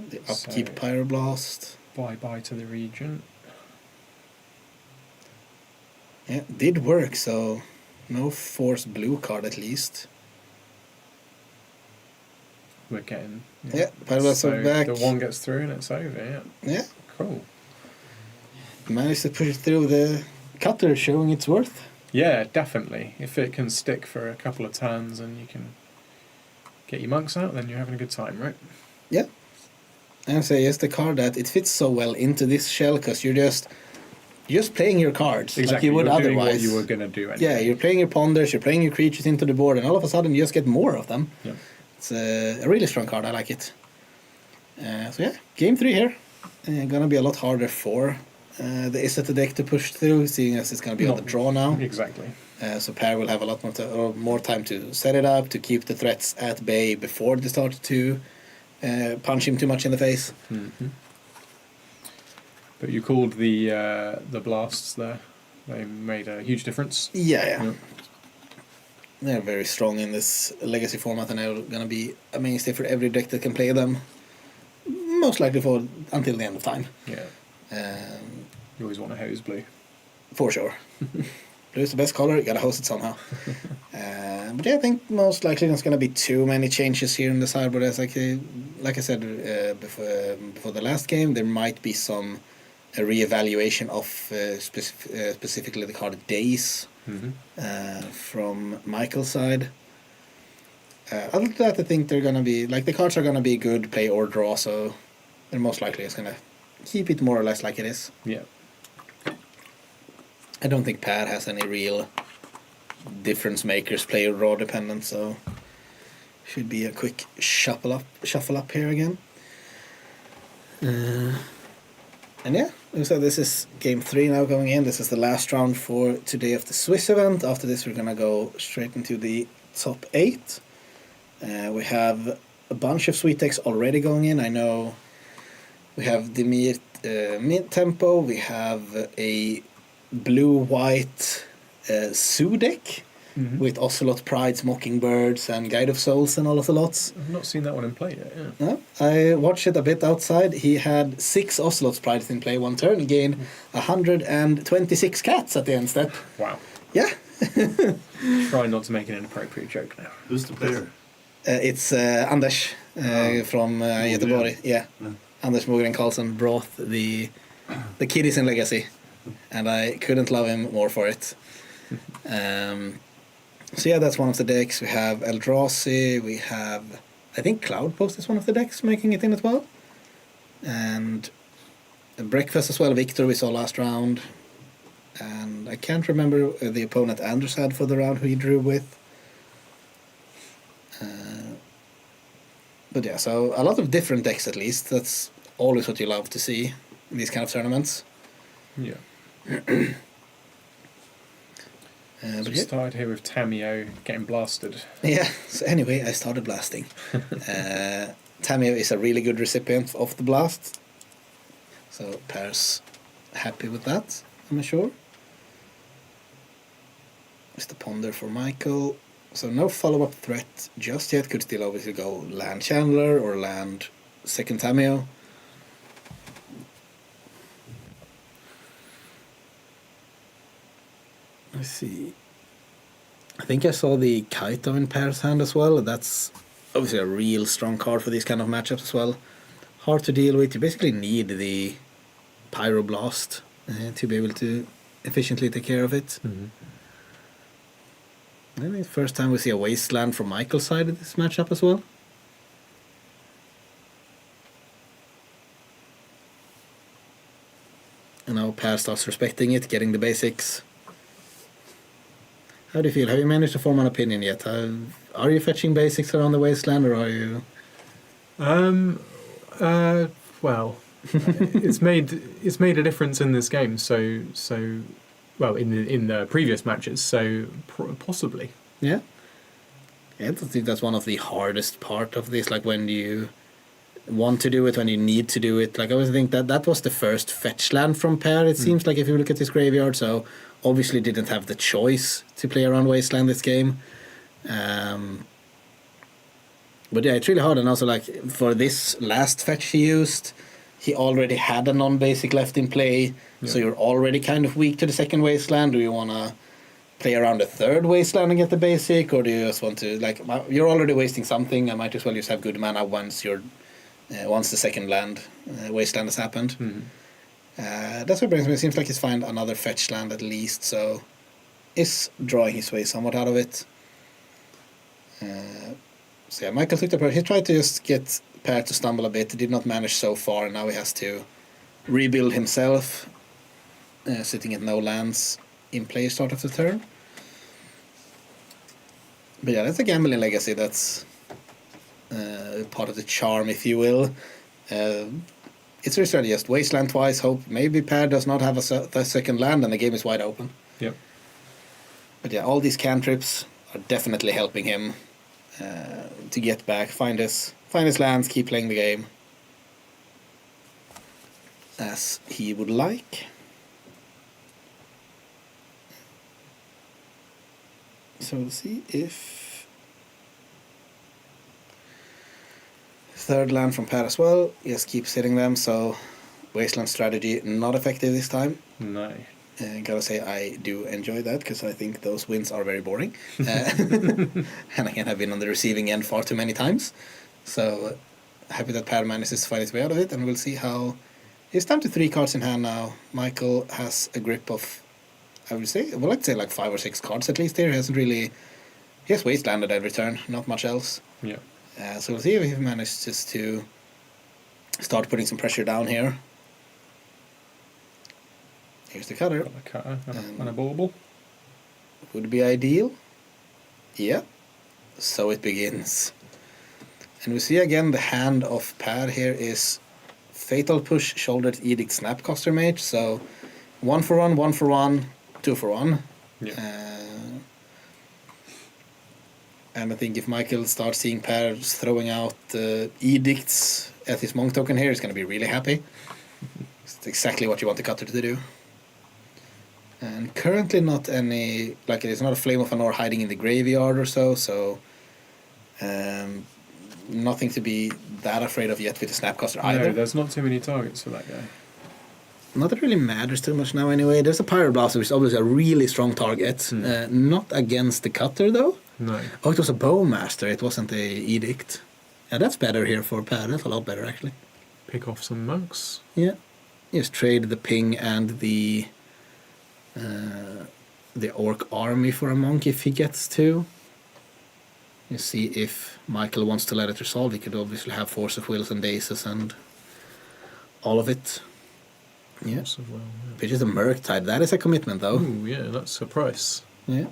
The upkeep Pyroblast. Bye-bye to the Regent. Yeah, did work, so no Force blue card at least. We're getting... Yeah, Pyroblast so back. the 1 gets through and it's over, yeah. Yeah. Cool. Managed to push it through the cutter, showing its worth. Yeah, definitely. If it can stick for a couple of turns and you can get your monks out, then you're having a good time, right? Yeah. And say yes, the card that it fits so well into this shell because you're just playing your cards Exactly. like you would you're doing otherwise. what you were going to do anyway. Yeah, you're playing your ponders, you're playing your creatures into the board, and all of a sudden you just get more of them. Yeah. It's a really strong card. I like it. So yeah, game 3 here. Gonna be a lot harder for the Izzet deck to push through, seeing as it's gonna be on the draw now. Exactly. So Pair will have a lot more time to set it up, to keep the threats at bay before they start to punch him too much in the face. Mm-hmm. But you called the blasts there. They made a huge difference. Yeah. They're very strong in this legacy format, and they're going to be a mainstay for every deck that can play them. Most likely for until the end of time. Yeah. You always want a hose blue. For sure. Blue is the best color, you gotta host it somehow. But yeah, I think most likely there's gonna be too many changes here in the sideboard. As like I said before the last game, there might be some re-evaluation of specifically the card Daze from Michael's side. Other than that, I think they're gonna be the cards are gonna be good play or draw, so they're most likely just gonna keep it more or less like it is. Yeah. I don't think Pad has any real difference makers, play or draw dependent, so should be a quick shuffle up here again. And yeah, so this is game 3 now going in. This is the last round for today of the Swiss event. After this, we're gonna go straight into the top 8. We have a bunch of sweet decks already going in. I know we have Dimir mid-tempo. We have a blue-white Zoo deck with Ocelot, Prides, Mockingbirds, and Guide of Souls and all Ocelots. I've not seen that one in play yet, yeah. No, I watched it a bit outside. He had 6 Ocelot Prides in play one turn. He gained 126 cats at the end step. Wow. Yeah. Try not to make an inappropriate joke now. Who's the player? It's Anders from Göteborg. Yeah. Anders Mogren Karlsson brought the kiddies in Legacy, and I couldn't love him more for it. So yeah, that's one of the decks. We have Eldrazi, we have, I think Cloudpost is one of the decks making it in as well. And Breakfast as well, Victor we saw last round. And I can't remember the opponent Anders had for the round who he drew with. But yeah, so a lot of different decks at least. That's always what you love to see in these kind of tournaments. Yeah. But We yeah. started here with Tamiyo getting blasted. Yeah, so anyway, I started blasting. Tamiyo is a really good recipient of the blast. So Per's happy with that, I'm sure. It's the Ponder for Michael. So no follow-up threat just yet. Could still obviously go land Chandler or land second Tamiyo. Let's see. I think I saw the Kaito in Per's hand as well. That's obviously a real strong card for these kind of matchups as well. Hard to deal with. You basically need the Pyroblast to be able to efficiently take care of it. Mm-hmm. I think first time we see a Wasteland from Michael's side of this matchup as well. And now Per starts respecting it, getting the basics. How do you feel? Have you managed to form an opinion yet? Are you fetching basics around the Wasteland, or are you... Well, it's made a difference in this game. So well, in the previous matches. So possibly. Yeah. Yeah, I think that's one of the hardest part of this. Like when you want to do it, when you need to do it. Like I always think that was the first fetch land from Per. It seems like if you look at his graveyard, so obviously didn't have the choice to play around Wasteland this game. But yeah, it's really hard. And also, like, for this last fetch he used, he already had a non-basic left in play, so you're already kind of weak to the second Wasteland. Do you want to play around the third Wasteland and get the basic, or do you just want to, like, you're already wasting something, I might as well just have good mana once the second Wasteland has happened. That's what brings me. It seems like he's found another fetch land at least, so is drawing his way somewhat out of it. So yeah, Michael took the approach. He tried to just get Per to stumble a bit. He did not manage so far, and now he has to rebuild himself, sitting at no lands in play start of the turn. But yeah, that's a gambling legacy. That's part of the charm, if you will. It's really just Wasteland twice, hope maybe Per does not have a second land, and the game is wide open. Yep. But yeah, all these cantrips are definitely helping him to get back, find his lands, keep playing the game as he would like. So we'll see if third land from Per as well. Yes, keep sitting them. So Wasteland strategy not effective this time. No. Gotta say, I do enjoy that because I think those wins are very boring. And again, I've been on the receiving end far too many times. So happy that Per manages to find his way out of it, and we'll see how. He's down to 3 cards in hand now. Michael has a grip of, I would say, well, I'd say like 5 or 6 cards at least here. He has Wastelanded every turn, not much else. Yeah. So we'll see if he manages to start putting some pressure down here. Here's the cutter. Got a cutter and a bauble. Would be ideal. Yeah. So it begins. And we see again the hand of Per here is Fatal Push, Shouldered Edict, Snapcaster Mage. So 1 for 1, 1 for 1, 2 for 1. Yeah. And I think if Michael starts seeing Per throwing out edicts at his monk token here, he's going to be really happy. It's exactly what you want the cutter to do. And currently not any, like it's not a Flame of Anor hiding in the graveyard or so nothing to be that afraid of yet with the Snapcaster either. No, there's not too many targets for that guy. Not that it really matters too much now anyway. There's a Pyroblast, which is obviously a really strong target. Not against the cutter though. No. Oh, it was a Bowmaster, it wasn't a Edict. Yeah, that's better here for Per, that's a lot better actually. Pick off some monks. Yeah. Just trade the ping and the Orc army for a monk if he gets to. You see if Michael wants to let it resolve, he could obviously have Force of Wills and Daces and all of it. Yeah. Force of Will, yeah. Which is a Murktide, that is a commitment though. Ooh, yeah, that's a price. Yeah.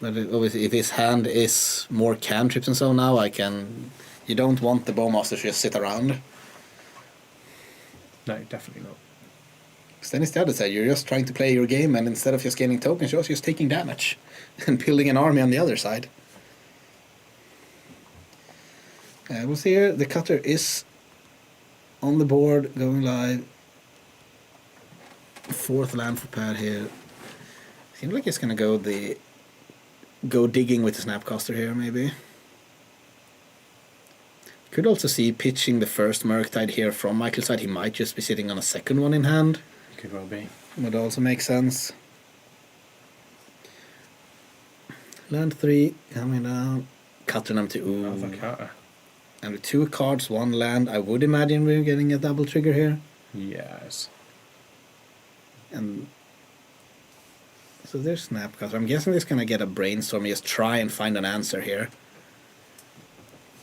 But obviously, if his hand is more cantrips and so now, you don't want the Bowmaster to just sit around. No, definitely not. Because then it's the other side. You're just trying to play your game, and instead of just gaining tokens, you're also just taking damage and building an army on the other side. We'll see here. The cutter is on the board, going live. 4th land for Per here. Seems like he's gonna go digging with the Snapcaster here, maybe. Could also see pitching the first Murktide here from Michael's side. He might just be sitting on a second one in hand. Could well be. Would also make sense. Land 3 coming down. Cutter number 2. Another cutter. And with 2 cards, 1 land, I would imagine we're getting a double trigger here. Yes. And so there's Snapcaster. I'm guessing he's gonna get a brainstorm. Just try and find an answer here.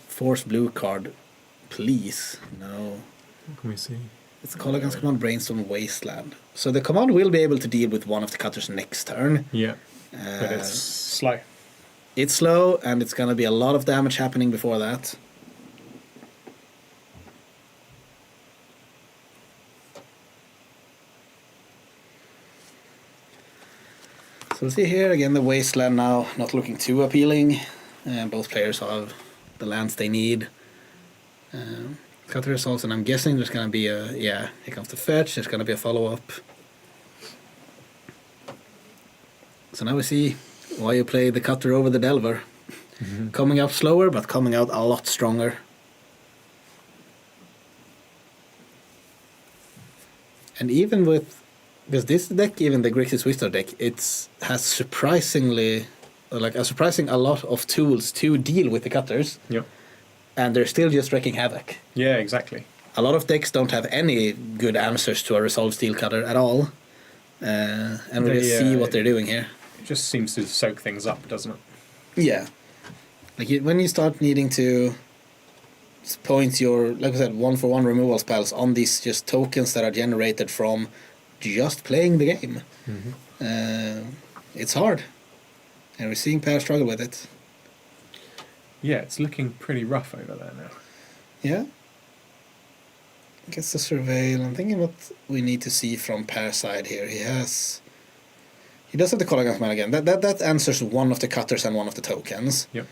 Force blue card, please. No. What can we see? It's Colligan's command Brainstorm Wasteland. So the command will be able to deal with one of the cutters next turn. Yeah. But it's slow. It's slow, and it's gonna be a lot of damage happening before that. So we'll see here again the Wasteland now not looking too appealing. Both players have the lands they need. Cutter results, and I'm guessing there's gonna be here comes the fetch. There's gonna be a follow up. So now we see why you play the cutter over the Delver. Mm-hmm. Coming up slower, but coming out a lot stronger. And even with, because this deck, even the Grixis Wizard deck, has surprising a lot of tools to deal with the cutters. Yep. And they're still just wreaking havoc. Yeah, exactly. A lot of decks don't have any good answers to a Resolve Steel cutter at all. And we'll just see what they're doing here. It just seems to soak things up, doesn't it? Yeah. Like when you start needing to point your, like I said, 1-for-1 removal spells on these just tokens that are generated from just playing the game. Mm-hmm. It's hard. And we're seeing Per struggle with it. Yeah, it's looking pretty rough over there now. Yeah. I guess the surveil. I'm thinking what we need to see from Per's side here. He does have the Colligan's Man again. That answers one of the cutters and one of the tokens. Yep.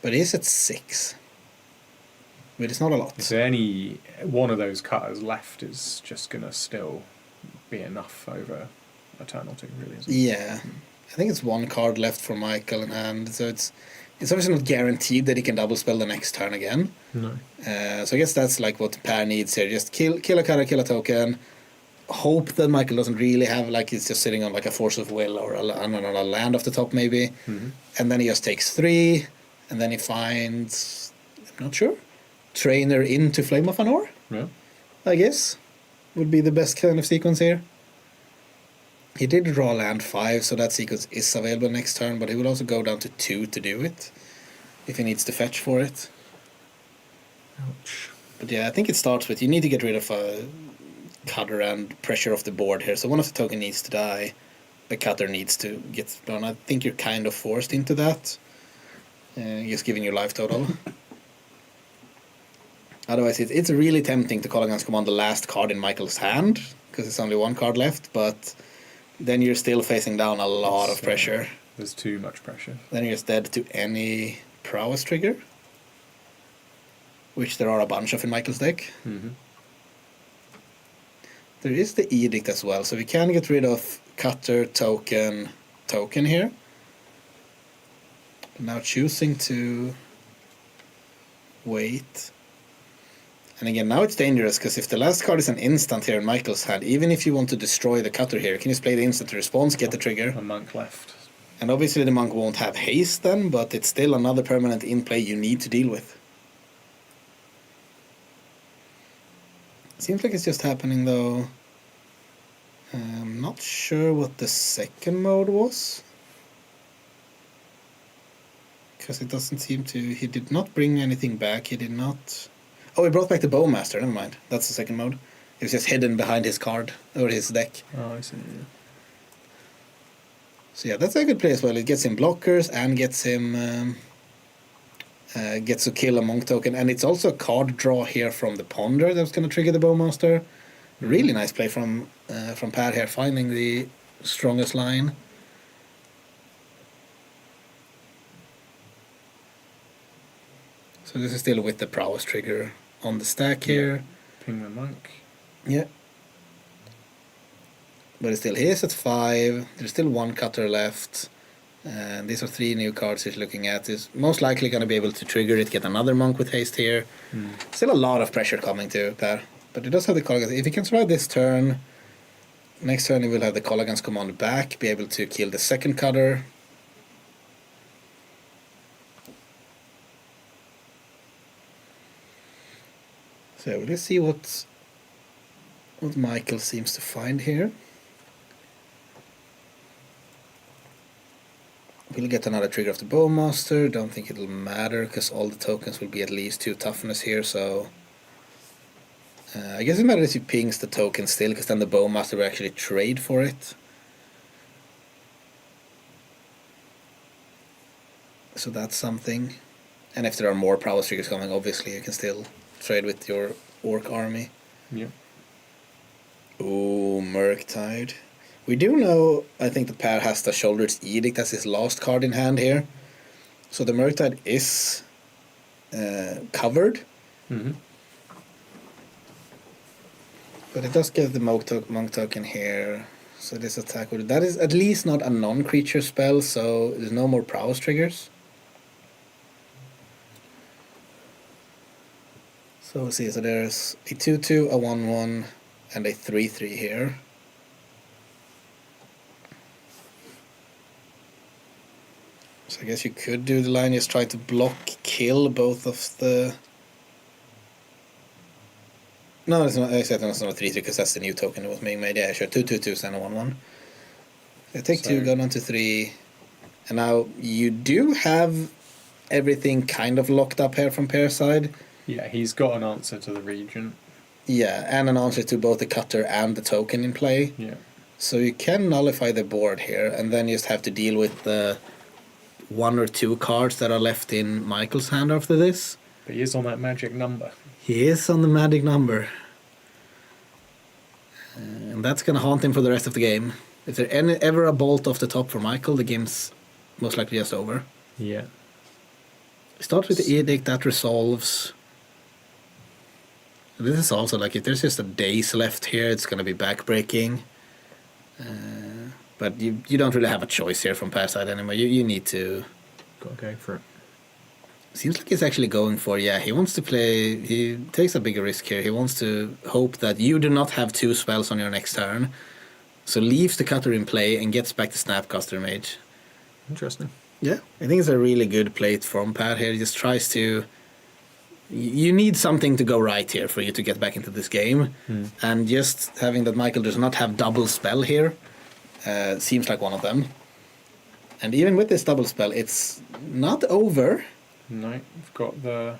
But he's at 6. But it's not a lot. If any one of those cutters left is just going to still be enough over a turn or two, really, isn't it? Yeah. I think it's 1 card left for Michael in hand, so it's obviously not guaranteed that he can double spell the next turn again. No. So I guess that's like what Per needs here. Just kill a cutter, kill a token. Hope that Michael doesn't really have, like, he's just sitting on like a Force of Will or a land off the top maybe. Mm-hmm. And then he just takes 3, and then he finds, I'm not sure, Trainer into Flame of Anor, Yeah. I guess, would be the best kind of sequence here. He did draw land 5, so that sequence is available next turn, but he will also go down to 2 to do it, if he needs to fetch for it. Ouch. But yeah, I think it starts with, you need to get rid of a cutter and pressure off the board here, so one of the token needs to die, the cutter needs to get thrown. I think you're kind of forced into that, just giving your life total. Otherwise, it's really tempting to call against command the last card in Michael's hand, because it's only 1 card left, but then you're still facing down a lot of pressure. There's too much pressure. Then you're just dead to any prowess trigger, which there are a bunch of in Michael's deck. Mm-hmm. There is the Edict as well, so we can get rid of cutter, token here. But now choosing to wait. And again, now it's dangerous, because if the last card is an instant here in Michael's hand, even if you want to destroy the cutter here, you can just play the instant response, get the trigger. A monk left. And obviously the monk won't have haste then, but it's still another permanent in play you need to deal with. Seems like it's just happening though. I'm not sure what the second mode was. Because it doesn't seem to... He did not bring anything back, he did not... Oh, he brought back the Bowmaster, never mind. That's the second mode. It was just hidden behind his card, or his deck. Oh, I see. Yeah. So yeah, that's a good play as well. It gets him blockers and gets him gets to kill a monk token, and it's also a card draw here from the ponder that's going to trigger the bowmaster. Really nice play from Per here, finding the strongest line. So this is still with the prowess trigger on the stack here. Ping the monk. Yeah. But it's still, he is at 5. There's still 1 cutter left. And these are 3 new cards he's looking at. He's most likely going to be able to trigger it, get another monk with haste here. Still a lot of pressure coming to Per. But he does have the Colligans. If he can survive this turn, next turn he will have the Colligans command back, be able to kill the second cutter. So let's see what Michael seems to find here. We'll get another trigger of the Bowmaster. Don't think it'll matter because all the tokens will be at least 2 toughness here. So I guess it matters if he pings the token still, because then the Bowmaster will actually trade for it. So that's something. And if there are more prowess triggers coming, obviously you can still trade with your Orc army. Yeah. Ooh, Murktide. We do know, I think, that Per has the Shoulder's Edict as his last card in hand here. So the Murktide is covered. But it does give the monk token here. So this attack would... That is at least not a non-creature spell, so there's no more prowess triggers. So we'll see, so there's a 2/2, a 1/1, and a 3/3 here. So I guess you could do the line, just try to block, kill both of the... No, it's not, I said it's not a 3/3 because that's the new token that was being made. Yeah, sure, 2/2 and a 1/1. So take 2, go down to 3. And now you do have everything kind of locked up here from Per's side. Yeah, he's got an answer to the Regent. Yeah, and an answer to both the cutter and the token in play. Yeah. So you can nullify the board here, and then you just have to deal with the 1 or 2 cards that are left in Michael's hand after this. But he is on that magic number. He is on the magic number. And that's going to haunt him for the rest of the game. If there ever a bolt off the top for Michael, the game's most likely just over. Yeah. Start with the Edict, that resolves. This is also like, if there's just a days left here, it's going to be backbreaking. But you don't really have a choice here from Per's side anymore. You need to... Gotta go for it. Seems like he's actually going for, yeah, he wants to play... He takes a bigger risk here. He wants to hope that you do not have 2 spells on your next turn. So leaves the cutter in play and gets back the Snapcaster Mage. Interesting. Yeah, I think it's a really good play from Per here. He just tries to... You need something to go right here for you to get back into this game. And just having that Michael does not have double spell here seems like one of them. And even with this double spell, it's not over. No, we've got the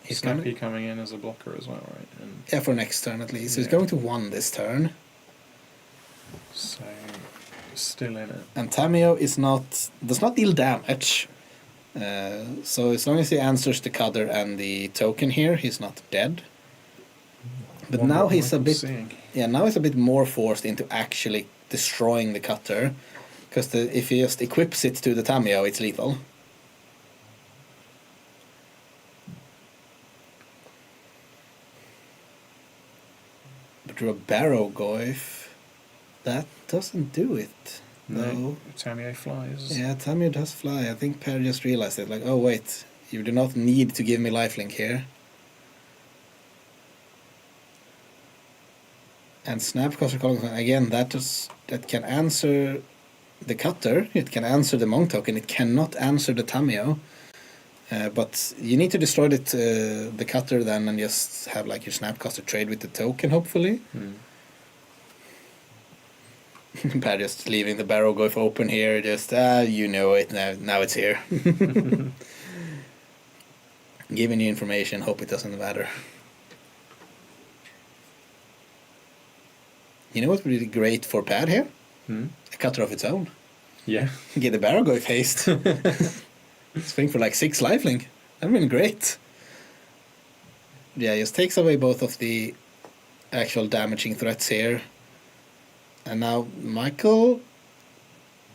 He's Snappy coming in as a blocker as well, right? And yeah, for next turn at least. So he's going to 1 this turn. so still in it. And Tameo does not deal damage. So as long as he answers the cutter and the token here, he's not dead. But now he's a bit now he's a bit more forced into actually destroying the cutter, because if he just equips it to the Tameo, it's lethal. But through a Barrow Goyf, that doesn't do it. No. Tameo flies. Yeah, Tameo does fly. I think Per just realized it. Like, oh wait, you do not need to give me lifelink here. And Snapcaster Column, again, that can answer the cutter. It can answer the monk token. It cannot answer the Tameo. But you need to destroy the cutter then, and just have like your Snapcaster trade with the token, hopefully. Per just leaving the Barrow Goyf open here, just, you know it, now it's here. Giving you information, hope it doesn't matter. You know what would be great for Pad here? A cutter of its own. Yeah. Get the Barrogoyf haste. Swing for like 6 lifelink. That'd been great. Yeah, just takes away both of the actual damaging threats here. And now Michael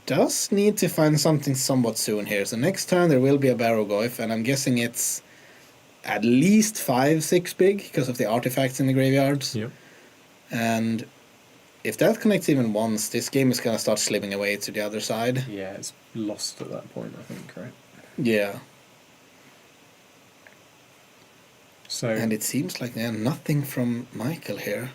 does need to find something somewhat soon here. So next turn there will be a Barrogoyf, and I'm guessing it's at least 5-6 big because of the artifacts in the graveyards. Yep. And if that connects even once, this game is going to start slipping away to the other side. Yeah, it's lost at that point, I think, right? Yeah. So, And it seems like nothing from Michael here.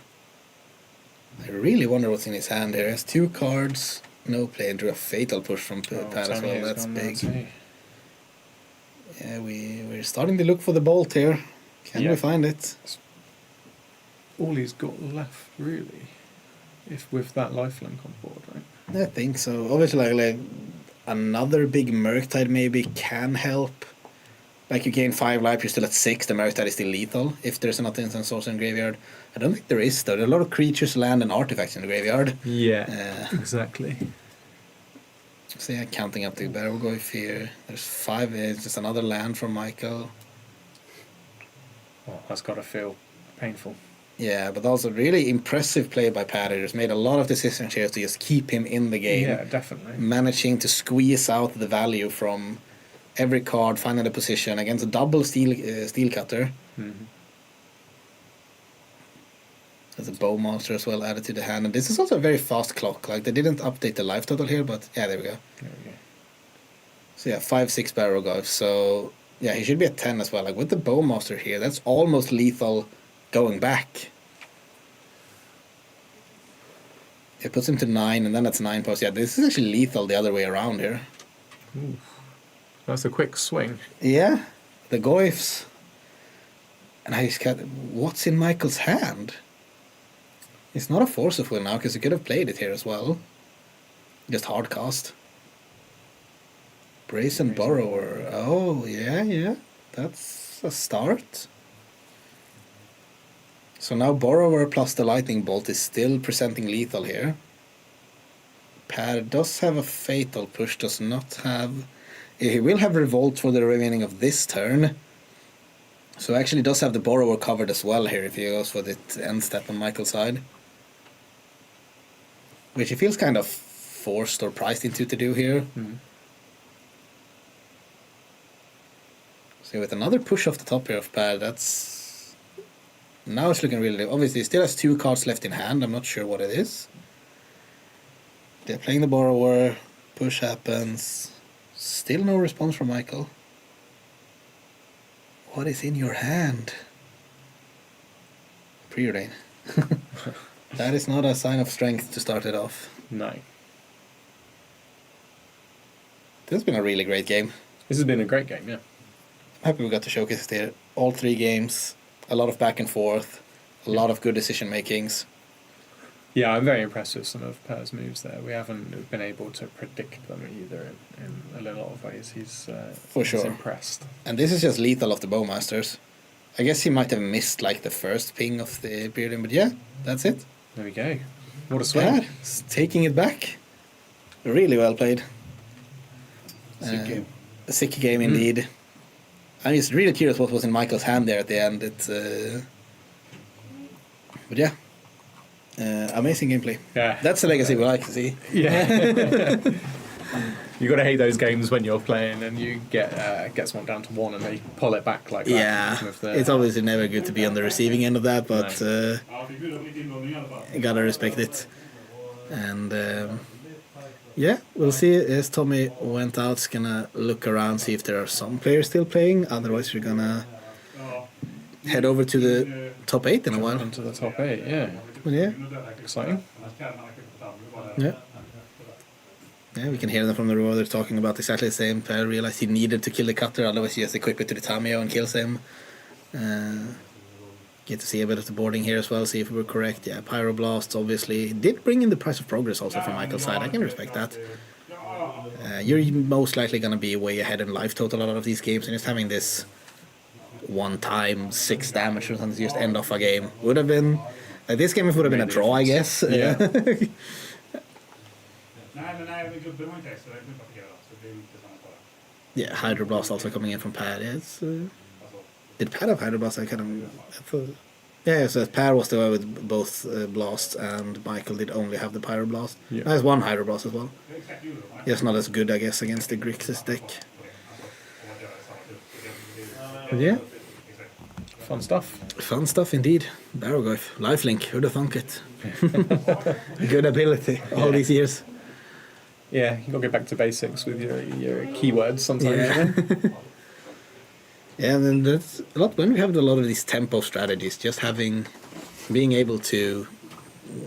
I really wonder what's in his hand here. He has 2 cards, no play, and drew a fatal push from Pat as well. That's big. Yeah, we're starting to look for the bolt here. Can we find it? All he's got left, really, if with that lifelink on board, right? I think so. Obviously, like another big Murktide maybe can help. Like you gain 5 life, you're still at 6. The Murktide is still lethal if there's another instant source in the graveyard. I don't think there is though. There are a lot of creatures, land, and artifacts in the graveyard. Yeah, exactly. So yeah, counting up the Barrogoyf here. There's 5. It's just another land from Michael. Well, that's got to feel painful. Yeah, but also really impressive play by Paddy. He's made a lot of decisions here to just keep him in the game. Yeah, definitely. Managing to squeeze out the value from every card, finding the position against a double steel cutter. Mm-hmm. There's a Bowmaster as well added to the hand. And this is also a very fast clock. Like, they didn't update the life total here, but yeah, there we go. There we go. So yeah, 5-6 Barrogoyf. So yeah, he should be at 10 as well. Like, with the Bowmaster here, that's almost lethal going back. It puts him to 9, and then that's 9 posts. Yeah, this is actually lethal the other way around here. Ooh. That's a quick swing. Yeah, the Goyfs. And I just got, what's in Michael's hand? It's not a Force of Will now, because he could have played it here as well. Just hard cast. Brazen Borrower. Oh, yeah. That's a start. So now Borrower plus the Lightning Bolt is still presenting lethal here. Pad does have a Fatal Push, does not have... He will have Revolt for the remaining of this turn. So actually does have the Borrower covered as well here if he goes for the end step on Michael's side. Which he feels kind of forced or priced into to do here. Mm-hmm. So with another push off the top here of Pad, that's... Now it's looking really... Obviously, he still has 2 cards left in hand. I'm not sure what it is. They're playing the Borrower. Push happens. Still no response from Michael. What is in your hand? Preordain. That is not a sign of strength to start it off. No. This has been a really great game. This has been a great game, yeah. I'm happy we got to showcase it here. All 3 games. A lot of back and forth. A lot of good decision makings. Yeah, I'm very impressed with some of Per's moves there. We haven't been able to predict them either in a lot of ways. He's impressed. And this is just lethal of the Bowmasters. I guess he might have missed like the first ping of the period, but yeah, that's it. There we go. What a swing. Yeah, taking it back. Really well played. Sick game. A sick game indeed. I'm just really curious what was in Michael's hand there at the end. But yeah. Amazing gameplay. Yeah. That's the legacy we like to see. Yeah. You got to hate those games when you're playing and you get someone down to 1 and they pull it back like that. Yeah, it's obviously never good to be on the receiving end of that, but you gotta respect it. And yeah, we'll see. As Tommy went out, he's gonna look around, see if there are some players still playing. Otherwise, we're gonna head over to the top 8 in a while. Into the top 8, yeah. Well, yeah. Exciting. Yeah. Yeah, we can hear them from the row. They're talking about exactly the same. I realized he needed to kill the cutter, otherwise he just equip it to the Tameo and kills him. Get to see a bit of the boarding here as well, see if we were correct. Yeah, Pyroblasts obviously did bring in the price of progress also from Michael's side. I can respect that. You're most likely going to be way ahead in life total a lot of these games, and just having this 1 time 6 damage or something to just end off a game would have been... Like this game would have been a draw, I guess. Yeah. Yeah, Hydroblast also coming in from Pad. Yeah, did Pad have Hydroblast? I thought. Yeah, so Per was the one with both blasts, and Michael did only have the Pyroblast. Yeah. Has one Hydroblast as well. It's not as good, I guess, against the Grixis deck. But yeah. Fun stuff. Fun stuff indeed. Barrowgoyf, lifelink, who'd have thunk it? Good ability all these years. Yeah, you got to get back to basics with your keywords sometimes. Yeah. Yeah, and then that's a lot when we have a lot of these tempo strategies, just being able to,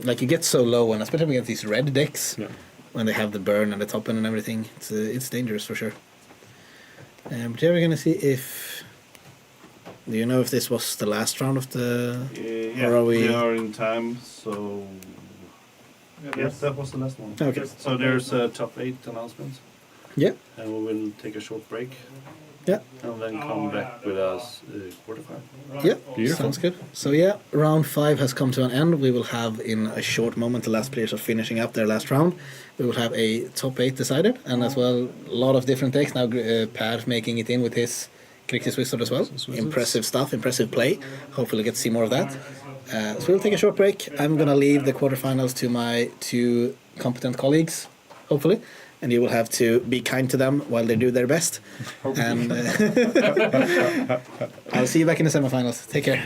like, you get so low, and especially against these red decks, when they have the burn and the top end and everything, it's dangerous for sure. But yeah, we're gonna see if. Do you know if this was the last round of the? Yeah, or are we are in time, so. Yes, that was the last one. Okay. So there's a top 8 announcement. Yeah. And we will take a short break. Yeah. And then come back with us quarterfinal. Yeah, Beautiful. sounds good. So yeah, round 5 has come to an end. We will have in a short moment, the last players are finishing up their last round. We will have a top 8 decided, and as well a lot of different decks. Now Per making it in with his Grixis Wizard as well. Impressive stuff, impressive play. Hopefully get to see more of that. So we'll take a short break. I'm gonna leave the quarterfinals to my 2 competent colleagues, hopefully. And you will have to be kind to them while they do their best. And I'll see you back in the semifinals. Take care.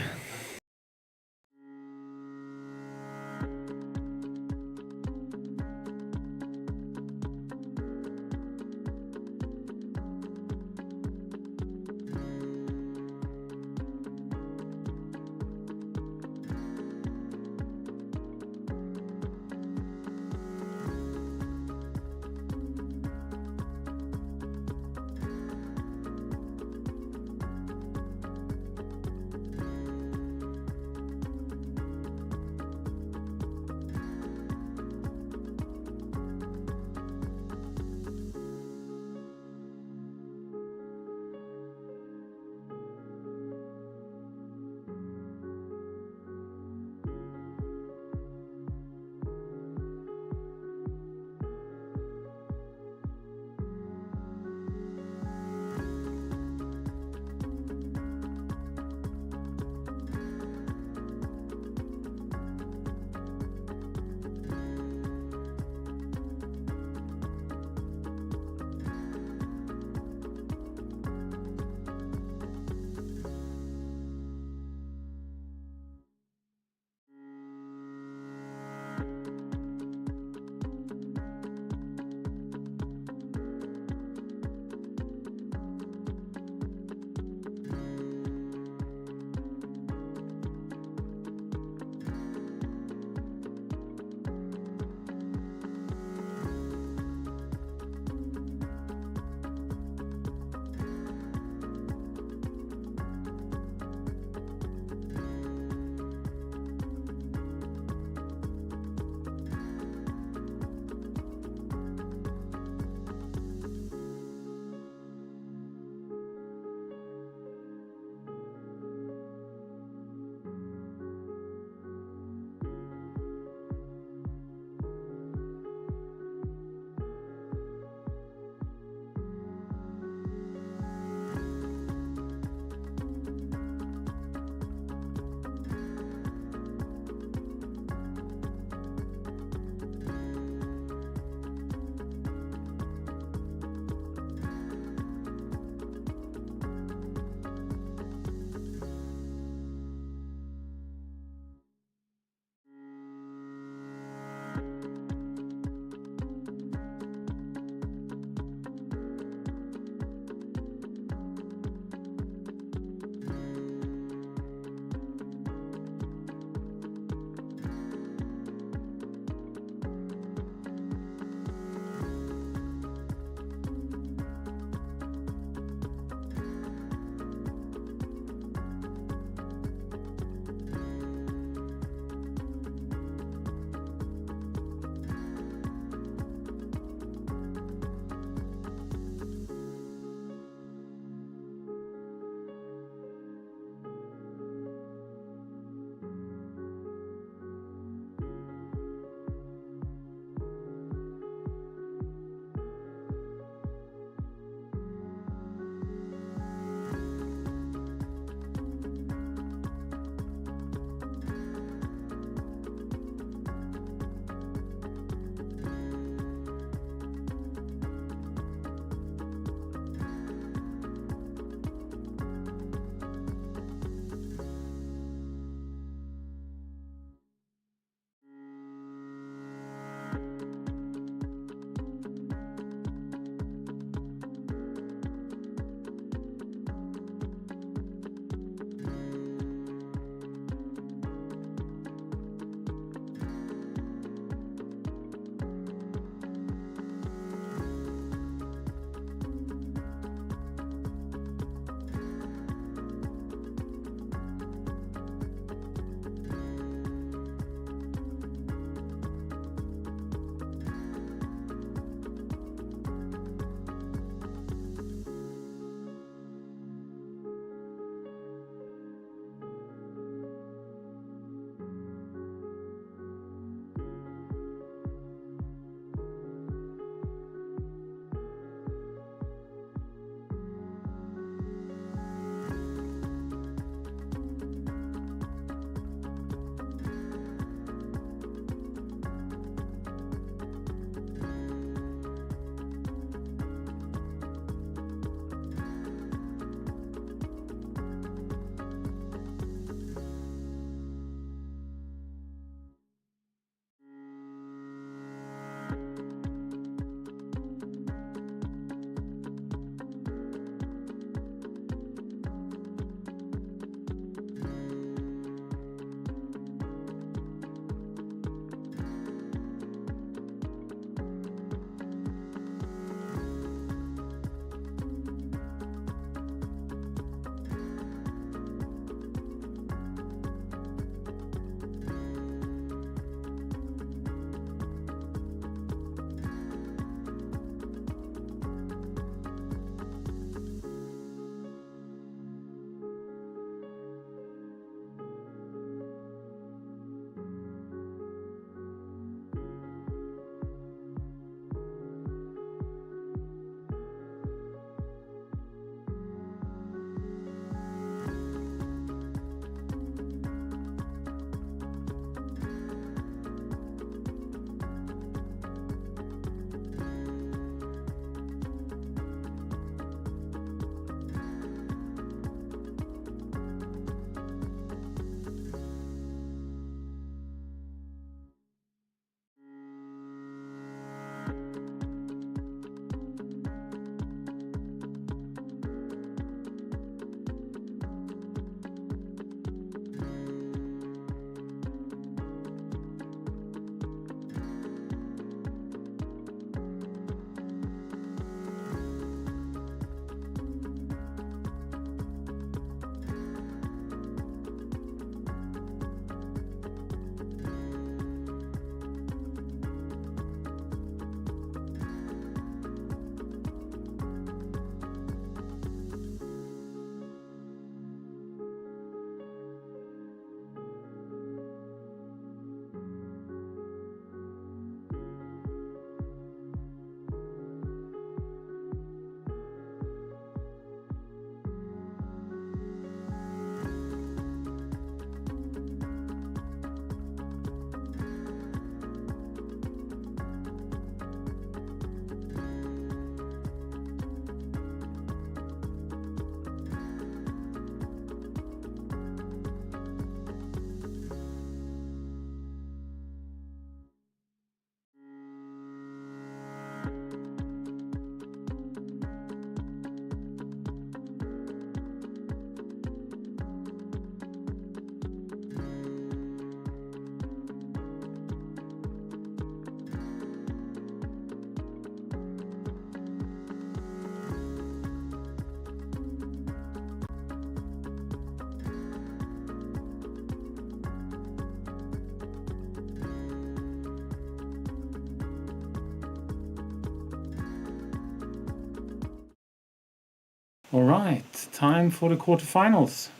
All right, time for the quarterfinals.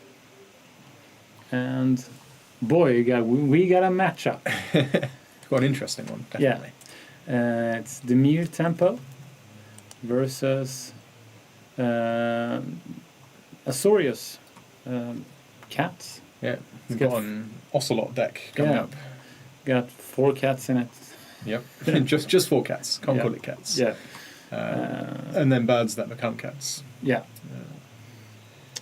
And boy, we got a matchup. Quite an interesting one, definitely. Yeah. It's Dimir Tempo versus Azorius Cats. Yeah, we've got an Ocelot deck coming up. Got 4 cats in it. Yep, just 4 cats. Can't call it cats. Yeah. And then birds that become cats. Yeah.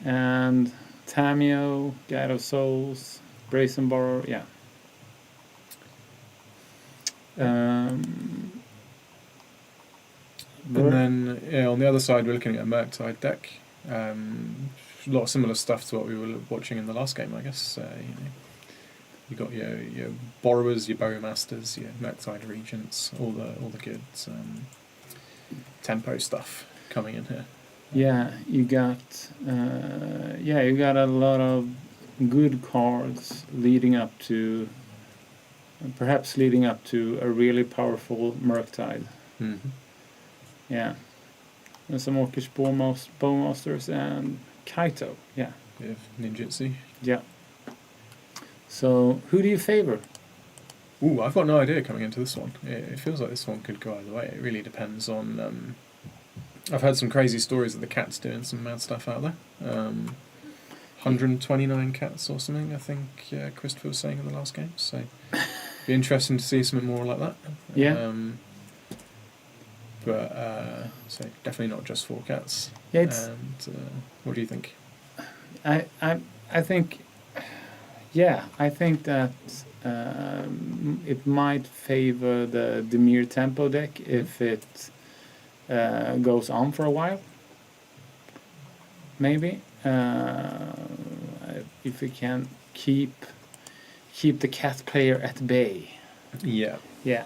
And Tameo, Guide of Souls, Brazen Borrower, yeah. And then on the other side, we're looking at a Murktide deck. A lot of similar stuff to what we were watching in the last game, I guess. You got your borrowers, your bowmasters, your Murktide regents, all the good tempo stuff coming in here. Yeah, you got a lot of good cards leading up to a really powerful Murktide. Mm-hmm. Yeah. And some Orcish Bowmasters and Kaito. Yeah. We have Ninjutsu. Yeah. So, who do you favor? Ooh, I've got no idea coming into this one. It feels like this one could go either way. It really depends on... I've heard some crazy stories of the cats doing some mad stuff out there. 129 cats or something, I think Christoffer was saying in the last game. So, be interesting to see something more like that. Yeah. So definitely not just 4 cats. Yeah, it's, and what do you think? I think that it might favor the Dimir Tempo deck if it goes on for a while. Maybe if we can keep the cat player at bay. Yeah. Yeah,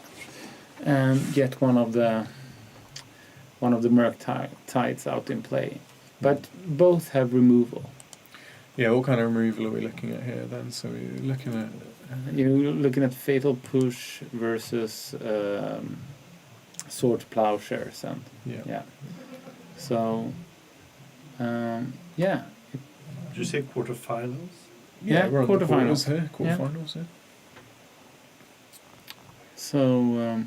and get one of the Murktides out in play, but both have removal. Yeah, what kind of removal are we looking at here then? So we're looking at... You're looking at Fatal Push versus Sword Plowshares, and yeah. So, yeah. Did you say quarterfinals? Yeah, we're on quarterfinals here. Quarterfinals here. So,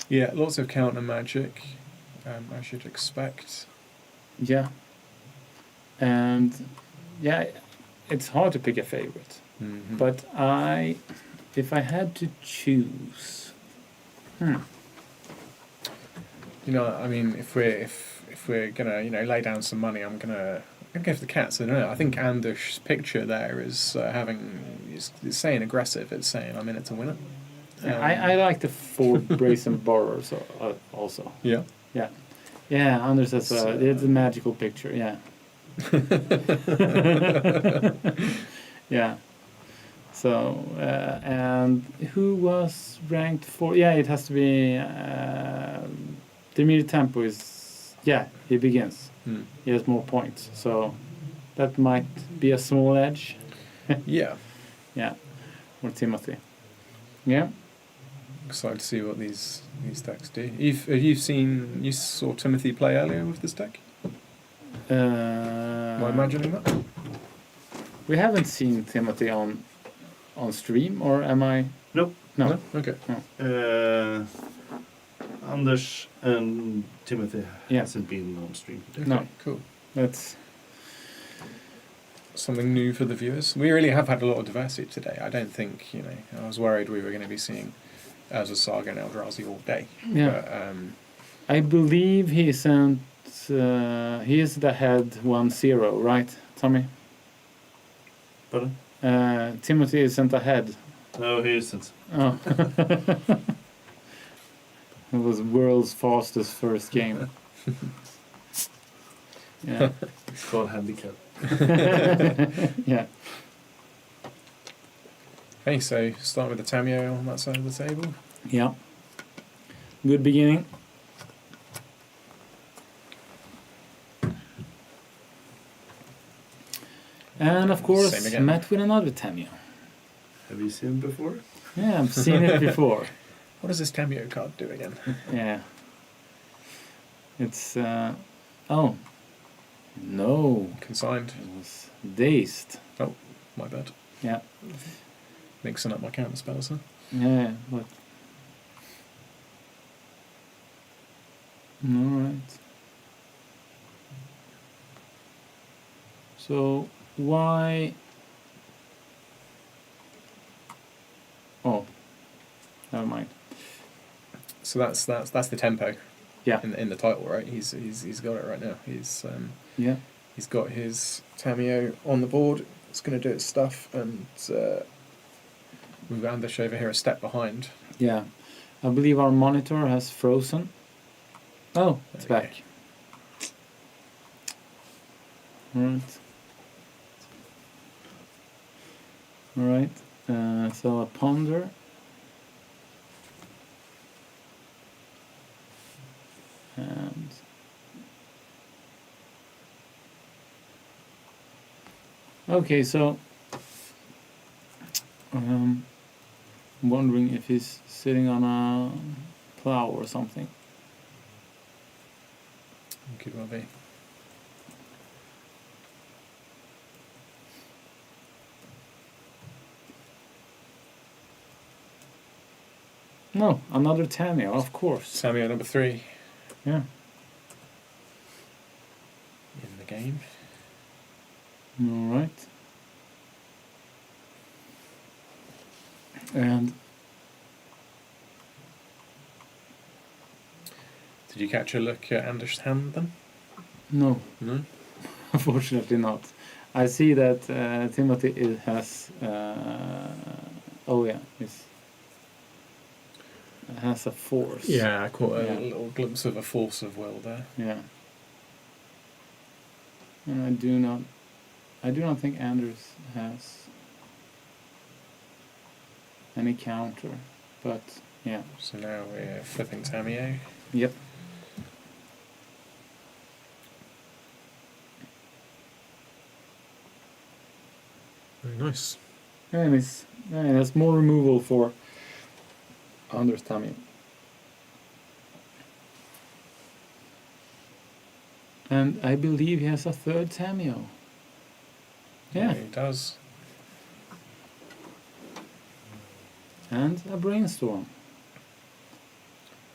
yeah, lots of counter magic, I should expect. Yeah. And yeah, it's hard to pick a favorite. Mm-hmm. But if I had to choose, You know, I mean, if we're gonna lay down some money, I'm gonna go for the cats. I don't know. I think Anders's picture there is is saying aggressive. It's saying I'm in it to win it. I like the 4 Brazen Borrowers also. Yeah. Yeah. Yeah, Anders has it's a magical picture. Yeah. Yeah. So, and who was ranked for... Yeah, it has to be... Dimir Tempo is... Yeah, he begins. He has more points. So, that might be a small edge. Yeah. Yeah. Or Timothy. Yeah. Excited to see what these decks do. You saw Timothy play earlier with this deck? Am I imagining that? We haven't seen Timothy on stream, or am I? Nope. No. Okay. No. Anders and Timothy hasn't been on stream. Okay, No. Cool. That's something new for the viewers. We really have had a lot of diversity today. I don't think, I was worried we were going to be seeing Urza Saga and Eldrazi all day. Yeah. But, I believe he is the head 1-0, right, Tommy? Pardon? Timothy isn't ahead. No, he isn't. Oh. It was world's fastest first game. Yeah. It's called handicap. Yeah. Okay, so start with the Tameo on that side of the table. Yeah. Good beginning. And of course, met with another Tameo. Have you seen him before? Yeah, I've seen it before. What does this Tameo card do again? Yeah. It's No. Consigned. It was dazed. Oh, my bad. Yeah. Mixing up my counter spells, huh? Yeah, but... Alright. So, why... Oh. Never mind. So that's the tempo. Yeah. In the title, right? He's got it right now. Yeah. He's got his Tameo on the board. It's going to do its stuff, and we've Ambush over here a step behind. Yeah. I believe our monitor has frozen. Oh, it's back. Alright. Alright. So a ponder. And okay, so I'm wondering if he's sitting on a plow or something. Could well be. No, another Tamio, of course. Tameo number 3. Yeah. In the game. All right. And did you catch a look at Anders' hand then? no, No. unfortunately not. I see that Timothy has. Oh yeah, has a force. Yeah, I caught a Yeah. little glimpse of a force of will there. Yeah. And I do not think Anders has any counter, but yeah. So now we're flipping Tameo. Yep. Very nice. And that's more removal for Anders Tamio. And I believe he has a third Tamio. Yeah. He does. And a brainstorm.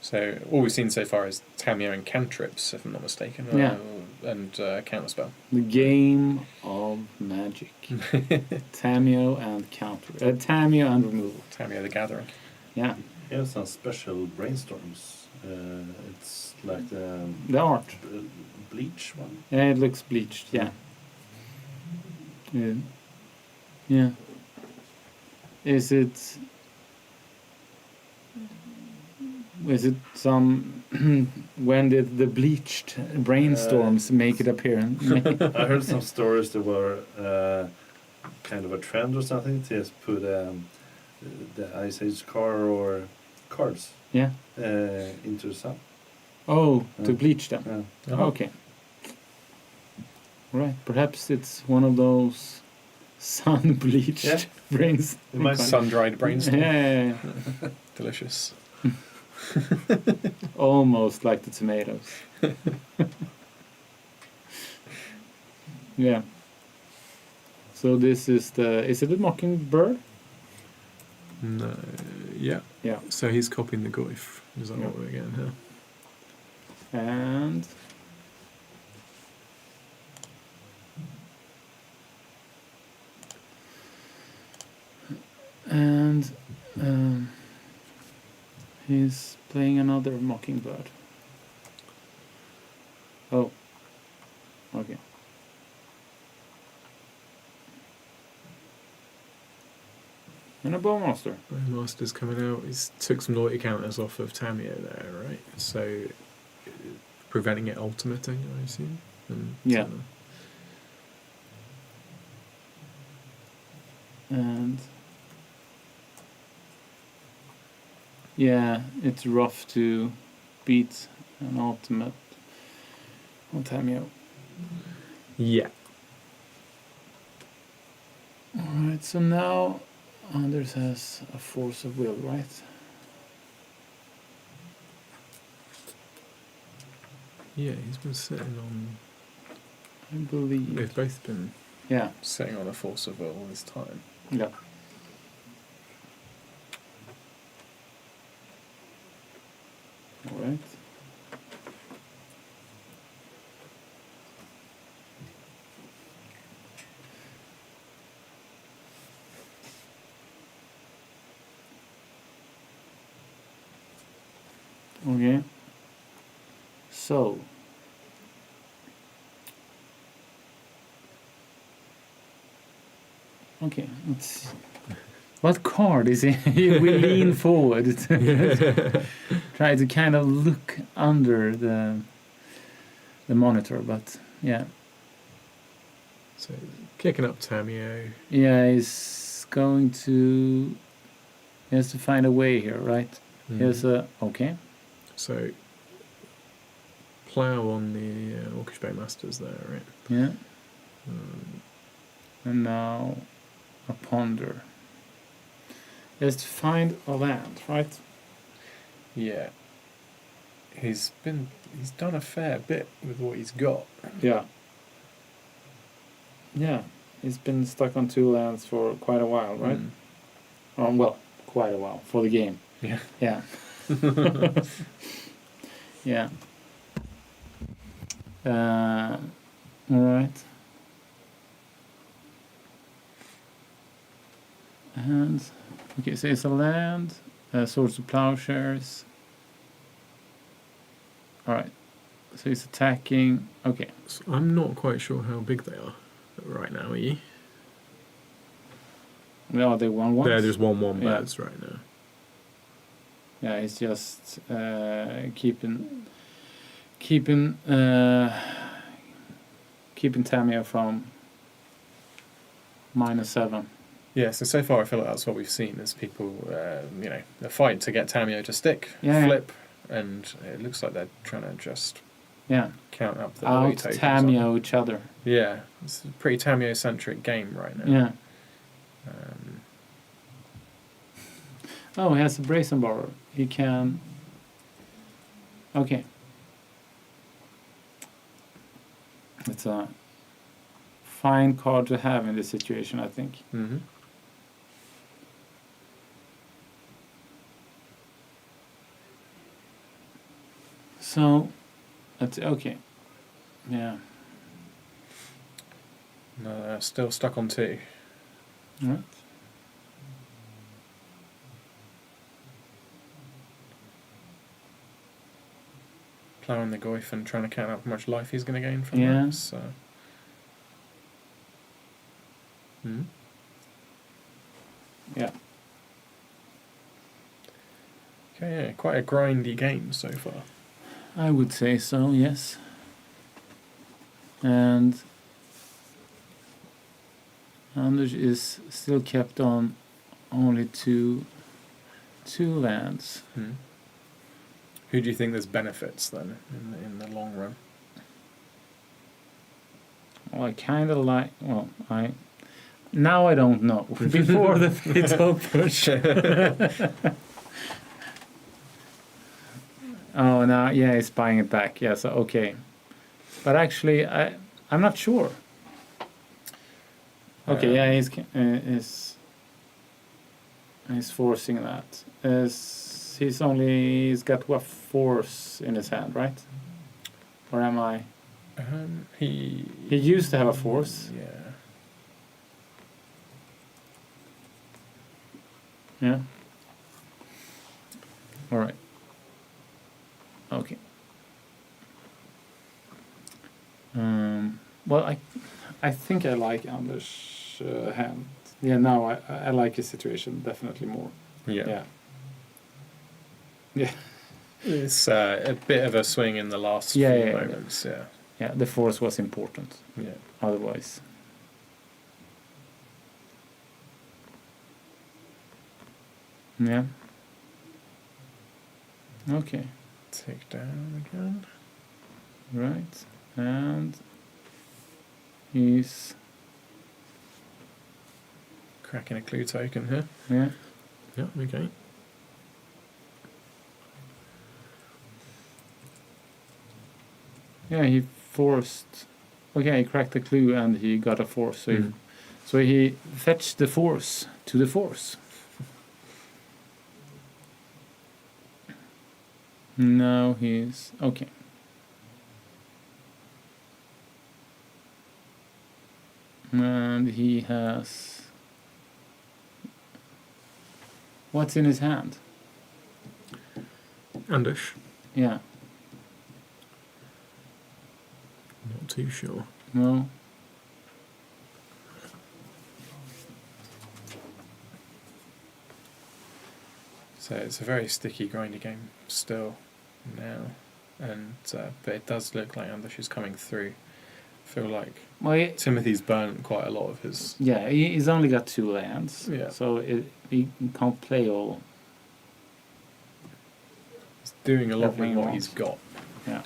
So all we've seen so far is Tameo and cantrips, if I'm not mistaken. Yeah. And counterspell. The game of magic. Tamio and counter. Tamio and removal. Tameo the Gathering. Yeah. He has some special brainstorms. It's like the art. bleach one. Yeah, it looks bleached. Yeah. Yeah. Is it some when did the bleached brainstorms make it appear? I heard some stories that were kind of a trend or something to just put the Ice Age card or cards Yeah. into the sun. Oh, to Yeah. bleach them. Yeah. Oh. Okay. Right. Perhaps it's one of those sun bleached Yeah. brains. It might Sun-dried brainstorm. Yeah. Delicious. Almost like the tomatoes. Yeah. So this is is it a mockingbird? No. Yeah. Yeah. So he's copying the Goif. Is that Yeah. what we're getting here? And he's playing another mockingbird. Oh. Okay. And a bowmaster. Master's coming out. He's took some naughty counters off of Tameo there, right? So preventing it ultimating, I assume. And, Yeah. And yeah, it's rough to beat an ultimate on Tamio. Yeah. Alright, so now Anders has a force of will, right? Yeah, he's been sitting on I believe. They've both been Yeah. sitting on a force of will all this time. Yeah. All right. Okay. So. Okay, let's see. What card is it? We lean forward. Try to kind of look under the monitor, but yeah. So kicking up Tamio. Yeah, he's going to. He has to find a way here, right? Here's a okay. So plough on the Orcish Bay Masters there, right? Yeah. And now a ponder. He has to find a land, right? Yeah. He's done a fair bit with what he's got. Yeah. Yeah. He's been stuck on 2 lands for quite a while, right? Well, quite a while for the game. Yeah. Yeah. Yeah. All right. And okay, so it's a land, Swords of Plowshares. All right. So he's attacking. Okay. So I'm not quite sure how big they are right now. Are you? No, they 1/1. They're just 1/1 Yeah. birds right now. Yeah, he's just keeping Tamio from -7. Yeah, so far I feel like that's what we've seen is people, they're fighting to get Tamio to stick, Yeah. flip, and it looks like they're trying to just count up the Out tokens. Tamio each other. Yeah, it's a pretty Tamio-centric game right now. Yeah. Oh, he has a Brazen Borrower. He can. Okay. It's a fine card to have in this situation, I think. Mm-hmm. So, that's okay. Yeah. No, still stuck on 2. Right. Ploughing the Goyf and trying to count up how much life he's going to gain from Yeah. that. So. Yeah. Okay, yeah, quite a grindy game so far. I would say so, yes. And Anders is still kept on only two lands. Who do you think there's benefits then in the long run? Well, I kind of like. Well, now I don't know. Before the fatal push. Oh, now yeah, he's buying it back. Yeah, so okay, but actually, I'm not sure. Okay, yeah, he's forcing that. He's got what, force in his hand, right? Or am I? He used to have a force. Yeah. Yeah. All right. Okay. Well, I think I like Anders' hand. Yeah, now I like his situation definitely more. Yeah. Yeah. Yeah. It's a bit of a swing in the last few moments. Yeah. Yeah, the force was important. Yeah. Otherwise. Yeah. Okay. Take down again. Right. And he's cracking a clue token here. Yeah. Yeah, okay. Yeah, he forced Okay, he cracked the clue and he got a force. So he fetched the force to the force. Now he's okay. And he has... What's in his hand? Anders. Yeah. Not too sure. No. So it's a very sticky, grindy game still now, and but it does look like Anders is coming through. I feel like Timothy's burnt quite a lot of his. Yeah, he's only got 2 lands. Yeah. So he can't play all. He's doing a lot with Everything what he he's got. Yeah.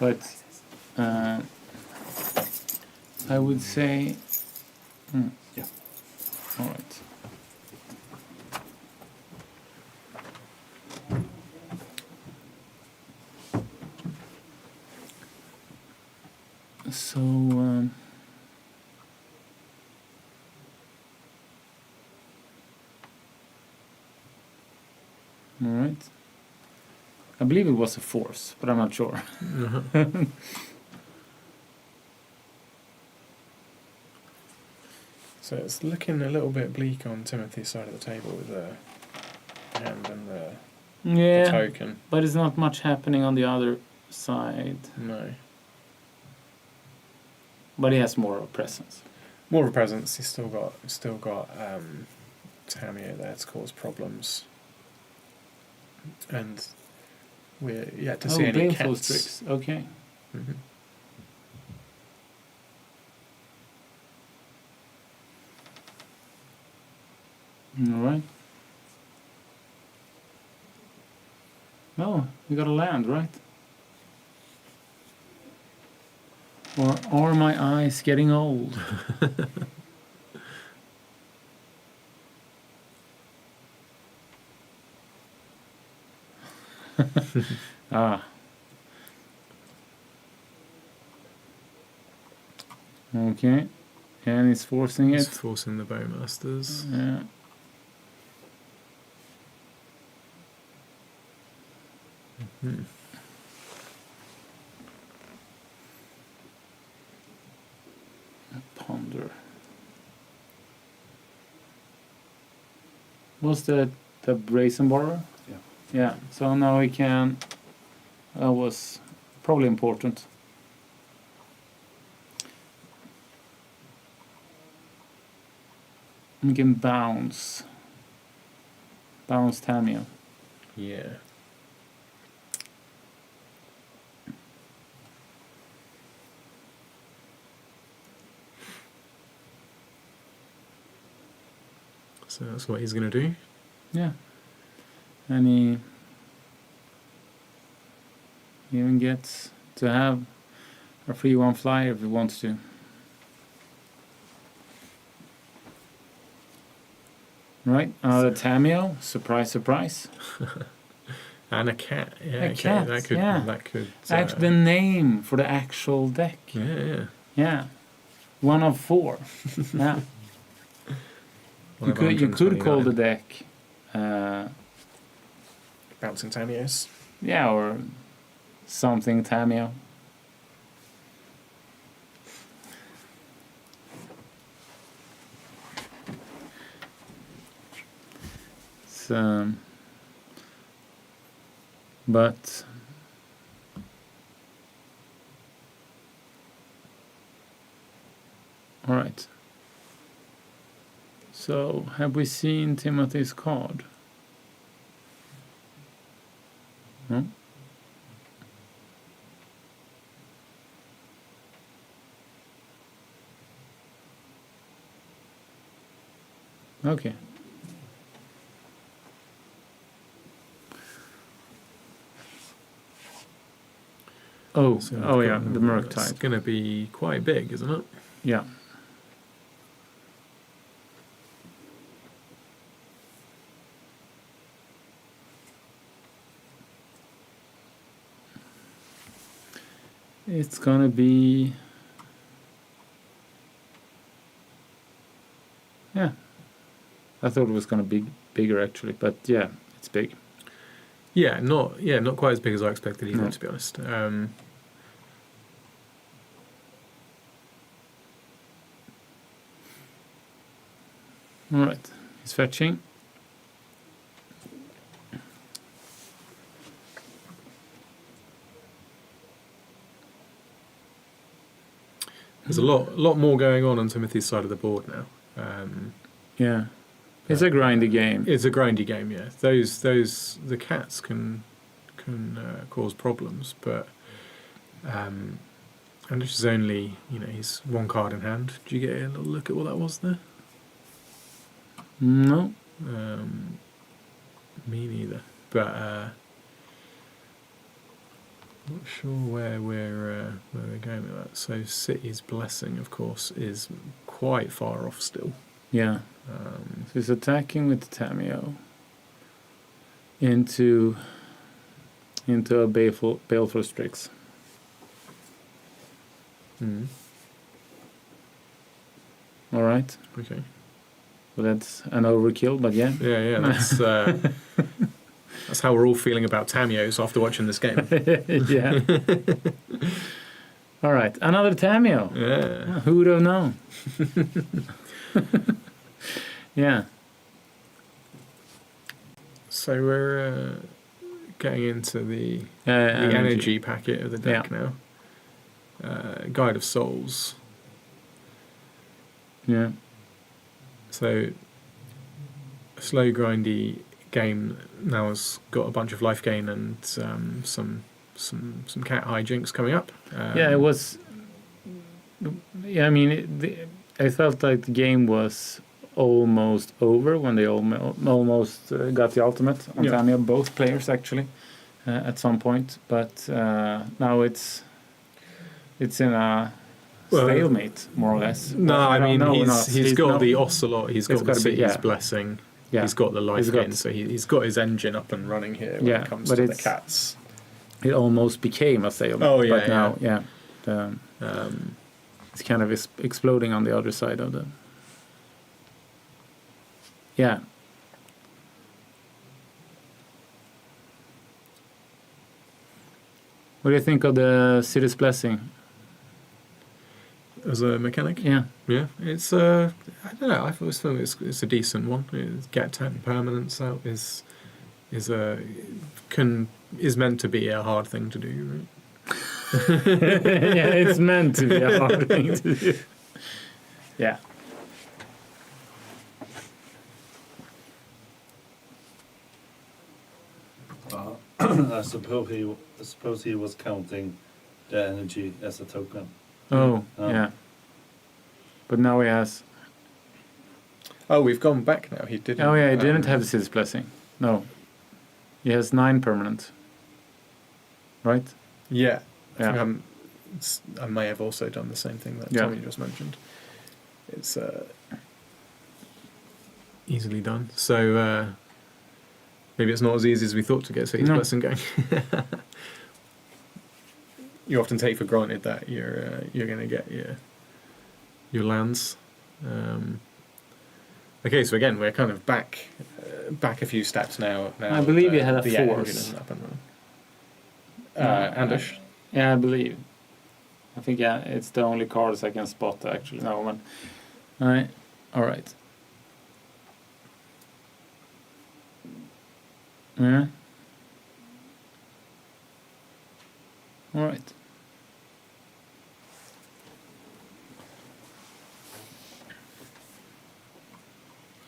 But I would say... Yeah. All right. So... all right. I believe it was a force, but I'm not sure. So it's looking a little bit bleak on Timothy's side of the table with the hand and the token. But it's not much happening on the other side. No. But he has more of a presence. More of a presence. He's still got Tamio there to cause problems. And we're yet to see any cats. Tricks. Okay. Mm-hmm. All right. No, we got to land, right? Or are my eyes getting old? Ah. Okay. And he's forcing it. He's forcing the Bowmasters. Yeah. Mm-hmm. Ponder. Was the brazen borrower? Yeah. Yeah. So now we can. That was probably important. We can bounce Tamio. Yeah. So that's what he's going to do. Yeah. And he even gets to have a free 1 flyer if he wants to. Right, another Tamio. Surprise, surprise. And a cat. Yeah, A okay. cat, That could. yeah. That could. Actually, the name for the actual deck. Yeah. Yeah. 1 of 4. Yeah. One You of could call 129. the deck. Bouncing Tamios. Yeah, or something Tamio. So, but all right. So, have we seen Timothy's card? No? Okay. Oh, So oh yeah, the Merc It's type. going to be quite big, isn't it? Yeah. It's gonna be... Yeah. I thought it was gonna be bigger actually, but yeah, it's big. Yeah, not quite as big as I expected either, No. to be honest. Alright, he's fetching. There's a lot more going on Timothy's side of the board now. Yeah. It's a grindy game. It's a grindy game, yeah. The cats can cause problems, but Anders is only, he's one card in hand. Did you get a little look at what that was there? No. Me neither. But not sure where we're going with that. So City's Blessing, of course, is quite far off still. Yeah. So he's attacking with the Tameo into a Baleful Strix. Mm. All right. Okay. Well, that's an overkill, but yeah. Yeah. That's how we're all feeling about Tameos after watching this game. Yeah. All right, another Tameo. Yeah. Who would have known? Yeah. So we're getting into the energy packet of the deck now. Guide of Souls. Yeah. So a slow, grindy game now has got a bunch of life gain and some cat hijinks coming up. Yeah, it was. Yeah, I mean, I felt like the game was almost over when they almost got the ultimate on Tameo, both players actually, at some point. But now it's in a stalemate, more or less. No, I mean he's got the Ocelot, he's got the City's Blessing, he's got the life gain, so he's got his engine up and running here when it comes to the cats. It almost became a stalemate. Oh yeah, but now, it's kind of exploding on the other side of the. Yeah. What do you think of the City's Blessing? As a mechanic? Yeah. It's I don't know. I've always thought it's a decent one. Get 10 permanents out is meant to be a hard thing to do, right? Yeah, it's meant to be a hard thing to do. Yeah. I suppose he was counting the energy as a token. Oh, yeah. But now he has. Oh, we've gone back now. He didn't. Oh yeah, he didn't have the City's Blessing. No. He has 9 permanent. Right? Yeah. Yeah. I may have also done the same thing that Tommy just mentioned. It's easily done. So maybe it's not as easy as we thought to get City's Blessing going. You often take for granted that you're going to get your lands. Okay, so again we're kind of back a few steps now. I believe you had a force. Anders. Yeah, I believe. I think it's the only cards I can spot actually. No one. All right. Yeah. All right.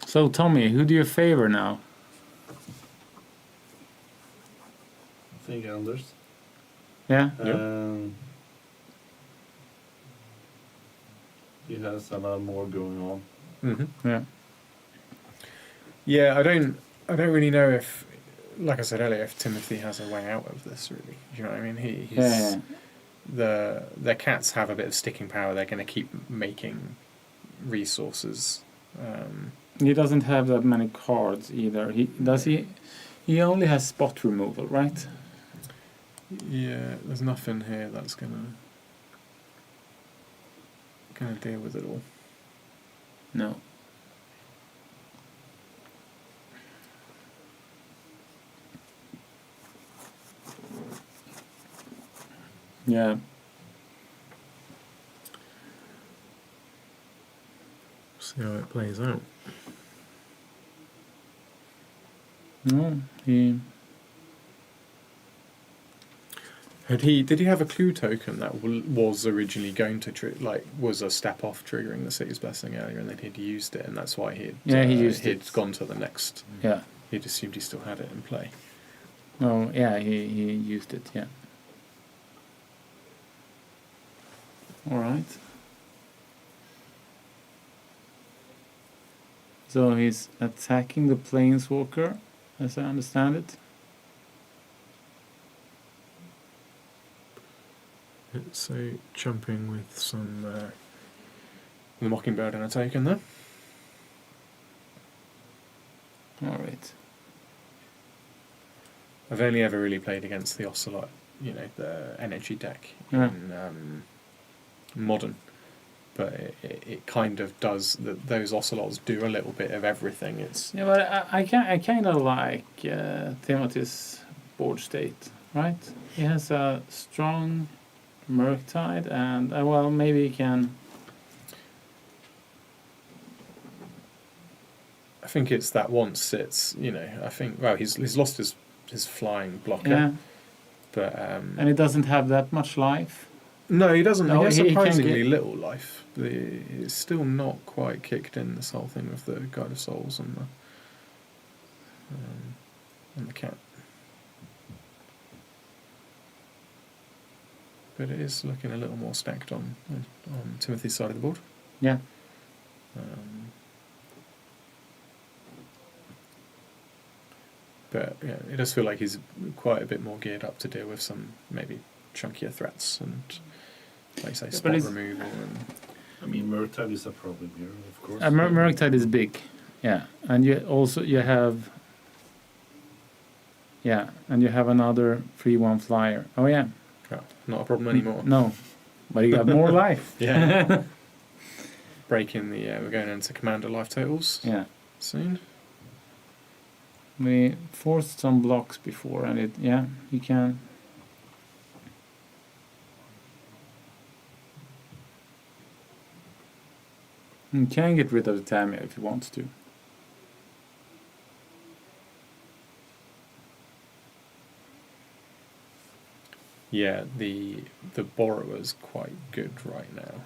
So Tommy, who do you favor now? I think Anders. Yeah. He has a lot more going on. Mm-hmm. Yeah. Yeah, I don't really know if, like I said earlier, if Timothy has a way out of this. Really, do you know what I mean? He's the cats have a bit of sticking power. They're going to keep making resources. He doesn't have that many cards either. He only has spot removal, right? Yeah, there's nothing here that's gonna. going to deal with it all. No. Yeah. See how it plays out. No, he... Did he have a clue token that was originally going to was a step off triggering the City's Blessing earlier, and then he'd used it, and that's why he gone to the next. Yeah. He'd assumed he still had it in play. Oh yeah, he used it. Yeah. All right. So he's attacking the Planeswalker, as I understand it. So jumping with some the Mockingbird and a token there. All right. I've only ever really played against the Ocelot, the energy deck Yeah. in Modern, but it kind of does those Ocelots do a little bit of everything. It's But I kind of like Timothy's board state, right? He has a strong Murktide, and maybe he can. I think it's that once it's I think he's lost his flying blocker, Yeah. but And he doesn't have that much life. no, he doesn't. No, he has he can surprisingly get- little life. It's still not quite kicked in, this whole thing with the Guide of Souls and the cat. But it is looking a little more stacked on Timothy's side of the board. Yeah. But yeah, it does feel like he's quite a bit more geared up to deal with some maybe chunkier threats and, like you say, spot removal. And I mean, Murktide is a problem here, of course. Murktide is big, yeah, and you have. Yeah, and you have another 3/1 flyer. Oh yeah. yeah, not a problem anymore. No, but you got more life. Yeah. Breaking we're going into commander life totals. Yeah. Soon. We forced some blocks before, and you can. You can get rid of the Tamia if you want to. Yeah, the borrower's quite good right now.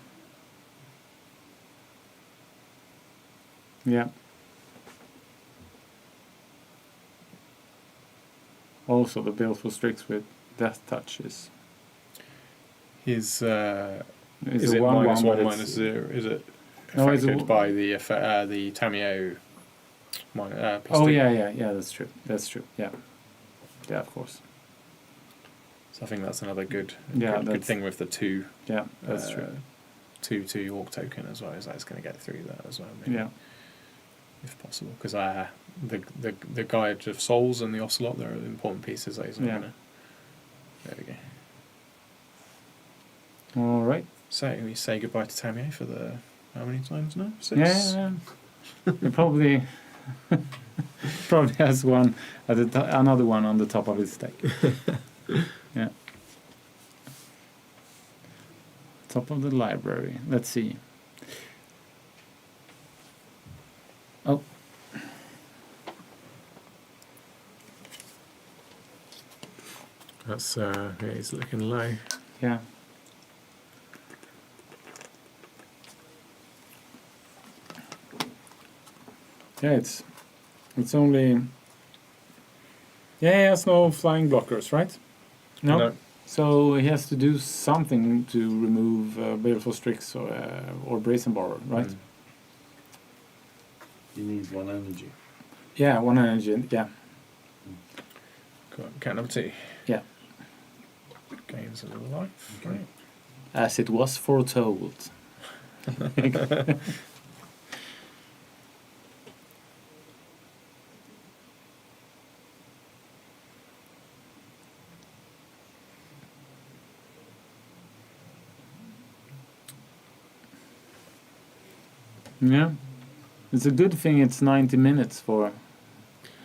Yeah. Also, the Baleful Strix with Death Touches. His It's is a it one, -1 but -0? Is it No, it's affected by the Tamio? Oh yeah, that's true. Yeah, of course. So I think that's another good thing with the two. Yeah, that's true. 2/2 York token as well. Is that's going to get through that as well? Maybe, Yeah. if possible, because the Guide of Souls and the Ocelot, they're important pieces. That he's not gonna. There we go. All right. So we say goodbye to Tamio for the how many times now? 6? Yeah. He probably has one another one on the top of his deck. Yeah. Top of the library. Let's see. Oh. That's he's looking low. Yeah. Yeah, it's only. Yeah, he has no flying blockers, right? No. So he has to do something to remove Baleful Strix or Brazen Borrower, right? You need 1 energy. Yeah, 1 energy. Yeah. Got cat number 2. Yeah. Gains a little life. Okay. As it was foretold. Yeah. It's a good thing it's 90 minutes for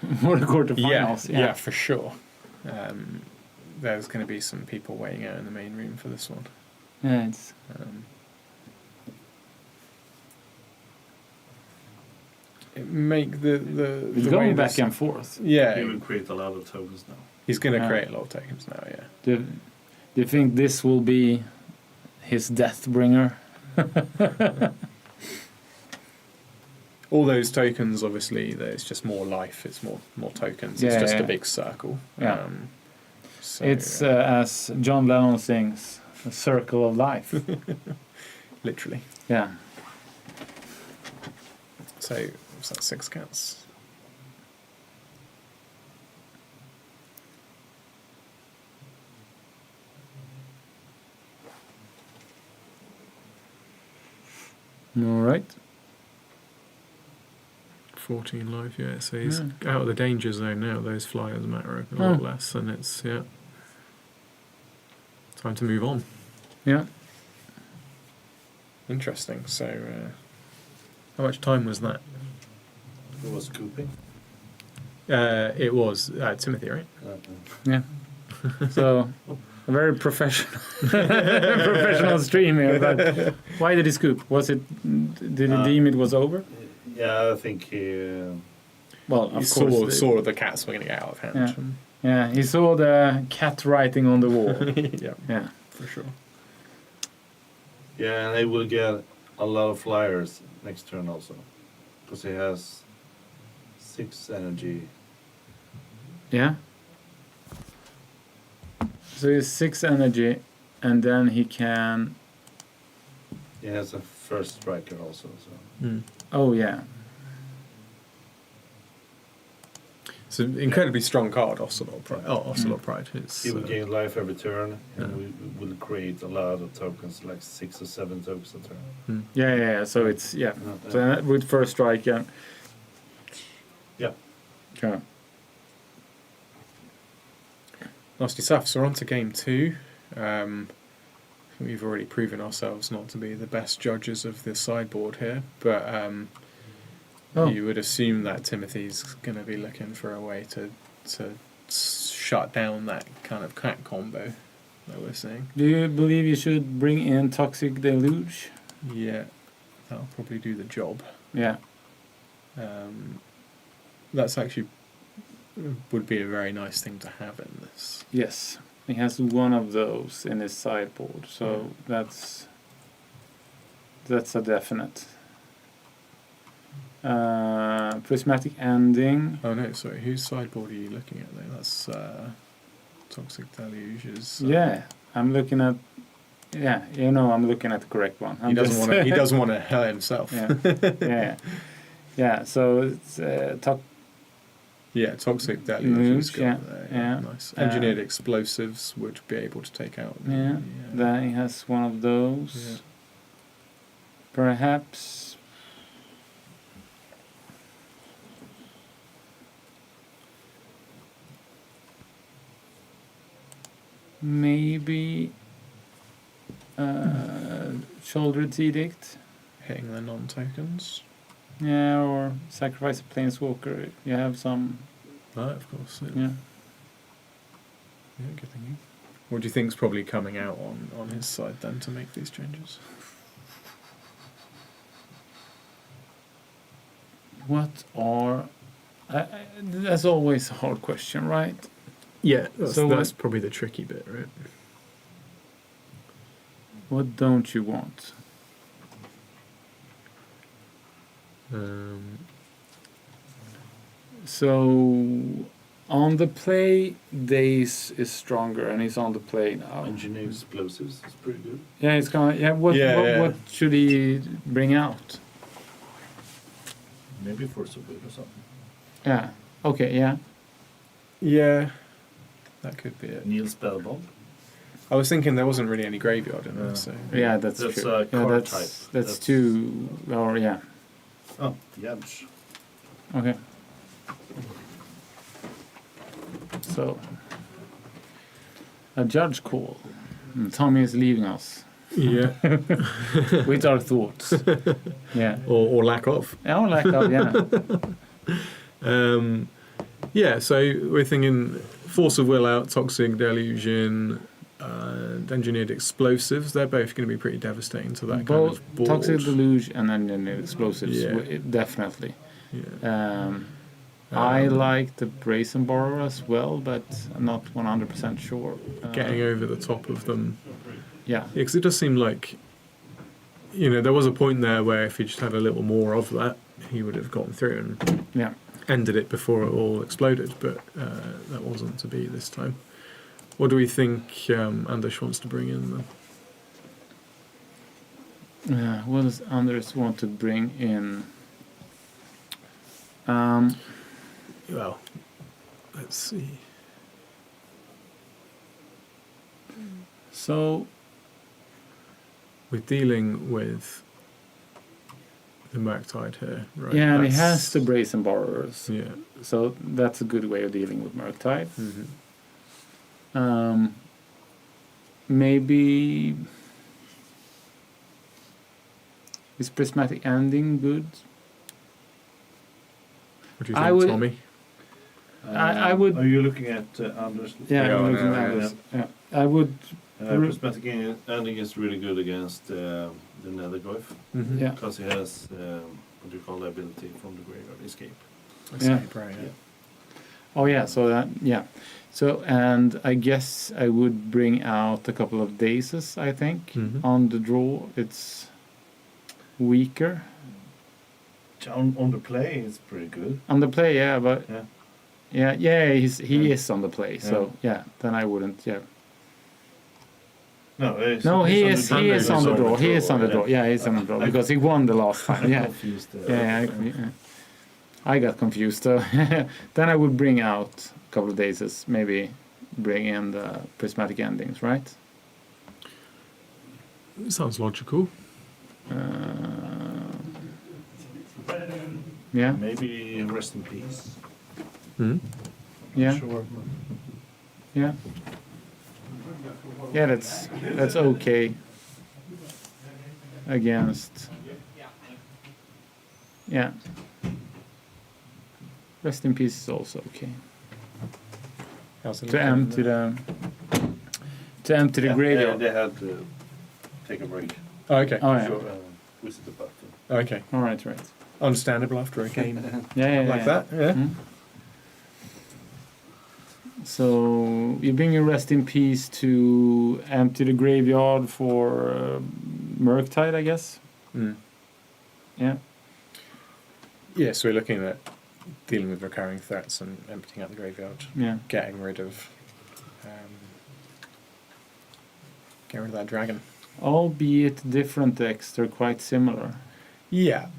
the quarterfinals. Yeah, for sure. There's going to be some people waiting out in the main room for this one. Yeah, it's... it make the it's way going back this- and forth. Yeah, He will create a lot of tokens now. he's going to Yeah. create a lot of tokens now. Yeah. Do you think this will be his death bringer? All those tokens, obviously, it's just more life. It's more tokens. It's Yeah, just yeah. a big circle. Yeah. So, It's, as John Lennon sings, a circle of life. literally. Yeah. So what's that? 6 cats. All right. 14 life, yeah. So he's Yeah. out of the danger zone now. Those flyers matter a Oh. lot less, and it's time to move on. Yeah. Interesting. So, how much time was that? Who was scooping? It was Timothy, right? Yeah. So, a very professional professional stream here. But why did he scoop? Was it? Did he deem it was over? Yeah, I think he. Well, You of course. saw the cats were going to get out of hand. Yeah, he saw the cat writing on the wall. Yeah, Yeah. for sure. Yeah, and he will get a lot of flyers next turn also, because he has 6 energy. Yeah. So he has 6 energy, and then he can. He has a first striker also. So Oh yeah. It's an incredibly strong card, Ocelot Pride. Ocelot Pride. It's, he will gain life every turn, and Yeah. we will create a lot of tokens, like 6 or 7 tokens a turn. Yeah. So it's So with first strike, yeah. Yeah. Sure. Nasty stuff. So we're on to game 2. We've already proven ourselves not to be the best judges of the sideboard here, but you would assume that Timothy's going to be looking for a way to shut down that kind of cat combo that we're seeing. Do you believe you should bring in Toxic Deluge? Yeah, that'll probably do the job. Yeah. That's actually would be a very nice thing to have in this. Yes. He has one of those in his sideboard, so that's a definite. Prismatic Ending. Oh no, sorry. Whose sideboard are you looking at there? That's Toxic Deluge's. Yeah, I'm looking at. Yeah, I'm looking at the correct one. He doesn't want to hell himself. Yeah. So it's Toxic Deluge. Yeah. Nice. Engineered explosives would be able to take out. Then he has one of those. Yeah. Perhaps. Maybe Shouldered Edict. Hitting the non-tokens. Yeah, or sacrifice a planeswalker. You have some. Right, of course. Yeah. Yeah, good thinking. What do you think's probably coming out on his side then to make these changes? What are? That's always a hard question, right? Yeah, So that's probably the tricky bit, right? What don't you want? So on the play, Daze is stronger, and he's on the play now. Engineered explosives is pretty good. Yeah, it's kind of What should he bring out? Maybe Force of Will or something. Yeah. Okay. Yeah. Yeah, that could be it. Neil Spellbomb. I was thinking there wasn't really any graveyard in there, so... Yeah, that's true. A card type. That's too. Or yeah. Oh, Yabs. Okay. So, a judge call. Tommy is leaving us. Yeah. with our thoughts. Yeah. Or lack of. Oh, like that, yeah. Yeah, so we're thinking Force of Will out, Toxic Delusion, and Engineered Explosives. They're both going to be pretty devastating to that kind of board. Toxic Deluge and Engineered Explosives, definitely. Yeah. I like the Brazen Borrower as well, but I'm not 100% sure. Getting over the top of them. Yeah. Because it does seem like, there was a point there where if he just had a little more of that, he would have gotten through and ended it before it all exploded, but that wasn't to be this time. What do we think Anders wants to bring in then? What does Anders want to bring in? Well, let's see. So we're dealing with the Murktide here, right? Yeah, and he has the Brazen Borrowers. Yeah. So that's a good way of dealing with Murktide. Mm-hmm. Maybe is Prismatic Ending good? What do you think, Tommy? I would. Are you looking at Anders? Yeah, I'm looking at Anders. Yeah, I would. Prismatic Ending is really good against the Nethergoyf. Mm-hmm. Yeah. Because he has what do you call the ability from the graveyard escape. Escape, right? Yeah. Oh yeah, so that so and I guess I would bring out a couple of Dazes. I think on the draw it's weaker. On the play, it's pretty good. On the play, yeah, but he is on the play. Yeah. So then I wouldn't. Yeah. No, he is on the draw. He is on the draw. Yeah, he's on the draw because he won the last time. Yeah. I got confused. So then I would bring out a couple of Dazes, maybe bring in the Prismatic Endings, right? Sounds logical. Yeah. Maybe Rest in Peace. Hmm? Yeah. Sure. Yeah. Yeah, that's okay against. Yeah. Rest in Peace is also okay. To empty the graveyard. They had to take a break. Oh, okay. Oh yeah. Sure, visit the button. Okay. All right. Understandable after a game Yeah. that. Yeah. Mm. So you bring your Rest in Peace to empty the graveyard for Murktide, I guess. Mm. Yeah. Yeah, so we're looking at dealing with recurring threats and emptying out the graveyard. Yeah. Getting rid of that dragon. Albeit different decks, they're quite similar. Yeah.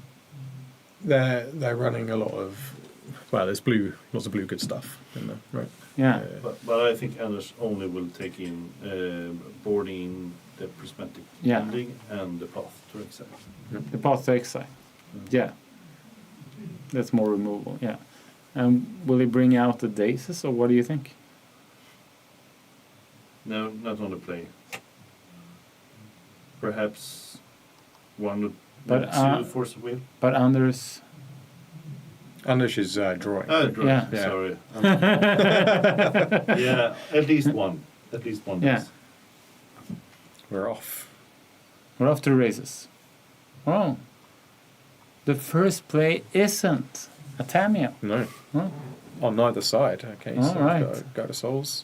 They're running a lot of there's lots of blue good stuff in there, right? Yeah. But I think Anders only will take in boarding the Prismatic Ending and the Path to Exile. The Path to Exile. Yeah. That's more removal, yeah. And will he bring out the Dazes, or what do you think? No, not on the play. Perhaps one or two Force of Will. But Anders is drawing. Drawing. Yeah. Sorry. Yeah, at least one. Yeah. We're off. We're off to the races. Oh. The first play isn't a Tamiya. No. Oh. On neither side. Okay, All so right. go to Souls.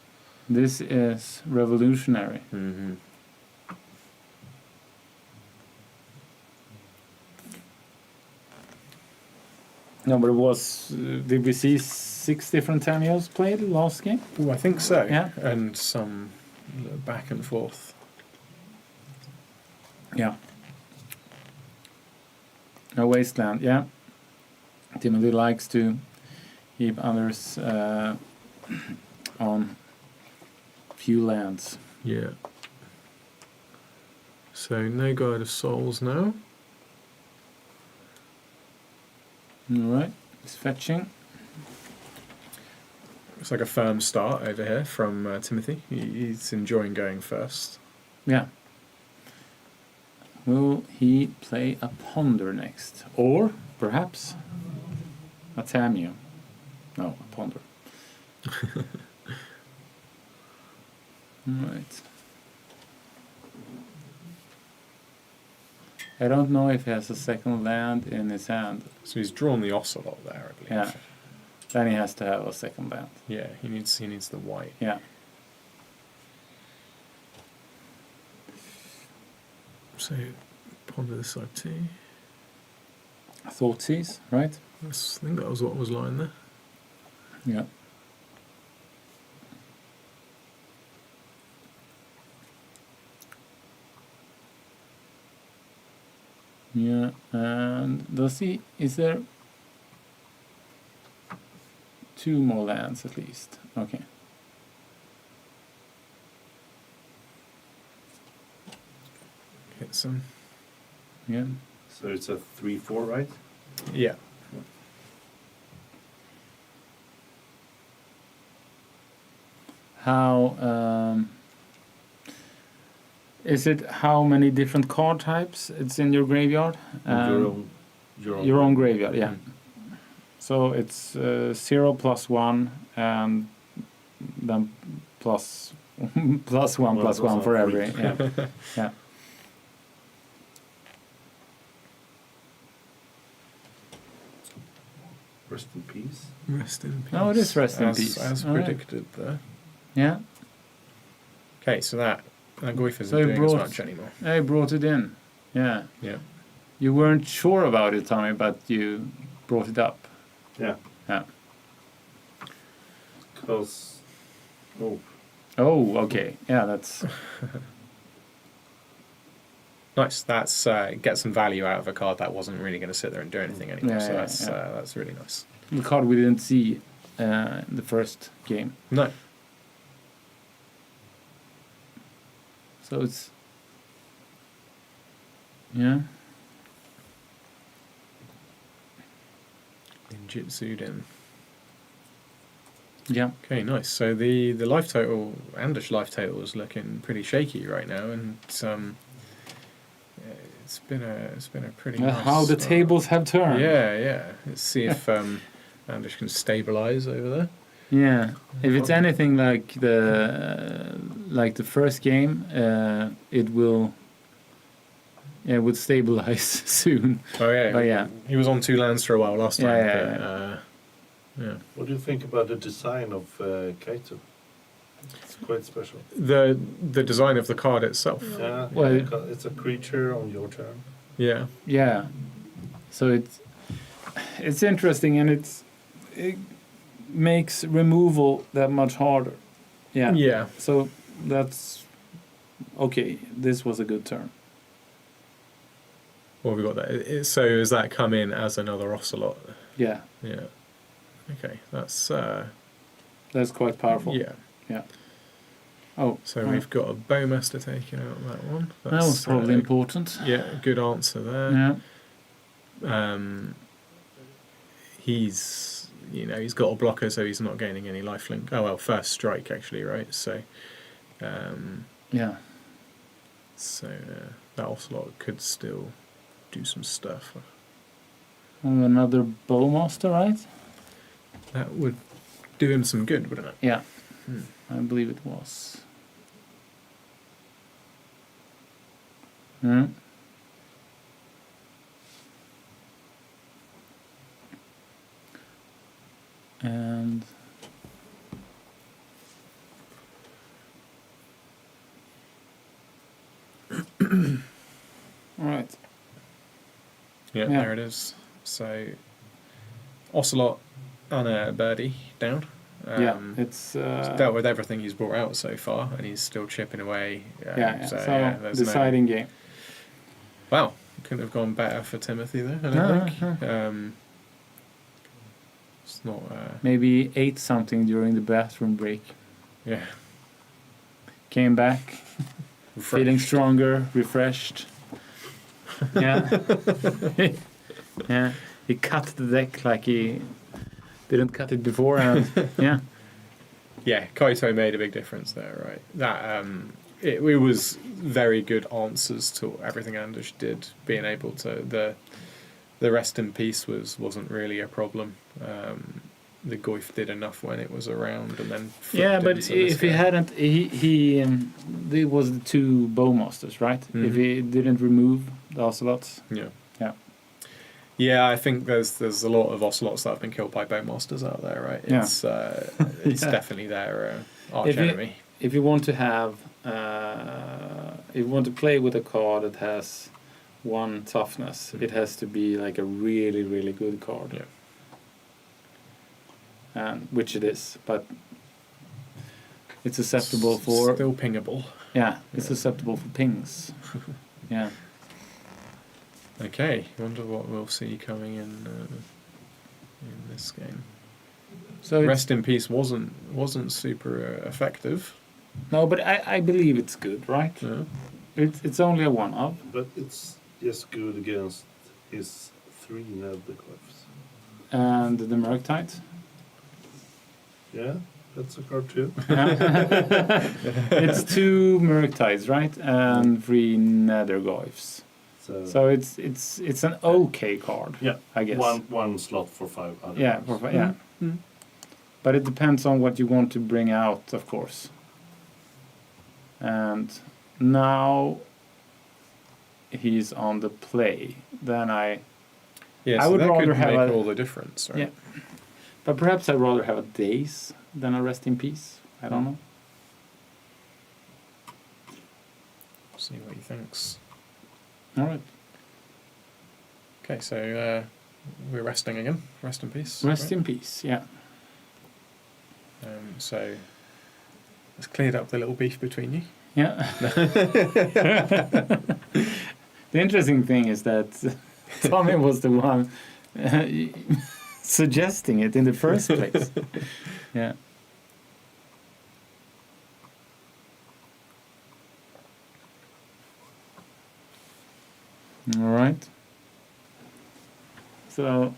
This is revolutionary. Mm-hmm. No, but it was. Did we see 6 different Tamiyas played last game? Oh, I think so. Yeah. And some back and forth. Yeah. A Wasteland, yeah. Timothy likes to keep others on few lands. Yeah. So no Guide of Souls now. Alright, he's fetching. It's like a firm start over here from Timothy. He's enjoying going first. Yeah. Will he play a Ponder next? Or perhaps a Tamio? No, a Ponder. Right. I don't know if he has a second land in his hand. So he's drawn the Ocelot there, I believe. Yeah. Then he has to have a second land. Yeah, he needs the white. Yeah. So ponder this side too. Thoughtseize, right? I think that was what was lying there. Yeah. Yeah, and is there 2 more lands at least? Okay. Hit some. Yeah. So it's a 3/4, right? Yeah. How is it? How many different card types it's in your graveyard? Your own graveyard, yeah. So it's 0 + 1 and then plus plus one Well, plus one those for are every. free. Yeah. Yeah. Rest in peace. Rest in peace. Oh, it is rest in peace. As All right. predicted there. Yeah. Okay, so that Goif isn't So he doing as brought- much anymore. I brought it in. Yeah. Yeah. You weren't sure about it, Tommy, but you brought it up. Yeah. Yeah. Because, oh, Okay. Yeah, that's Nice. That's get some value out of a card that wasn't really going to sit there and do anything anymore. Yeah, so yeah, that's really nice. the card we didn't see in the first game. No. So it's yeah. Ninjutsu'd in. Yeah. Okay, nice. So the life total, Anders' life total is looking pretty shaky right now, and it's been a pretty nice How the tables have turned. Yeah. Let's see if Anders can stabilize over there. Yeah. If it's anything like the first game, it will stabilize soon. Oh yeah, But yeah. He was on 2 lands for a while last time. Yeah, but, yeah. what do you think about the design of Kaito? It's quite special. The design of the card itself. Yeah, Well- because it's a creature on your turn. Yeah. Yeah. So it's interesting, and it makes removal that much harder. Yeah. Yeah. So that's okay. This was a good turn. What have we got there? So does that come in as another Ocelot? Yeah. Yeah. Okay, that's That's quite powerful. yeah. Yeah. Oh. So we've got a Bowmaster taking out that one. That was probably important. Yeah, good answer there. Yeah. He's got a blocker, so he's not gaining any lifelink. Oh well, first strike actually, right? So, Yeah. so that Ocelot could still do some stuff. Another Bowmaster, right? That would do him some good, wouldn't it? Yeah. Hmm. I believe it was. Hmm. And all right. Yeah, Yeah. there it is. So, Ocelot and a birdie down. Yeah, it's He's dealt with everything he's brought out so far, and he's still chipping away. yeah. So there's deciding game. Wow, couldn't have gone better for Timothy there. I don't No, think. no. It's not. Maybe ate something during the bathroom break. Yeah. Came back, feeling stronger, refreshed. Yeah. Yeah. He cut the deck like he didn't cut it before, and yeah. Yeah, Kaito made a big difference there, right? That it was very good answers to everything Anders did. Being able to the rest in peace wasn't really a problem. The Goif did enough when it was around, and then but if he hadn't, there was the 2 Bowmasters, right? Mm-hmm. If he didn't remove the Ocelots, yeah, I think there's a lot of Ocelots that have been killed by Bowmasters out there, right? It's definitely their arch enemy. If you want to have, if you want to play with a card that has 1 toughness, it has to be like a really, really good card. Yeah. Which it is, but it's susceptible for... Still pingable. Yeah, it's susceptible for pings. Yeah. Okay, wonder what we'll see coming in this game. So Rest in Peace wasn't super effective. No, but I believe it's good, right? Yeah. It's only a 1-of. But it's just good against his 3 Netherglyphs. And the Murktide. Yeah, that's a card too. It's 2 Murktides, right? And 3 Netherglyphs. So it's an okay card. Yeah, I guess. One slot for 5 other Yeah, ones. Mm-hmm. But it depends on what you want to bring out, of course. And now he's on the play. Then I would that rather could have make all the difference, right? Yeah. But perhaps I'd rather have a Daze than a Rest in Peace. I don't know. See what he thinks. All right. Okay, so we're resting again. Rest in peace. Rest in peace, yeah. So it's cleared up the little beef between you. Yeah. The interesting thing is that Tommy was the one suggesting it in the first place. Yeah. All right. So,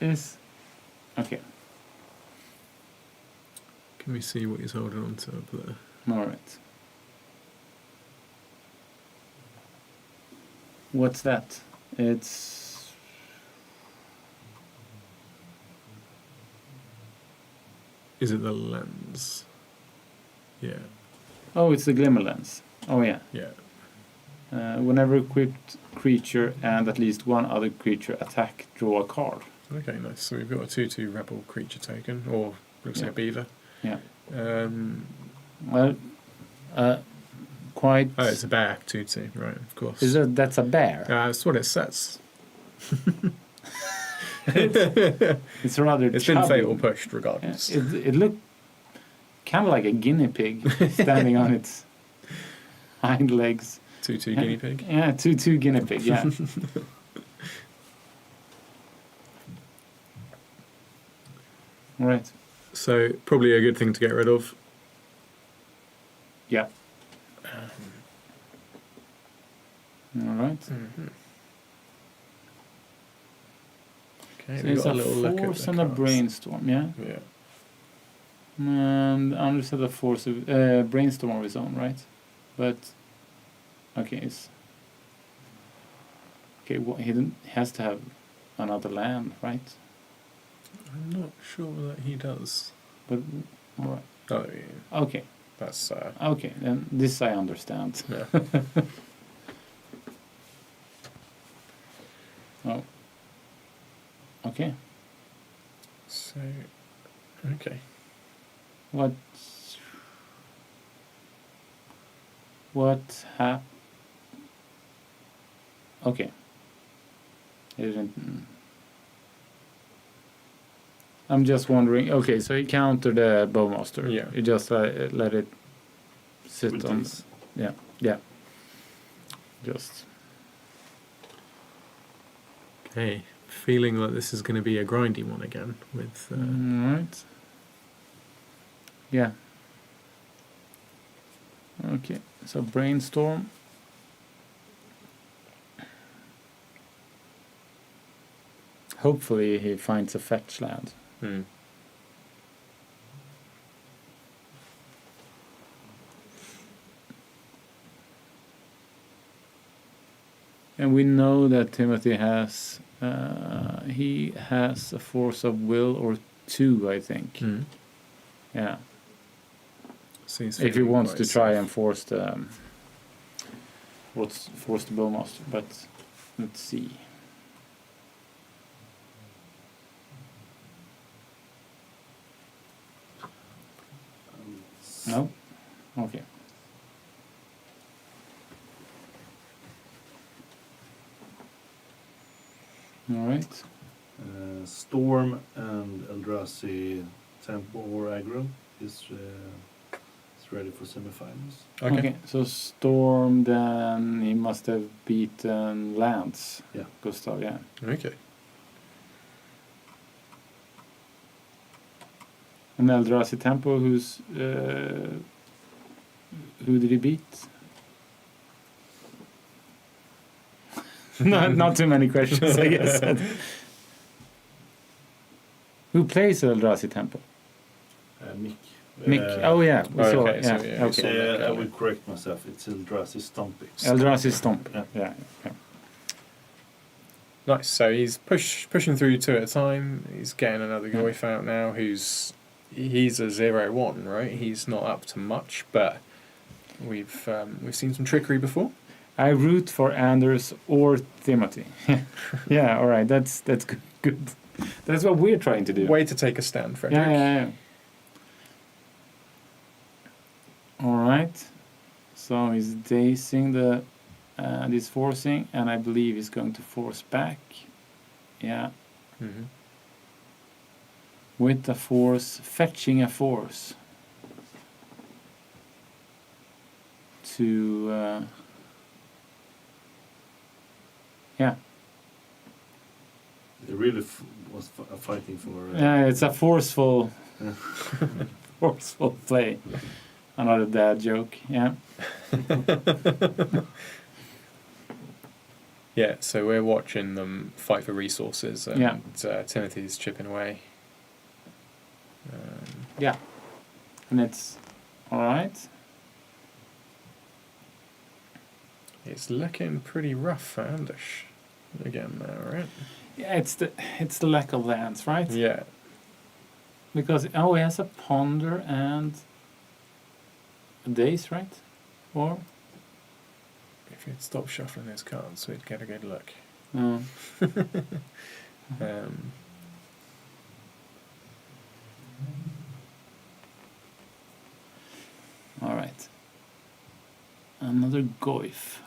okay. Can we see what he's holding on to up there? All right. What's that? It's... Is it the lens? Yeah. Oh, it's the Glimmer Lens. Oh, yeah. Yeah. Whenever equipped creature and at least 1 other creature attack, draw a card. Okay, nice. So we've got a 2/2 rebel creature token, or looks like a beaver. Yeah. Well, quite... Oh, it's a bear, 2/2, right, of course. That's a bear? That's what it says. It's rather It's been fatal pushed, regardless. Yeah. It looked kind of like a guinea pig standing on its hind legs. 2/2 guinea pig? Yeah, 2/2 guinea pig, yeah. Right. So, probably a good thing to get rid of. Yeah. All right. Mm-hmm. Okay, So we've it's got a little look at force the and a cards. brainstorm, yeah? Yeah. And Anders had a force of brainstorm of his own, right? But okay, he has to have another land, right? I'm not sure that he does. But all right. Oh, yeah. Okay. That's okay. Then this I understand. yeah. Oh. Okay. So, okay. What happened? Okay. It didn't. I'm just wondering. Okay, so he countered the Bowmaster. Yeah. He just let it sit With on. these. Yeah. Just. Okay. Feeling like this is going to be a grindy one again with. Right. Yeah. Okay. So brainstorm. Hopefully he finds a fetch land. Hmm. And we know that Timothy has he has a force of will or 2, I think. Mm. Yeah. So he's If he feeling wants quite to try safe. and force the bowmaster, but let's see. No. Okay. All right. Storm and Eldrazi tempo or aggro is ready for semifinals. Okay. So Storm, then he must have beaten Lance. Yeah. Gustav, yeah. Okay. And Eldrazi tempo, who did he beat? Not too many questions, I guess. Who plays Eldrazi tempo? Mick. Mick. Oh yeah, we saw. okay, Yeah. so yeah, we saw okay. Mick. I will correct myself. It's Eldrazi Stompy. Eldrazi Stompy. Yeah. Yeah. Nice. So he's pushing through 2 at a time. He's getting another Yeah. Goyf out now. He's a 0-1, right? He's not up to much, but we've seen some trickery before. I root for Anders or Timothy. Yeah. All right. That's good. Good. That's what we're trying to do. Way to take a stand, Frederick. Yeah. All right. So he's dazing and he's forcing, and I believe he's going to force back. Yeah. Mm-hmm. With the force, fetching a force to. Yeah. They really was fighting for. Yeah, it's a forceful play. Another dad joke, yeah. Yeah, so we're watching them fight for resources, and Timothy's chipping away. Yeah. And it's alright. It's looking pretty rough for Anders again now, right? Yeah, it's the lack of lands, right? Yeah. Because he has a ponder and a daze, right? Or If he'd stop shuffling his cards, we'd get a good look. no. All right. Another Goyf.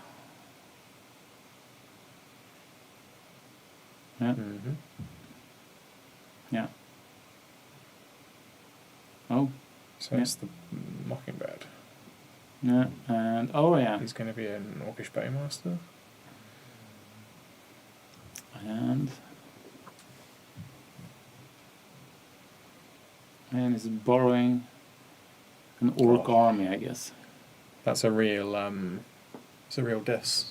Yeah. Mm-hmm. Yeah. Oh. So Yeah. it's the Mockingbird. Yeah. And yeah. He's going to be an Orcish Bowmaster. And he's borrowing an orc army, I guess. That's a real diss.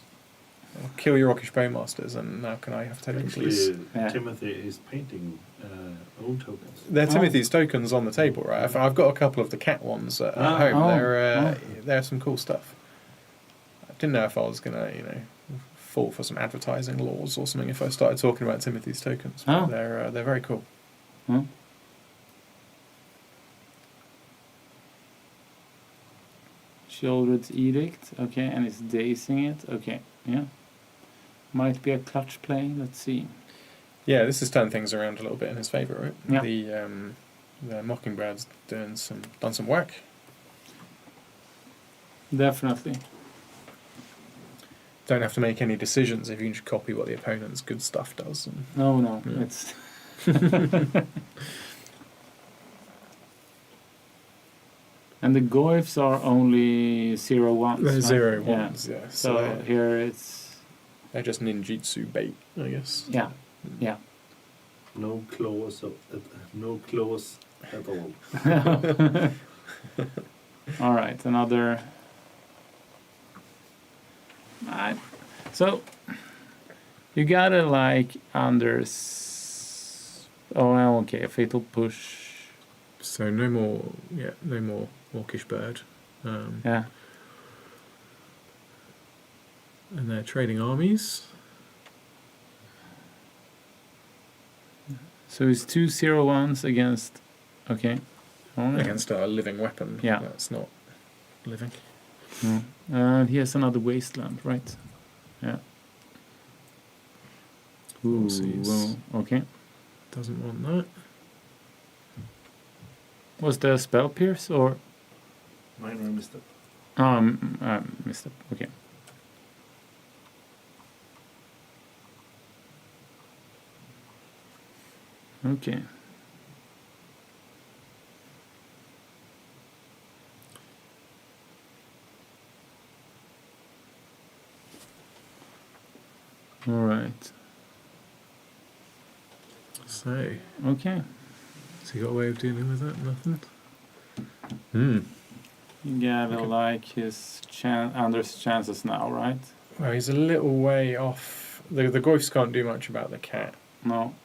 Kill your Orcish Bowmasters, and now can I have tokens, please? Actually, Yeah. Timothy is painting own tokens. They're Timothy's tokens on the table, right? I've got a couple of the cat ones at home. They're some cool stuff. I didn't know if I was gonna, fall for some advertising laws or something if I started talking about Timothy's tokens. But they're very cool. Oh. Children's Edict, okay, and it's dazing it, okay, yeah. Might be a clutch play, let's see. Yeah, this has turned things around a little bit in his favour, right? Yeah. The Mockingbird's done some work. Definitely. Don't have to make any decisions if you just copy what the opponent's good stuff does. No, Yeah. it's... And the Goyfs are only 0-1s. They're right? 0-1s, yeah. So here it's... They're just ninjutsu bait, I guess. Yeah. No claws at all. All right, another... So, you gotta under... Oh, okay, a fatal push. So no more Orcish Bird. Yeah. And they're trading armies. So it's 2 0-1s against. Okay. Against a living weapon. Yeah. That's not living. No. And he has another wasteland, right? Yeah. Ooh, Forces. okay. Doesn't want that. Was there a spell pierce or? Minor misstep. Missed it. Okay. Okay. All right. So, Okay. has he got a way of dealing with that? Nothing. You gotta Okay. like his Anders' chances now, right? Well, he's a little way off. The Goyfs can't do much about the cat. No.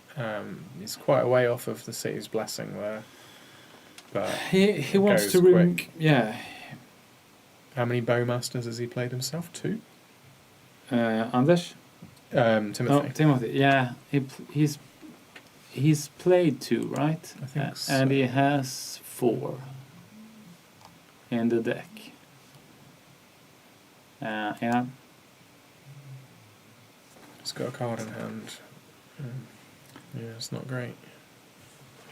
He's quite a way off of the city's blessing there. But He wants goes to quick. yeah. How many Bowmasters has he played himself? 2? Anders? Timothy. No, Timothy. Yeah, he's played 2, right? I think so. And he has 4 in the deck. Yeah. He's got a card in hand. Yeah, it's not great.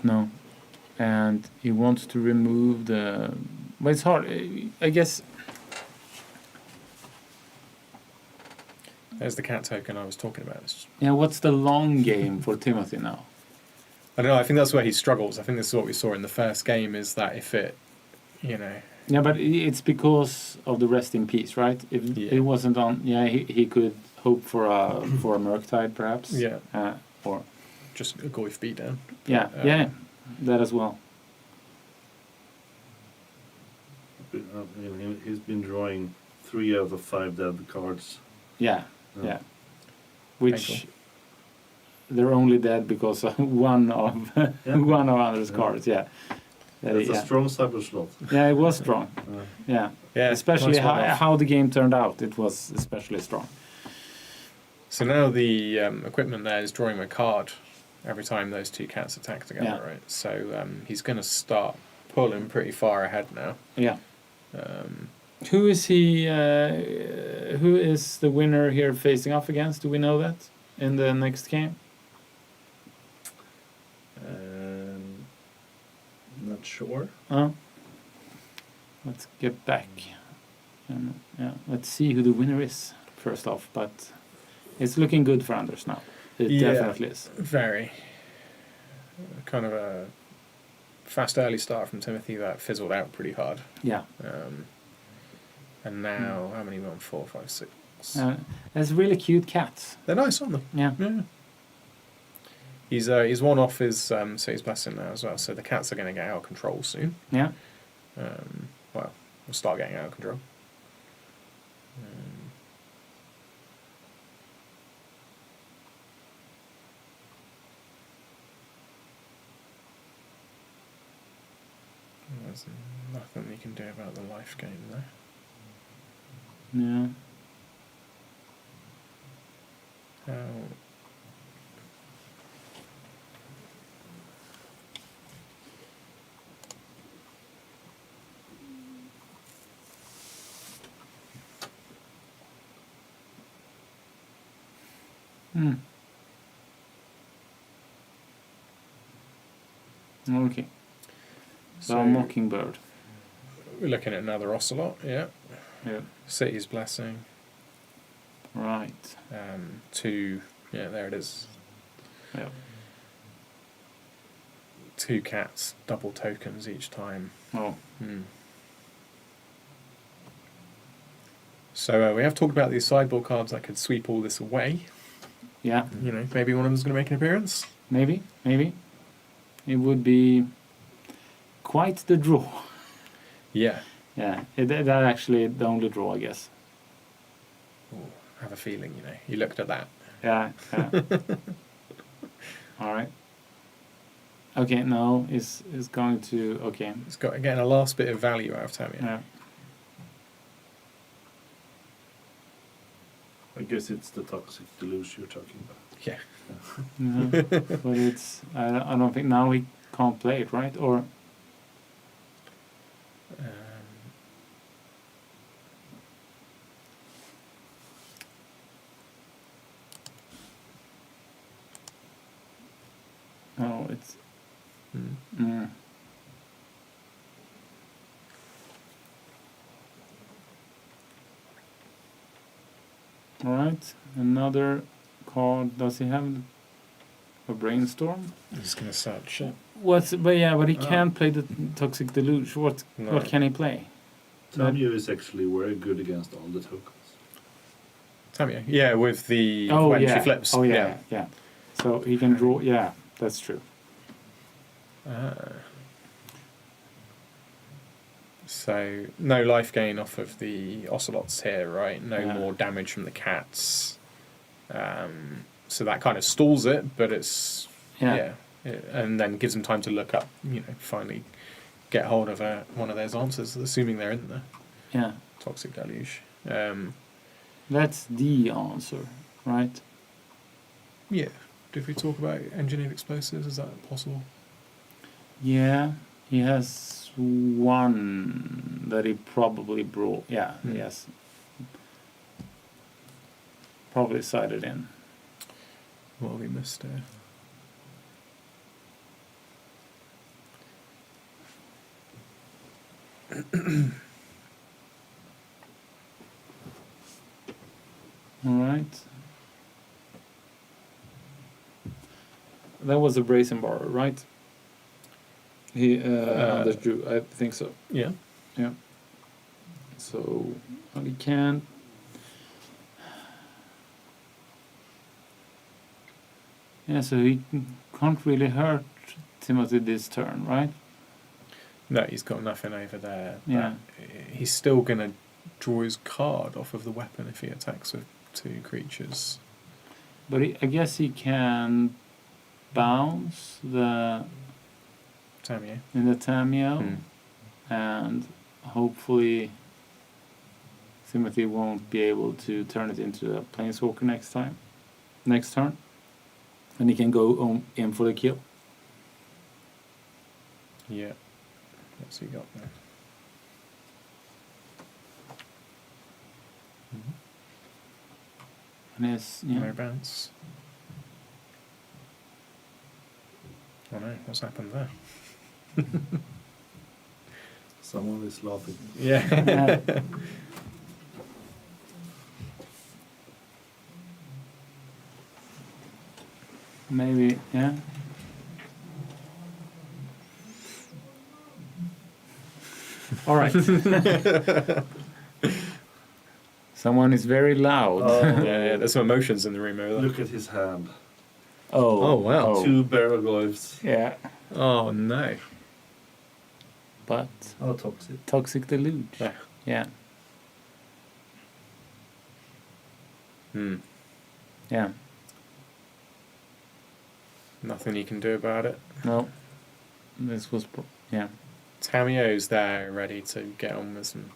No. And he wants to remove the. But it's hard. I guess. There's the cat token I was talking about. Yeah. What's the long game for Timothy now? I don't know. I think that's where he struggles. I think this is what we saw in the first game. Is that if it, Yeah, but it's because of the rest in peace, right? If it wasn't on, he could hope for a Murktide perhaps. Yeah. Or just a Goyf beatdown. Yeah, that as well. He's been drawing 3 out of 5 dead cards. Yeah. Which Painful. they're only dead because of one of Anders' cards. Yeah. That's a strong cyber slot. Yeah, it was strong. Yeah. Especially nice how the game turned out, it was especially strong. So now the equipment there is drawing a card every time those 2 cats attack together, right? So he's going to start pulling pretty far ahead now. Yeah. Who is he? Who is the winner here facing off against? Do we know that in the next game? Not sure. Let's get back. Let's see who the winner is first off. But it's looking good for Anders now. It definitely is. Very. Kind of a fast early start from Timothy that fizzled out pretty hard. Yeah. And now, how many won? 4, 5, 6. There's really cute cats. They're nice, aren't they? Yeah. He's one off his city's blessing now as well, so the cats are going to get out of control soon. Yeah. We'll start getting out of control. There's nothing you can do about the life game there. Yeah. How... Okay. So Mockingbird. We're looking at another Ocelot, yeah. City's Blessing. Right. 2, there it is. Yeah. 2 cats, double tokens each time. Oh. So we have talked about these sideboard cards that could sweep all this away. Yeah. Maybe one of them's going to make an appearance. Maybe. It would be quite the draw. Yeah. Yeah. That actually the only draw, I guess. Ooh, I have a feeling, you looked at that. Yeah. All right. Okay, no, it's going to... Okay. It's got, getting a last bit of value out of Tamia. Yeah. guess it's the toxic deluge you're talking about. Yeah. Yeah. But it's I don't think now he can't play it, right? Or no, it's. All right, another card. Does he have a brainstorm? I'm just gonna search it. But he can't play the Toxic Deluge. What can he play? Tamio is actually very good against all the tokens. Tamio, yeah, with the she flips. Oh yeah. So he can draw. Yeah, that's true. So no life gain off of the Ocelots here, right? No more damage from the cats. So that kind of stalls it, but it's and then gives them time to look up. Finally get hold of one of those answers, assuming they're in the Toxic Deluge. That's the answer, right? Yeah. Did we talk about engineered explosives? Is that possible? Yeah, he has one that he probably brought. Yeah, yes. Probably sided in. What have we missed there? All right. That was a brazen borrow, right? He Anders drew. I think so. Yeah. Yeah. So he can. Yeah, so he can't really hurt Timothy this turn, right? No, he's got nothing over there. Yeah. He's still going to draw his card off of the weapon if he attacks with 2 creatures. But I guess he can bounce the Tamio. In the Tamio, and hopefully Timothy won't be able to turn it into a Planeswalker next turn. And he can go in for the kill. Yeah. What's he got there? And his, No bounce. Oh no, what's happened there? Someone is laughing. Yeah. Maybe, yeah. All right. Someone is very loud. Yeah, there's some emotions in the room over there. Look at his hand. Oh, wow. Oh. 2 barraglyphs. Yeah. Oh, no. But Oh, toxic. Toxic Deluge. Yeah. Yeah. Yeah. Nothing you can do about it. No. This was, yeah. Tamio's there, ready to get on with some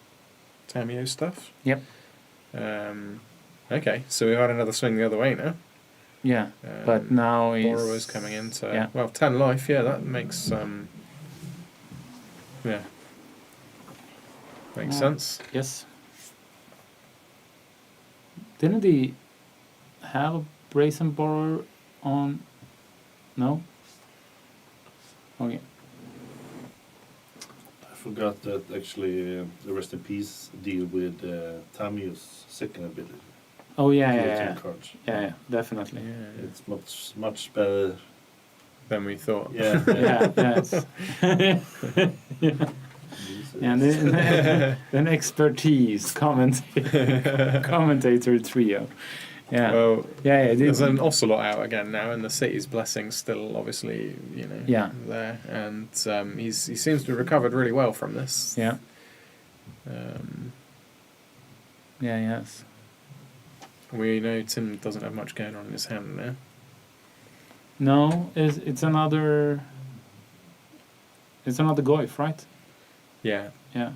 Tamio stuff. Yep. Okay, so we've had another swing the other way now. Yeah, but now he's... Borrower's coming into... Well, 10 life, that makes... Makes sense. Yes. Didn't he have a brazen borrower on... No? Okay. I forgot that actually the Rest in Peace deal with Tamio's second ability. Oh yeah, Creating cards. Yeah, definitely. Yeah. It's much better Than we thought. Yeah. Yes. And an expertise commentator trio. Yeah. Well, yeah. There's an Ocelot out again now, and the city's blessing still, obviously, there. And he seems to have recovered really well from this. Yeah. Yes. We know Tim doesn't have much going on in his hand now. No, it's another Goyf, right? Yeah. Yeah.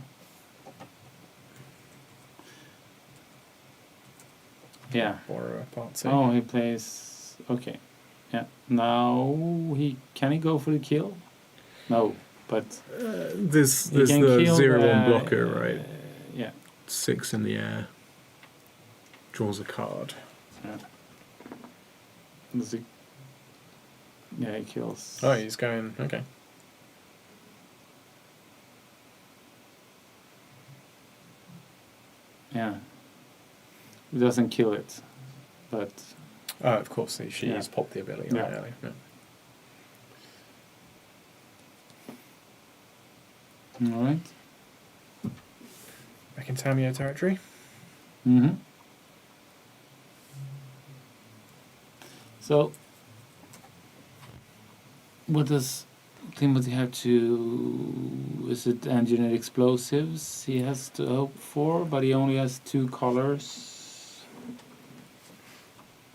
Yeah. Borrower part 2. Oh, he plays. Okay. Yeah. Now can he go for the kill? No, but There's he can the kill 0/1 blocker, right? Yeah. 6 in the air. Draws a card. Yeah. Does he? Yeah, he kills. Oh, he's going. Okay. Yeah. He doesn't kill it, but. Oh, of course, she's popped the ability right early. Yeah. All right. Back in Tamiyo territory. Mm-hmm. So, what does Timothy have to? Is it engineered explosives he has to hope for? But he only has 2 colors.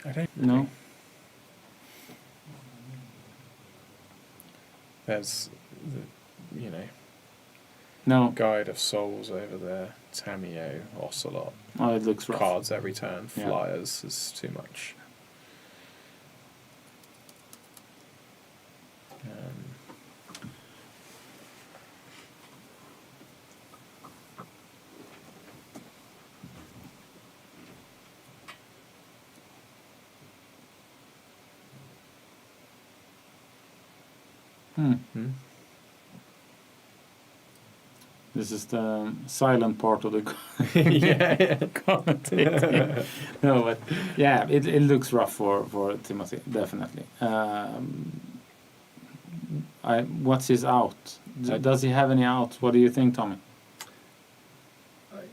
I don't No. There's the, No. Guide of Souls over there. Tamiyo, Ocelot. Oh, it looks rough. Cards every turn. Yeah. Flyers is too much. This is the silent part of the Yeah. commentating. No, but yeah, it looks rough for Timothy, definitely. What's his out? Does he have any out? What do you think, Tommy?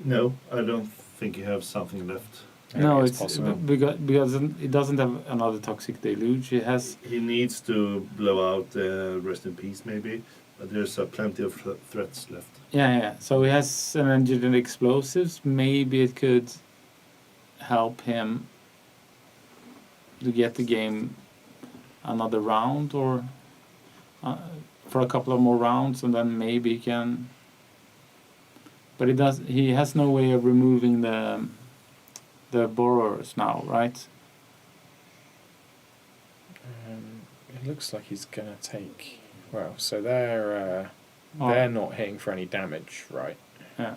No, I don't think you have something left. No, it's it's possible. because it doesn't have another toxic deluge. It has. He needs to blow out Rest in Peace, maybe, but there's plenty of threats left. Yeah. So he has an engineered explosives. Maybe it could help him to get the game another round or for a couple of more rounds, and then maybe he can. But he has no way of removing the borrowers now, right? It looks like he's gonna take. Well, so they're not hitting for any damage, right? Yeah.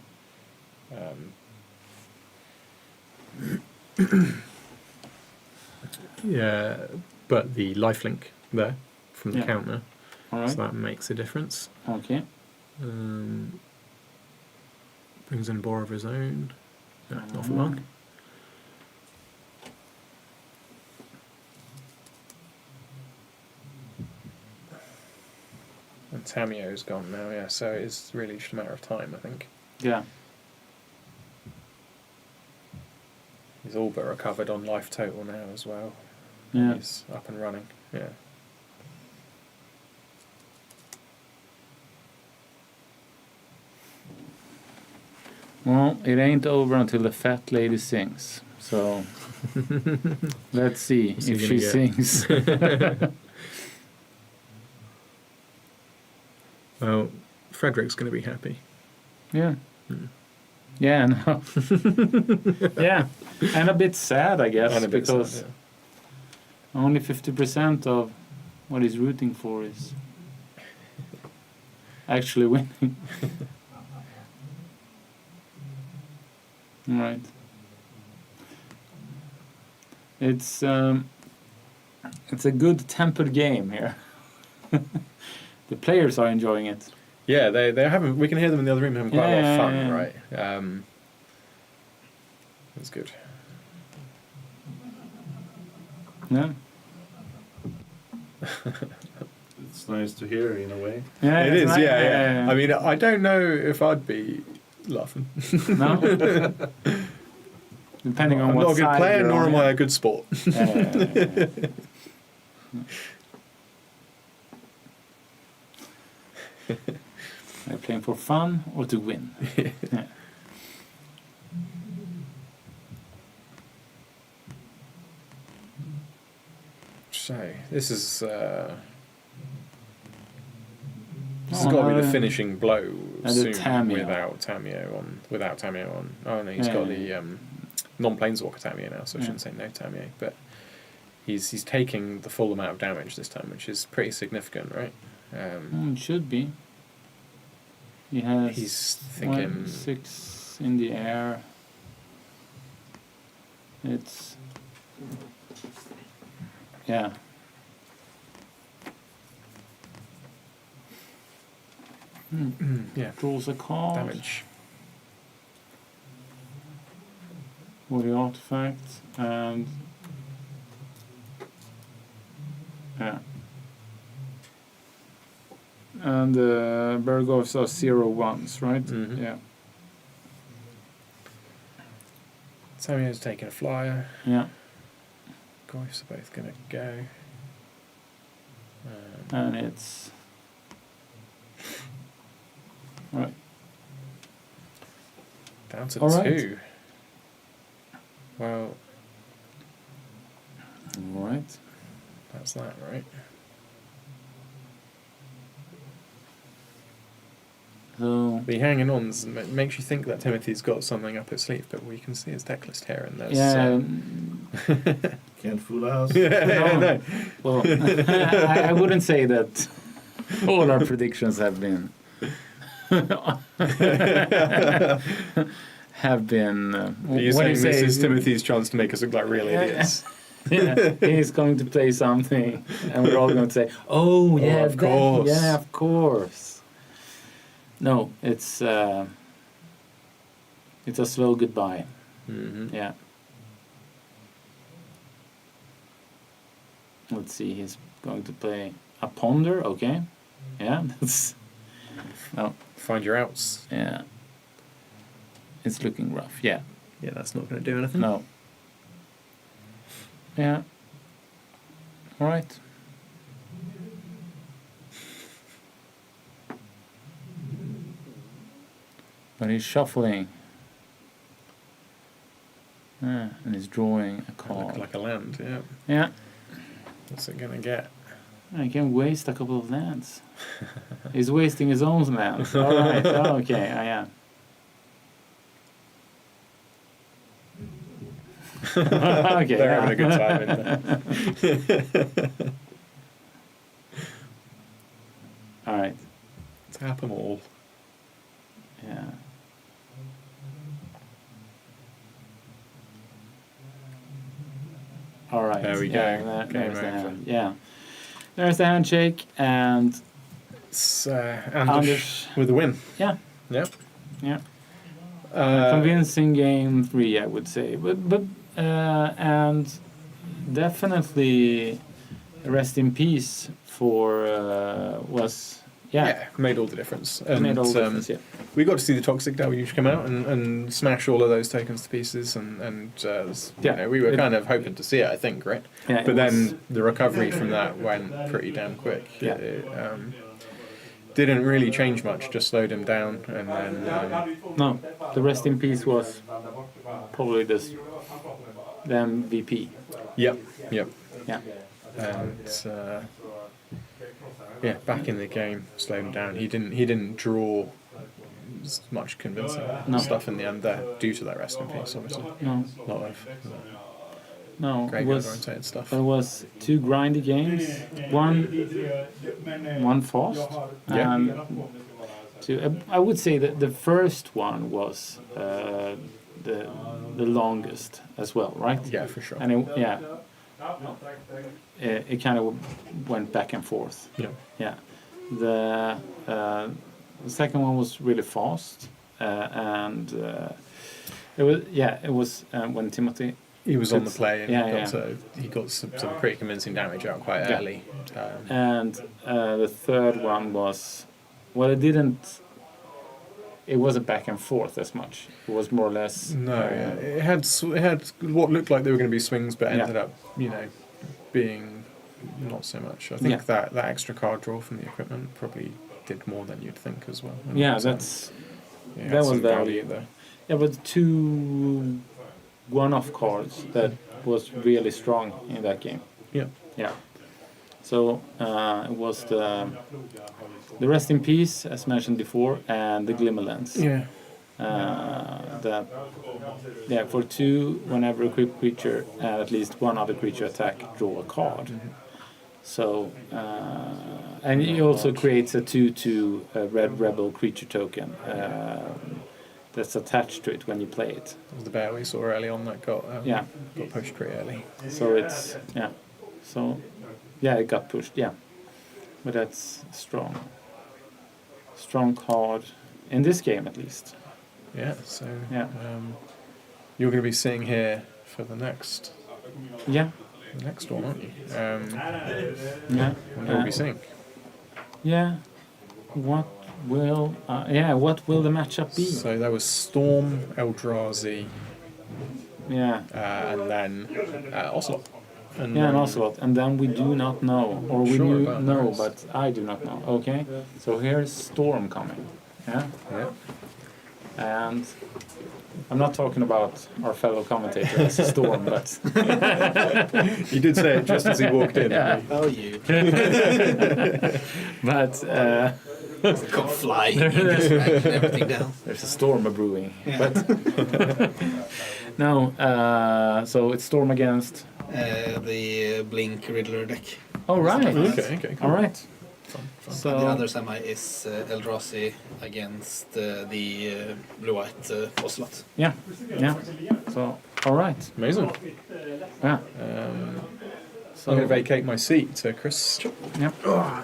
Yeah, but the lifelink there from the Yeah. counter, All right. so that makes a difference. Okay. Brings in Boar of his own. Yeah, not for long. And Tamiyo's gone now, yeah, so it's really just a matter of time, I think. Yeah. He's all but recovered on life total now as well. Yeah. He's up and running, yeah. Well, it ain't over until the fat lady sings. So let's see What's he if gonna she get? sings. Well, Frederick's going to be happy. Yeah. Yeah, no. Yeah. And a bit sad, I guess, And a bit because sad, only 50% of what he's rooting for is actually winning. Right. It's a good tempered game here. The players are enjoying it. Yeah, they're having. We can hear them in the other room having quite a lot of fun, Yeah. right? That's good. Yeah. It's nice to hear in a way. Yeah, It it's is, nice. yeah. I mean, I don't know if I'd be laughing. No. Depending on I'm what not a good side player, you're nor on, am I yeah. a good sport. Are you playing for fun or to win? Yeah. So this is Oh, got to be the finishing blow soon Tamio. without Tamio on. Oh no, he's got the non-planeswalker Tamio now, so I shouldn't say no Tamio, but he's taking the full amount of damage this time, which is pretty significant, right? It should be. He's thinking 6 in the air. It's yeah. Yeah. Draws a card. Damage. With the artifact and yeah. And Bergovs are 0/1s, right? Mm-hmm. Yeah. Samio's taking a flyer. Yeah. Goyfs are both going to go. And it's right. Down to All 2. right. Well, Right. that's that, right? So The hanging on makes you think that Timothy's got something up his sleeve, but we can see his deck list here, and there's Can't fool us. no. Well, I wouldn't say that all our predictions have been have been. You're saying this is Timothy's chance to make us look like real idiots. Yeah, he's going to play something, and we're all going to say, "Oh yeah, of course, yeah, of course." No, it's a slow goodbye. Mm-hmm. Yeah. Let's see, he's going to play a ponder. Okay. Yeah, that's. No. Find your outs. Yeah. It's looking rough. Yeah. Yeah, that's not going to do anything. No. Yeah. All right. But he's shuffling. Yeah, and he's drawing a card. Look like a land, yeah. Yeah. What's it going to get? He can waste a couple of lands. He's wasting his own land. All right. Oh, okay. Yeah. Okay. They're having a good time, isn't they? All right. Tap them all. Yeah. All right. There we go. There's Game the over. hand. Yeah. There's the handshake, and It's Anders with the win. yeah. Yep. Yeah. Convincing game 3, I would say, but and definitely rest in peace for was made all the difference. And, made all the difference. Yeah. we got to see the Toxic Deluge come out and smash all of those tokens to pieces, and we were kind of hoping to see it, I think, right? Yeah, but then the recovery from that went pretty damn quick. Yeah. It didn't really change much, just slowed him down, and then No, the rest in peace was probably the MVP. Yep. Yeah. And back in the game, slowed him down. He didn't draw as much convincing stuff in the end there due to that rest in peace, obviously. No. A lot of Graveyard orientated stuff. There was 2 grindy games, one fast, and 2. I would say that the first one was the longest as well, right? Yeah, for sure. And it kind of went back and forth. Yeah. Yeah. The second one was really fast, and it was when Timothy. He was on the play, and he got some pretty convincing damage out quite early. And the third one was, well, it wasn't back and forth as much. It was more or less. No, it had what looked like they were going to be swings, but ended up, being not so much. I think that extra card draw from the equipment probably did more than you'd think as well. That was value there. Yeah, but 2 one-off cards that was really strong in that game. Yeah. Yeah. So it was the Rest in Peace, as mentioned before, and the Glimmerlands. Yeah. For 2, whenever equipped creature and at least one other creature attack, draw a card. Mm-hmm. So, and he also creates a 2/2 red rebel creature token that's attached to it when you play it. It was the bear we saw early on that got pushed pretty early. So it's it got pushed. Yeah, but that's strong card in this game at least. Yeah. So you're going to be seeing here for the next. Yeah. The next one, aren't you? What will be seeing? Yeah. What will the matchup be? So there was Storm, Eldrazi. Yeah. And then Ocelot. And Ocelot. And then we do not know. Or we do know, but I do not know. Okay. So here's Storm coming. Yeah? Yeah. And I'm not talking about our fellow commentator as Storm, but he did say it just as he walked in. Yeah. Oh, you. But come flying, just writing everything down. There's a storm brewing. Yeah. But no, so it's Storm against the Blink Riddler deck. Oh right. Okay, cool. All right. Fun. So and the other semi is Eldrazi against the blue-white Ocelot. Yeah. So all right. Amazing. Yeah. So I'm going to vacate my seat to Chris. Yeah.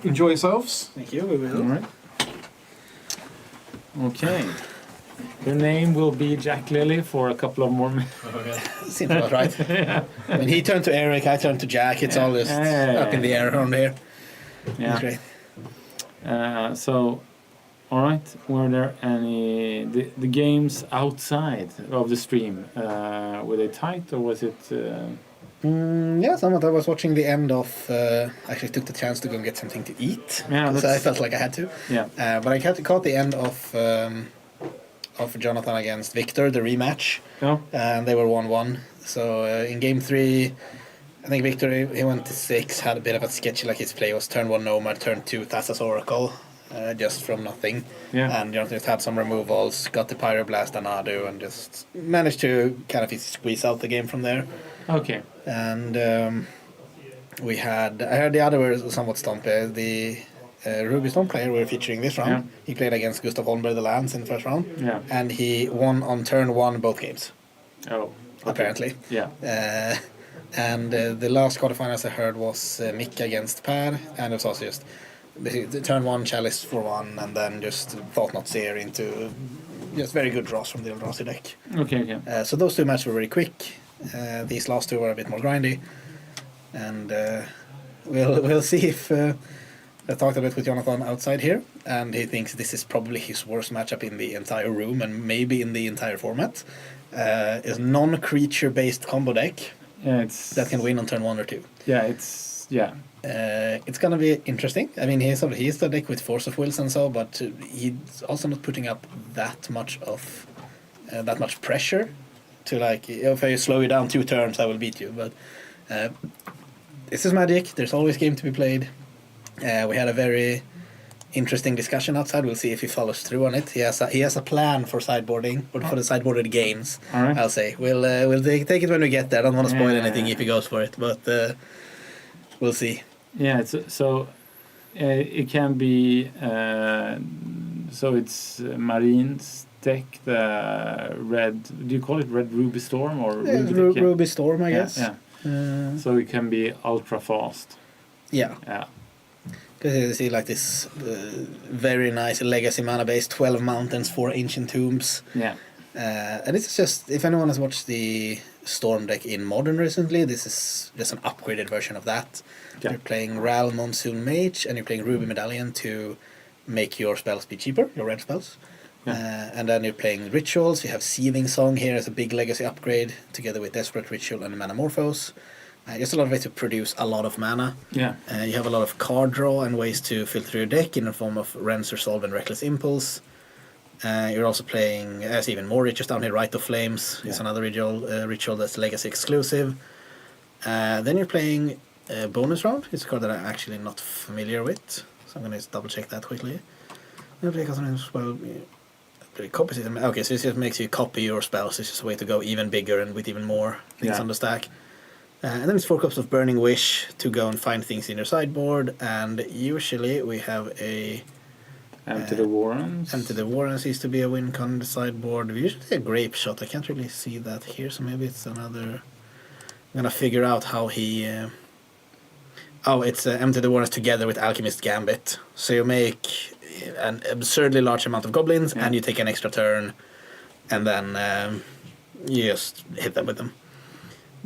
Enjoy yourselves. Thank you. We will. All right. Okay. Your name will be Jack Lilly for a couple of more minutes. Seems about right. Yeah. I mean, he turned to Erik, I turned to Jack. It's all just up in the air around here. Yeah. Great. So, all right. Were there any the games outside of the stream? Were they tight or was it? Yeah, somewhat. I was watching the end of. Actually, took the chance to go and get something to eat. Yeah, so I felt like I had to. Yeah. But I caught the end of Jonathan against Victor, the rematch. Oh. And they were 1-1. So in game 3, I think Victor he went to 6, had a bit of a sketchy like his play was turn 1 Nomad, turn 2 Thassa's Oracle, just from nothing. Yeah. And Jonathan just had some removals, got the Pyroblast Anadu, and just managed to kind of squeeze out the game from there. Okay. And I heard the other were somewhat Stompy. The Ruby Storm player we're featuring this round. Yeah. He played against Gustav Holmberg the Lance in the first round. Yeah. And he won on turn 1 both games. Oh. Okay. Apparently. Yeah. And the last quarterfinals I heard was Mick against Per, and it was also just the turn 1 Chalice for 1, and then just Thought Not Seer into just very good draws from the Eldrazi deck. Okay. So those 2 matches were very quick. These last 2 were a bit more grindy, and we'll see if I talked a bit with Jonathan outside here, and he thinks this is probably his worst matchup in the entire room and maybe in the entire format. Is non-creature based combo deck. Yeah, that can win on turn 1 or 2. Yeah, it's gonna be interesting. I mean, he's the deck with Force of Wills and so, but he's also not putting up that much pressure to like, if I slow you down 2 turns, I will beat you. But this is Magic. There's always game to be played. We had a very interesting discussion outside. We'll see if he follows through on it. He has a plan for sideboarding, or for the sideboarded games. All right. I'll say we'll take it when we get there. I don't want to spoil anything if he goes for it, but we'll see. Yeah, it can be. So it's Marine's deck, the red. Do you call it Red Ruby Storm or Ruby Storm? I guess. Yeah. So it can be ultra fast. Yeah. Yeah. Because you see like this very nice legacy mana base, 12 mountains, 4 ancient tombs. Yeah. And it's just, if anyone has watched the Storm deck in Modern recently, this is just an upgraded version of that. Yeah. You're playing Ral Monsoon Mage, and you're playing Ruby Medallion to make your spells be cheaper, your red spells. Yeah. And then you're playing Rituals. You have Seething Song here as a big legacy upgrade, together with Desperate Ritual and Manamorphose. Just a lot of ways to produce a lot of mana. Yeah. You have a lot of card draw and ways to filter your deck in the form of Rends, Resolve, and Reckless Impulse. You're also playing, as even more rituals down here, Rite of Flames. It's another ritual that's legacy exclusive. Then you're playing bonus round. It's a card that I'm actually not familiar with, so I'm going to double check that quickly. Copies it. Okay, so it just makes you copy your spells. It's just a way to go even bigger and with even more things on the stack. And then it's 4 cups of Burning Wish to go and find things in your sideboard. And usually we have a Empty the Warrens. Empty the Warrens used to be a win con on the sideboard. Usually a Grape Shot. I can't really see that here, so maybe it's another. I'm gonna figure out how he. It's Empty the Warrens together with Alchemist Gambit. So you make an absurdly large amount of goblins, and you take an extra turn, and then you just hit them with them.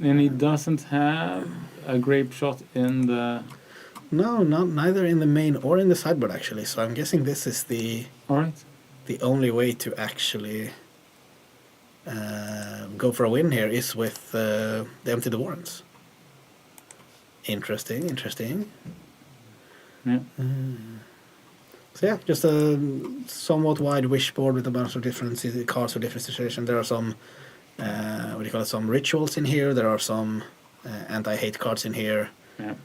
And he doesn't have a Grape Shot in the... No, neither in the main or in the sideboard, actually. So I'm guessing this is the only way to actually go for a win here is with the Empty the Warrens. Interesting. Yeah. So yeah, just a somewhat wide wish board with a bunch of different cards for different situations. There are some, some rituals in here. There are some anti-hate cards in here. Yeah.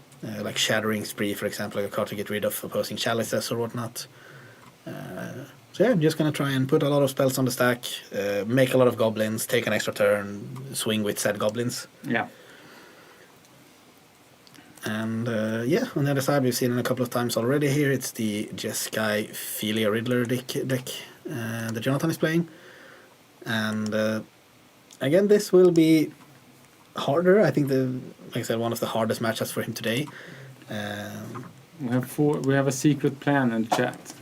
Like Shattering Spree, for example, like a card to get rid of opposing chalices or whatnot. So yeah, I'm just going to try and put a lot of spells on the stack, make a lot of goblins, take an extra turn, swing with said goblins. Yeah. And on the other side, we've seen it a couple of times already here. It's the Jeskai Philia Riddler deck that Jonathan is playing. And again, this will be harder. I think like I said, one of the hardest matchups for him today. We have a secret plan in chat.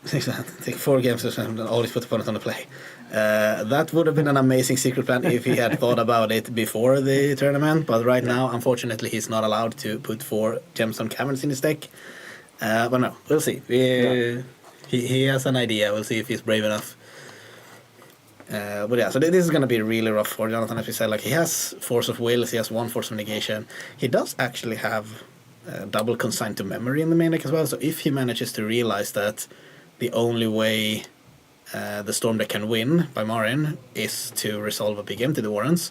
Take 4 games and always put the opponent on the play. That would have been an amazing secret plan if he had thought about it before the tournament, but right now, unfortunately, he's not allowed to put 4 Gemstone Caverns in his deck. But no, we'll see. He has an idea. We'll see if he's brave enough. But yeah, so this is going to be really rough for Jonathan, as we said. Like, he has Force of Will, he has 1 Force of Negation. He does actually have double Consign to Memory in the main deck as well, so if he manages to realize that the only way the Storm deck can win by Marin is to resolve a big Empty the Warrens,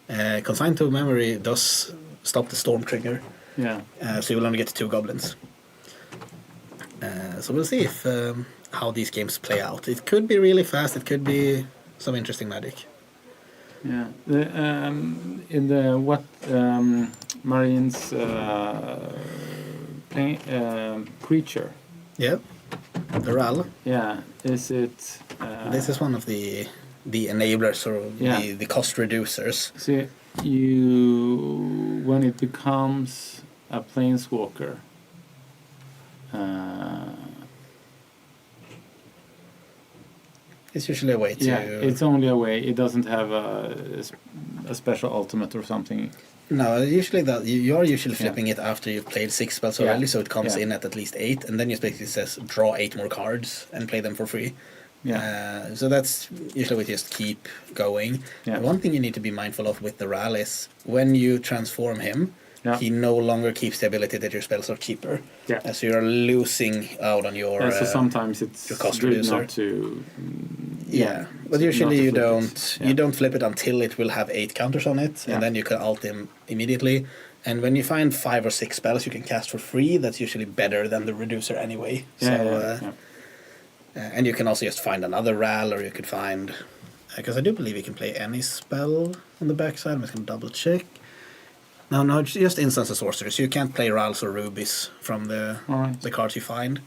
Consign to Memory does stop the Storm trigger. Yeah. So you will only get 2 goblins. So we'll see if how these games play out. It could be really fast, it could be some interesting magic. Yeah. Marine's creature. Yeah. The RAL. Yeah. Is it? This is one of the enablers or the cost reducers. See, when it becomes a planeswalker. It's usually a way to... Yeah, it's only a way. It doesn't have a special ultimate or something. No, usually you are usually flipping it after you've played 6 spells already, so it comes in at least 8, and then you basically says draw 8 more cards and play them for free. Yeah. So that's usually we just keep going. Yeah. One thing you need to be mindful of with the RAL is when you transform him, he no longer keeps the ability that your spells are cheaper. Yeah. So you're losing out on your so sometimes it's your cost good reducer. not to... But usually you don't. You don't flip it until it will have 8 counters on it, and then you can ult him immediately. And when you find 5 or 6 spells you can cast for free, that's usually better than the reducer anyway. And you can also just find another RAL, or you could find... Because I do believe you can play any spell on the backside. I'm just going to double check. No, it's just instants and sorcerers. You can't play RALs or rubies from the cards you find.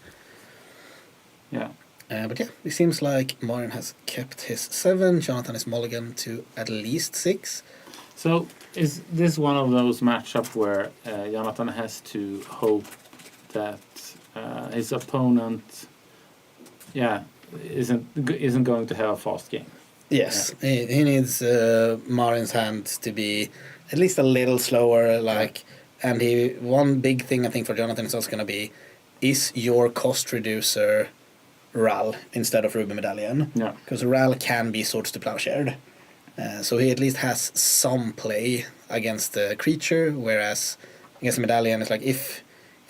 Yeah. But yeah, it seems like Marin has kept his 7. Jonathan is mulligan to at least 6. So is this one of those matchups where Jonathan has to hope that his opponent, isn't going to have a fast game? Yes, he needs Marin's hand to be at least a little slower. And one big thing I think for Jonathan is also going to be, is your cost reducer RAL instead of Ruby Medallion? Yeah. Because RAL can be Swords to Plowshare. So he at least has some play against the creature, whereas against the Medallion, it's like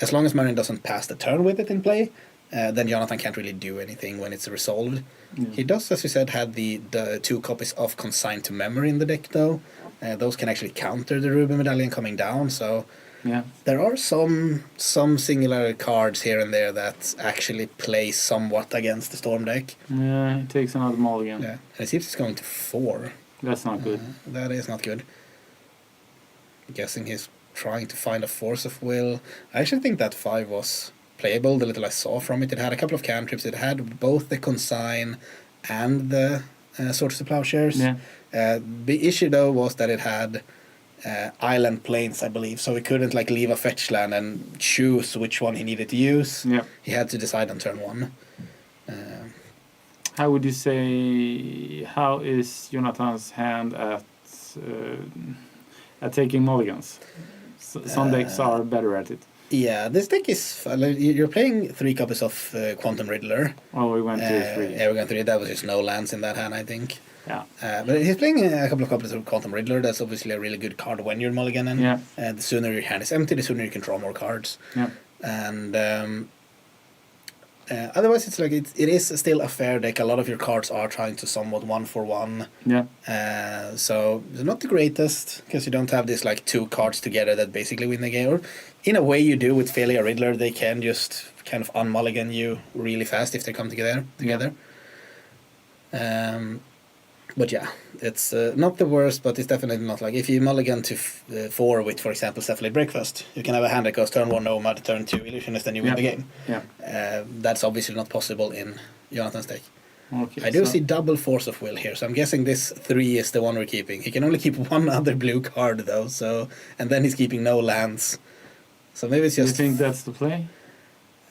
as long as Marin doesn't pass the turn with it in play, then Jonathan can't really do anything when it's resolved. He does, as we said, have the 2 copies of Consign to Memory in the deck, though. Those can actually counter the Ruby Medallion coming down, so Yeah. There are some singular cards here and there that actually play somewhat against the Storm deck. Yeah, it takes another mulligan. Yeah, and it seems it's going to 4. That's not good. That is not good. I'm guessing he's trying to find a Force of Will. I actually think that 5 was playable, the little I saw from it. It had a couple of cantrips. It had both the Consign and the Swords to Plowshares. Yeah. The issue, though, was that it had island planes, I believe, so he couldn't like leave a fetch land and choose which one he needed to use. Yeah. He had to decide on turn 1. How would you say, how is Jonathan's hand at taking mulligans? Some decks are better at it. Yeah, this deck is... You're playing 3 copies of Quantum Riddler. Oh, we went to 3. Yeah, we went 3. That was just no lands in that hand, I think. Yeah. But he's playing a couple of copies of Quantum Riddler. That's obviously a really good card when you're mulliganing. Yeah. The sooner your hand is empty, the sooner you can draw more cards. Yeah. And otherwise, it's like it is still a fair deck. A lot of your cards are trying to somewhat 1-for-1. Yeah. So it's not the greatest because you don't have this like 2 cards together that basically win the game. Or in a way, you do with Phalia Riddler. They can just kind of unmulligan you really fast if they come together. But yeah, it's not the worst, but it's definitely not like if you mulligan to 4 with, for example, Cephalid Breakfast, you can have a hand that goes turn 1 Nomad, turn 2 Illusionist, then you win the game. Yeah. That's obviously not possible in Jonathan's deck. Okay, I do see double Force of Will here, so I'm guessing this 3 is the one we're keeping. He can only keep 1 other blue card though, and then he's keeping no lands. So maybe it's just... Do you think that's the play?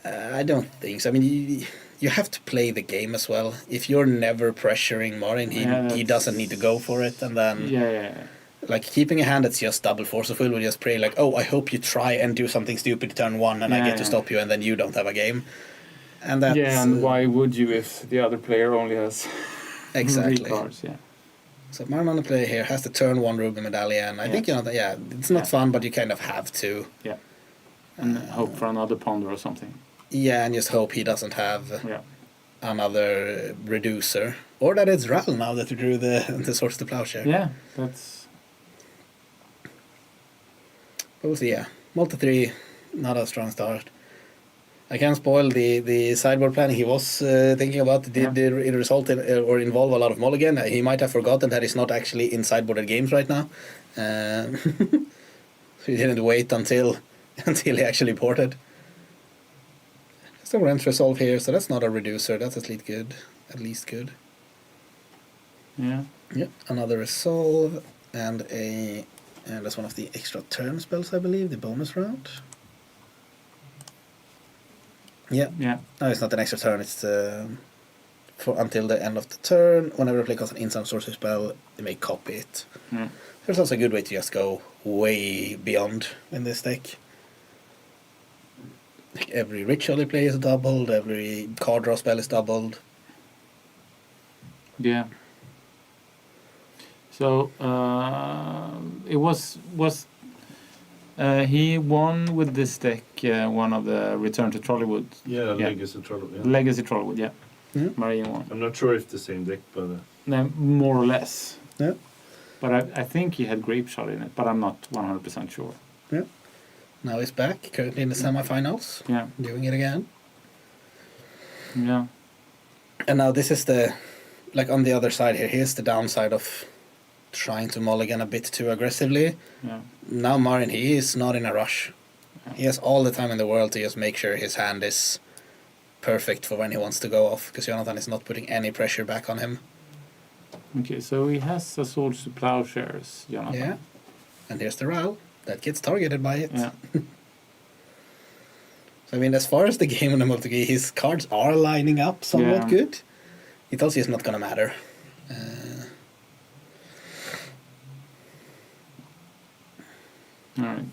I don't think so. I mean, you have to play the game as well. If you're never pressuring Marin, he doesn't need to go for it. And then, like keeping a hand that's just double Force of Will, would just pray like, oh, I hope you try and do something stupid turn 1, and I get to stop you, and then you don't have a game. And that's, and why would you if the other player only has exactly 3 cards? Yeah. So Marin on the play here has the turn 1 Ruby Medallion. I think it's not fun, but you kind of have to. Yeah. And hope for another Ponder or something. Yeah, and just hope he doesn't have another Reducer. Or that it's Ral now that we drew the Swords to Plowshare. Yeah, that's... But we'll see, Multi 3, not a strong start. I can't spoil the sideboard planning he was thinking about. Did it result in or involve a lot of mulligan? He might have forgotten that he's not actually in sideboarded games right now. So he didn't wait until he actually ported. There's no Rent Resolve here, so that's not a Reducer. That's at least good. Yeah. Yep, another Resolve and that's one of the extra turn spells, I believe, the bonus round. Yeah. No, it's not an extra turn. It's for until the end of the turn. Whenever a player casts an instant sorcery spell, they may copy it. There's also a good way to just go way beyond in this deck. Like every ritual you play is doubled. Every card draw spell is doubled. Yeah. So it was he won with this deck one of the Return to Trollywood. Yeah, Legacy Trollywood. Legacy Trollywood, yeah. Marine one. I'm not sure if the same deck, but no, more or less. Yeah. But I think he had Grape Shot in it, but I'm not 100% sure. Yeah. Now he's back, currently in the semifinals. Yeah. Doing it again. Yeah. And now this is on the other side here, here's the downside of trying to mulligan a bit too aggressively. Yeah. Now Marin, he is not in a rush. Yeah. He has all the time in the world to just make sure his hand is perfect for when he wants to go off, because Jonathan is not putting any pressure back on him. Okay, so he has a Swords to Plowshares, Jonathan. Yeah. And here's the Ral that gets targeted by it. Yeah. So I mean, as far as the game on the multi, his cards are lining up somewhat good. It also is not gonna matter. All right.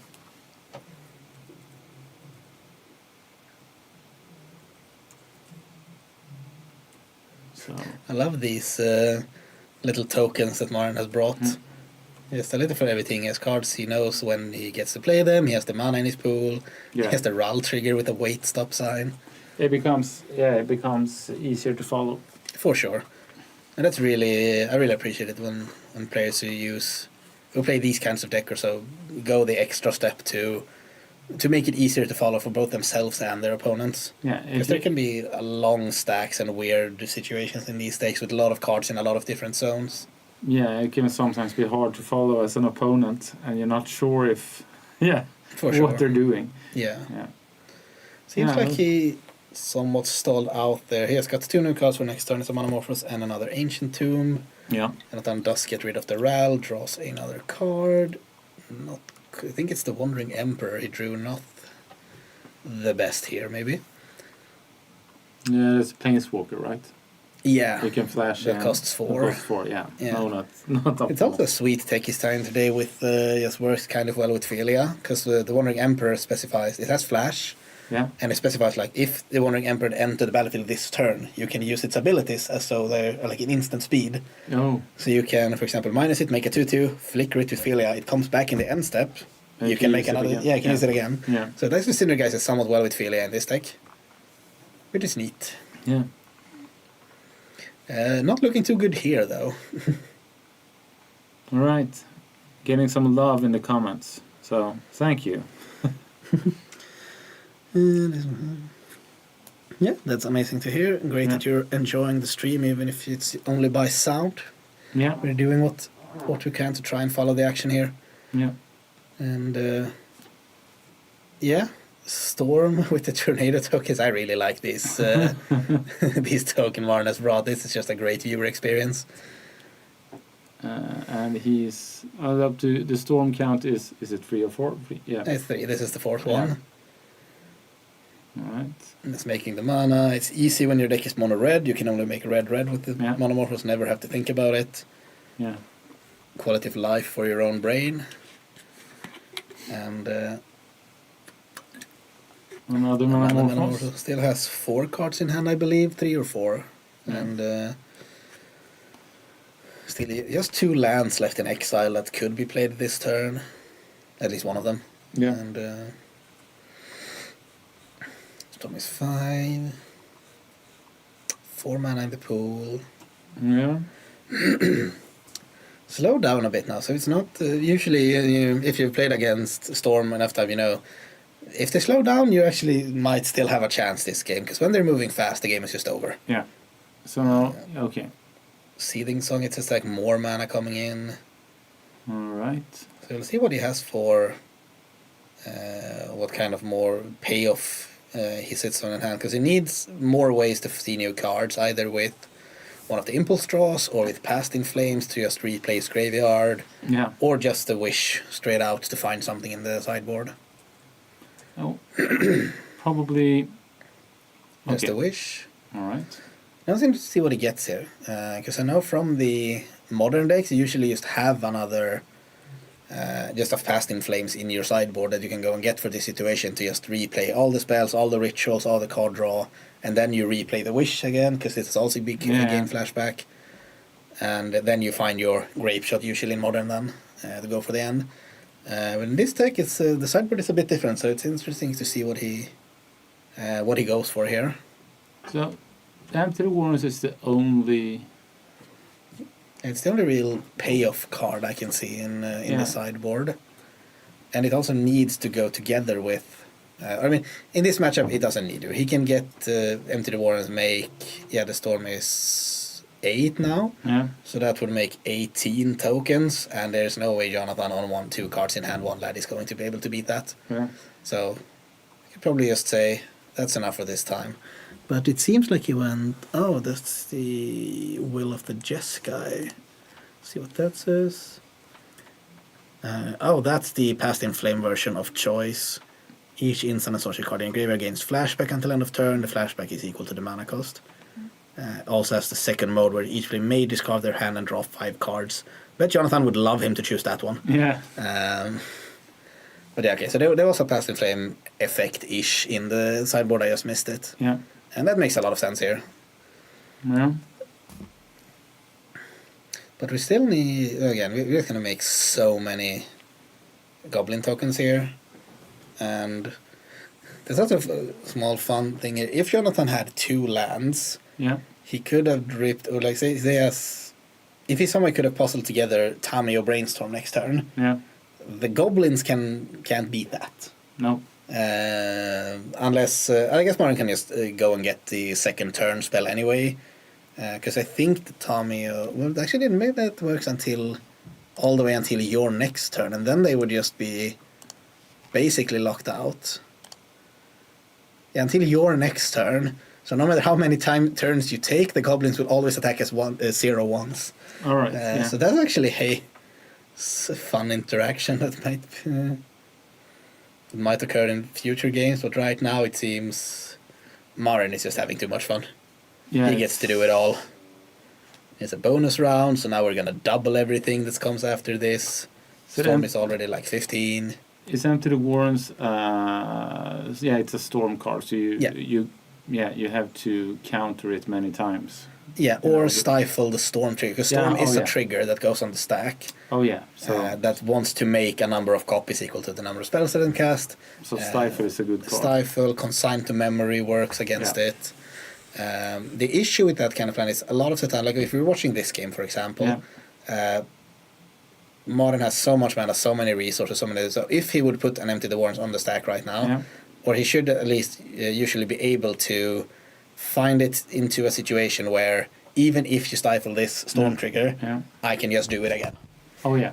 So I love these little tokens that Marin has brought. He has a little for everything. He has cards he knows when he gets to play them. He has the mana in his pool. He has the Ral trigger with a wait stop sign. it becomes easier to follow. For sure. And that's really, I really appreciate it when players who play these kinds of deck or so go the extra step to to make it easier to follow for both themselves and their opponents. Yeah, Because there can be long stacks and weird situations in these decks with a lot of cards in a lot of different zones. Yeah, it can sometimes be hard to follow as an opponent, and you're not sure if, what they're doing. Yeah. Yeah. Seems like he somewhat stalled out there. He has got 2 new cards for next turn. It's a Monomorphos and another Ancient Tomb. Yeah. And then does get rid of the Ral, draws another card. I think it's the Wandering Emperor he drew, not the best here, maybe. Yeah, it's Planeswalker, right? Yeah. You can flash. That costs 4. It costs 4, yeah. Yeah. No, not optimal. It's also a sweet tech he's trying today with, just works kind of well with Philia, because the Wandering Emperor specifies, it has flash, and it specifies like, if the Wandering Emperor enter the battlefield this turn, you can use its abilities as though they're like in instant speed. Oh. So you can, for example, minus it, make a 2/2, flicker it with Philia, it comes back in the end step, you can make another, you can use it again. Yeah. So that's just synergizes somewhat well with Philia in this deck, which is neat. Yeah. Not looking too good here, though. All right. Getting some love in the comments. So, thank you. Yeah, that's amazing to hear. Great that you're enjoying the stream, even if it's only by sound. Yeah. We're doing what we can to try and follow the action here. Yeah. And, Storm with the tornado tokens. I really like these these token Varnas brought. This is just a great viewer experience. And he's up to the storm count is it 3 or 4? Yeah. It's 3. This is the 4th one. All right. And it's making the mana. It's easy when your deck is mono red. You can only make red with the Monomorphos. Never have to think about it. Yeah. Quality of life for your own brain. And another Monomorphos. Still has 4 cards in hand, I believe. 3 or 4. And still just 2 lands left in exile that could be played this turn. At least one of them. Yeah. And Storm is fine. 4 mana in the pool. Yeah. Slow down a bit now, so it's not usually if you've played against Storm enough time, if they slow down, you actually might still have a chance this game, because when they're moving fast, the game is just over. Yeah. So now, okay. Seething Song, it's just like more mana coming in. All right. So we'll see what he has for what kind of more payoff he sits on in hand, because he needs more ways to see new cards, either with one of the impulse draws or with Past in Flames to just replace Graveyard, or just a Wish straight out to find something in the sideboard. Oh, probably. Just a Wish. All right. I was interested to see what he gets here, because I know from the modern decks you usually just have another just of Past in Flames in your sideboard that you can go and get for this situation to just replay all the spells, all the rituals, all the card draw, and then you replay the Wish again, because it's also a big game flashback, and then you find your Grape Shot usually in modern then to go for the end. But in this deck, it's the sideboard is a bit different, so it's interesting to see what he goes for here. So, Empty Warrens is the only. It's the only real payoff card I can see in the sideboard, and it also needs to go together with. In this matchup, it doesn't need to. He can get Empty the Warrens, make the Storm is 8 now, so that would make 18 tokens, and there's no way Jonathan on 1-2 cards in hand, 1 lad is going to be able to beat that. Yeah. So I could probably just say that's enough for this time. But it seems like he went, that's the Will of the Jeskai. See what that says. That's the Past in Flame version of Choice. Each instant and sorcery card in graveyard gains flashback until end of turn. The flashback is equal to the mana cost. Also has the second mode where each player may discard their hand and draw 5 cards. Bet Jonathan would love him to choose that one. Yeah. But yeah, okay, so there was a Past in Flame effect-ish in the sideboard, I just missed it. Yeah. And that makes a lot of sense here. Yeah. But we still need, again, we're just going to make so many Goblin tokens here. And there's also a small fun thing here. If Jonathan had 2 lands, he could have dripped, or like say if he somehow could have puzzled together Tami or Brainstorm next turn, the Goblins can't beat that. No. Unless I guess Martin can just go and get the second turn spell anyway, because I think the Tommy well actually maybe that works until all the way until your next turn, and then they would just be basically locked out. Yeah, until your next turn. So no matter how many turns you take, the goblins will always attack as 0 once. All right. So that's actually a fun interaction that might occur in future games, but right now it seems Marin is just having too much fun. Yeah, he gets to do it all. It's a bonus round, so now we're gonna double everything that comes after this. So Storm is already like 15. Is Empty the Warrens? It's a storm card, so you have to counter it many times. Yeah, or stifle the storm trigger, because storm is a trigger that goes on the stack. Oh yeah, so that wants to make a number of copies equal to the number of spells that it can cast. So stifle is a good card. Stifle, consign to memory works against it. The issue with that kind of plan is a lot of the time, like if you're watching this game, for example, Modern has so much mana, so many resources, so if he would put an Empty the Warrens on the stack right now, or he should at least usually be able to find it into a situation where even if you stifle this storm trigger, I can just do it again. Oh yeah.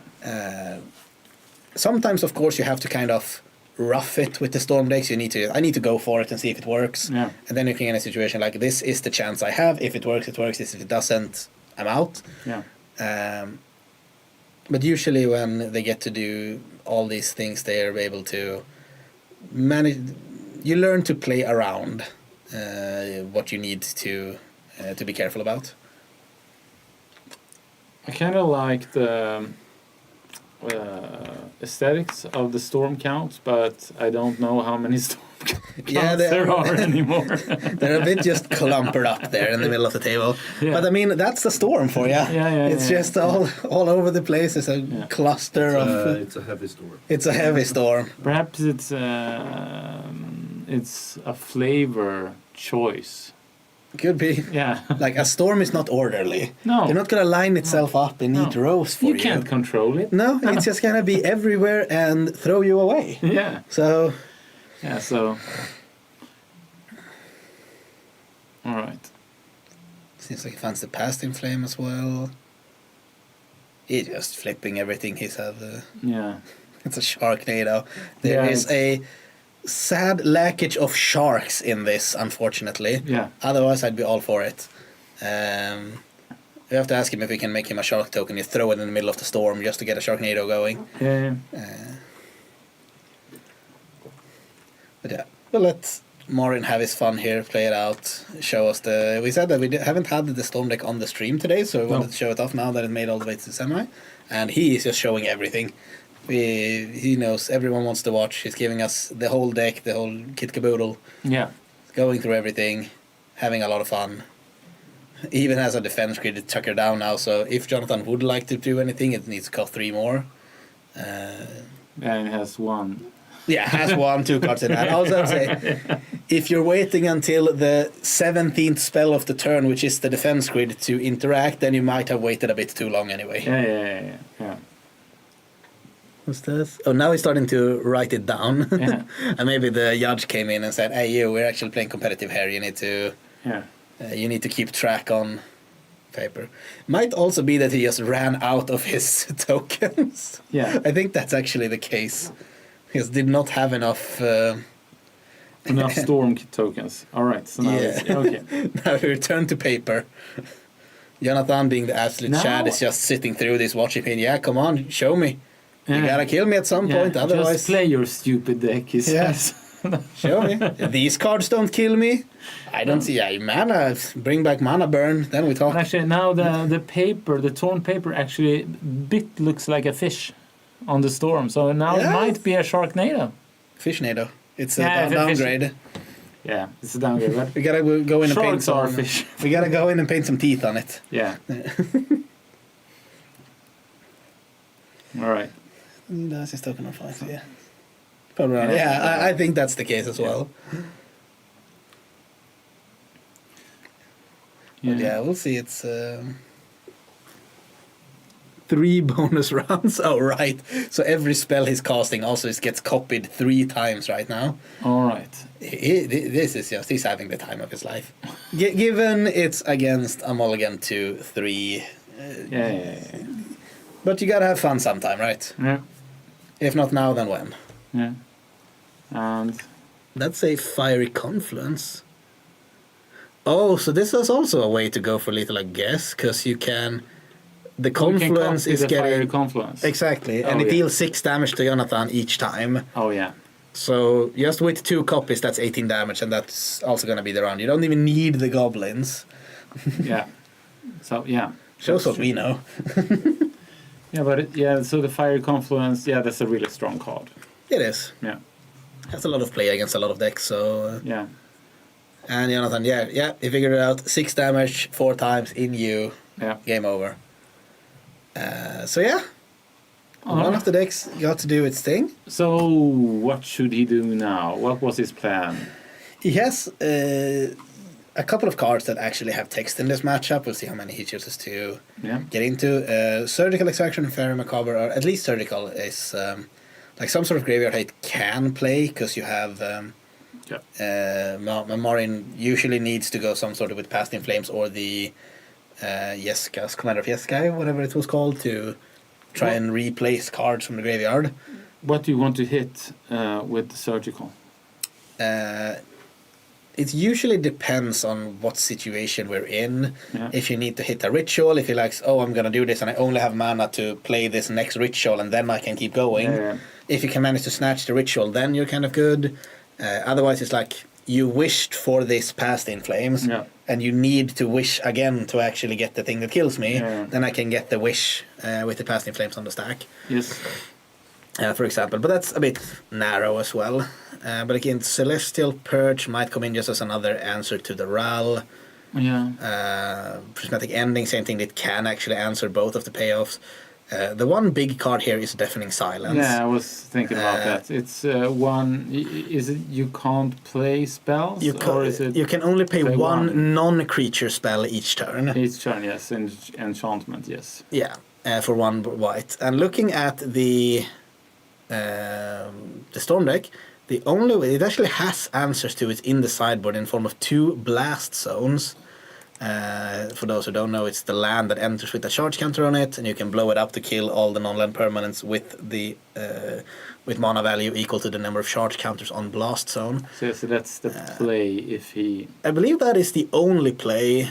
Sometimes, of course, you have to kind of rough it with the storm decks. I need to go for it and see if it works. Yeah. And then you can get in a situation like this is the chance I have. If it works, it works. If it doesn't, I'm out. Yeah. But usually when they get to do all these things, they are able to manage. You learn to play around what you need to be careful about. I kind of like the aesthetics of the storm count, but I don't know how many storm counts there are anymore. They're a bit just clumpered up there in the middle of the table. Yeah. But I mean, that's the storm for you. It's just all over the place. It's a cluster of... It's a heavy storm. It's a heavy storm. Perhaps it's a flavor choice. Could be. Yeah. Like a storm is not orderly. No. They're not going to line itself up in neat rows for you. You can't control it. No, it's just going to be everywhere and throw you away. Yeah. So... Yeah, so... Alright. Seems like he finds the past in flame as well. He's just flipping everything he's had. Yeah. It's a Sharknado. There is a sad lackage of sharks in this, unfortunately. Yeah. Otherwise, I'd be all for it. We have to ask him if we can make him a shark token. You throw it in the middle of the storm just to get a Sharknado going. Yeah. But yeah, we'll let Marin have his fun here, play it out, show us the... We said that we haven't had the storm deck on the stream today, so we wanted to show it off now that it made all the way to the semi. And he is just showing everything. He knows everyone wants to watch. He's giving us the whole deck, the whole kit caboodle. Yeah. Going through everything, having a lot of fun. He even has a defense grid to tucker down now, so if Jonathan would like to do anything, it needs to cost 3 more. And it has 1. Yeah, has 2 cards in hand. Also, I'd say, if you're waiting until the 17th spell of the turn, which is the defense grid, to interact, then you might have waited a bit too long anyway. Yeah. What's this? Oh, now he's starting to write it down. Yeah. And maybe the judge came in and said, "Hey, we're actually playing competitive here. You need to, you need to keep track on paper." Might also be that he just ran out of his tokens. Yeah, I think that's actually the case. He just did not have enough. Enough storm tokens. All right, so now okay. Now we return to paper. Jonathan, being the absolute Chad, is just sitting through this watching. Yeah, come on, show me. You gotta kill me at some point, otherwise... Just play your stupid deck, he says. Show me. These cards don't kill me. I don't see... Yeah, mana, bring back mana burn, then we talk. And actually, now the paper, the torn paper, actually bit looks like a fish on the storm. So now it might be a Sharknado. Fishnado. It's a downgrade. Yeah, it's a downgrade, right? We gotta go in and paint some... fish. We gotta go in and paint some teeth on it. Yeah. All right. That's his token of 5, yeah. Probably right. Yeah, I think that's the case as well. Yeah. But yeah, we'll see. It's 3 bonus rounds. Oh, right. So every spell he's casting also gets copied 3 times right now. All right. This is just, he's having the time of his life. Given it's against a mulligan 2/3. Yeah. But you gotta have fun sometime, right? Yeah. If not now, then when? Yeah. And That's a fiery confluence. Oh, so this is also a way to go for little, I guess, because you can. The confluence is getting fiery confluence. exactly, and it deals 6 damage to Jonathan each time. Oh yeah. So just with 2 copies, that's 18 damage, and that's also gonna be the round. You don't even need the goblins. Yeah. So yeah. Shows what we know. Yeah, but so the fiery confluence, that's a really strong card. It is. Yeah. Has a lot of play against a lot of decks, so. Yeah. And Jonathan, he figured it out. 6 damage 4 times in you. Yeah. Game over. So yeah. One of the decks got to do its thing. So what should he do now? What was his plan? He has a couple of cards that actually have text in this matchup. We'll see how many he chooses to get into. Surgical Extraction and Fairy Macabre, or at least Surgical, is like some sort of graveyard it can play, because you have Marin usually needs to go some sort of with Past in Flames or the Jeskai, Commander of Jeskai, whatever it was called, to try and replace cards from the graveyard. What do you want to hit with the Surgical? It usually depends on what situation we're in. Yeah. If you need to hit a ritual, if you're like, I'm going to do this and I only have mana to play this next ritual and then I can keep going. Yeah. If you can manage to snatch the ritual, then you're kind of good. Otherwise, it's like you wished for this Past in Flames and you need to wish again to actually get the thing that kills me. Yeah. Then I can get the wish with the Past in Flames on the stack. Yes. For example, but that's a bit narrow as well. But again, Celestial Purge might come in just as another answer to the Ral. Yeah. Prismatic Ending, same thing. It can actually answer both of the payoffs. The one big card here is Deafening Silence. Yeah, I was thinking about that. It's one. Is it you can't play spells, or is it you can only play one non-creature spell each turn? Each turn, yes. Enchantment, yes. Yeah, for 1 white. And looking at the Storm deck, the only way it actually has answers to it in the sideboard in form of 2 Blast Zones. For those who don't know, it's the land that enters with a charge counter on it, and you can blow it up to kill all the non-land permanents with the with mana value equal to the number of charge counters on Blast Zone. So that's the play if he. I believe that is the only play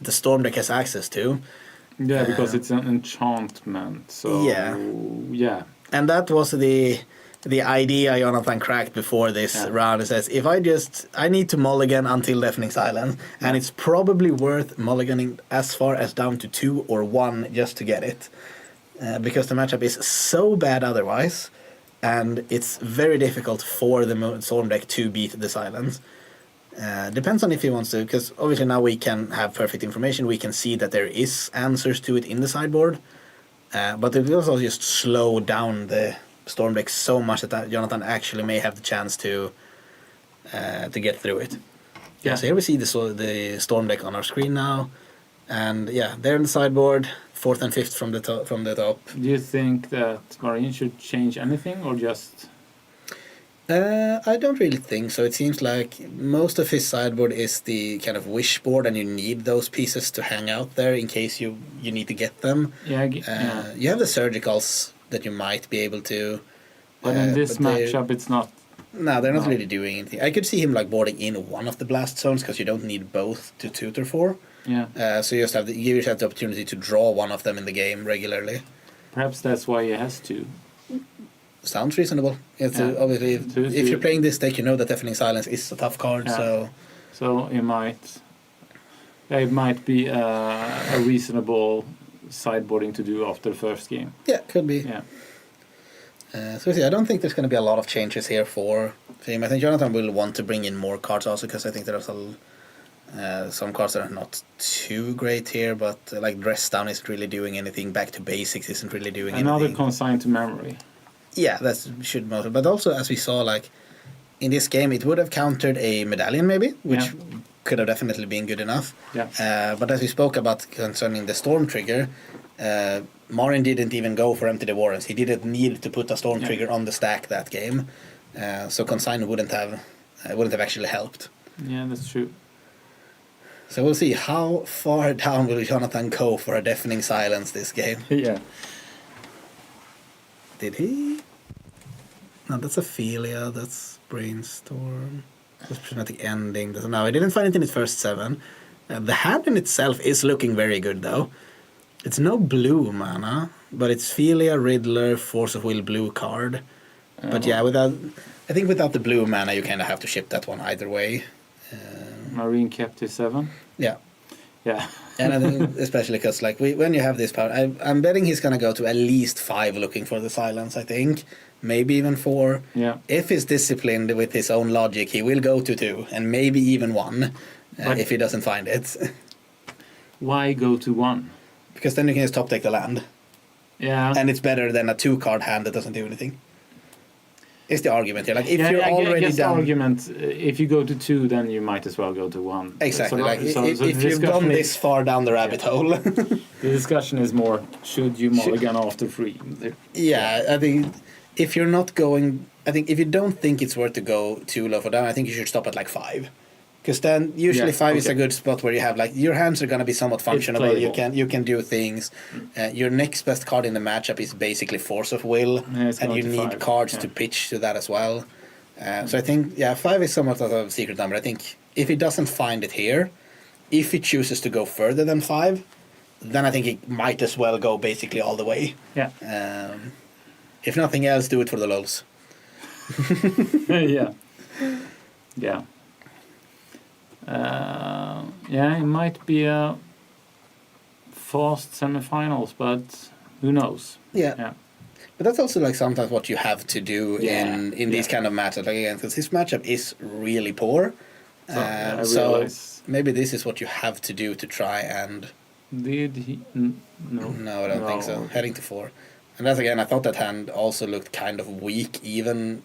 the Storm deck has access to. Yeah, because it's an enchantment. So yeah. And that was the idea Jonathan cracked before this round. It says, if I need to mulligan until Deafening Silence, and it's probably worth mulliganing as far as down to 2 or 1 just to get it. Because the matchup is so bad otherwise, and it's very difficult for the Storm deck to beat the Silence. Depends on if he wants to, because obviously now we can have perfect information. We can see that there is answers to it in the sideboard. But it will also just slow down the Storm deck so much that Jonathan actually may have the chance to get through it. Yeah. So here we see the Storm deck on our screen now, and they're in the sideboard, 4th and 5th from the top. Do you think that Marine should change anything, or just? I don't really think so. It seems like most of his sideboard is the kind of wish board, and you need those pieces to hang out there in case you need to get them. Yeah. You have the Surgicals that you might be able to. But in this matchup, it's not. No, they're not really doing anything. I could see him like boarding in one of the Blast Zones, because you don't need both to tutor for. Yeah. So you just give yourself the opportunity to draw one of them in the game regularly. Perhaps that's why he has to. Sounds reasonable. Obviously, if you're playing this deck, you know that Deafening Silence is a tough card. Yeah. So it might be a reasonable sideboarding to do after the first game. Yeah, could be. Yeah. So I don't think there's going to be a lot of changes here for him. I think Jonathan will want to bring in more cards also, because I think there's some cards that are not too great here, but like Dress Down isn't really doing anything. Back to Basics isn't really doing anything. Another Consign to Memory. Yeah, that should matter. But also, as we saw, like in this game, it would have countered a Medallion maybe, which could have definitely been good enough. Yeah. But as we spoke about concerning the Storm trigger, Marin didn't even go for Empty the Warrens. He didn't need to put a Storm Trigger on the stack that game. So Consign wouldn't have actually helped. Yeah, that's true. So we'll see how far down will Jonathan go for a Deafening Silence this game. Yeah. Did he? No, that's Ophelia. That's Brainstorm. That's Prismatic Ending. No, I didn't find it in its first 7. The hand in itself is looking very good, though. It's no blue mana, but it's Ophelia, Riddler, Force of Will blue card. But yeah, I think without the blue mana, you kind of have to ship that one either way. Marine Captive 7. Yeah. Yeah. And I think especially because like when you have this power, I'm betting he's going to go to at least 5 looking for the silence, I think. Maybe even 4. Yeah. If he's disciplined with his own logic, he will go to 2 and maybe even 1 if he doesn't find it. Why go to 1? Because then you can just top deck the land. Yeah. And it's better than a 2-card hand that doesn't do anything. It's the argument here. Like if yeah, you're I already guess down. The argument, if you go to 2, then you might as well go to 1. Exactly. So if you've gone this far down the rabbit hole. The discussion is more: should you mulligan after 3? Yeah, I think if you're not going, I think if you don't think it's worth to go too low for down, I think you should stop at like 5. Because then usually 5 is a good spot where you have like your hands are gonna be somewhat functional. You can do things. Your next best card in the matchup is basically Force of Will, and you need 5. cards to pitch to that as well. So I think 5 is somewhat of a secret number. I think if he doesn't find it here, if he chooses to go further than 5, then I think he might as well go basically all the way. Yeah. If nothing else, do it for the lulz. Yeah. Yeah. It might be a fast semifinals, but who knows? Yeah. But that's also like sometimes what you have to do in these kind of matchups. Like again, because this matchup is really poor. So maybe this is what you have to do to try and. Did he? No. No, I don't think so. Heading to 4. And that's again, I thought that hand also looked kind of weak. Even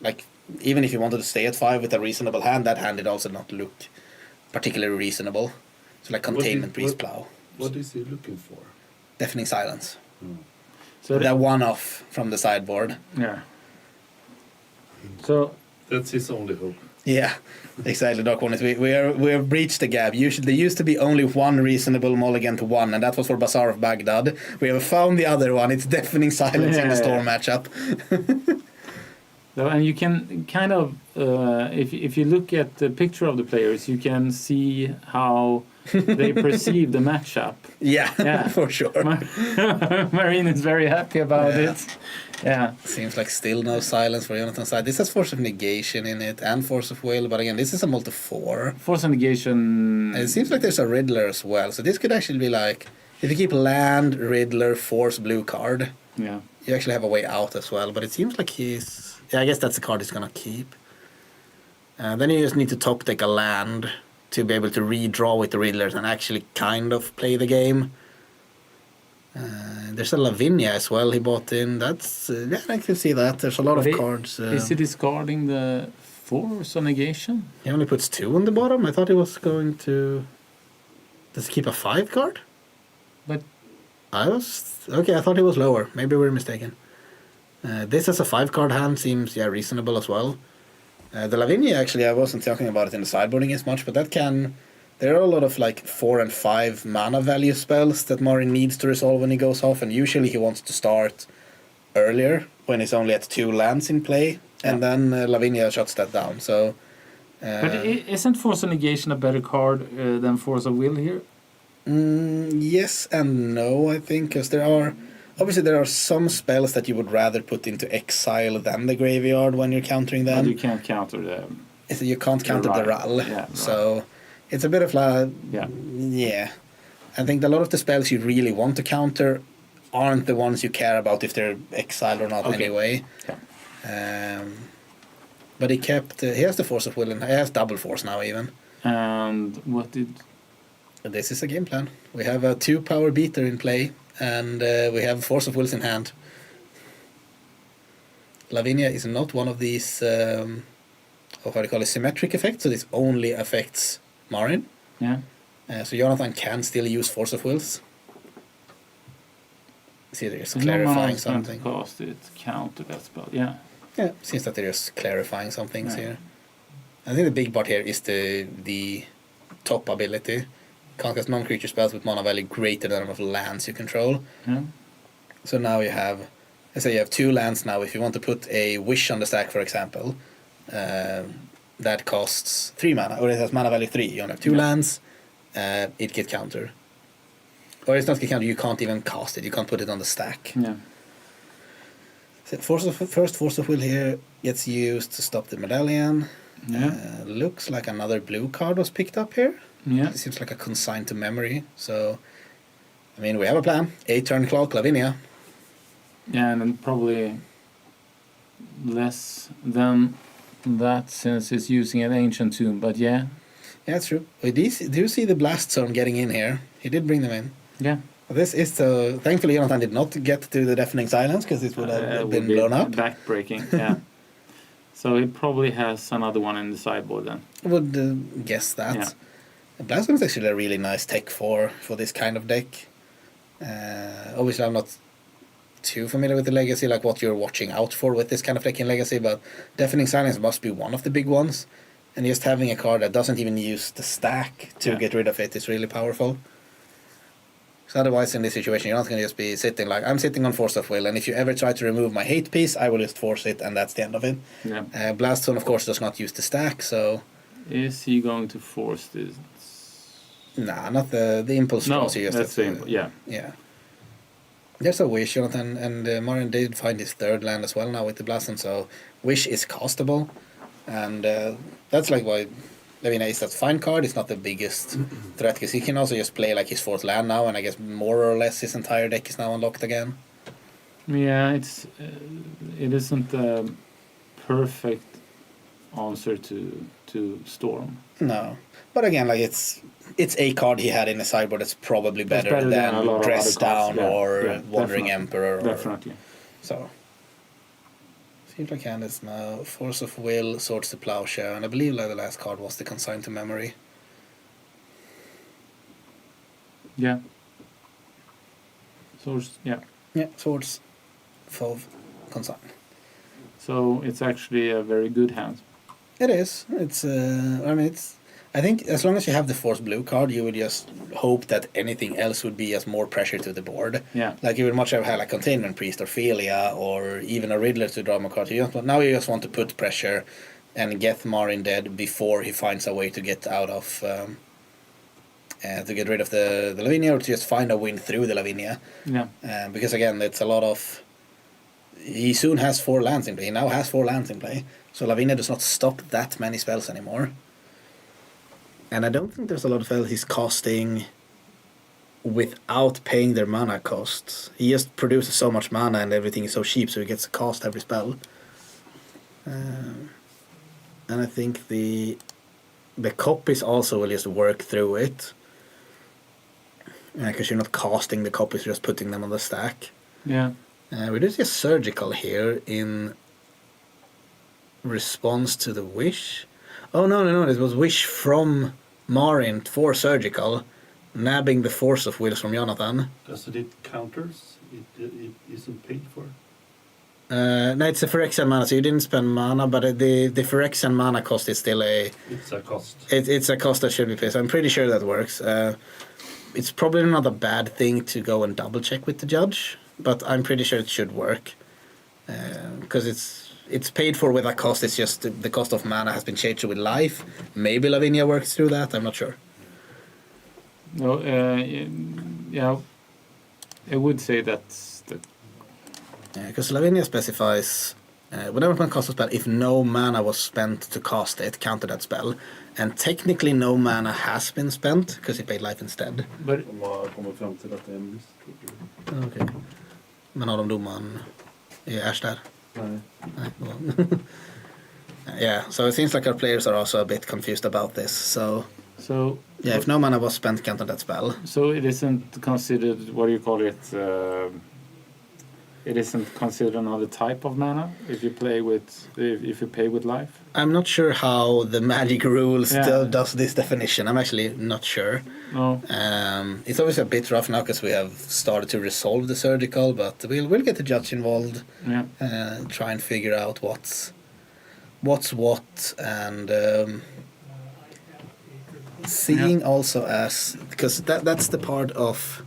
if you wanted to stay at 5 with a reasonable hand, that hand did also not look particularly reasonable. So like Containment Breeze Plow. What is he looking for? Deafening Silence. So that one-off from the sideboard. Yeah. So that's his only hope. Yeah, exactly. Dark Hornets. We have breached the gap. Usually, there used to be only one reasonable mulligan to 1, and that was for Bazaar of Baghdad. We have found the other one. It's Deafening Silence in the Storm matchup. So, and you can kind of, if you look at the picture of the players, you can see how they perceive the matchup. Yeah, for sure. Marine is very happy about it. Yeah. Seems like still no silence for Jonathan's side. This has Force of Negation in it and Force of Will, but again, this is a multi-4. Force of Negation. And it seems like there's a Riddler as well, so this could actually be like, if you keep land, Riddler, Force, blue card, you actually have a way out as well, but it seems like he's... Yeah, I guess that's the card he's going to keep. Then you just need to top deck a land to be able to redraw with the Riddlers and actually kind of play the game. There's a Lavinia as well he bought in. That's I can see that. There's a lot of cards. Is he discarding the Force of Negation? He only puts 2 on the bottom. I thought he was going to... Does he keep a 5 card? But... Okay, I thought he was lower. Maybe we're mistaken. This as a 5-card hand seems reasonable as well. The Lavinia, actually, I wasn't talking about it in the sideboarding as much, but that can... There are a lot of like 4 and 5 mana value spells that Marin needs to resolve when he goes off, and usually he wants to start earlier when he's only at 2 lands in play, and then Lavinia shuts that down. So, but isn't Force of Negation a better card than Force of Will here? Yes and no, I think, because there are some spells that you would rather put into exile than the graveyard when you're countering them. But you can't counter them. You can't counter the Ral. Yeah, so it's a bit of like... Yeah. I think a lot of the spells you really want to counter aren't the ones you care about if they're exiled or not anyway. Yeah. But he kept... he has the Force of Will, and he has double Force now even. And what did... This is a game plan. We have a 2-power beater in play, and we have Force of Wills in hand. Lavinia is not one of these, symmetric effects, so this only affects Marin. Yeah. So Jonathan can still use Force of Wills. See, they're just clarifying something. Cost it, counter that spell. Yeah. Yeah, seems that they're just clarifying some things here. I think the big part here is the top ability. Can't cast non-creature spells with mana value greater than the number of lands you control. Yeah. So now you have, let's say you have 2 lands now. If you want to put a Wish on the stack, for example, that costs 3 mana, or it has mana value 3. You only have 2 lands, it gets counter. Or it's not get counter, you can't even cast it, you can't put it on the stack. Yeah. So first Force of Will here gets used to stop the medallion. Yeah. Looks like another blue card was picked up here. Yeah. It seems like a consign to memory. So, I mean, we have a plan. 8-turn clock, Lavinia. Yeah, and then probably less than that since it's using an ancient tomb, but yeah. Yeah, it's true. Do you see the blast zone getting in here? He did bring them in. Yeah. This is so. Thankfully, Jonathan did not get to the deafening silence because it would have been blown up. Backbreaking, yeah. So he probably has another one in the sideboard then. I would guess that. Yeah. Blast zone is actually a really nice tech for this kind of deck. Obviously, I'm not too familiar with the Legacy, like what you're watching out for with this kind of deck in Legacy, but Deafening Silence must be one of the big ones. And just having a card that doesn't even use the stack to get rid of it is really powerful. So otherwise, in this situation, you're not going to just be sitting like, I'm sitting on Force of Will, and if you ever try to remove my hate piece, I will just force it, and that's the end of it. Yeah. Blast Zone, of course, does not use the stack, so... Is he going to force this? Nah, not the impulse. No, force, that's the impulse, yeah. Yeah. There's a Wish, Jonathan, and Marin did find his 3rd land as well now with the Blast Zone, so Wish is castable, and that's like why... I mean, it's that fine card. It's not the biggest threat because he can also just play like his 4th land now, and I guess more or less his entire deck is now unlocked again. Yeah, it isn't a perfect answer to Storm. No, but again, like it's a card he had in the sideboard that's probably better than Dress Down or Wandering Emperor. Definitely. So. Seems like hand is now Force of Will, Swords to Plowshare, and I believe like the last card was the Consign to Memory. Yeah. Swords, yeah. Yeah, Swords, Fov, Consign. So it's actually a very good hand. It is. It's. I mean, it's. I think as long as you have the Force Blue card, you would just hope that anything else would be as more pressure to the board. Yeah. Like you would much rather have like Containment Priest or Philia or even a Riddler to draw more cards. Now you just want to put pressure and get Marin dead before he finds a way to get out of, to get rid of the Lavinia or to just find a win through the Lavinia. Yeah. Because again, it's a lot of. He soon has 4 lands in play. He now has 4 lands in play. So Lavinia does not stop that many spells anymore. And I don't think there's a lot of spells he's casting without paying their mana costs. He just produces so much mana and everything is so cheap, so he gets to cast every spell. And I think the copies also will just work through it. Because you're not casting the copies, you're just putting them on the stack. Yeah. We did just Surgical here in response to the Wish. Oh, no, it was Wish from Marin for Surgical, nabbing the Force of Wills from Jonathan. Does it counters? It isn't paid for? No, it's a Phyrexian mana, so you didn't spend mana, but the Phyrexian mana cost is still a... It's a cost. It's a cost that should be paid, so I'm pretty sure that works. It's probably not a bad thing to go and double-check with the judge, but I'm pretty sure it should work. Because it's paid for with a cost, it's just the cost of mana has been changed with life. Maybe Lavinia works through that, I'm not sure. No, yeah, I would say that's the... Because Lavinia specifies, whenever one casts a spell, if no mana was spent to cast it, counter that spell. And technically no mana has been spent, because he paid life instead. But... Okay. Men har de domaren i Ash där? Nej. Yeah, so it seems like our players are also a bit confused about this. So yeah, if no mana was spent, counter that spell. So it isn't considered, what do you call it, it isn't considered another type of mana if you pay with life? I'm not sure how the Magic rules still does this definition. I'm actually not sure. No. It's always a bit rough now because we have started to resolve the surgical, but we'll get the judge involved. Yeah. Try and figure out what's what, and seeing also as, because that's the part of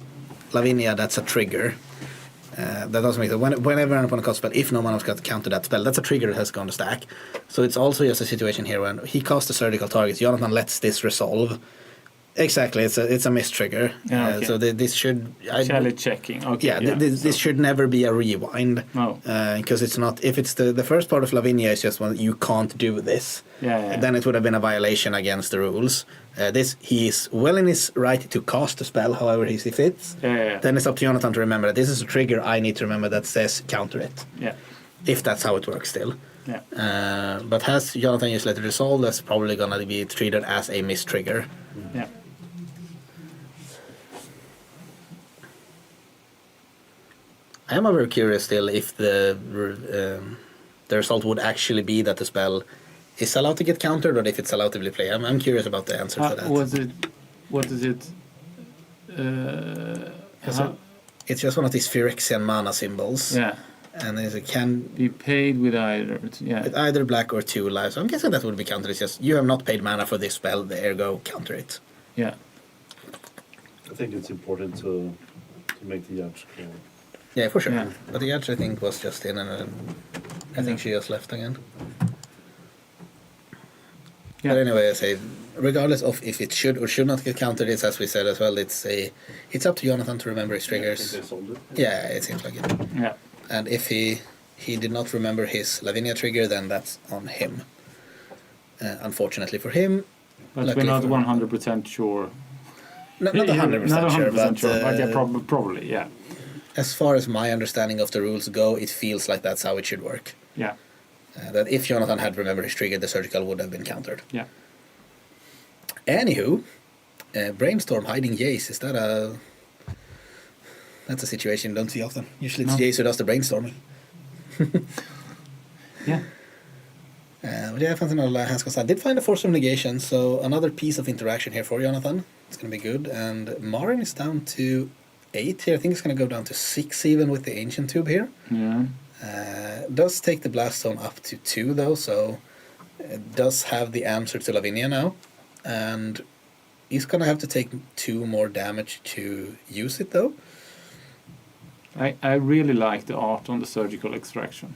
Lavinia that's a trigger. That doesn't make sense. Whenever an opponent casts a spell, if no one has got to counter that spell, that's a trigger that has gone to stack. So it's also just a situation here when he casts a surgical target, Jonathan lets this resolve. Exactly, it's a miss trigger. Yeah, okay. So this should... Cephalid checking, okay. Yeah, this should never be a rewind. No. Because it's not... If it's the first part of Lavinia is just when you can't do this, then it would have been a violation against the rules. He is well in his right to cast a spell however he sees fit. Then it's up to Jonathan to remember that this is a trigger I need to remember that says counter it. Yeah. If that's how it works still. Yeah. But has Jonathan just let it resolve, that's probably going to be treated as a miss trigger. Yeah. I am very curious still if the result would actually be that the spell is allowed to get countered or if it's allowed to be played. I'm curious about the answer to that. What is it? It's just one of these Phyrexian mana symbols. Yeah. And it can be paid with either. With either black or 2 lives. So I'm guessing that would be countered. It's just you have not paid mana for this spell, ergo counter it. Yeah. I think it's important to make the judge call. Yeah, for sure. Yeah. But the judge, I think, was just in, and I think she just left again. Yeah. But anyway, I say, regardless of if it should or should not get countered, it's as we said as well. It's up to Jonathan to remember his triggers. Yeah, it seems like it. Yeah. And if he did not remember his Lavinia trigger, then that's on him. Unfortunately for him. But we're not 100% sure. Not 100% sure, but yeah, probably, yeah. As far as my understanding of the rules go, it feels like that's how it should work. Yeah. That if Jonathan had remembered his trigger, the surgical would have been countered. Yeah. Anywho, Brainstorm hiding Jace, is that a... That's a situation you don't see often. Usually it's Jace who does the brainstorming. Yeah. But yeah, I did find a Force of Negation, so another piece of interaction here for Jonathan. It's going to be good. And Marin is down to 8 here. I think it's going to go down to 6 even with the Ancient Tube here. Yeah. Does take the Blast Zone up to 2 though, so it does have the answer to Lavinia now. And he's going to have to take 2 more damage to use it though. I really like the art on the surgical extraction.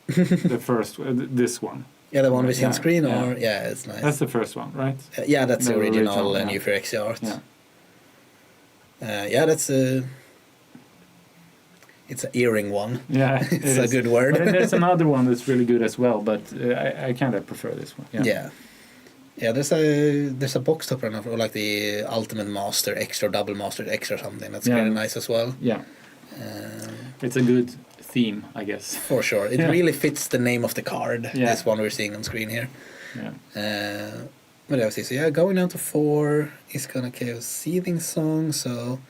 The first, this one. Yeah, the one we see on screen, or it's nice. That's the first one, right? Yeah, that's the original New Phyrexia art. Yeah. That's a. It's an earring one. Yeah, it's a good word. But there's another one that's really good as well, but I kind of prefer this one. Yeah. Yeah, there's a box topper or like the Ultimate Master Extra, Double Master Extra or something. That's really nice as well. Yeah. It's a good theme, I guess. For sure. It really fits the name of the card, this one we're seeing on screen here. Yeah. What else is going down to 4. He's gonna KO Seething Song, so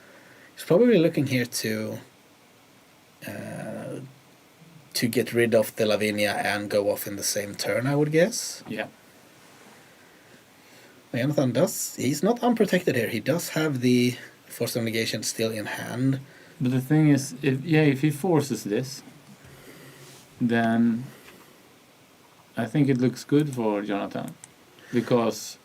he's probably looking here to get rid of the Lavinia and go off in the same turn, I would guess. Yeah. Jonathan he's not unprotected here. He does have the Force of Negation still in hand. But the thing is, if he forces this, then I think it looks good for Jonathan. Because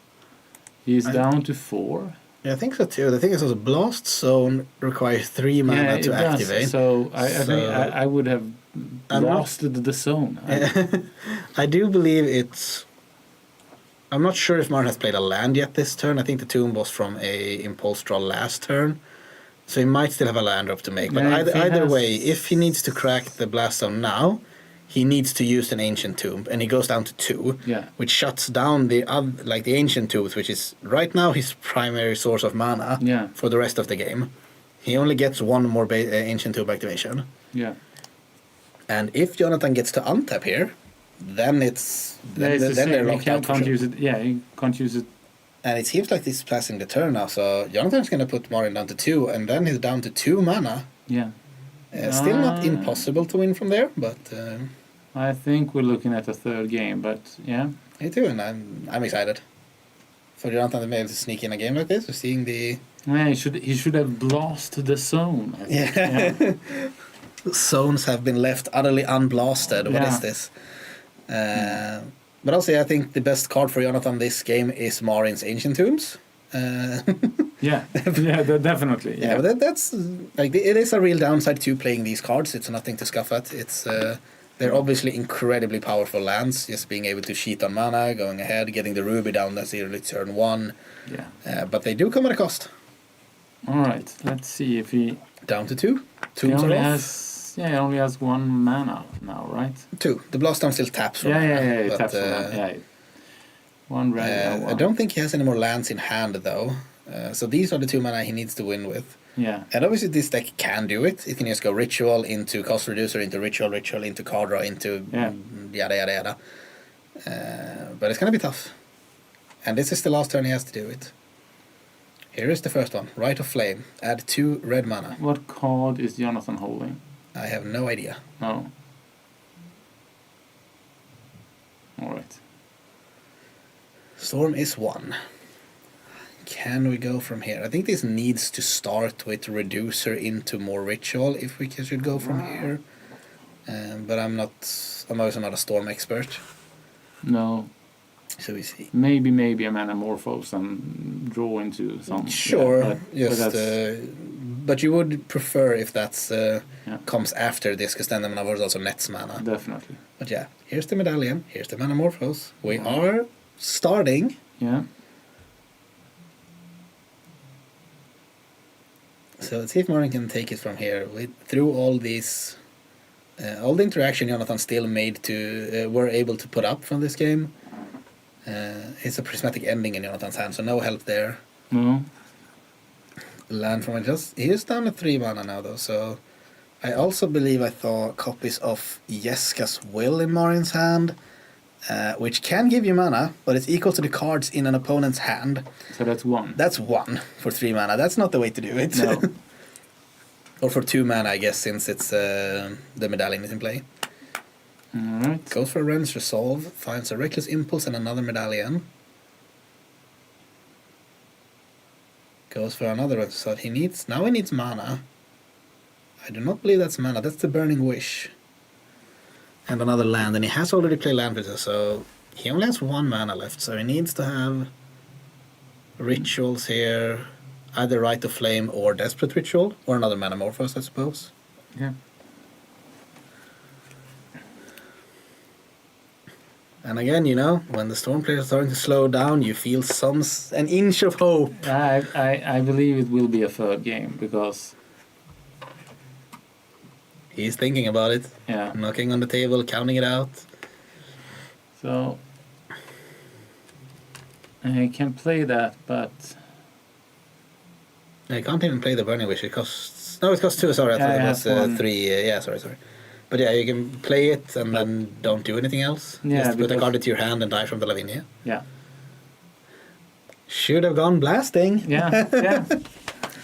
he's down to 4. Yeah, I think so too. The thing is, also Blast Zone requires 3 mana to activate. So I think I would have blasted the zone. I do believe it's... I'm not sure if Martin has played a land yet this turn. I think the tomb was from a Impulse Draw last turn. So he might still have a land drop to make. But either way, if he needs to crack the Blast Zone now, he needs to use an Ancient Tomb, and he goes down to 2, which shuts down the Ancient Tooth, which is right now his primary source of mana for the rest of the game. He only gets 1 more Ancient Tube activation. Yeah. And if Jonathan gets to untap here, then it's then they're locked out. Can't use it. Yeah, you can't use it. And it seems like this is passing the turn now, so Jonathan's going to put Marin down to 2, and then he's down to 2 mana. Yeah. Still not impossible to win from there, but I think we're looking at a third game, but yeah. me too, and I'm excited for Jonathan to be able to sneak in a game like this. We're seeing the he should have blasted the zone. I think. Yeah. Zones have been left utterly unblasted. What is this? But also, I think the best card for Jonathan this game is Marin's Ancient Tombs. Definitely. Yeah, but that's like it is a real downside to playing these cards. It's nothing to scoff at. It's they're obviously incredibly powerful lands. Just being able to cheat on mana, going ahead, getting the ruby down that's early turn 1. Yeah. But they do come at a cost. All right. Let's see if he down to 2. He only has 1 mana now, right? 2. The blast down still taps for mana. He taps for mana. Yeah. 1 red. I don't think he has any more lands in hand though. So these are the 2 mana he needs to win with. Yeah. And obviously this deck can do it. It can just go ritual into cost reducer, into ritual into card draw, into yada yada yada. But it's gonna be tough. And this is the last turn he has to do it. Here is the first one. Rite of Flame. Add 2 red mana. What card is Jonathan holding? I have no idea. Oh. Alright. Storm is 1. Can we go from here? I think this needs to start with reducer into more ritual if we should go from here. But I'm also not a storm expert. No. So we see. Maybe a Manamorphose and draw into some. Sure. But you would prefer if that's comes after this, because then the Manamorphose also nets mana. Definitely. But yeah, here's the Medallion. Here's the Manamorphose. We are starting. Yeah. So let's see if Marin can take it from here. Through all these, all the interaction Jonathan still were able to put up from this game. It's a prismatic ending in Jonathan's hand, so no help there. No. Land from it. He is down to 3 mana now though, so I also believe I saw copies of Jeska's Will in Marin's hand, which can give you mana, but it's equal to the cards in an opponent's hand. So that's 1. That's 1 for 3 mana. That's not the way to do it. No. Or for 2 mana, I guess, since it's the Medallion is in play. Alright. Goes for Ren's Resolve, finds a Reckless Impulse and another Medallion. Goes for another one, so he needs mana. I do not believe that's mana, that's the Burning Wish. And another land, and he has already played land with us, so he only has 1 mana left, so he needs to have rituals here, either Rite of Flame or Desperate Ritual, or another Manamorphose, I suppose. Yeah. And again, when the Storm players are starting to slow down, you feel an inch of hope. I believe it will be a third game, because he's thinking about it. Yeah. Knocking on the table, counting it out. So I can play that, but I can't even play the Burning Wish. It costs 2. Sorry, I thought it was 3. Sorry. But yeah, you can play it and then don't do anything else. Yeah, just put a card into your hand and die from the Lavinia. Yeah. Should have gone blasting. Yeah.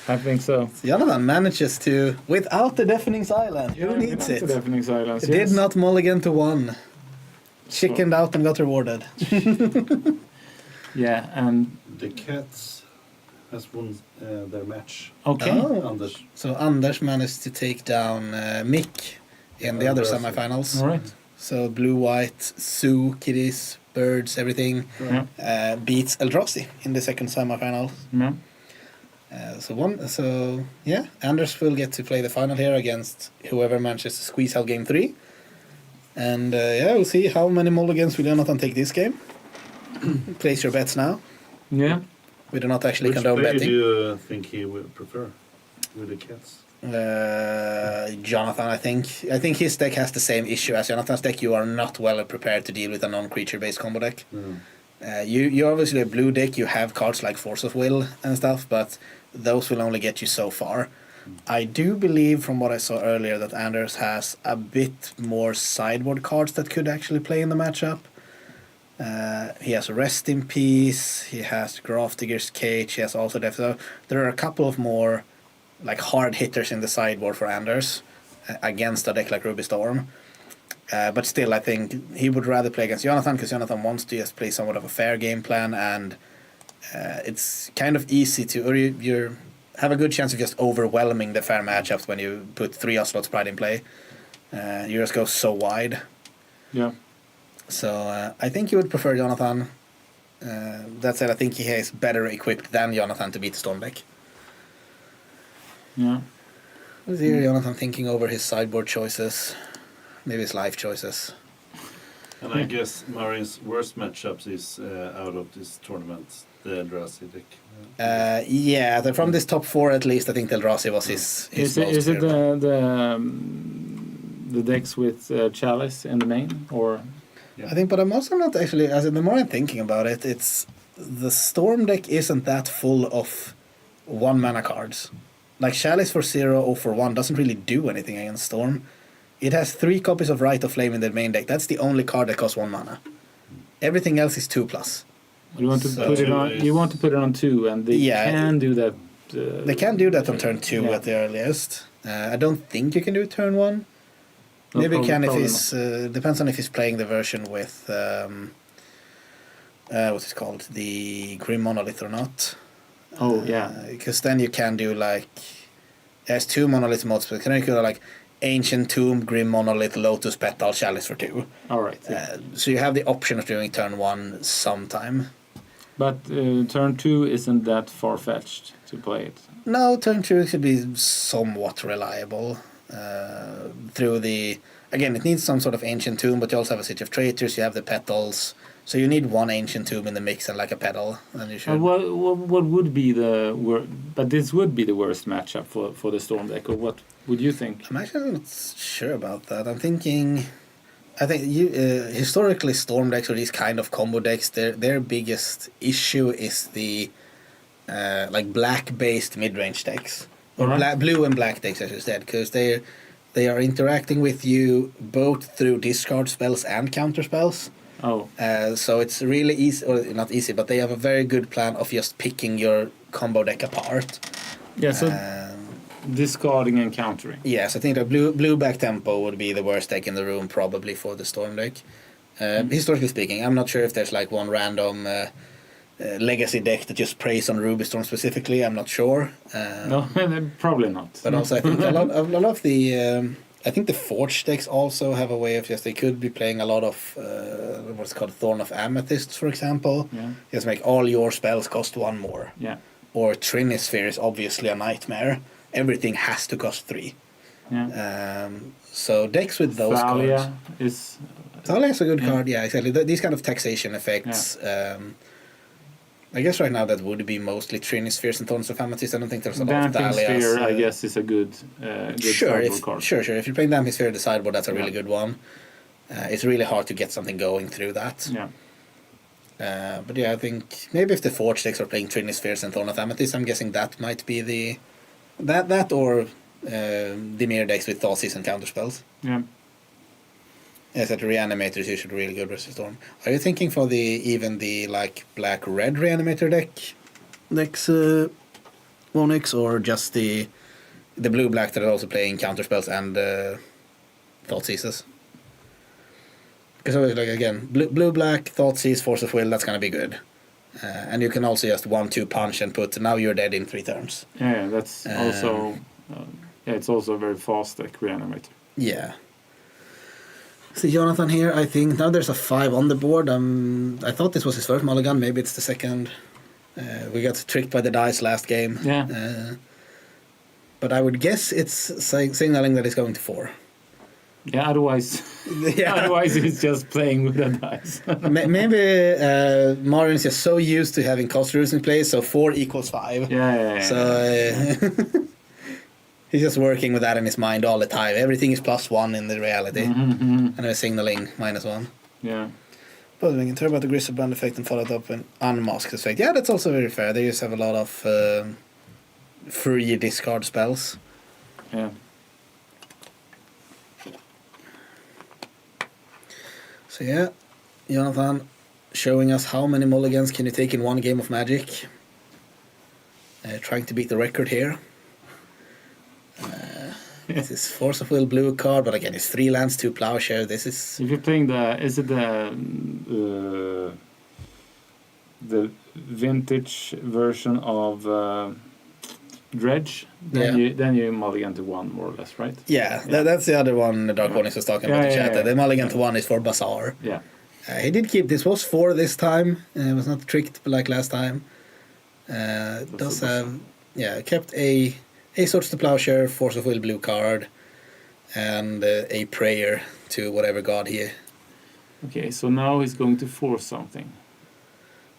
I think so. Jonathan manages to, without the Deafening Silence. Who needs it? The Deafening Silence. Did not mulligan to 1. Chickened out and got rewarded. Yeah, and the Cats has won their match. Okay. Anders. So Anders managed to take down Mick in the other semifinals. All right. So blue, white, Sioux, kitties, birds, everything beats Eldrazi in the second semifinal. Yeah. Anders will get to play the final here against whoever manages to squeeze out game 3. And we'll see how many mulligans will Jonathan take this game. Place your bets now. Yeah. We do not actually Which condone player betting. do you think he would prefer with the Cats? Jonathan, I think his deck has the same issue as Jonathan's deck. You are not well prepared to deal with a non-creature based combo deck. You obviously a blue deck. You have cards like Force of Will and stuff, but those will only get you so far. I do believe from what I saw earlier that Anders has a bit more sideboard cards that could actually play in the matchup. He has Rest in Peace, he has Grafdigger's Cage, he has also so there are a couple of more like hard hitters in the sideboard for Anders. against a deck like Ruby Storm. But still, I think he would rather play against Jonathan because Jonathan wants to just play somewhat of a fair game plan, and it's kind of easy to, or you have a good chance of just overwhelming the fair matchups when you put 3 Ocelot's Pride in play. You just go so wide. Yeah. So I think you would prefer Jonathan. That said, I think he is better equipped than Jonathan to beat the Storm deck. Yeah. Let's hear Jonathan thinking over his sideboard choices, maybe his life choices. And I guess Marin's worst matchups is out of this tournament, the Eldrazi deck. Yeah, from this top 4 at least, I think Eldrazi was his Is most it the decks with Chalice in the main, or? Yeah. I think, but I'm also not actually, as the more I'm thinking about it, it's the Storm deck isn't that full of 1 mana cards. Like Chalice for 0 or for 1 doesn't really do anything against Storm. It has 3 copies of Rite of Flame in the main deck. That's the only card that costs 1 mana. Everything else is 2+. You want to put it on. You want to put it on 2, and they can do that. They can do that on turn 2 at the earliest. I don't think you can do it turn 1. No, maybe you can if probably he's depends on if he's playing the version with what's it called, the Grim Monolith or not. Oh yeah, because then you can do like there's 2 Monolith modes, but can you do like Ancient Tomb, Grim Monolith, Lotus Petal, Chalice for 2. All right. Yeah. So you have the option of doing turn 1 sometime. But turn 2 isn't that far-fetched to play it. No, turn 2 should be somewhat reliable. Through the again, it needs some sort of Ancient Tomb, but you also have a City of Traitors. You have the petals, so you need 1 Ancient Tomb in the mix and like a petal. And you should. What would be the But this would be the worst matchup for the Storm deck, or what would you think? I'm actually not sure about that. I think historically Storm decks or these kind of combo decks, their biggest issue is the like black-based mid-range decks. Or blue and black decks, as you said, because they are interacting with you both through discard spells and counter spells. Oh. So it's really easy, or not easy, but they have a very good plan of just picking your combo deck apart. Yeah, so discarding and countering. Yes, I think that blue back tempo would be the worst deck in the room probably for the Storm deck. Historically speaking, I'm not sure if there's like one random legacy deck that just preys on Ruby Storm specifically. I'm not sure. No, probably not. But also, I think a lot of the I think the Forge decks also have a way of just they could be playing a lot of what's called Thorn of Amethyst, for example. Yeah. Just make all your spells cost 1 more. Yeah. Or Trinisphere is obviously a nightmare. Everything has to cost 3. Yeah. So decks with those Thalia cards. Thalia is a good card. Yeah, exactly. These kind of taxation effects. Yeah. I guess right now that would be mostly Trinispheres and Thorns of Amethyst. I don't think there's a lot of Damping Thalias. Sphere, I guess, is a good sideboard card. Sure. If you're playing Damping Sphere at the sideboard, that's a really good one. It's really hard to get something going through that. Yeah. But yeah, I think maybe if the Forge decks are playing Trinispheres and Thorn of Amethyst, I'm guessing that might be the that or Dimir decks with Thoughtseize and counterspells. Yeah. Yes, that Reanimator is usually really good versus Storm. Are you thinking for the like black-red Reanimator decks, Onyx, or just the blue-black that are also playing counterspells and Thoughtseizes? Because like again, blue-black, Thoughtseize, Force of Will, that's gonna be good. And you can also just 1-2 punch and put now you're dead in 3 turns. Yeah, that's also it's also a very fast deck, Reanimator. Yeah. See Jonathan here, I think now there's a 5 on the board. I thought this was his first mulligan, maybe it's the second. We got tricked by the dice last game. Yeah. But I would guess it's signaling that it's going to 4. Yeah, otherwise he's just playing with the dice. Maybe Marion's just so used to having cost rules in place, so 4 equals 5. Yeah. So he's just working with that in his mind all the time. Everything is +1 in the reality. And they're signaling -1. Yeah. But we can talk about the Grixis band effect and follow it up with unmasked effect. Yeah, that's also very fair. They just have a lot of free discard spells. Yeah. So yeah, Jonathan showing us how many mulligans can you take in one game of Magic. Trying to beat the record here. This is Force of Will blue card, but again, it's 3 lands, 2 plowshare. This is... If you're playing is it the vintage version of Dredge? Then you mulligan to 1 more or less, right? Yeah, that's the other one Dark Warnings was talking about in the chat. The mulligan to 1 is for Bazaar. Yeah. He did keep, this was 4 this time. It was not tricked like last time. Does have, kept a Swords to Plowshare, Force of Will blue card, and a prayer to whatever god he... Okay, so now he's going to force something.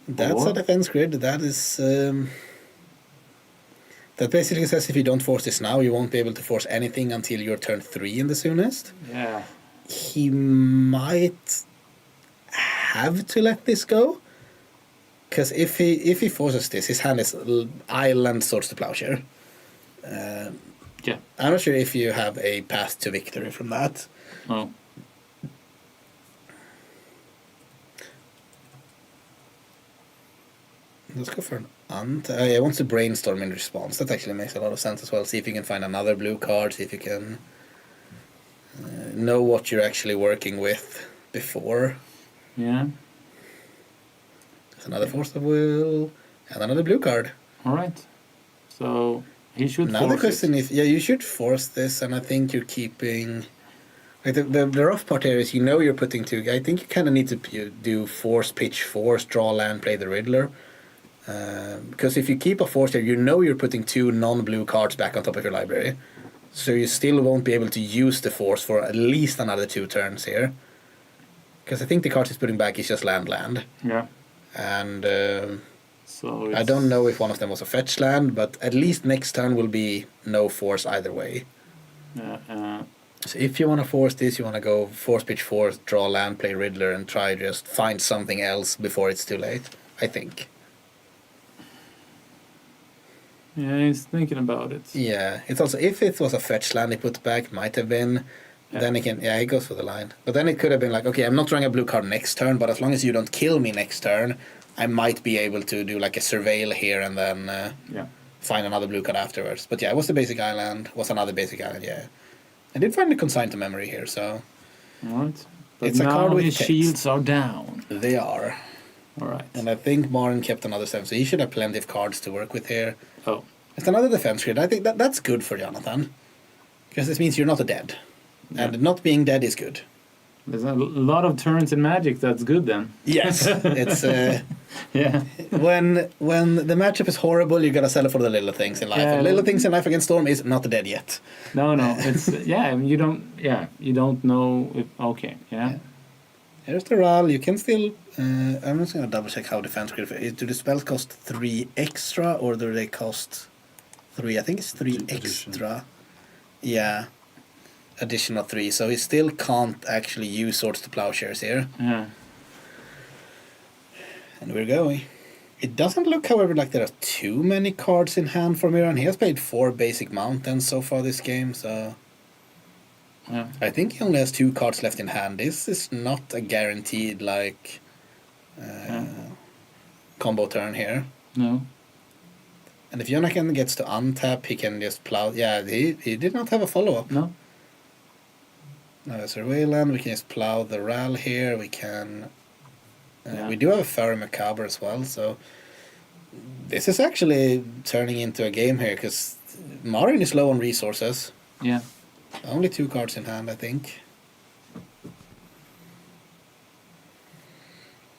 That's a defense grid. That is... that basically says if you don't force this now, you won't be able to force anything until your turn 3 in the soonest. Yeah. He might have to let this go. Because if he forces this, his hand is Island Swords to Plowshare. I'm not sure if you have a path to victory from that. Oh. Let's go for an I want to brainstorm in response. That actually makes a lot of sense as well. See if you can find another blue card. See if you can know what you're actually working with before. Yeah. There's another Force of Will and another blue card. All right. So he should now force the question is, you should force this, and I think you're keeping... Like the rough part here is you're putting 2... I think you kind of need to do force, pitch, force, draw land, play the Riddler. Because if you keep a force here, you're putting 2 non-blue cards back on top of your library. So you still won't be able to use the force for at least another 2 turns here. Because I think the cards he's putting back is just land. Yeah. And so I don't know if one of them was a fetch land, but at least next turn will be no force either way. Yeah. So if you want to force this, you want to go force, pitch, force, draw land, play Riddler, and try just find something else before it's too late, I think. Yeah, he's thinking about it. Yeah, it's also, if it was a fetch land he put back, might have been, then he can, he goes for the line. But then it could have been like, okay, I'm not drawing a blue card next turn, but as long as you don't kill me next turn, I might be able to do like a surveil here and then find another blue card afterwards. But yeah, it was the basic island, was another basic island, yeah. I did find the consigned to memory here, so... Alright. But it's now a card with his text. shields are down. They are. Alright. And I think Marin kept another 7, so he should have plenty of cards to work with here. Oh. It's another defense grid. I think that's good for Jonathan. Because this means you're not dead. Yeah. And not being dead is good. There's a lot of turns in Magic that's good then. Yes. It's... yeah. When the matchup is horrible, you gotta settle for the little things in life. Yeah. And little things in life against Storm is not dead yet. No. It's... you don't know if... Okay, yeah. Here's the RAL. You can still... I'm just gonna double check how defense grid... Do the spells cost 3 extra or do they cost 3? I think it's 3 extra. Yeah. Additional 3. So he still can't actually use Swords to Plowshares here. Yeah. And we're going. It doesn't look, however, like there are too many cards in hand for Miran. He has played 4 basic mountains so far this game, so... Yeah. I think he only has 2 cards left in hand. This is not a guaranteed, like... combo turn here. No. And if Jonathan gets to untap, he can just plow... Yeah, he did not have a follow-up. No. Now there's a Wayland. We can just plow the RAL here. We can... We do have a Fairy Macabre as well, so... This is actually turning into a game here, because Marin is low on resources. Yeah. Only 2 cards in hand, I think.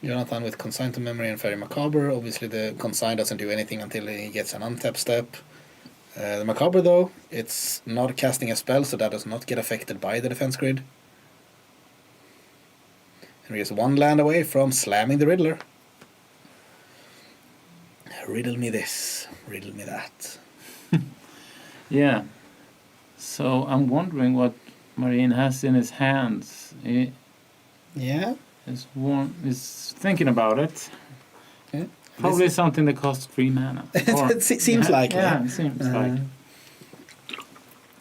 Jonathan with Consign to Memory and Fairy Macabre. Obviously the Consign doesn't do anything until he gets an untap step. The Macabre though, it's not casting a spell, so that does not get affected by the defense grid. And we're just 1 land away from slamming the Riddler. Riddle me this, riddle me that. Yeah. So I'm wondering what Marine has in his hands. He is thinking about it. Yeah. Probably something that costs 3 mana. It seems like it. Yeah, it seems like.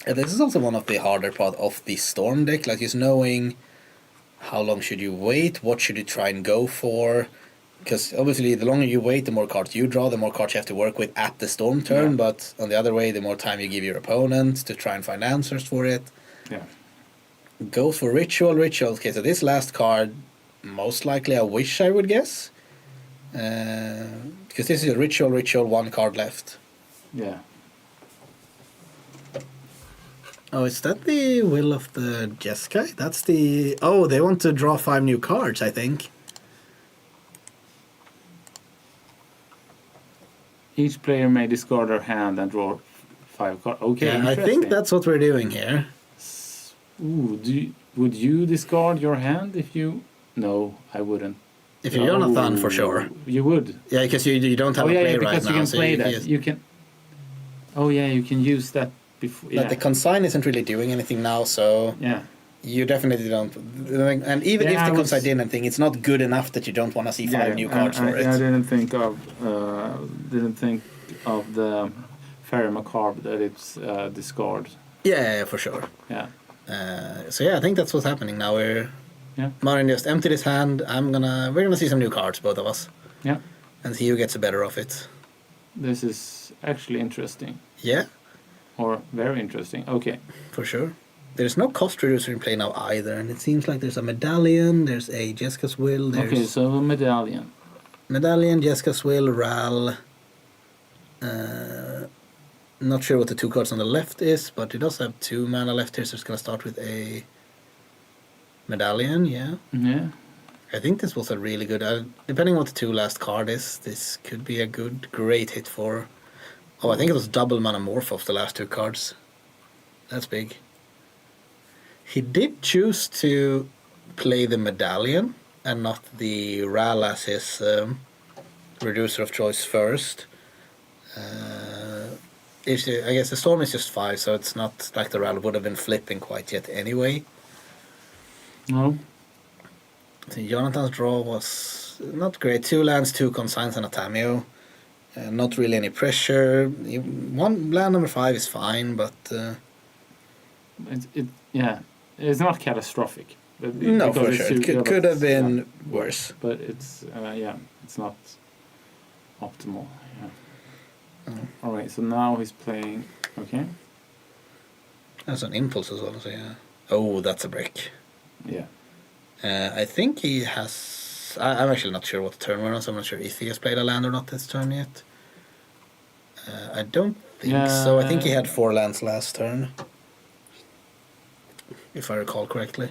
This is also one of the harder part of the Storm deck, like just knowing how long should you wait, what should you try and go for. because obviously the longer you wait, the more cards you draw, the more cards you have to work with at the storm turn. But on the other way, the more time you give your opponent to try and find answers for it. Yeah. Goes for ritual. Okay, so this last card, most likely I wish I would guess. Because this is a ritual, 1 card left. Yeah. Oh, is that the will of the Jeskai? That's the... Oh, they want to draw 5 new cards, I think. Each player may discard their hand and draw 5 cards. Okay, yeah, I think that's what we're doing here. Ooh, would you discard your hand if you... No, I wouldn't. If you're Jonathan, for sure. You would. Yeah, because you don't have a play right now. because you can play that. You can... Oh, yeah, you can use that before. But the consign isn't really doing anything now, so... Yeah. You definitely don't... And even if the consign did anything, it's not good enough that you don't want to see 5 new cards for it. I didn't think of the Fairy Macabre that it's discard. Yeah, for sure. Yeah. So yeah, I think that's what's happening now. Marin just emptied his hand. We're gonna see some new cards, both of us. Yeah. And see who gets the better of it. This is actually interesting. Yeah. Or very interesting. Okay. For sure. There's no cost reducer in play now either, and it seems like there's a medallion, there's a Jeska's Will, Okay, so a medallion. Medallion, Jeska's Will, Ral. Not sure what the 2 cards on the left is, but it does have 2 mana left here, so it's gonna start with a medallion, yeah. Yeah. I think this was a really good... depending on what the 2 last card is, this could be a great hit for... Oh, I think it was double mana morph of the last 2 cards. That's big. He did choose to play the medallion and not the Ral as his reducer of choice first. I guess the storm is just 5, so it's not like the Ral would have been flipping quite yet anyway. No. So Jonathan's draw was not great. 2 lands, 2 consigns, and a Tameo. Not really any pressure. One land number 5 is fine, but... It's not catastrophic. No, for sure. It could have been worse. But it's it's not optimal. Yeah. All right, so now he's playing. Okay. That's an impulse as well. So yeah. Oh, that's a brick. Yeah. I think he has. I'm actually not sure what the turn we're on, so I'm not sure if he has played a land or not this turn yet. I don't think so. I think he had 4 lands last turn, if I recall correctly.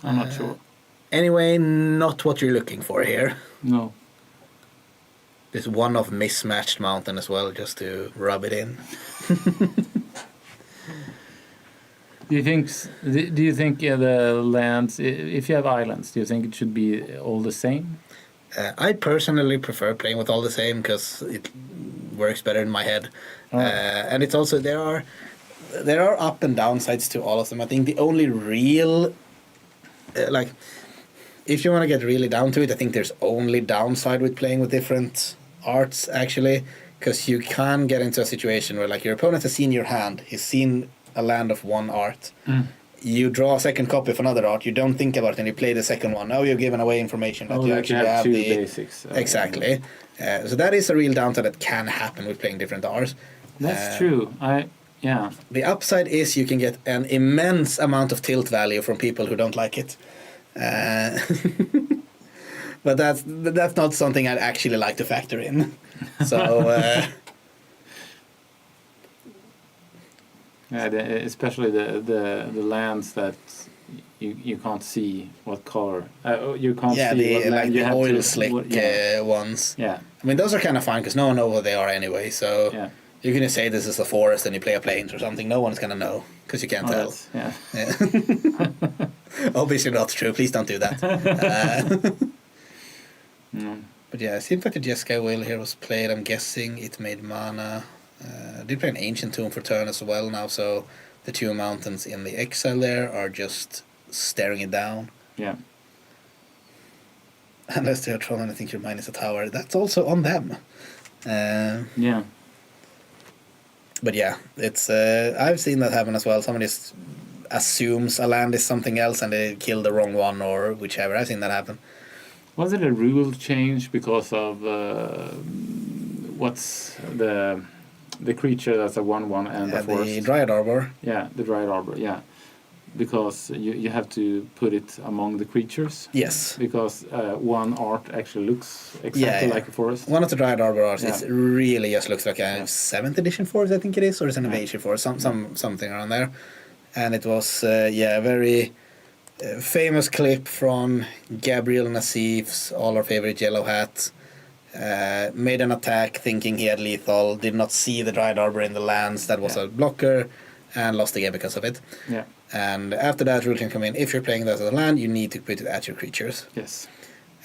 I'm not sure. Anyway, not what you're looking for here. No. There's one of mismatched mountain as well, just to rub it in. Do you think the lands, if you have islands, do you think it should be all the same? I personally prefer playing with all the same because it works better in my head. Oh. And it's also there are up and downsides to all of them. I think the only real if you want to get really down to it, I think there's only downside with playing with different arts actually, because you can get into a situation where your opponent has seen your hand, he's seen a land of 1 art. You draw a second copy of another art, you don't think about it, and you play the second one. Now you've given away information that you actually have 2 the basics. Exactly. So that is a real downside that can happen with playing different arts. That's true. The upside is you can get an immense amount of tilt value from people who don't like it. But that's not something I'd actually like to factor in. So especially the lands that you can't see what color. You can't see what land you the have oil to, slick ones. Yeah. I mean, those are kind of fine because no one knows what they are anyway. So you can just say this is a forest and you play a plains or something. No one's gonna know because you can't tell. Yeah. Obviously not true. Please don't do that. But yeah, it seems like the Jeskai Will here was played. I'm guessing it made mana. Did play an Ancient Tomb for turn as well now, so the 2 mountains in the exile there are just staring it down. Yeah. Unless they are trolling and I think your mine is a tower. That's also on them. Yeah. But yeah, it's I've seen that happen as well. Somebody just assumes a land is something else and they kill the wrong one or whichever. I've seen that happen. Was it a rule change because of what's the creature that's a 1/1 and a forest? The Dryad Arbor. Yeah, the Dryad Arbor. Yeah, because you have to put it among the creatures. Yes. Because one art actually looks exactly like a forest. One of the Dryad Arbor arts is really just looks like a 7th edition forest, I think it is, or it's an invasion forest, something around there. And it was a very famous clip from Gabriel Nassif's All Our Favorite Yellow Hat. Made an attack thinking he had lethal, did not see the Dryad Arbor in the lands, that was a blocker, and lost the game because of it. Yeah. And after that, rule can come in. If you're playing that as a land, you need to put it at your creatures. Yes.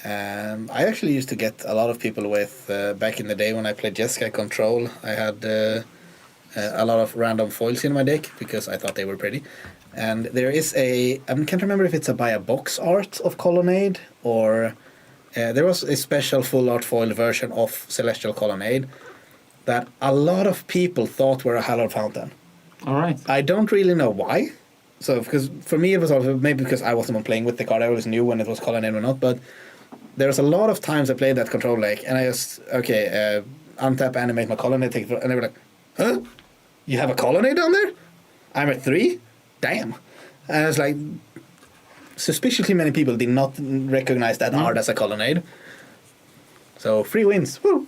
I actually used to get a lot of people with, back in the day when I played Jeskai Control, I had a lot of random foils in my deck because I thought they were pretty. And there is I can't remember if it's by a box art of Colonnade or there was a special full art foil version of Celestial Colonnade that a lot of people thought were a Hallowed Fountain. All right. I don't really know why. So, because for me it was also maybe because I wasn't playing with the card, I always knew when it was Colonnade or not, but there was a lot of times I played that control deck and I just, untap, animate my Colonnade, and they were like, huh? You have a Colonnade down there? I'm at 3? Damn. And I was like, suspiciously many people did not recognize that art as a Colonnade. So, 3 wins. Woo!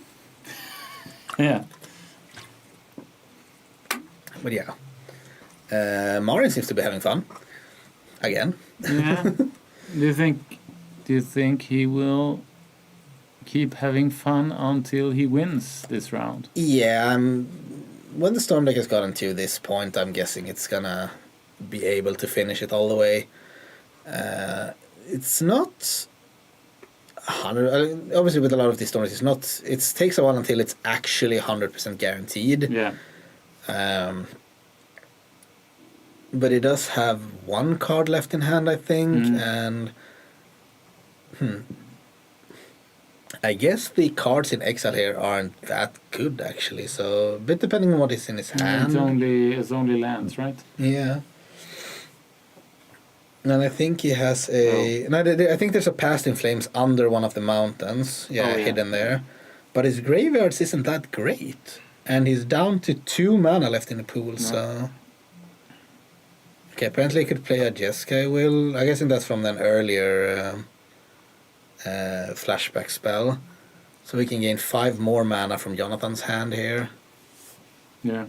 Yeah. But yeah. Marin seems to be having fun. Again. Yeah. Do you think he will keep having fun until he wins this round? Yeah, when the Storm deck has gotten to this point, I'm guessing it's gonna be able to finish it all the way. It's not 100. Obviously, with a lot of these storms, it takes a while until it's actually 100% guaranteed. Yeah. But it does have one card left in hand, I think, and I guess the cards in exile here aren't that good actually. So a bit depending on what is in his hand. It's only lands, right? Yeah. And I think he has I think there's a Past in Flames under one of the mountains. Hidden there. But his graveyards isn't that great. And he's down to 2 mana left in the pool, so... Okay, apparently he could play a Jeskai Will. I guess that's from an earlier flashback spell. So we can gain 5 more mana from Jonathan's hand here. Yeah.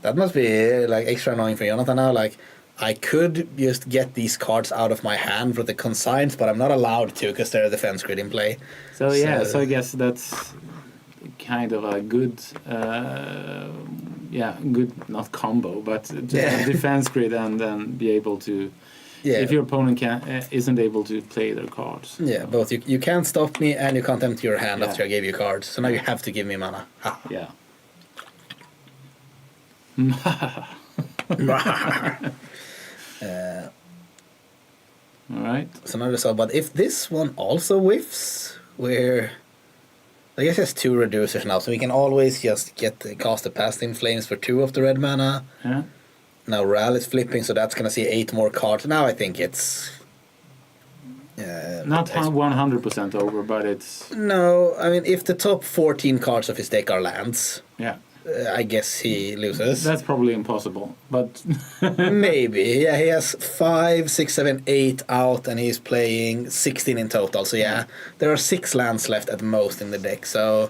That must be extra annoying for Jonathan now. I could just get these cards out of my hand for the consigns, but I'm not allowed to because there's a defense grid in play. So I guess that's kind of a good, good, not combo, but defense grid and then be able to, if your opponent isn't able to play their cards. Yeah, both. You can't stop me and you can't empty your hand after I gave you cards, so now you have to give me mana. Ha. Yeah. All right. So now result, but if this one also whiffs, where I guess it has 2 reducers now, so we can always just cast the Past in Flames for 2 of the red mana. Yeah. Now Ral is flipping, so that's gonna see 8 more cards. Now I think it's not 100% over, but it's no. I mean, if the top 14 cards of his deck are lands, I guess he loses. That's probably impossible, but maybe. Yeah, he has 5, 6, 7, 8 out, and he's playing 16 in total. So there are 6 lands left at most in the deck. So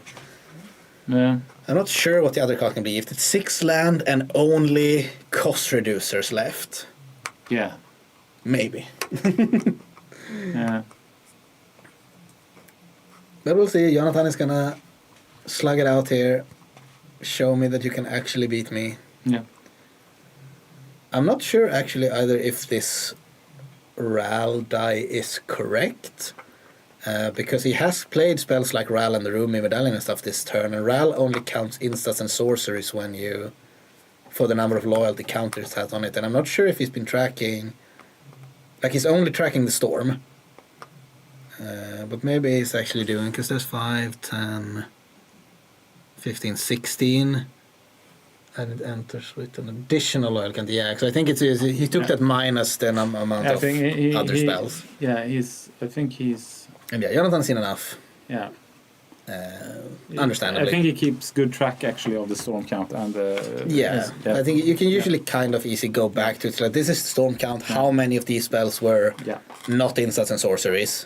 I'm not sure what the other card can be. If it's 6 land and only cost reducers left, maybe. Yeah. But we'll see. Jonathan is gonna slug it out here. Show me that you can actually beat me. Yeah. I'm not sure actually either if this Ral die is correct. Because he has played spells like Ral and the Rumi Medallion and stuff this turn. And Ral only counts instans and sorceries for the number of loyalty counters it has on it. And I'm not sure if he's been tracking... he's only tracking the storm. But maybe he's actually doing... Because there's 5, 10... 15, 16. And it enters with an additional loyal can't. Yeah, because I think he took that minus the amount of other spells. Yeah, I think he's. And yeah, Jonathan's seen enough. Yeah. Understandably. I think he keeps good track actually of the storm count and I think you can usually kind of easily go back to it. Like, this is storm count. How many of these spells were not instants and sorceries,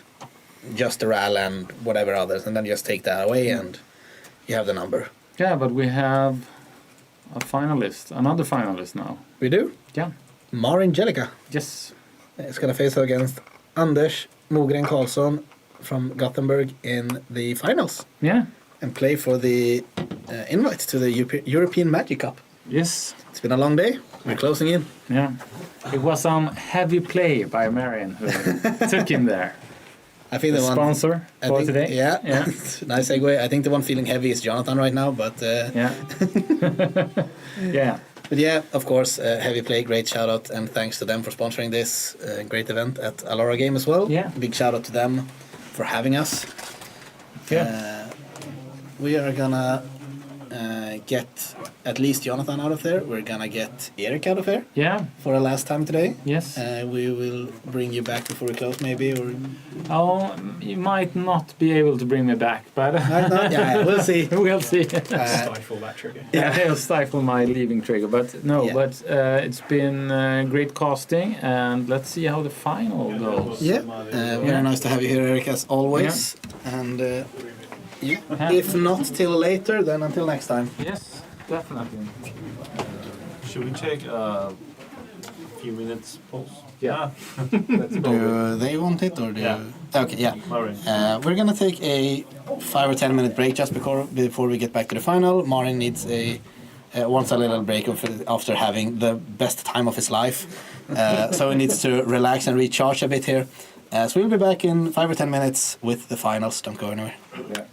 just the RAL and whatever others, and then just take that away and you have the number. Yeah, but we have another finalist now. We do? Yeah. Angelica. Yes. It's gonna face against Anders Mogren Karlsson from Gothenburg in the finals. Yeah. And play for the invite to the European Magic Cup. Yes. It's been a long day. We're closing in. Yeah. It was some heavy play by Marion who took him there. I think the sponsor for today. Yeah. Nice segue. I think the one feeling heavy is Jonathan right now, but yeah. Yeah. But yeah, of course, heavy play. Great shout out and thanks to them for sponsoring this great event at Alara Games as well. Yeah. Big shout out to them for having us. Yeah. We are gonna get at least Jonathan out of there. We're gonna get Erik out of here. Yeah. For a last time today. Yes. We will bring you back before we close, maybe. Or you might not be able to bring me back, but yeah, we'll see. We'll see. Stifle that trigger. Yeah, it'll stifle my leaving trigger, but no. Yeah. But it's been great casting, and let's see how the final goes. Yeah. Very nice to have you here, Erik, as always. Yeah. And. If not till later, then until next time. Yes, definitely. Should we take a few minutes pause? Yeah. Do they want it or do you? Okay, yeah. We're gonna take a 5 or 10 minute break just before we get back to the final. Marin needs wants a little break after having the best time of his life, so he needs to relax and recharge a bit here. So we'll be back in 5 or 10 minutes with the finals. Don't go anywhere. Yeah.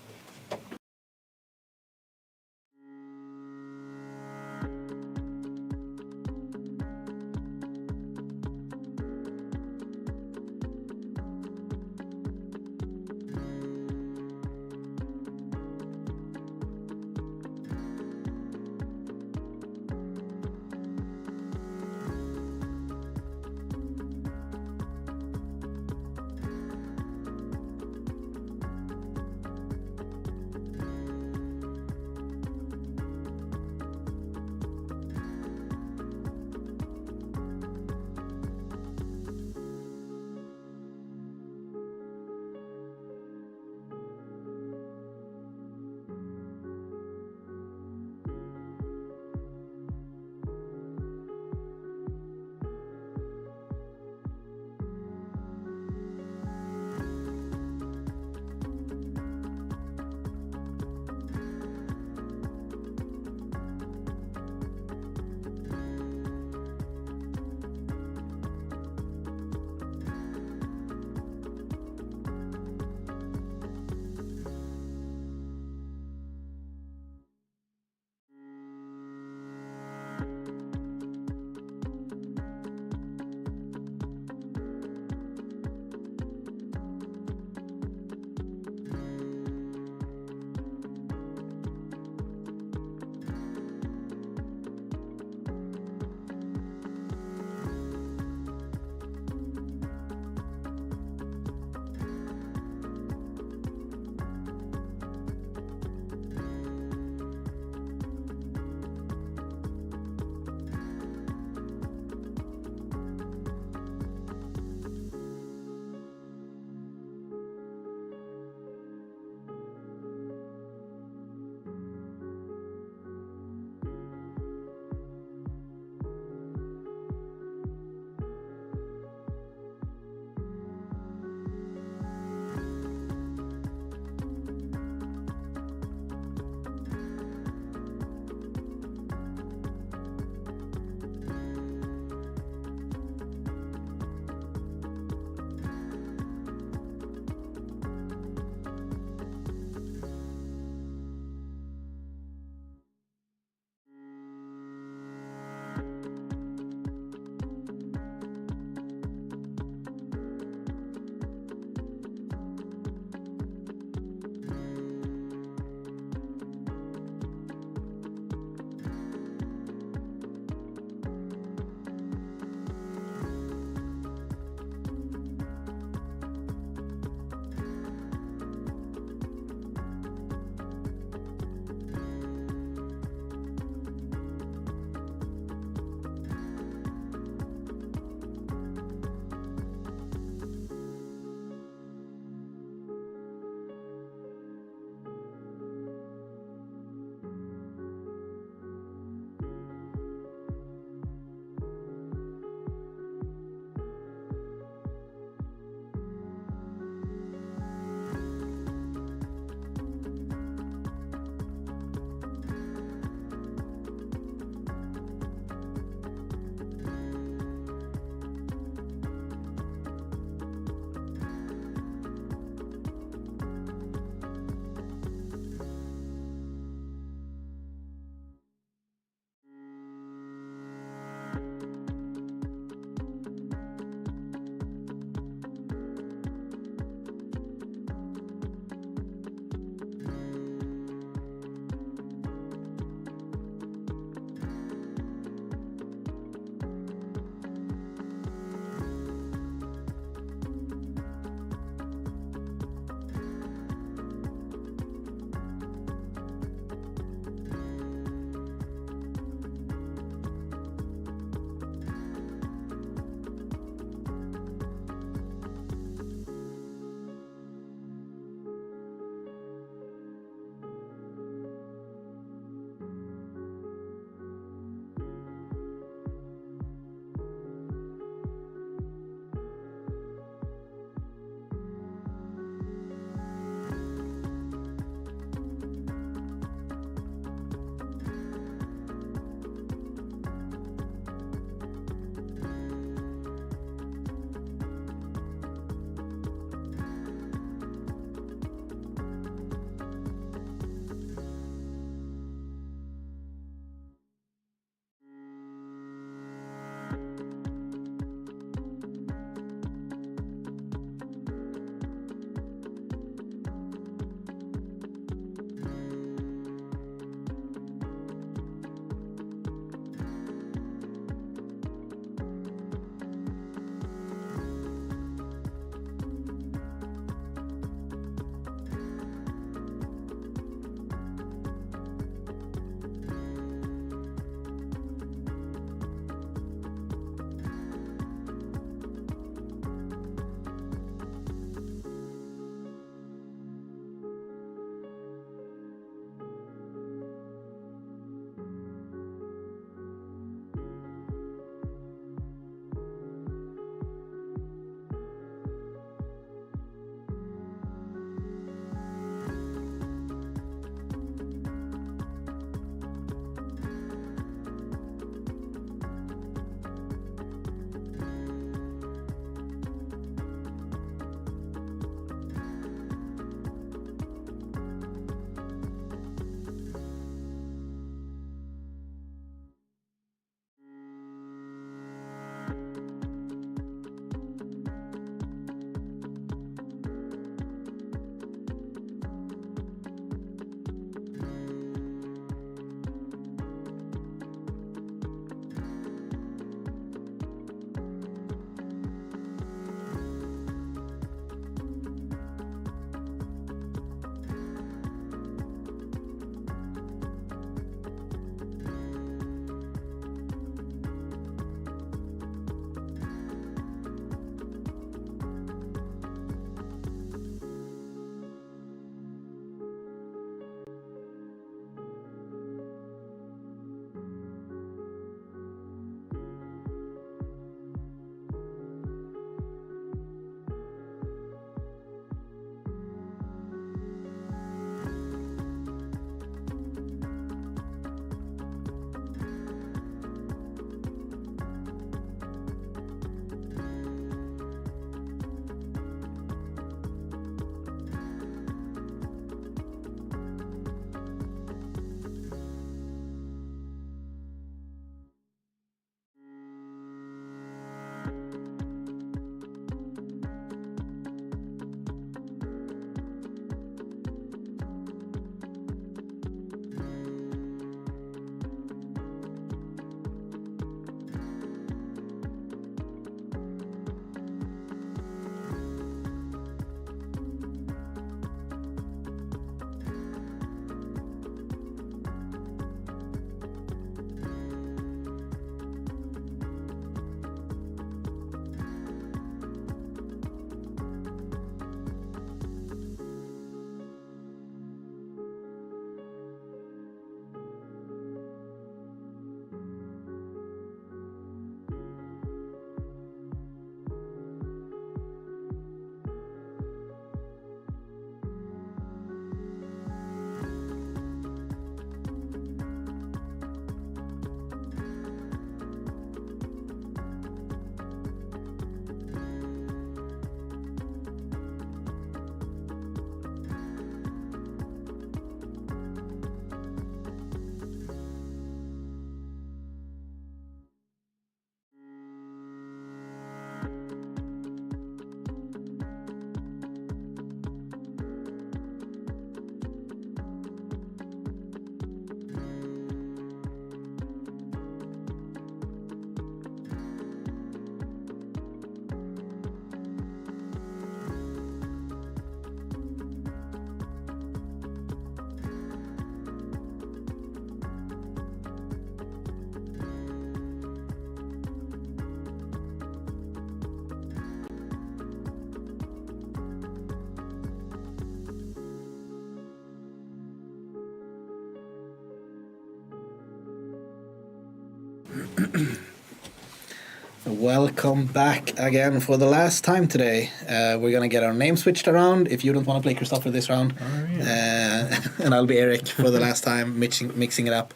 Welcome back again for the last time today. We're gonna get our name switched around. If you don't want to play Christoffer this round, and I'll be Erik for the last time, mixing it up.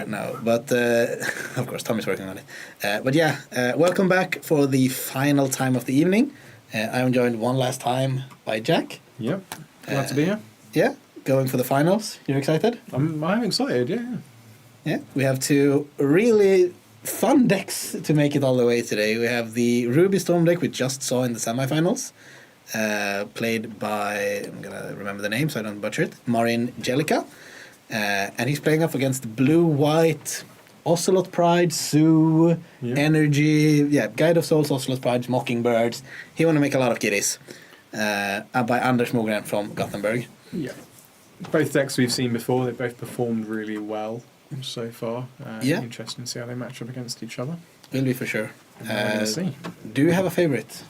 No, but of course Tommy's working on it. But yeah, welcome back for the final time of the evening. I'm joined one last time by Jack. Yep, glad to be here. Yeah, going for the finals. You're excited? I'm excited. Yeah. Yeah, we have two really fun decks to make it all the way today. We have the Ruby Storm deck we just saw in the semifinals, played by, I'm gonna remember the name so I don't butcher it, Marin Jellica, and he's playing up against Blue-White, Ocelot Pride, Zoo, Energy, Guide of Souls, Ocelot Pride, Mockingbirds. He want to make a lot of kitties. By Anders Mogren from Gothenburg. Yeah, both decks we've seen before. They both performed really well so far. Interesting to see how they match up against each other. Will be for sure. See. Do you have a favorite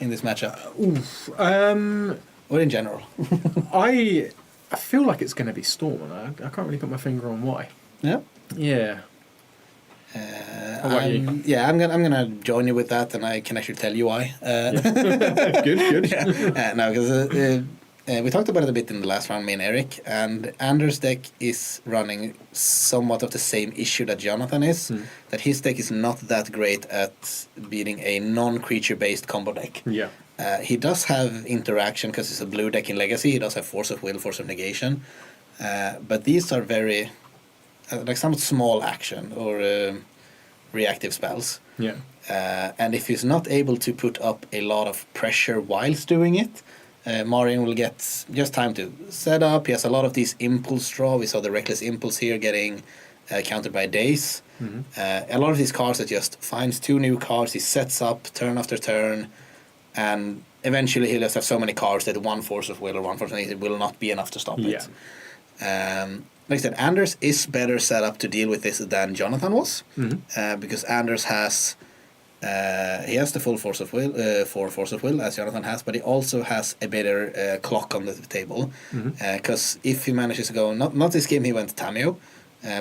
in this matchup? Or in general? I feel like it's going to be Storm, and I can't really put my finger on why. Yeah. Yeah. How about you? Yeah, I'm gonna join you with that, and I can actually tell you why. Good. Yeah. No, because we talked about it a bit in the last round, me and Erik, and Anders' deck is running somewhat of the same issue that Jonathan is, that his deck is not that great at beating a non-creature based combo deck. Yeah. He does have interaction because it's a blue deck in Legacy. He does have Force of Will, Force of Negation, but these are very like somewhat small action or reactive spells. Yeah. And if he's not able to put up a lot of pressure whilst doing it, Marin will get just time to set up. He has a lot of these impulse draw. We saw the Reckless Impulse here getting countered by Daze. A lot of these cards that just finds two new cards. He sets up turn after turn, and eventually he'll just have so many cards that one Force of Will or one Force of Negation will not be enough to stop it. Like I said, Anders is better set up to deal with this than Jonathan was, because Anders has he has the full Force of Will, 4 Force of Will as Jonathan has, but he also has a better clock on the table, because if he manages to go, not this game he went Tameo,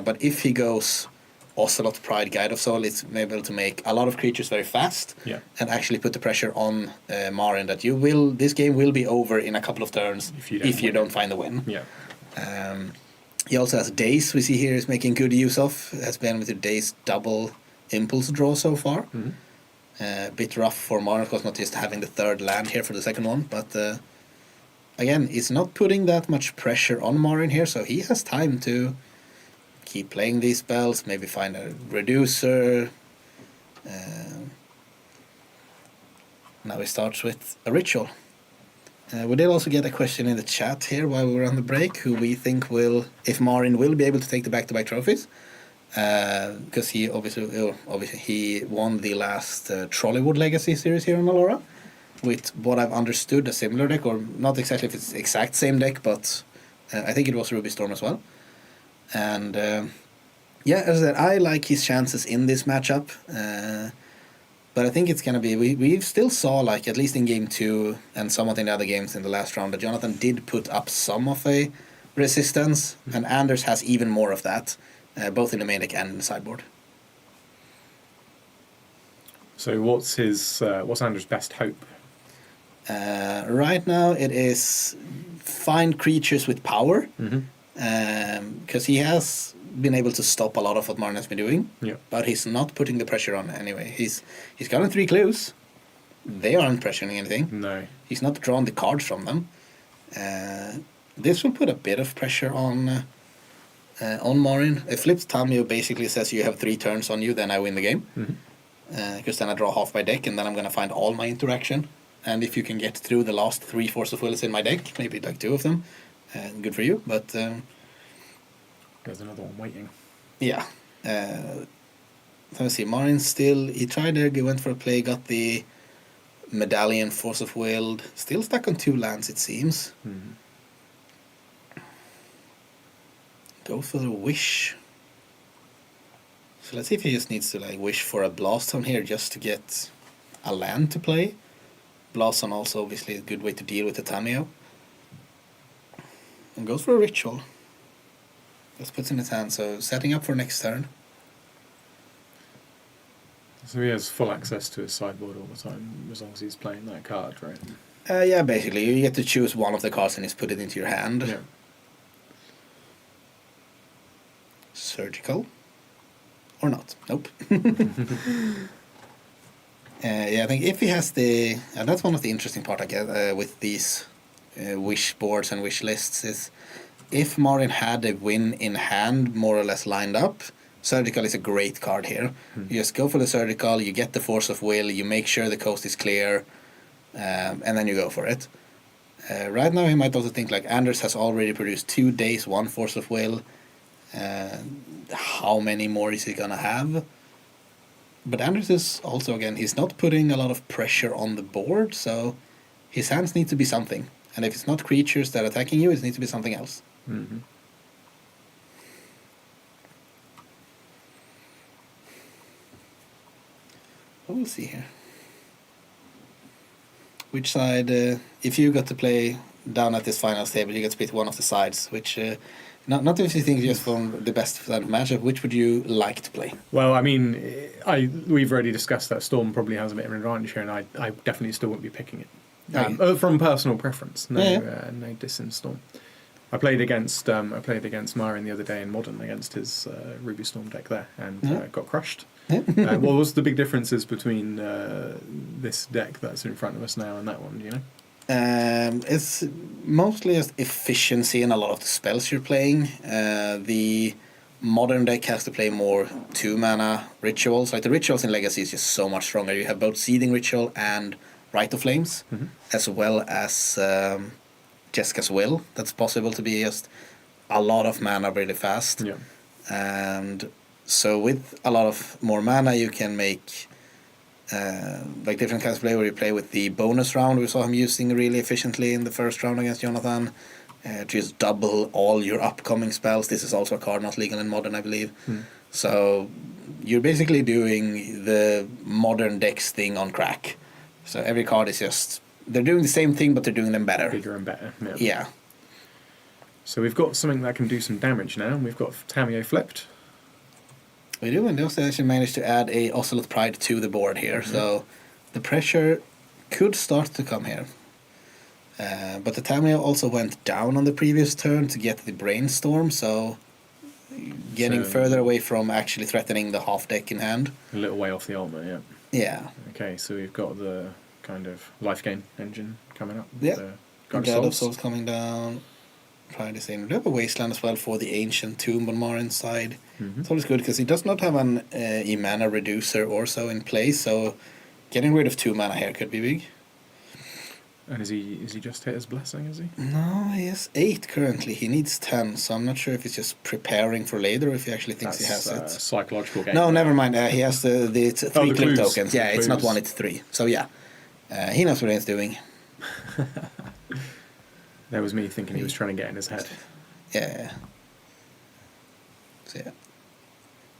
but if he goes Ocelot, Pride, Guide of Soul, it's able to make a lot of creatures very fast, and actually put the pressure on Marin that this game will be over in a couple of turns if you don't find the win. He also has Daze, we see here, is making good use of. Has been with the Daze double impulse draw so far. A bit rough for Marin, of course, not just having the third land here for the second one, but again, it's not putting that much pressure on Marin here, so he has time to keep playing these spells, maybe find a reducer. Now he starts with a ritual. We did also get a question in the chat here while we were on the break, who we think if Marin will be able to take the back-to-back trophies, because he obviously he won the last Trolleywood Legacy series here in Alara, with what I've understood a similar deck, or not exactly if it's exact same deck, but I think it was Ruby Storm as well. And as I said, I like his chances in this matchup. But I think it's going to be... We still saw, like, at least in Game 2 and somewhat in the other games in the last round, that Jonathan did put up some of a resistance, and Anders has even more of that, both in the main deck and in the sideboard. So what's Anders' best hope? Right now it is find creatures with power, because he has been able to stop a lot of what Marin has been doing, but he's not putting the pressure on anyway. He's gotten 3 clues. They aren't pressuring anything. No. He's not drawn the cards from them. This will put a bit of pressure on Marin. A flipped Tamio basically says you have 3 turns on you, then I win the game. Because then I draw half my deck, and then I'm going to find all my interaction. And if you can get through the last 3 Force of Wills in my deck, maybe like 2 of them, good for you, but... there's another one waiting. Yeah. Let's see, Marin still... He tried there, he went for a play, got the Medallion, Force of Will. Still stuck on 2 lands, it seems. Go for the Wish. So let's see if he just needs to wish for a Blast Zone here just to get a land to play. Blast Zone also obviously a good way to deal with the Tameo. And goes for a Ritual. Just puts in his hand, so setting up for next turn. So he has full access to his sideboard all the time, as long as he's playing that card, right? Yeah, basically. You get to choose one of the cards and just put it into your hand. Yeah. Surgical. Or not. Nope. Yeah, I think if he has the... And that's one of the interesting part I get with these wish boards and wish lists is if Marin had a win in hand more or less lined up, Surgical is a great card here. You just go for the Surgical, you get the Force of Will, you make sure the coast is clear, and then you go for it. Right now he might also think like Anders has already produced 2 days, 1 Force of Will. How many more is he gonna have? But Anders is also, again, he's not putting a lot of pressure on the board, so his hands need to be something. And if it's not creatures that are attacking you, it needs to be something else. Mm-hmm. We'll see here. Which side, if you got to play down at this finals table, you get to pick one of the sides, which, not if you think just from the best side of matchup, which would you like to play? Well, I mean, we've already discussed that Storm probably has a bit of an advantage here, and I definitely still wouldn't be picking it. From personal preference, no diss in Storm. I played against Marin the other day in Modern against his Ruby Storm deck there, and got crushed. What was the big differences between this deck that's in front of us now and that one, do you know? It's mostly just efficiency in a lot of the spells you're playing. The Modern deck has to play more 2-mana rituals. Like the rituals in Legacy is just so much stronger. You have both Seething Ritual and Rite of Flames, as well as Jeska's Will. That's possible to be just a lot of mana really fast. Yeah. And so with a lot of more mana, you can make like different kinds of play where you play with the bonus round. We saw him using really efficiently in the first round against Jonathan. Just double all your upcoming spells. This is also a card not legal in Modern, I believe. So you're basically doing the Modern decks thing on crack. So every card is just... They're doing the same thing, but they're doing them better. Bigger and better. Yeah. So we've got something that can do some damage now. We've got Tamiyo flipped. We do, and they also actually managed to add a Ocelot Pride to the board here, so the pressure could start to come here. But the Tamiyo also went down on the previous turn to get the Brainstorm, so getting further away from actually threatening the half deck in hand. A little way off the Ultimate, yeah. Yeah. Okay, so we've got the kind of life gain engine coming up. Yeah. God of Souls coming down. Try the same. We have a Wasteland as well for the Ancient Tomb on Marin's side. It's always good because he does not have an E-mana reducer or so in place, so getting rid of 2 mana here could be big. And is he just hit his blessing, is he? No, he has 8 currently. He needs 10, so I'm not sure if he's just preparing for later or if he actually thinks he has it. Psychological game. No, never mind. He has the 3 click tokens. Yeah, clues. It's not 1, it's 3. So yeah, he knows what he's doing. That was me thinking he was trying to get in his head. Yeah. So yeah.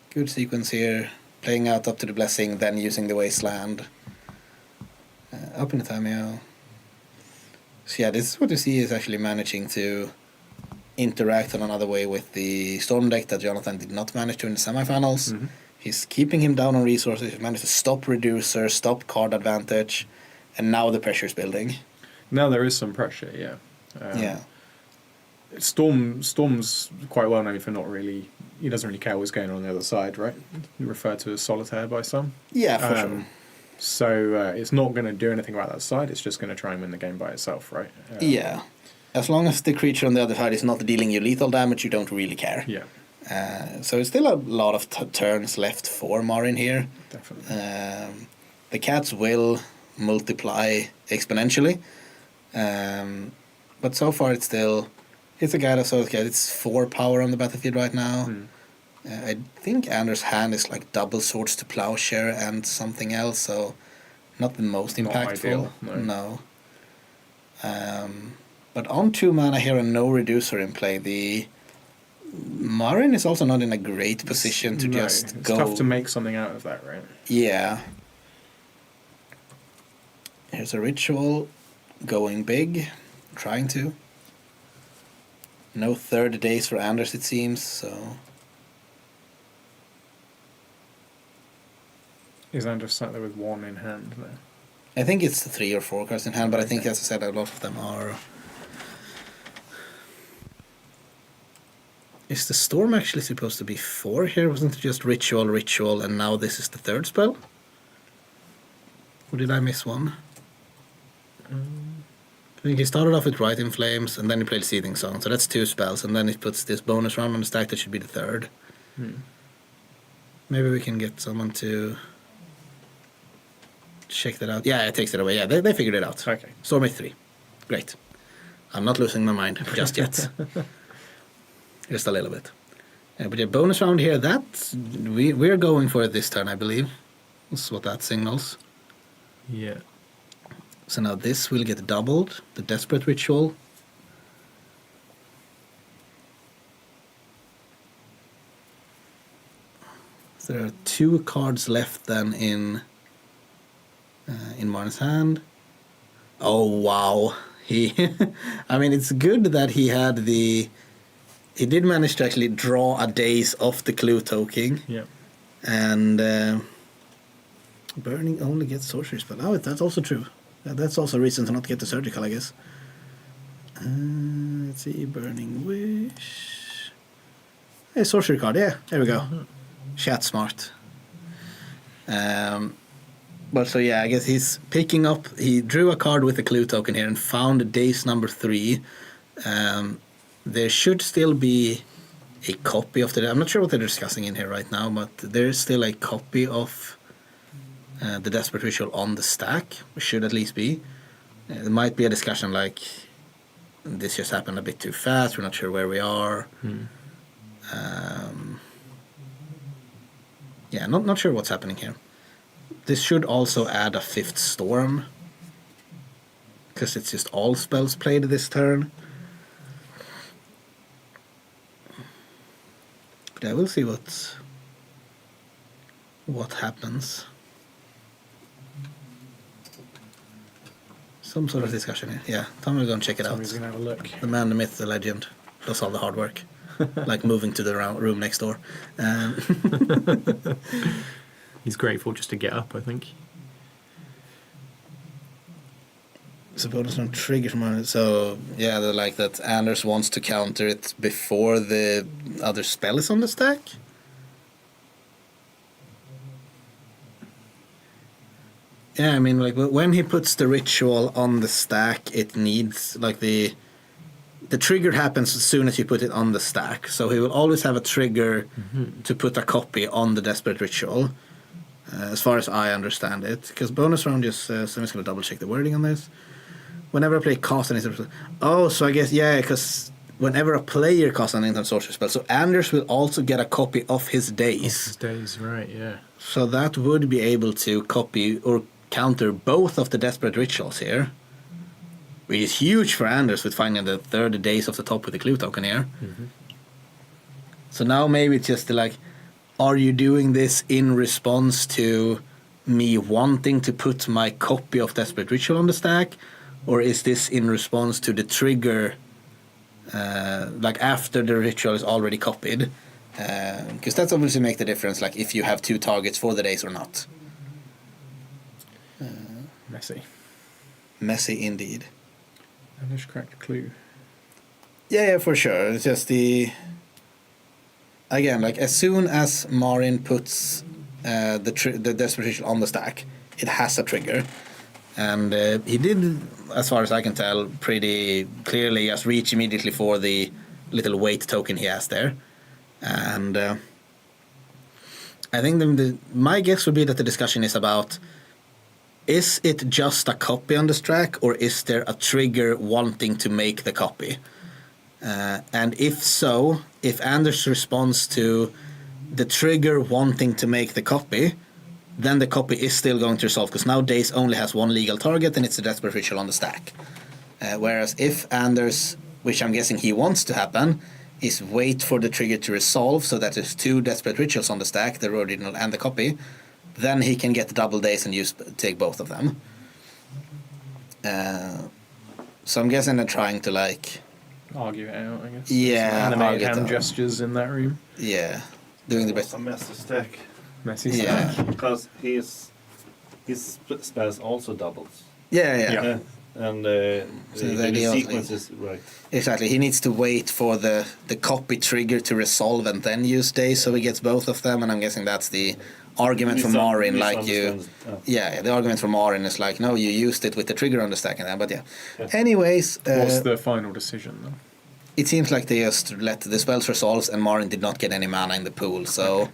Good sequence here. Playing out up to the blessing, then using the Wasteland. Up in the Tamiyo. So yeah, this is what you see is actually managing to interact in another way with the Storm deck that Jonathan did not manage to in the semifinals. He's keeping him down on resources. He's managed to stop Reducer, stop card advantage, and now the pressure is building. Now there is some pressure, yeah. Yeah. Storm's quite well known for not really... He doesn't really care what's going on the other side, right? Referred to as solitaire by some. Yeah, for sure. So it's not going to do anything about that side. It's just going to try and win the game by itself, right? Yeah. As long as the creature on the other side is not dealing you lethal damage, you don't really care. Yeah. So it's still a lot of turns left for Marin here. Definitely. The cats will multiply exponentially. But so far it's a guy that's okay. It's 4 power on the battlefield right now. I think Anders' hand is like double Swords to Plowshare and something else, so not the most impactful. No. But on 2 mana here and no reducer in play, the Marin is also not in a great position to just go. It's tough to make something out of that, right? Yeah. Here's a ritual going big, trying to. No third days for Anders, it seems, so... Is Anders sat there with one in hand now? I think it's 3 or 4 cards in hand, but I think, as I said, a lot of them are... Is the Storm actually supposed to be 4 here? Wasn't it just Ritual, and now this is the 3rd spell? Or did I miss one? I think he started off with Rite in Flames, and then he played Seething Song, so that's 2 spells, and then he puts this bonus round on the stack that should be the 3rd. Maybe we can get someone to check that out. Yeah, it takes it away. Yeah, they figured it out. Okay. Storm 3. Great. I'm not losing my mind just yet. Just a little bit. But yeah, bonus round here, we're going for it this turn, I believe. That's what that signals. Yeah. So now this will get doubled, the Desperate Ritual. So there are 2 cards left then in Martin's hand. Oh wow. I mean, it's good that he did manage to actually draw a Daze off the Clue token. Yeah. And Burning only gets Sorcery Spell. Oh, that's also true. That's also a reason to not get the Surgical, I guess. Let's see, Burning Wish. Hey, Sorcery card, yeah, there we go. Chat smart. But so yeah, I guess he's picking up, he drew a card with a Clue token here and found Daze number 3. There should still be a copy of I'm not sure what they're discussing in here right now, but there's still a copy of the Desperate Ritual on the stack, which should at least be. There might be a discussion like, this just happened a bit too fast, we're not sure where we are. Yeah, not sure what's happening here. This should also add a 5th Storm, because it's just all spells played this turn. But yeah, we'll see what happens. Some sort of discussion here. Yeah, Tom will go and check it out. Somebody's going to have a look. The man, the myth, the legend does all the hard work. Like moving to the room next door. He's grateful just to get up, I think. Suppose it's not trigger from it. So, yeah, they're like that Anders wants to counter it before the other spell is on the stack. Yeah, I mean, like, when he puts the ritual on the stack, it needs, like, the trigger happens as soon as you put it on the stack. So he will always have a trigger to put a copy on the Desperate Ritual, as far as I understand it. Because bonus round just says, so I'm just going to double check the wording on this. Whenever I play cast an instant, so I guess, yeah, because whenever a player casts an instant sorcery spell, so Anders will also get a copy of his Daze. His Daze, right, yeah. So that would be able to copy or counter both of the Desperate Rituals here, which is huge for Anders with finding the 3rd Daze off the top with the Clue token here. So now maybe it's just like, are you doing this in response to me wanting to put my copy of Desperate Ritual on the stack? Or is this in response to the trigger, like after the ritual is already copied? Because that's obviously make the difference, like if you have 2 targets for the Daze or not. Messy. Messy indeed. And just cracked a Clue. Yeah, for sure. It's just again, like as soon as Marin puts the Desperate Ritual on the stack, it has a trigger. And he did, as far as I can tell, pretty clearly just reach immediately for the little weight token he has there. And I think my guess would be that the discussion is about, is it just a copy on the stack, or is there a trigger wanting to make the copy? And if so, if Anders responds to the trigger wanting to make the copy, then the copy is still going to resolve, because now Daze only has 1 legal target, and it's a Desperate Ritual on the stack. Whereas if Anders, which I'm guessing he wants to happen, is wait for the trigger to resolve, so that there's 2 Desperate Rituals on the stack, the original and the copy, then he can get the double Daze and take both of them. So I'm guessing they're trying to, like, argue it out, I guess. Yeah, animated hand gestures in that room. Yeah, doing the best. A messy stack. messy Yeah. stack. Because his spells also doubles. Yeah. And So the idea sequence is right. Exactly. He needs to wait for the copy trigger to resolve and then use daze, so he gets both of them. And I'm guessing that's the argument from Marin. Like the argument from Marin is like, no, you used it with the trigger on the stack and that. But yeah. Anyways, what's the final decision then? It seems like they just let the spells resolve, and Marin did not get any mana in the pool. So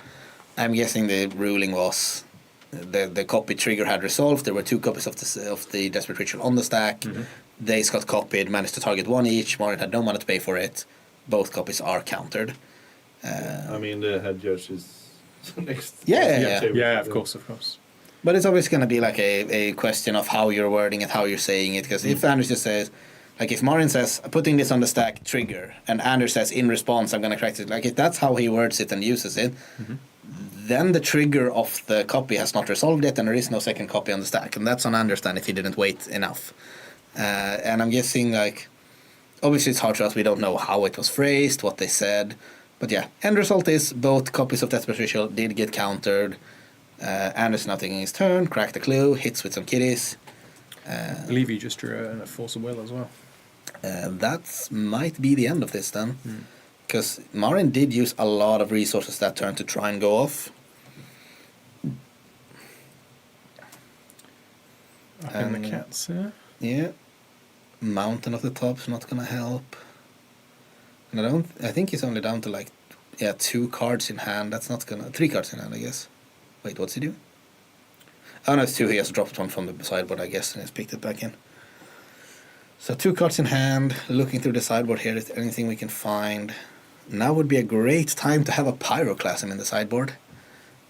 I'm guessing the ruling was the copy trigger had resolved. There were 2 copies of the Desperate Ritual on the stack. Daze got copied, managed to target 1 each. Marin had no money to pay for it. Both copies are countered. I mean, the head judge is next. Yeah, of course. But it's always going to be like a question of how you're wording it, how you're saying it. Because if Anders just says, like if Marin says, putting this on the stack, trigger, and Anders says, in response, I'm going to correct it. Like if that's how he words it and uses it, then the trigger of the copy has not resolved yet, and there is no second copy on the stack. And that's on Anders then if he didn't wait enough. And I'm guessing, like, obviously it's hard to us. We don't know how it was phrased, what they said. But yeah, end result is both copies of Desperate Ritual did get countered. Anders now taking his turn, cracked the clue, hits with some kitties. I believe he just drew a Force of Will as well. That might be the end of this then. Because Marin did use a lot of resources that turn to try and go off. Up in the cats, yeah. Yeah. Mountain of the Top's not going to help. And I think he's only down to like, 2 cards in hand. That's not going to... 3 cards in hand, I guess. Wait, what's he do? Oh, no, it's 2. He has dropped one from the sideboard, I guess, and has picked it back in. So 2 cards in hand. Looking through the sideboard here, is there anything we can find? Now would be a great time to have a Pyroclasm in the sideboard.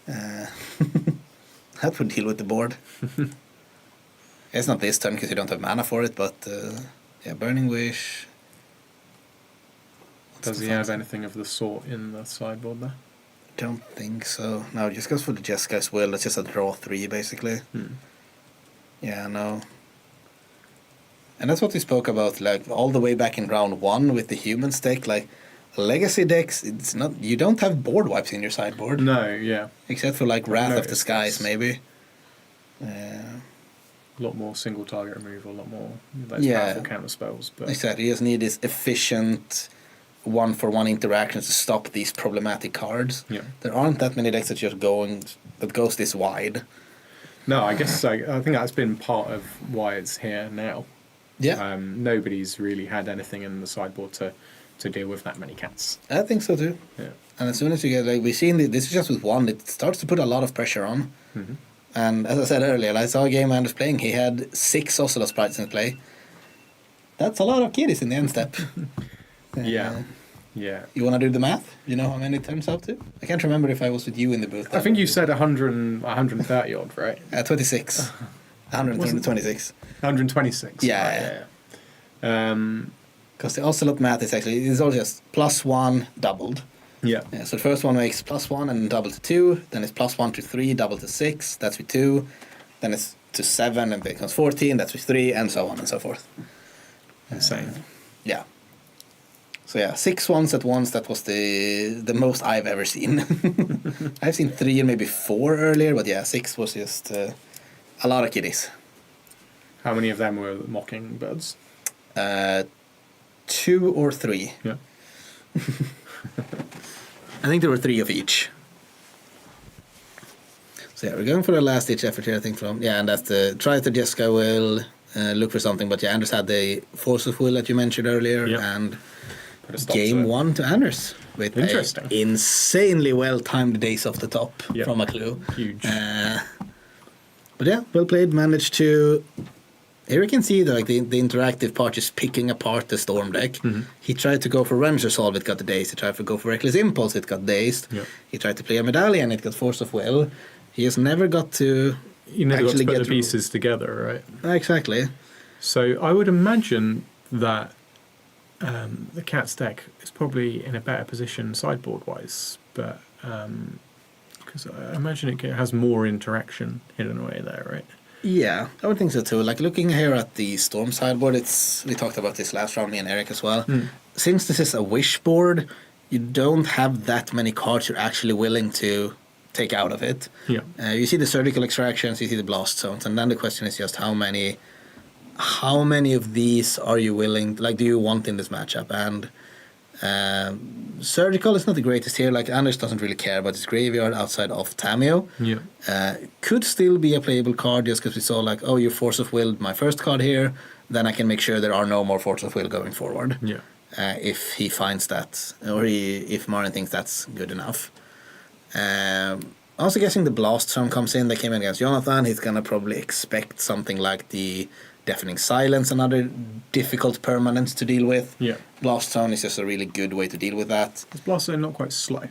That would deal with the board. It's not this turn because you don't have mana for it, but Burning Wish. Does he have anything of the sort in the sideboard there? Don't think so. No, just goes for the Jeskai's Will. It's just a draw 3, basically. Yeah, no. And that's what we spoke about, like, all the way back in round 1 with the Humans deck. Like, Legacy decks, it's not... You don't have board wipes in your sideboard. No, yeah. Except for, like, Wrath of the Skies, maybe. A lot more single target removal, a lot more powerful counter spells. But exactly, you just need this efficient 1-for-1 interactions to stop these problematic cards. Yeah. There aren't that many decks that goes this wide. No, I guess I think that's been part of why it's here now. Yeah. Nobody's really had anything in the sideboard to deal with that many cats. I think so too. Yeah. And as soon as you get, like, we've seen this is just with 1, it starts to put a lot of pressure on. And as I said earlier, I saw a game Anders playing, he had 6 Ocelot sprites in play. That's a lot of kitties in the end step. Yeah. You want to do the math? You know how many it turns out to? I can't remember if I was with you in the booth. I think you said 130 odd, right? 26. 126. 126. Yeah. Because the Ocelot math is all just +1 doubled. Yeah. So the first one makes +1 and double to 2. Then it's +1 to 3, double to 6. That's with 2. Then it's to 7 and becomes 14. That's with 3, and so on and so forth. Insane. Yeah. So yeah, 6 ones at once. That was the most I've ever seen. I've seen 3 and maybe 4 earlier, but yeah, 6 was just a lot of kitties. How many of them were mockingbirds? 2 or 3. Yeah. I think there were 3 of each. So yeah, we're going for the last ditch effort here, I think, and that's the try the Jeskai Will, look for something, but yeah, Anders had the Force of Will that you mentioned earlier, and game 1 to Anders with an insanely well-timed Daze off the top from a clue. Huge. But yeah, well played, managed to... Here you can see the interactive part is picking apart the Storm deck. He tried to go for Revenge Resolve, it got the Dazed. He tried to go for Reckless Impulse, it got Dazed. He tried to play a Medallion, it got Force of Will. He has never got to... You never got to put the pieces together, right? Exactly. So I would imagine that the Cat's deck is probably in a better position sideboard-wise, but because I imagine it has more interaction hidden away there, right? Yeah, I would think so too. Like looking here at the Storm sideboard, we talked about this last round, me and Erik as well. Since this is a wish board, you don't have that many cards you're actually willing to take out of it. Yeah. You see the surgical extractions, you see the blast zones, and then the question is just how many of these are you willing, like, do you want in this matchup? And surgical is not the greatest here. Like, Anders doesn't really care about his graveyard outside of Tameo. Yeah. Could still be a playable card just because we saw, like, oh, you Force of Will my first card here, then I can make sure there are no more Force of Will going forward. Yeah. If he finds that, or if Marin thinks that's good enough. Also guessing the Blast Zone comes in. They came in against Jonathan. He's going to probably expect something like the Deafening Silence, another difficult permanence to deal with. Yeah. Blast Zone is just a really good way to deal with that. Is Blast Zone not quite slow?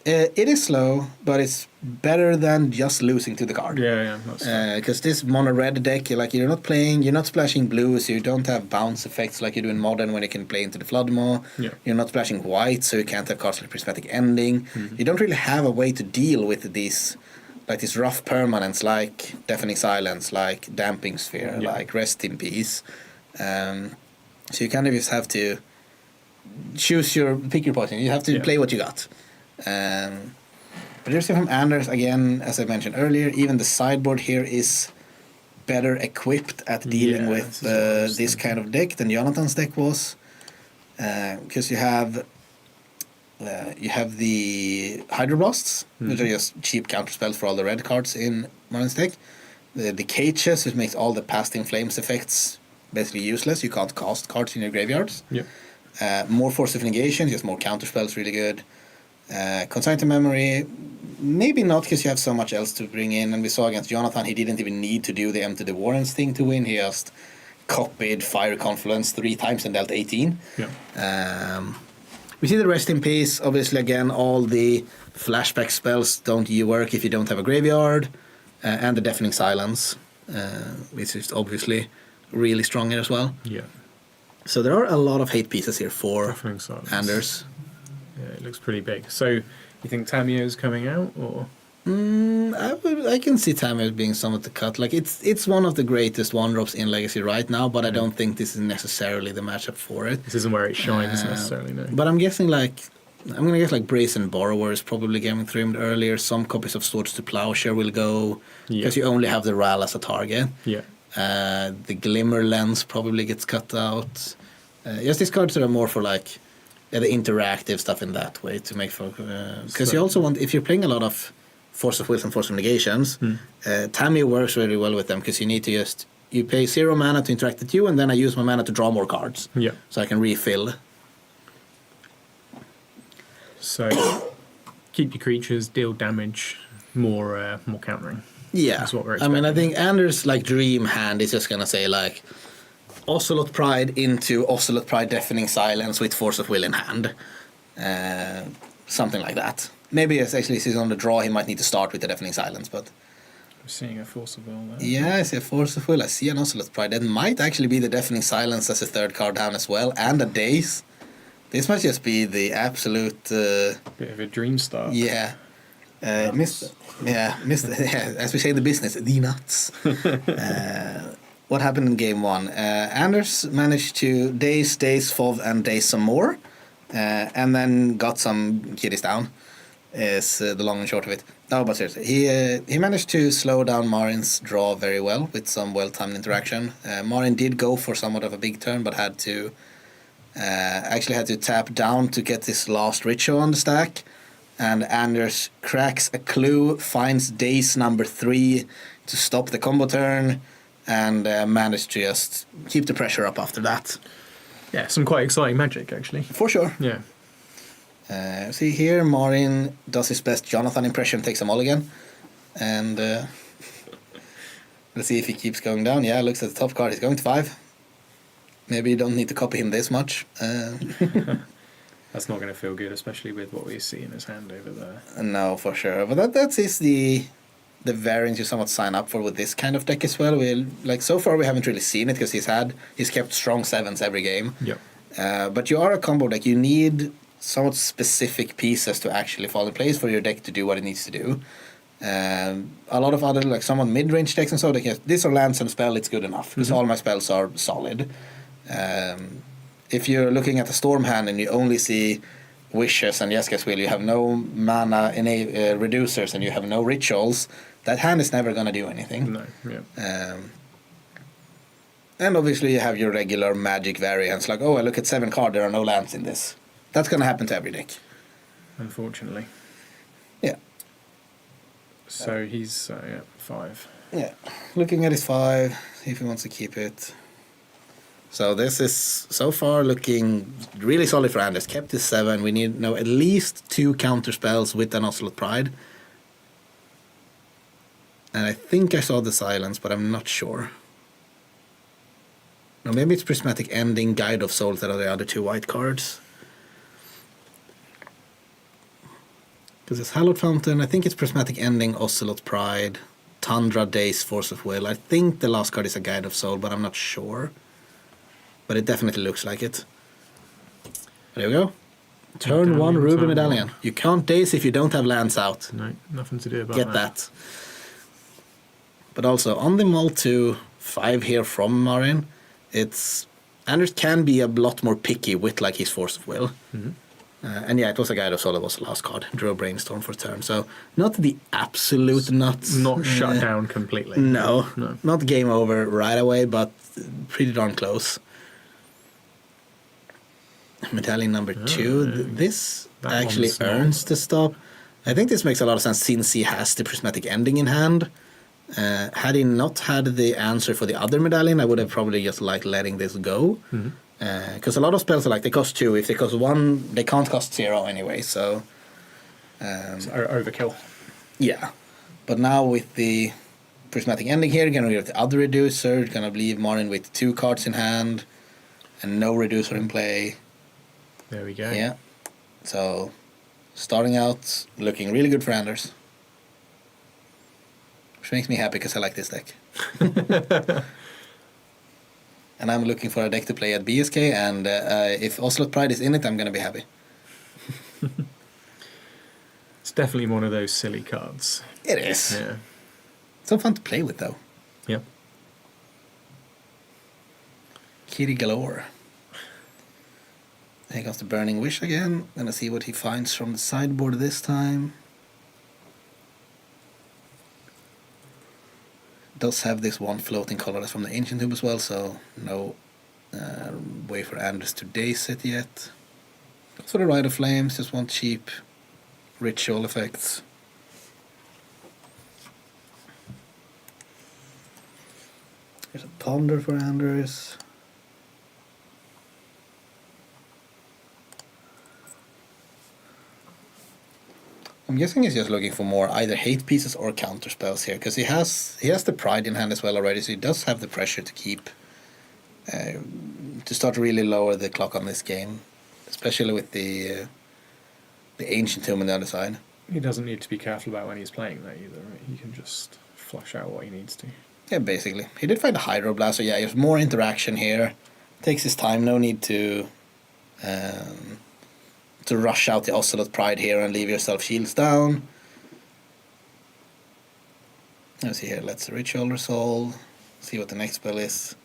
It is slow, but it's better than just losing to the card. Yeah. Because this mono red deck, you're not splashing blue, so you don't have bounce effects like you do in Modern when you can play into the Floodmaw. Yeah. You're not splashing white, so you can't have cards like Prismatic Ending. You don't really have a way to deal with these, like these rough permanents, like Deafening Silence, like Damping Sphere, like Rest in Peace. So you kind of just have to pick your poison. You have to play what you got. But here's from Anders again, as I mentioned earlier. Even the sideboard here is better equipped at dealing with this kind of deck than Jonathan's deck was, because you have the Hydroblasts, which are just cheap counter spells for all the red cards in Marin's deck. The Cages, which makes all the Past in Flames effects basically useless. You can't cast cards in your graveyards. More Force of Negation, just more counter spells, really good. Consign to Memory, maybe not because you have so much else to bring in. And we saw against Jonathan, he didn't even need to do the Empty the Warrens thing to win. He just copied Fire Confluence 3 times and dealt 18. We see the Rest in Peace. Obviously, again, all the flashback spells don't work if you don't have a graveyard. And the Deafening Silence, which is obviously really strong here as well. So there are a lot of hate pieces here for Anders. Yeah, it looks pretty big. So, you think Tameo's coming out, or? I can see Tameo being somewhat the cut. Like, it's one of the greatest one-drops in Legacy right now, but I don't think this is necessarily the matchup for it. This isn't where it shines necessarily, no. But I'm going to guess like Brazen Borrower is probably getting trimmed earlier. Some copies of Swords to Plowshare will go, because you only have the Ral as a target. The Glimmer Lens probably gets cut out. Yes, these cards are more for like the interactive stuff in that way to make for, because you also want, if you're playing a lot of Force of Wills and Force of Negations, Tameo works really well with them, because you need to you pay 0 mana to interact with you, and then I use my mana to draw more cards, so I can refill. So keep your creatures, deal damage, more countering. That's what we're expecting. I mean, I think Anders' like dream hand is just gonna say like Ocelot Pride into Ocelot Pride Deafening Silence with Force of Will in hand. Something like that. Maybe it's actually, if he's on the draw, he might need to start with the Deafening Silence, but... I'm seeing a Force of Will there. Yeah, I see a Force of Will. I see an Ocelot Pride. That might actually be the Deafening Silence as a third card down as well, and a Daze. This might just be the absolute... bit of a dream start. Yeah. As we say in the business, the nuts. What happened in game 1? Anders managed to daze, FOV, and daze some more, and then got some kiddies down, is the long and short of it. No, but seriously, he managed to slow down Marin's draw very well with some well-timed interaction. Marin did go for somewhat of a big turn, but had to tap down to get his last ritual on the stack, and Anders cracks a clue, finds daze number 3 to stop the combo turn, and managed to just keep the pressure up after that. Yeah, some quite exciting magic, actually. For sure. Yeah. See here, Marin does his best Jonathan impression, takes a mulligan. And let's see if he keeps going down. Yeah, looks at the top card, he's going to 5. Maybe you don't need to copy him this much. That's not going to feel good, especially with what we see in his hand over there. No, for sure. But that is the variance you somewhat sign up for with this kind of deck as well. So far we haven't really seen it, because he's kept strong 7s every game. But you are a combo deck. You need somewhat specific pieces to actually fall in place for your deck to do what it needs to do. A lot of other like somewhat mid-range decks and so, this are lands and spell, it's good enough, because all my spells are solid. If you're looking at the Storm hand and you only see wishes and Jeskai's will, you have no mana reducers, and you have no rituals, that hand is never going to do anything. No, yeah. And obviously you have your regular magic variants, like, oh, I look at 7 cards, there are no lands in this. That's going to happen to every deck. Unfortunately. Yeah. So he's 5. Yeah. Looking at his 5, see if he wants to keep it. So this is so far looking really solid for Anders. Kept his 7. We need at least 2 counter spells with an Ocelot Pride. And I think I saw the silence, but I'm not sure. Or maybe it's Prismatic Ending, Guide of Souls that are the other 2 white cards. Because it's Hallowed Fountain, I think it's Prismatic Ending, Ocelot Pride, Tundra, Days, Force of Will. I think the last card is a Guide of Soul, but I'm not sure. But it definitely looks like it. There we go. Turn 1 Ruby Medallion. You can't Daze if you don't have lands out. No, nothing to do about Get that. But also, on the mull to 5 here from Marin, Anders can be a lot more picky with like his Force of Will. Mm-hmm. And yeah, it was a Guide of Soul that was the last card. Drew a Brainstorm for turn. So not the absolute nuts. Not shut down completely. No, not game over right away, but pretty darn close. Medallion number 2. This actually earns the stop. I think this makes a lot of sense since he has the Prismatic Ending in hand. Had he not had the answer for the other medallion, I would have probably just liked letting this go. Because a lot of spells are like, they cost 2. If they cost 1, they can't cost 0 anyway. So it's overkill. Yeah. But now with the Prismatic Ending here, going to get the other reducer, going to leave Marin with 2 cards in hand and no reducer in play. There we go. Yeah. So starting out looking really good for Anders. Which makes me happy because I like this deck. And I'm looking for a deck to play at BSK, and if Ocelot Pride is in it, I'm going to be happy. It's definitely one of those silly cards. It is. Yeah. So fun to play with, though. Yep. Kitty galore. Here comes the Burning Wish again. Gonna see what he finds from the sideboard this time. Does have this 1 floating colorless from the Ancient Tomb as well, so no way for Anders to daze it yet. For the Rite of Flames, just want cheap ritual effects. There's a Ponder for Anders. I'm guessing he's just looking for more either hate pieces or counter spells here, because he has the Pride in hand as well already, so he does have the pressure to keep to start to really lower the clock on this game, especially with the Ancient Tomb on the other side. He doesn't need to be careful about when he's playing that either. Right? He can just flush out what he needs to. Yeah, basically. He did find a Hydroblast, so yeah, there's more interaction here. Takes his time, no need to rush out the Ocelot Pride here and leave yourself shields down. Let's see here, let's Ritual Resolve, see what the next spell is.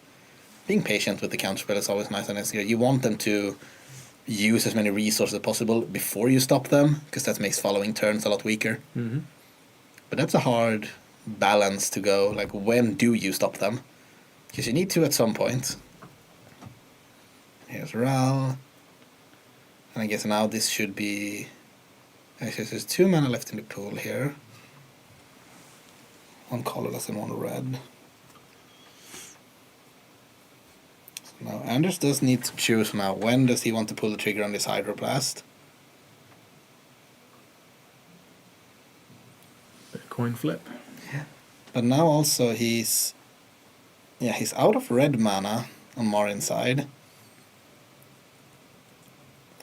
Being patient with the counter spell is always nice and necessary. You want them to use as many resources as possible before you stop them, because that makes following turns a lot weaker. Mm-hmm. But that's a hard balance to go, like when do you stop them? Because you need to at some point. Here's Ral. And I guess now this should be... Actually, there's 2 mana left in the pool here. 1 colorless and 1 red. So now Anders does need to choose now. When does he want to pull the trigger on this Hydroblast? Coin flip. Yeah. But now also he's out of red mana on Marin's side.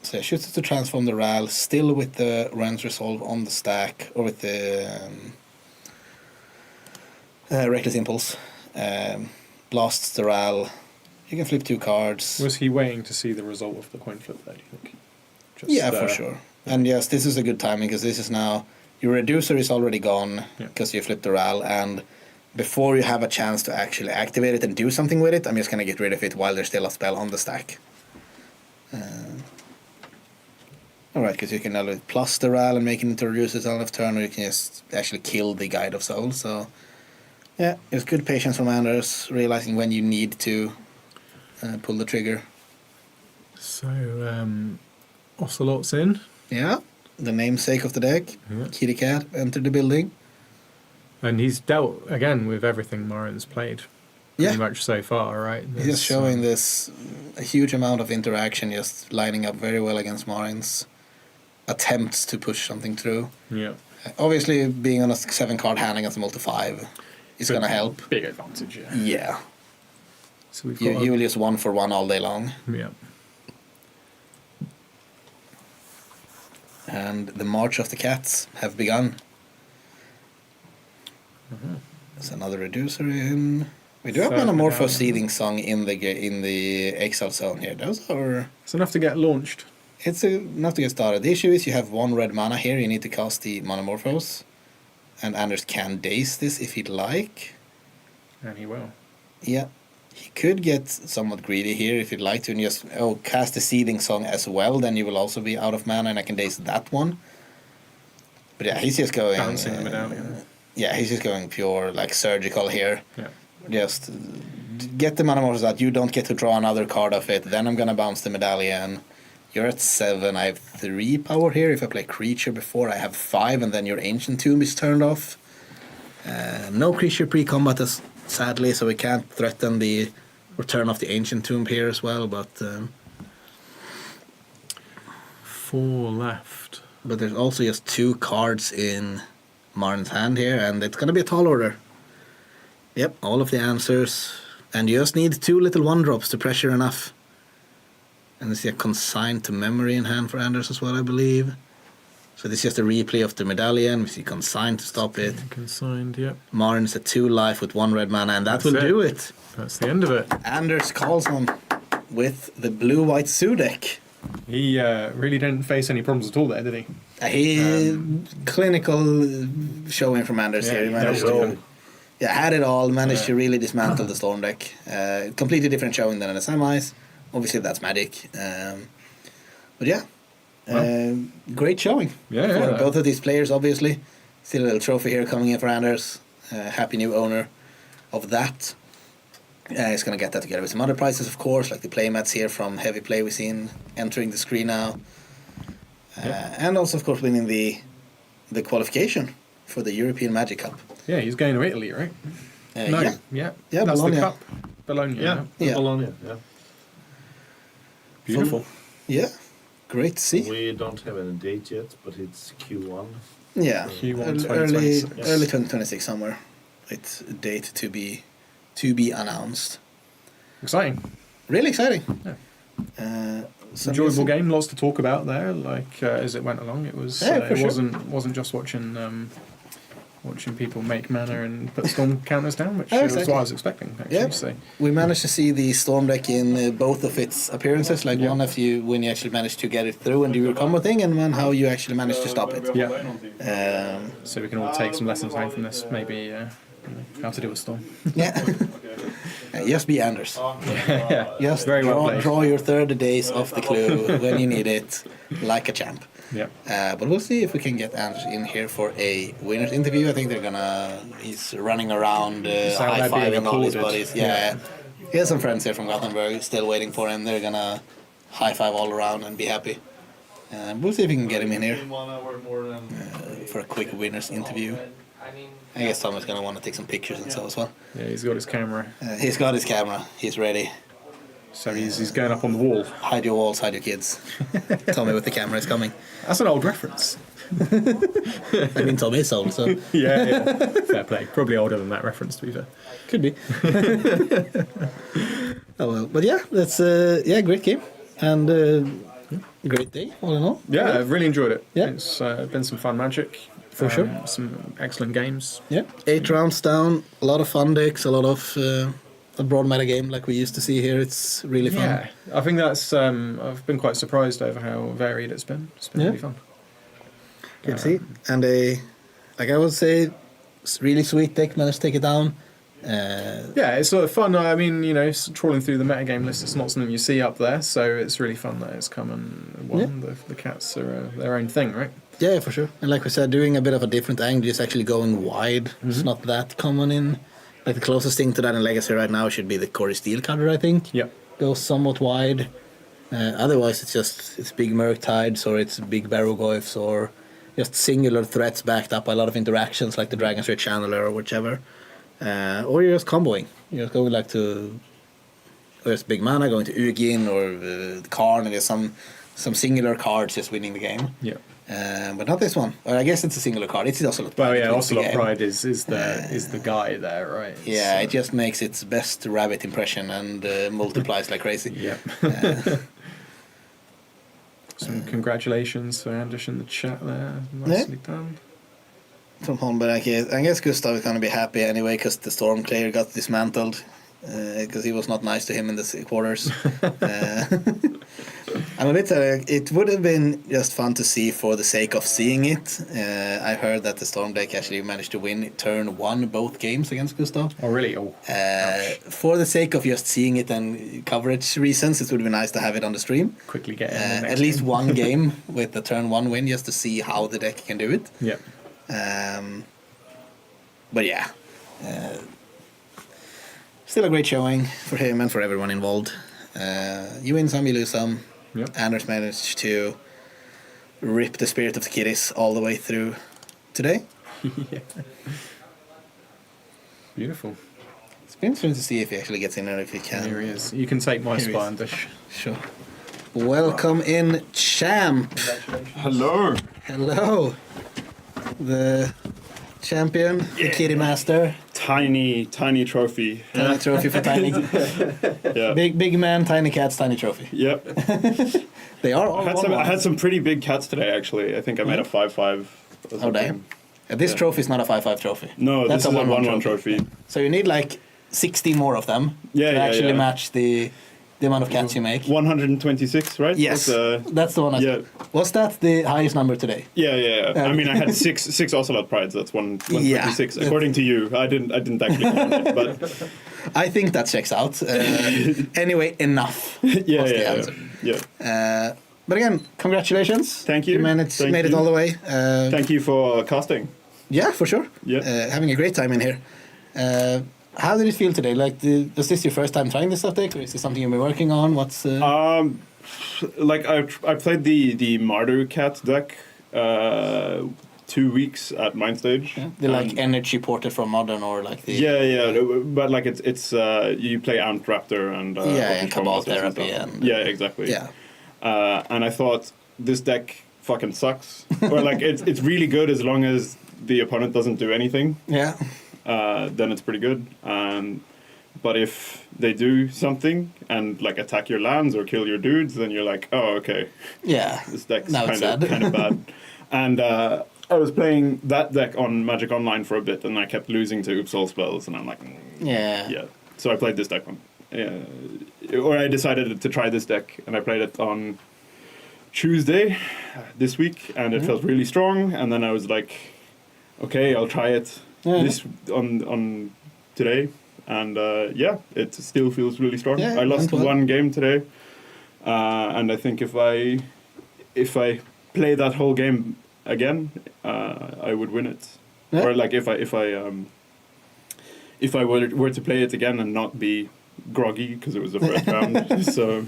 So he shoots to transform the Ral, still with the Rens Resolve on the stack, or with the Reckless Impulse. Blasts the Ral. You can flip 2 cards. Was he waiting to see the result of the coin flip there, do you think? Yeah, for sure. And yes, this is a good timing, because this is now... Your reducer is already gone, because you flipped the Ral, and before you have a chance to actually activate it and do something with it, I'm just going to get rid of it while there's still a spell on the stack. Alright, because you can either plus the RAL and make it into reduces on of turn, or you can just actually kill the Guide of Souls. So, yeah, it's good patience from Anders, realizing when you need to pull the trigger. So, Ocelot's in. Yeah, the namesake of the deck, Kitty Cat, entered the building. And he's dealt, again, with everything Morin's played. Pretty much so far, right? He's just showing this a huge amount of interaction, just lining up very well against Morin's attempts to push something through. Yeah. Obviously, being on a 7-card hand against a multi-5 is going to help. Big advantage, yeah. Yeah. So we've you will just 1-for-1 all day long. Yeah. And the March of the Cats have begun. There's another reducer in. We do have an Amorpho Seething Song in the Exile zone here. Those are. It's enough to get launched. It's enough to get started. The issue is you have 1 red mana here. You need to cast the Monomorphos, and Anders can daze this if he'd like. And he will. Yeah, he could get somewhat greedy here if he'd like to, and just cast the Seething Song as well. Then you will also be out of mana, and I can daze that one. But yeah, he's just going bouncing the medallion. Yeah, he's just going pure like surgical here. Yeah. Just get the Monomorphos out. You don't get to draw another card of it. Then I'm gonna bounce the medallion. You're at 7. I have 3 power here. If I play creature before, I have 5, and then your Ancient Tomb is turned off. No creature pre-combat, sadly, so we can't threaten the return of the Ancient Tomb here as well. But 4 left. But there's also just 2 cards in Martin's hand here, and it's going to be a tall order. Yep, all of the answers. And you just need 2 little 1-drops to pressure enough. And there's a Consigned to Memory in hand for Anders as well, I believe. So this is just a replay of the medallion. We see Consigned to stop it. Consigned, yep. Marin's at 2 life with 1 red mana, and that will do it. That's the end of it. Anders calls on with the blue-white Zoo deck. He really didn't face any problems at all there, did he? Clinical showing from Anders here. He managed to, had it all. Managed to really dismantle the Storm deck. Completely different showing than in the semis. Obviously, that's Magic. But yeah, great showing for both of these players, obviously. Still a little trophy here coming in for Anders. Happy new owner of that. He's going to get that together with some other prizes, of course, like the playmats here from Heavy Play we've seen entering the screen now. And also, of course, winning the qualification for the European Magic Cup. Yeah, he's going to Italy, right? Yeah, that's Bologna. the cup. Bologna. Bologna, yeah. Beautiful. Great to see. We don't have any date yet, but it's Q1. Yeah, Q1 early 2026. 2026 somewhere. It's a date to be announced. Exciting. Really exciting. Yeah. Enjoyable game. Lots to talk about there. Like as it went along, it was. It wasn't just watching people make mana and put storm counters down, which was what I was expecting. Actually, yeah. So. We managed to see the Storm deck in both of its appearances. Like one when you actually managed to get it through and do your combo thing, and one how you actually managed to stop it. Yeah. So we can all take some lessons home from this. Maybe how to deal with Storm. Yeah. Just be Anders. Just very draw your third days off the clue when you need it, like a champ. Yeah. But we'll see if we can get Anders in here for a winner's interview. I think he's running around high-fiving all his buddies. Yeah. He has some friends here from Gothenburg still waiting for him. They're gonna high-five all around and be happy. We'll see if we can get him in here for a quick winner's interview. I guess Tom is going to want to take some pictures and so as well. Yeah, he's got his camera. He's ready. So he's going up on the wall. Hide your walls, hide your kids. Tommy with the camera is coming. That's an old reference. I mean, Tommy is old, so... yeah. Fair play. Probably older than that reference, to be fair. Could be. Oh, well. But yeah, that's great game. And great day, all in all. Yeah, I've really enjoyed it. Yeah. It's been some fun Magic. For sure. Some excellent games. Yeah. 8 rounds down, a lot of fun decks, a lot of a broad meta game like we used to see here. It's really fun. Yeah, I think that's. I've been quite surprised over how varied it's been. It's been really fun. Good to see. And I would say, really sweet deck, managed to take it down. Yeah, it's sort of fun. I mean, trawling through the metagame list, it's not something you see up there, so it's really fun that it's come and won. Yeah. The cats are their own thing, right? Yeah, for sure. And like we said, doing a bit of a different angle, just actually going wide. It's not that common in... Like the closest thing to that in Legacy right now should be the Core Steel cutter, I think. Yeah. Goes somewhat wide. Otherwise, it's big Murktides or it's big Barogoyfs or just singular threats backed up by a lot of interactions like the Dragon's Rage Channeler or whichever. Or you're just comboing. You're just going or it's big mana, going to Ugin or Karn, and there's some singular cards just winning the game. Yeah. But not this one. Or I guess it's a singular card. It's the Ocelot Pride. Well, yeah, Ocelot Pride is the guy there, right? Yeah, it just makes its best rabbit impression and multiplies like crazy. Yeah. Some congratulations for Anders in the chat there. Nicely done. From home, but I guess Gustav is going to be happy anyway because the Stormclayer got dismantled because he was not nice to him in the quarters. I'm a bit. It would have been just fun to see for the sake of seeing it. I heard that the Storm deck actually managed to win turn 1 both games against Gustav. Oh, really? Oh. For the sake of just seeing it and coverage reasons, it would be nice to have it on the stream. Quickly get at least one game with the turn 1 win just to see how the deck can do it. Yeah. But yeah. Still a great showing for him and for everyone involved. You win some, you lose some. Yep. Anders managed to rip the spirit of the kiddies all the way through today. Yeah. Beautiful. It's been interesting to see if he actually gets in there if he can. Here he is. You can take my spy, Anders. Sure. Welcome in, champ. Hello. Hello. The champion, the kitty master. Tiny trophy. Tiny trophy for tiny. Yeah. Big man, tiny cats, tiny trophy. Yep. They are all I had some pretty big cats today, actually. I think I made a 5-5. Oh, damn. This trophy is not a 5-5 trophy. No, that's this is a 1-1 trophy. So you need like 60 more of them to actually match the amount of cats you make. 126, right? Yes, that's the one. Was that the highest number today? Yeah. I mean, I had six Ocelot Prides. That's 126, according to you. I didn't actually count it, but I think that checks out. Anyway, enough. Yeah. But again, congratulations. Thank you. You made it all the way. Thank you for casting. Yeah, for sure. Yeah. Having a great time in here. How did it feel today? Like, was this your first time trying this stuff deck, or is this something you've been working on? What's like I played the Mardu Cat deck 2 weeks at Mindstage. Yeah. The like energy ported from Modern, or like the but like it's you play Ant Raptor and and Cabal Therapy and exactly. And I thought this deck fucking sucks, or like it's really good as long as the opponent doesn't do anything. Yeah. Then it's pretty good. But if they do something and like attack your lands or kill your dudes, then you're like, oh, okay. Yeah. This deck's kind of bad. And I was playing that deck on Magic Online for a bit, and I kept losing to Upsal spells, and I'm like, yeah. So I played this deck on. Or I decided to try this deck, and I played it on Tuesday this week, and it felt really strong. And then I was like, okay, I'll try it. This on today, and it still feels really strong. I lost one game today, and I think if I play that whole game again, I would win it. Or like if I were to play it again and not be groggy because it was the first round. So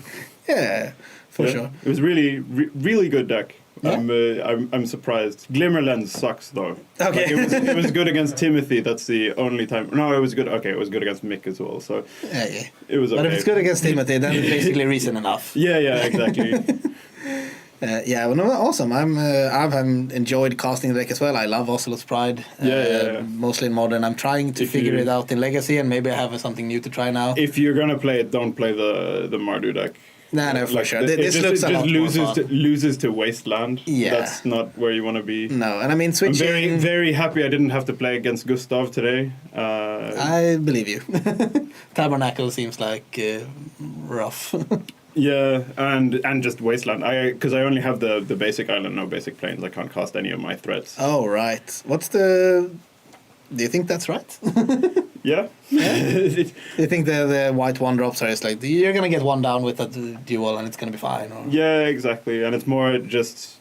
for sure, it was really good deck. I'm surprised. Glimmerlens sucks though. Okay. Like it was good against Timothy. That's the only time. No, it was good. Okay, it was good against Mick as well. So it was okay. But if it's good against Timothy, then it's basically reason enough. Yeah, exactly. Awesome. I've enjoyed casting the deck as well. I love Ocelot's Pride. Mostly in Modern. I'm trying to figure it out in Legacy, and maybe I have something new to try now. If you're gonna play it, don't play the Mardu deck. No, for sure. This looks a lot more fun. Loses to Wasteland. Yeah. That's not where you want to be. No, and I mean, switching... I'm very, very happy I didn't have to play against Gustav today. I believe you. Tabernacle seems like rough. Yeah, and just Wasteland. Because I only have the basic island, no basic planes. I can't cast any of my threats. Oh, right. What's the Do you think that's right? Yeah. Do you think the white 1-drops are just like, you're going to get one down with that duel and it's going to be fine? Or? Yeah, exactly. And it's more just,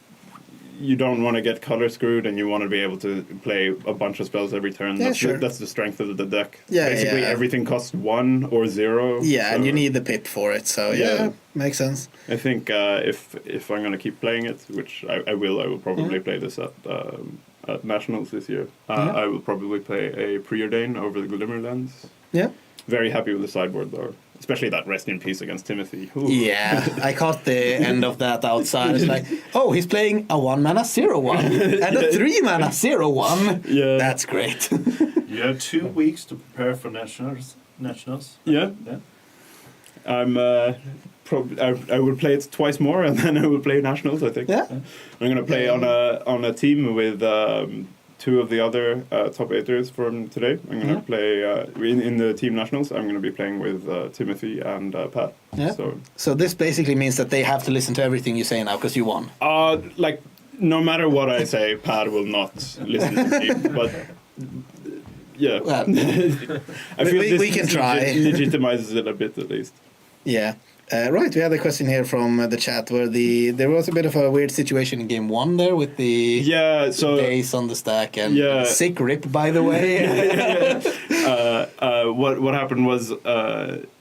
you don't want to get color screwed and you want to be able to play a bunch of spells every turn. Yeah, That's the strength of the deck. Yeah, Basically, everything costs 1 or 0. Yeah, so and you need the pip for it. So, makes sense. I think if I'm going to keep playing it, which I will probably play this at Nationals this year. I will probably play a Preordain over the Glimmer Lens. Yeah. Very happy with the sideboard, though. Especially that Rest in Peace against Timothy. Ooh. Yeah, I caught the end of that outside. It's like, oh, he's playing a 1-mana 0-1 and a 3-mana 0-1. Yeah. That's great. You have 2 weeks to prepare for nationals. Yeah. I'm I will play it twice more, and then I will play Nationals, I think. Yeah. I'm going to play on a team with 2 of the other top 8ers from today. I'm going to play in the team Nationals. I'm going to be playing with Timothy and Pat. Yeah. So this basically means that they have to listen to everything you say now because you won. Like, no matter what I say, Pat will not listen to me. But yeah, well, I feel we can try. Legitimizes it a bit at least. Yeah. Right, we had a question here from the chat where there was a bit of a weird situation in game 1 there with the base on the stack and sick rip, by the way. What happened was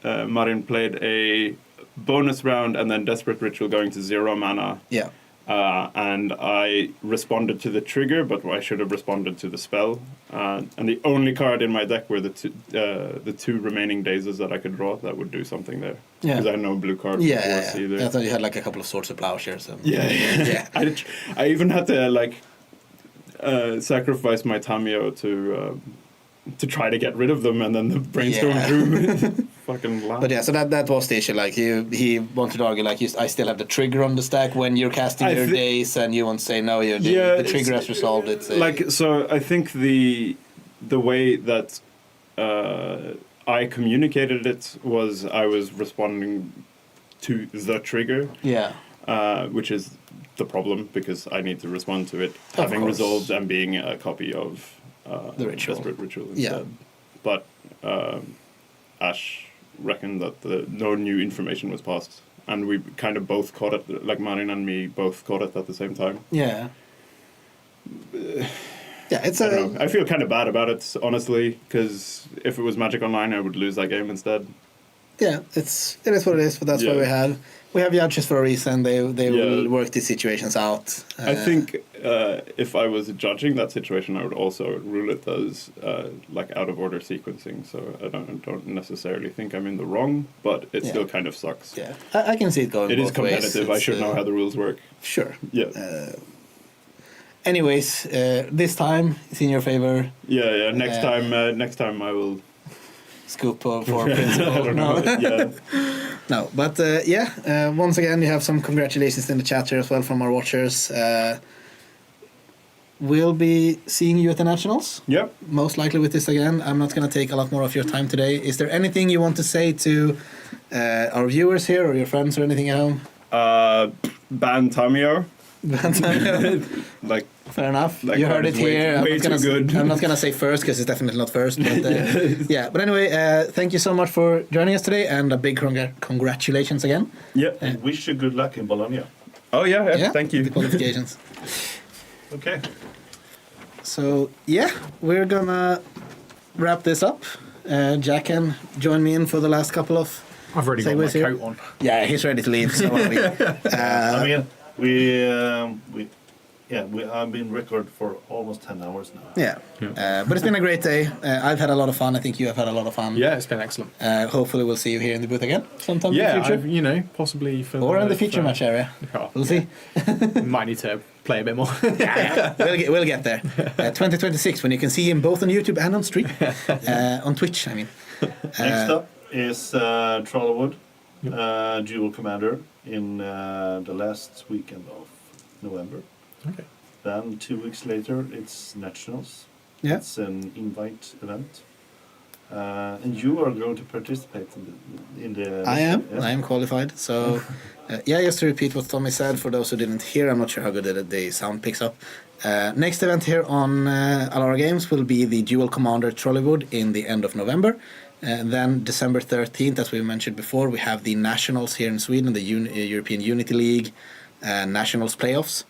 Marin played a bonus round and then Desperate Ritual going to 0 mana. Yeah. And I responded to the trigger, but I should have responded to the spell. And the only card in my deck were the 2 remaining dazes that I could draw that would do something there. Yeah. Because I had no blue card for force either. I thought you had like a couple of Swords of Plowshares. Yeah. I even had to sacrifice my Tamiyo to try to get rid of them, and then the brainstorm drew. Fucking laugh. But yeah, so that was the issue. Like he wanted to argue, like I still have the trigger on the stack when you're casting your days, and you want to say no, the trigger has resolved it. So I think the way that I communicated it was I was responding to the trigger. Yeah. Which is the problem because I need to respond to it having resolved and being a copy of the ritual. Desperate Ritual instead. Yeah. But Ash reckoned that no new information was passed, and we kind of both caught it, like Marin and me both caught it at the same time. Yeah. I feel kind of bad about it, honestly, because if it was Magic Online, I would lose that game instead. Yeah, it is what it is, but that's why we have judges for a reason. They will work these situations out. I think if I was judging that situation, I would also rule it as like out of order sequencing. So I don't necessarily think I'm in the wrong, but it still kind of sucks. Yeah, I can see it going. It is competitive. I should know how the rules work. Sure. Yeah. Anyways, this time it's in your favor. Yeah. Next time I will scoop for principal. I don't know. No, but once again, you have some congratulations in the chat here as well from our watchers. We'll be seeing you at the Nationals. Yep. Most likely with this again. I'm not going to take a lot more of your time today. Is there anything you want to say to our viewers here or your friends or anything at home? Ban Tamiyo. Fair enough. You heard it here. Way too good. I'm not gonna say first because it's definitely not first. But But anyway, thank you so much for joining us today, and a big congratulations again. Yeah. And wish you good luck in Bologna. Oh yeah. Thank you. The qualifications. Okay. So we're gonna wrap this up. Jack can join me in for the last couple of. I've already got my coat on. Yeah, he's ready to leave. So are we. I mean, I've been record for almost 10 hours now. Yeah. But it's been a great day. I've had a lot of fun. I think you have had a lot of fun. Yeah, it's been excellent. Hopefully we'll see you here in the booth again sometime in the future. Possibly for or in the feature match area. We'll see. Might need to play a bit more. We'll get there. 2026 when you can see him both on YouTube and on stream. On Twitch, I mean. Next up is Trollwood, Dual Commander in the last weekend of November. Okay. Then 2 weeks later, it's Nationals. Yeah. It's an invite event. And you are going to participate in the I am. Yeah? I am qualified. So, just to repeat what Tommy said, for those who didn't hear, I'm not sure how good the sound picks up. Next event here on Alara Games will be the Dual Commander Trollywood in the end of November. Then December 13th, as we mentioned before, we have the Nationals here in Sweden, the European Unity League Nationals playoffs,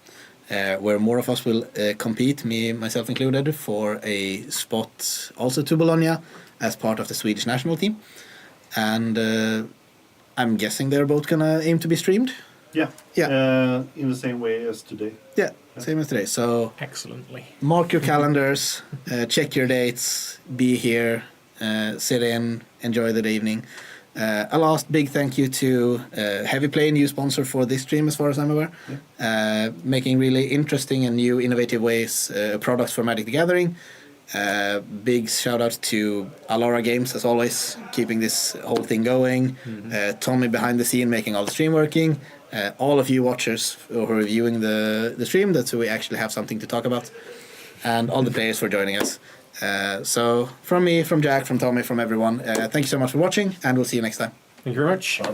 where more of us will compete, myself included, for a spot also to Bologna as part of the Swedish national team. And I'm guessing they're both going to aim to be streamed. Yeah. In the same way as today. Yeah, same as today. So excellently. Mark your calendars, check your dates, be here, sit in, enjoy the evening. A last big thank you to Heavy Play, new sponsor for this stream as far as I'm aware. Making really interesting and new innovative ways, products for Magic the Gathering. Big shout out to Alara Games as always, keeping this whole thing going. Tommy behind the scene making all the stream working. All of you watchers who are viewing the stream, that's so we actually have something to talk about. And all the players for joining us. So from me, from Jack, from Tommy, from everyone, thank you so much for watching, and we'll see you next time. Thank you very much. Bye-bye.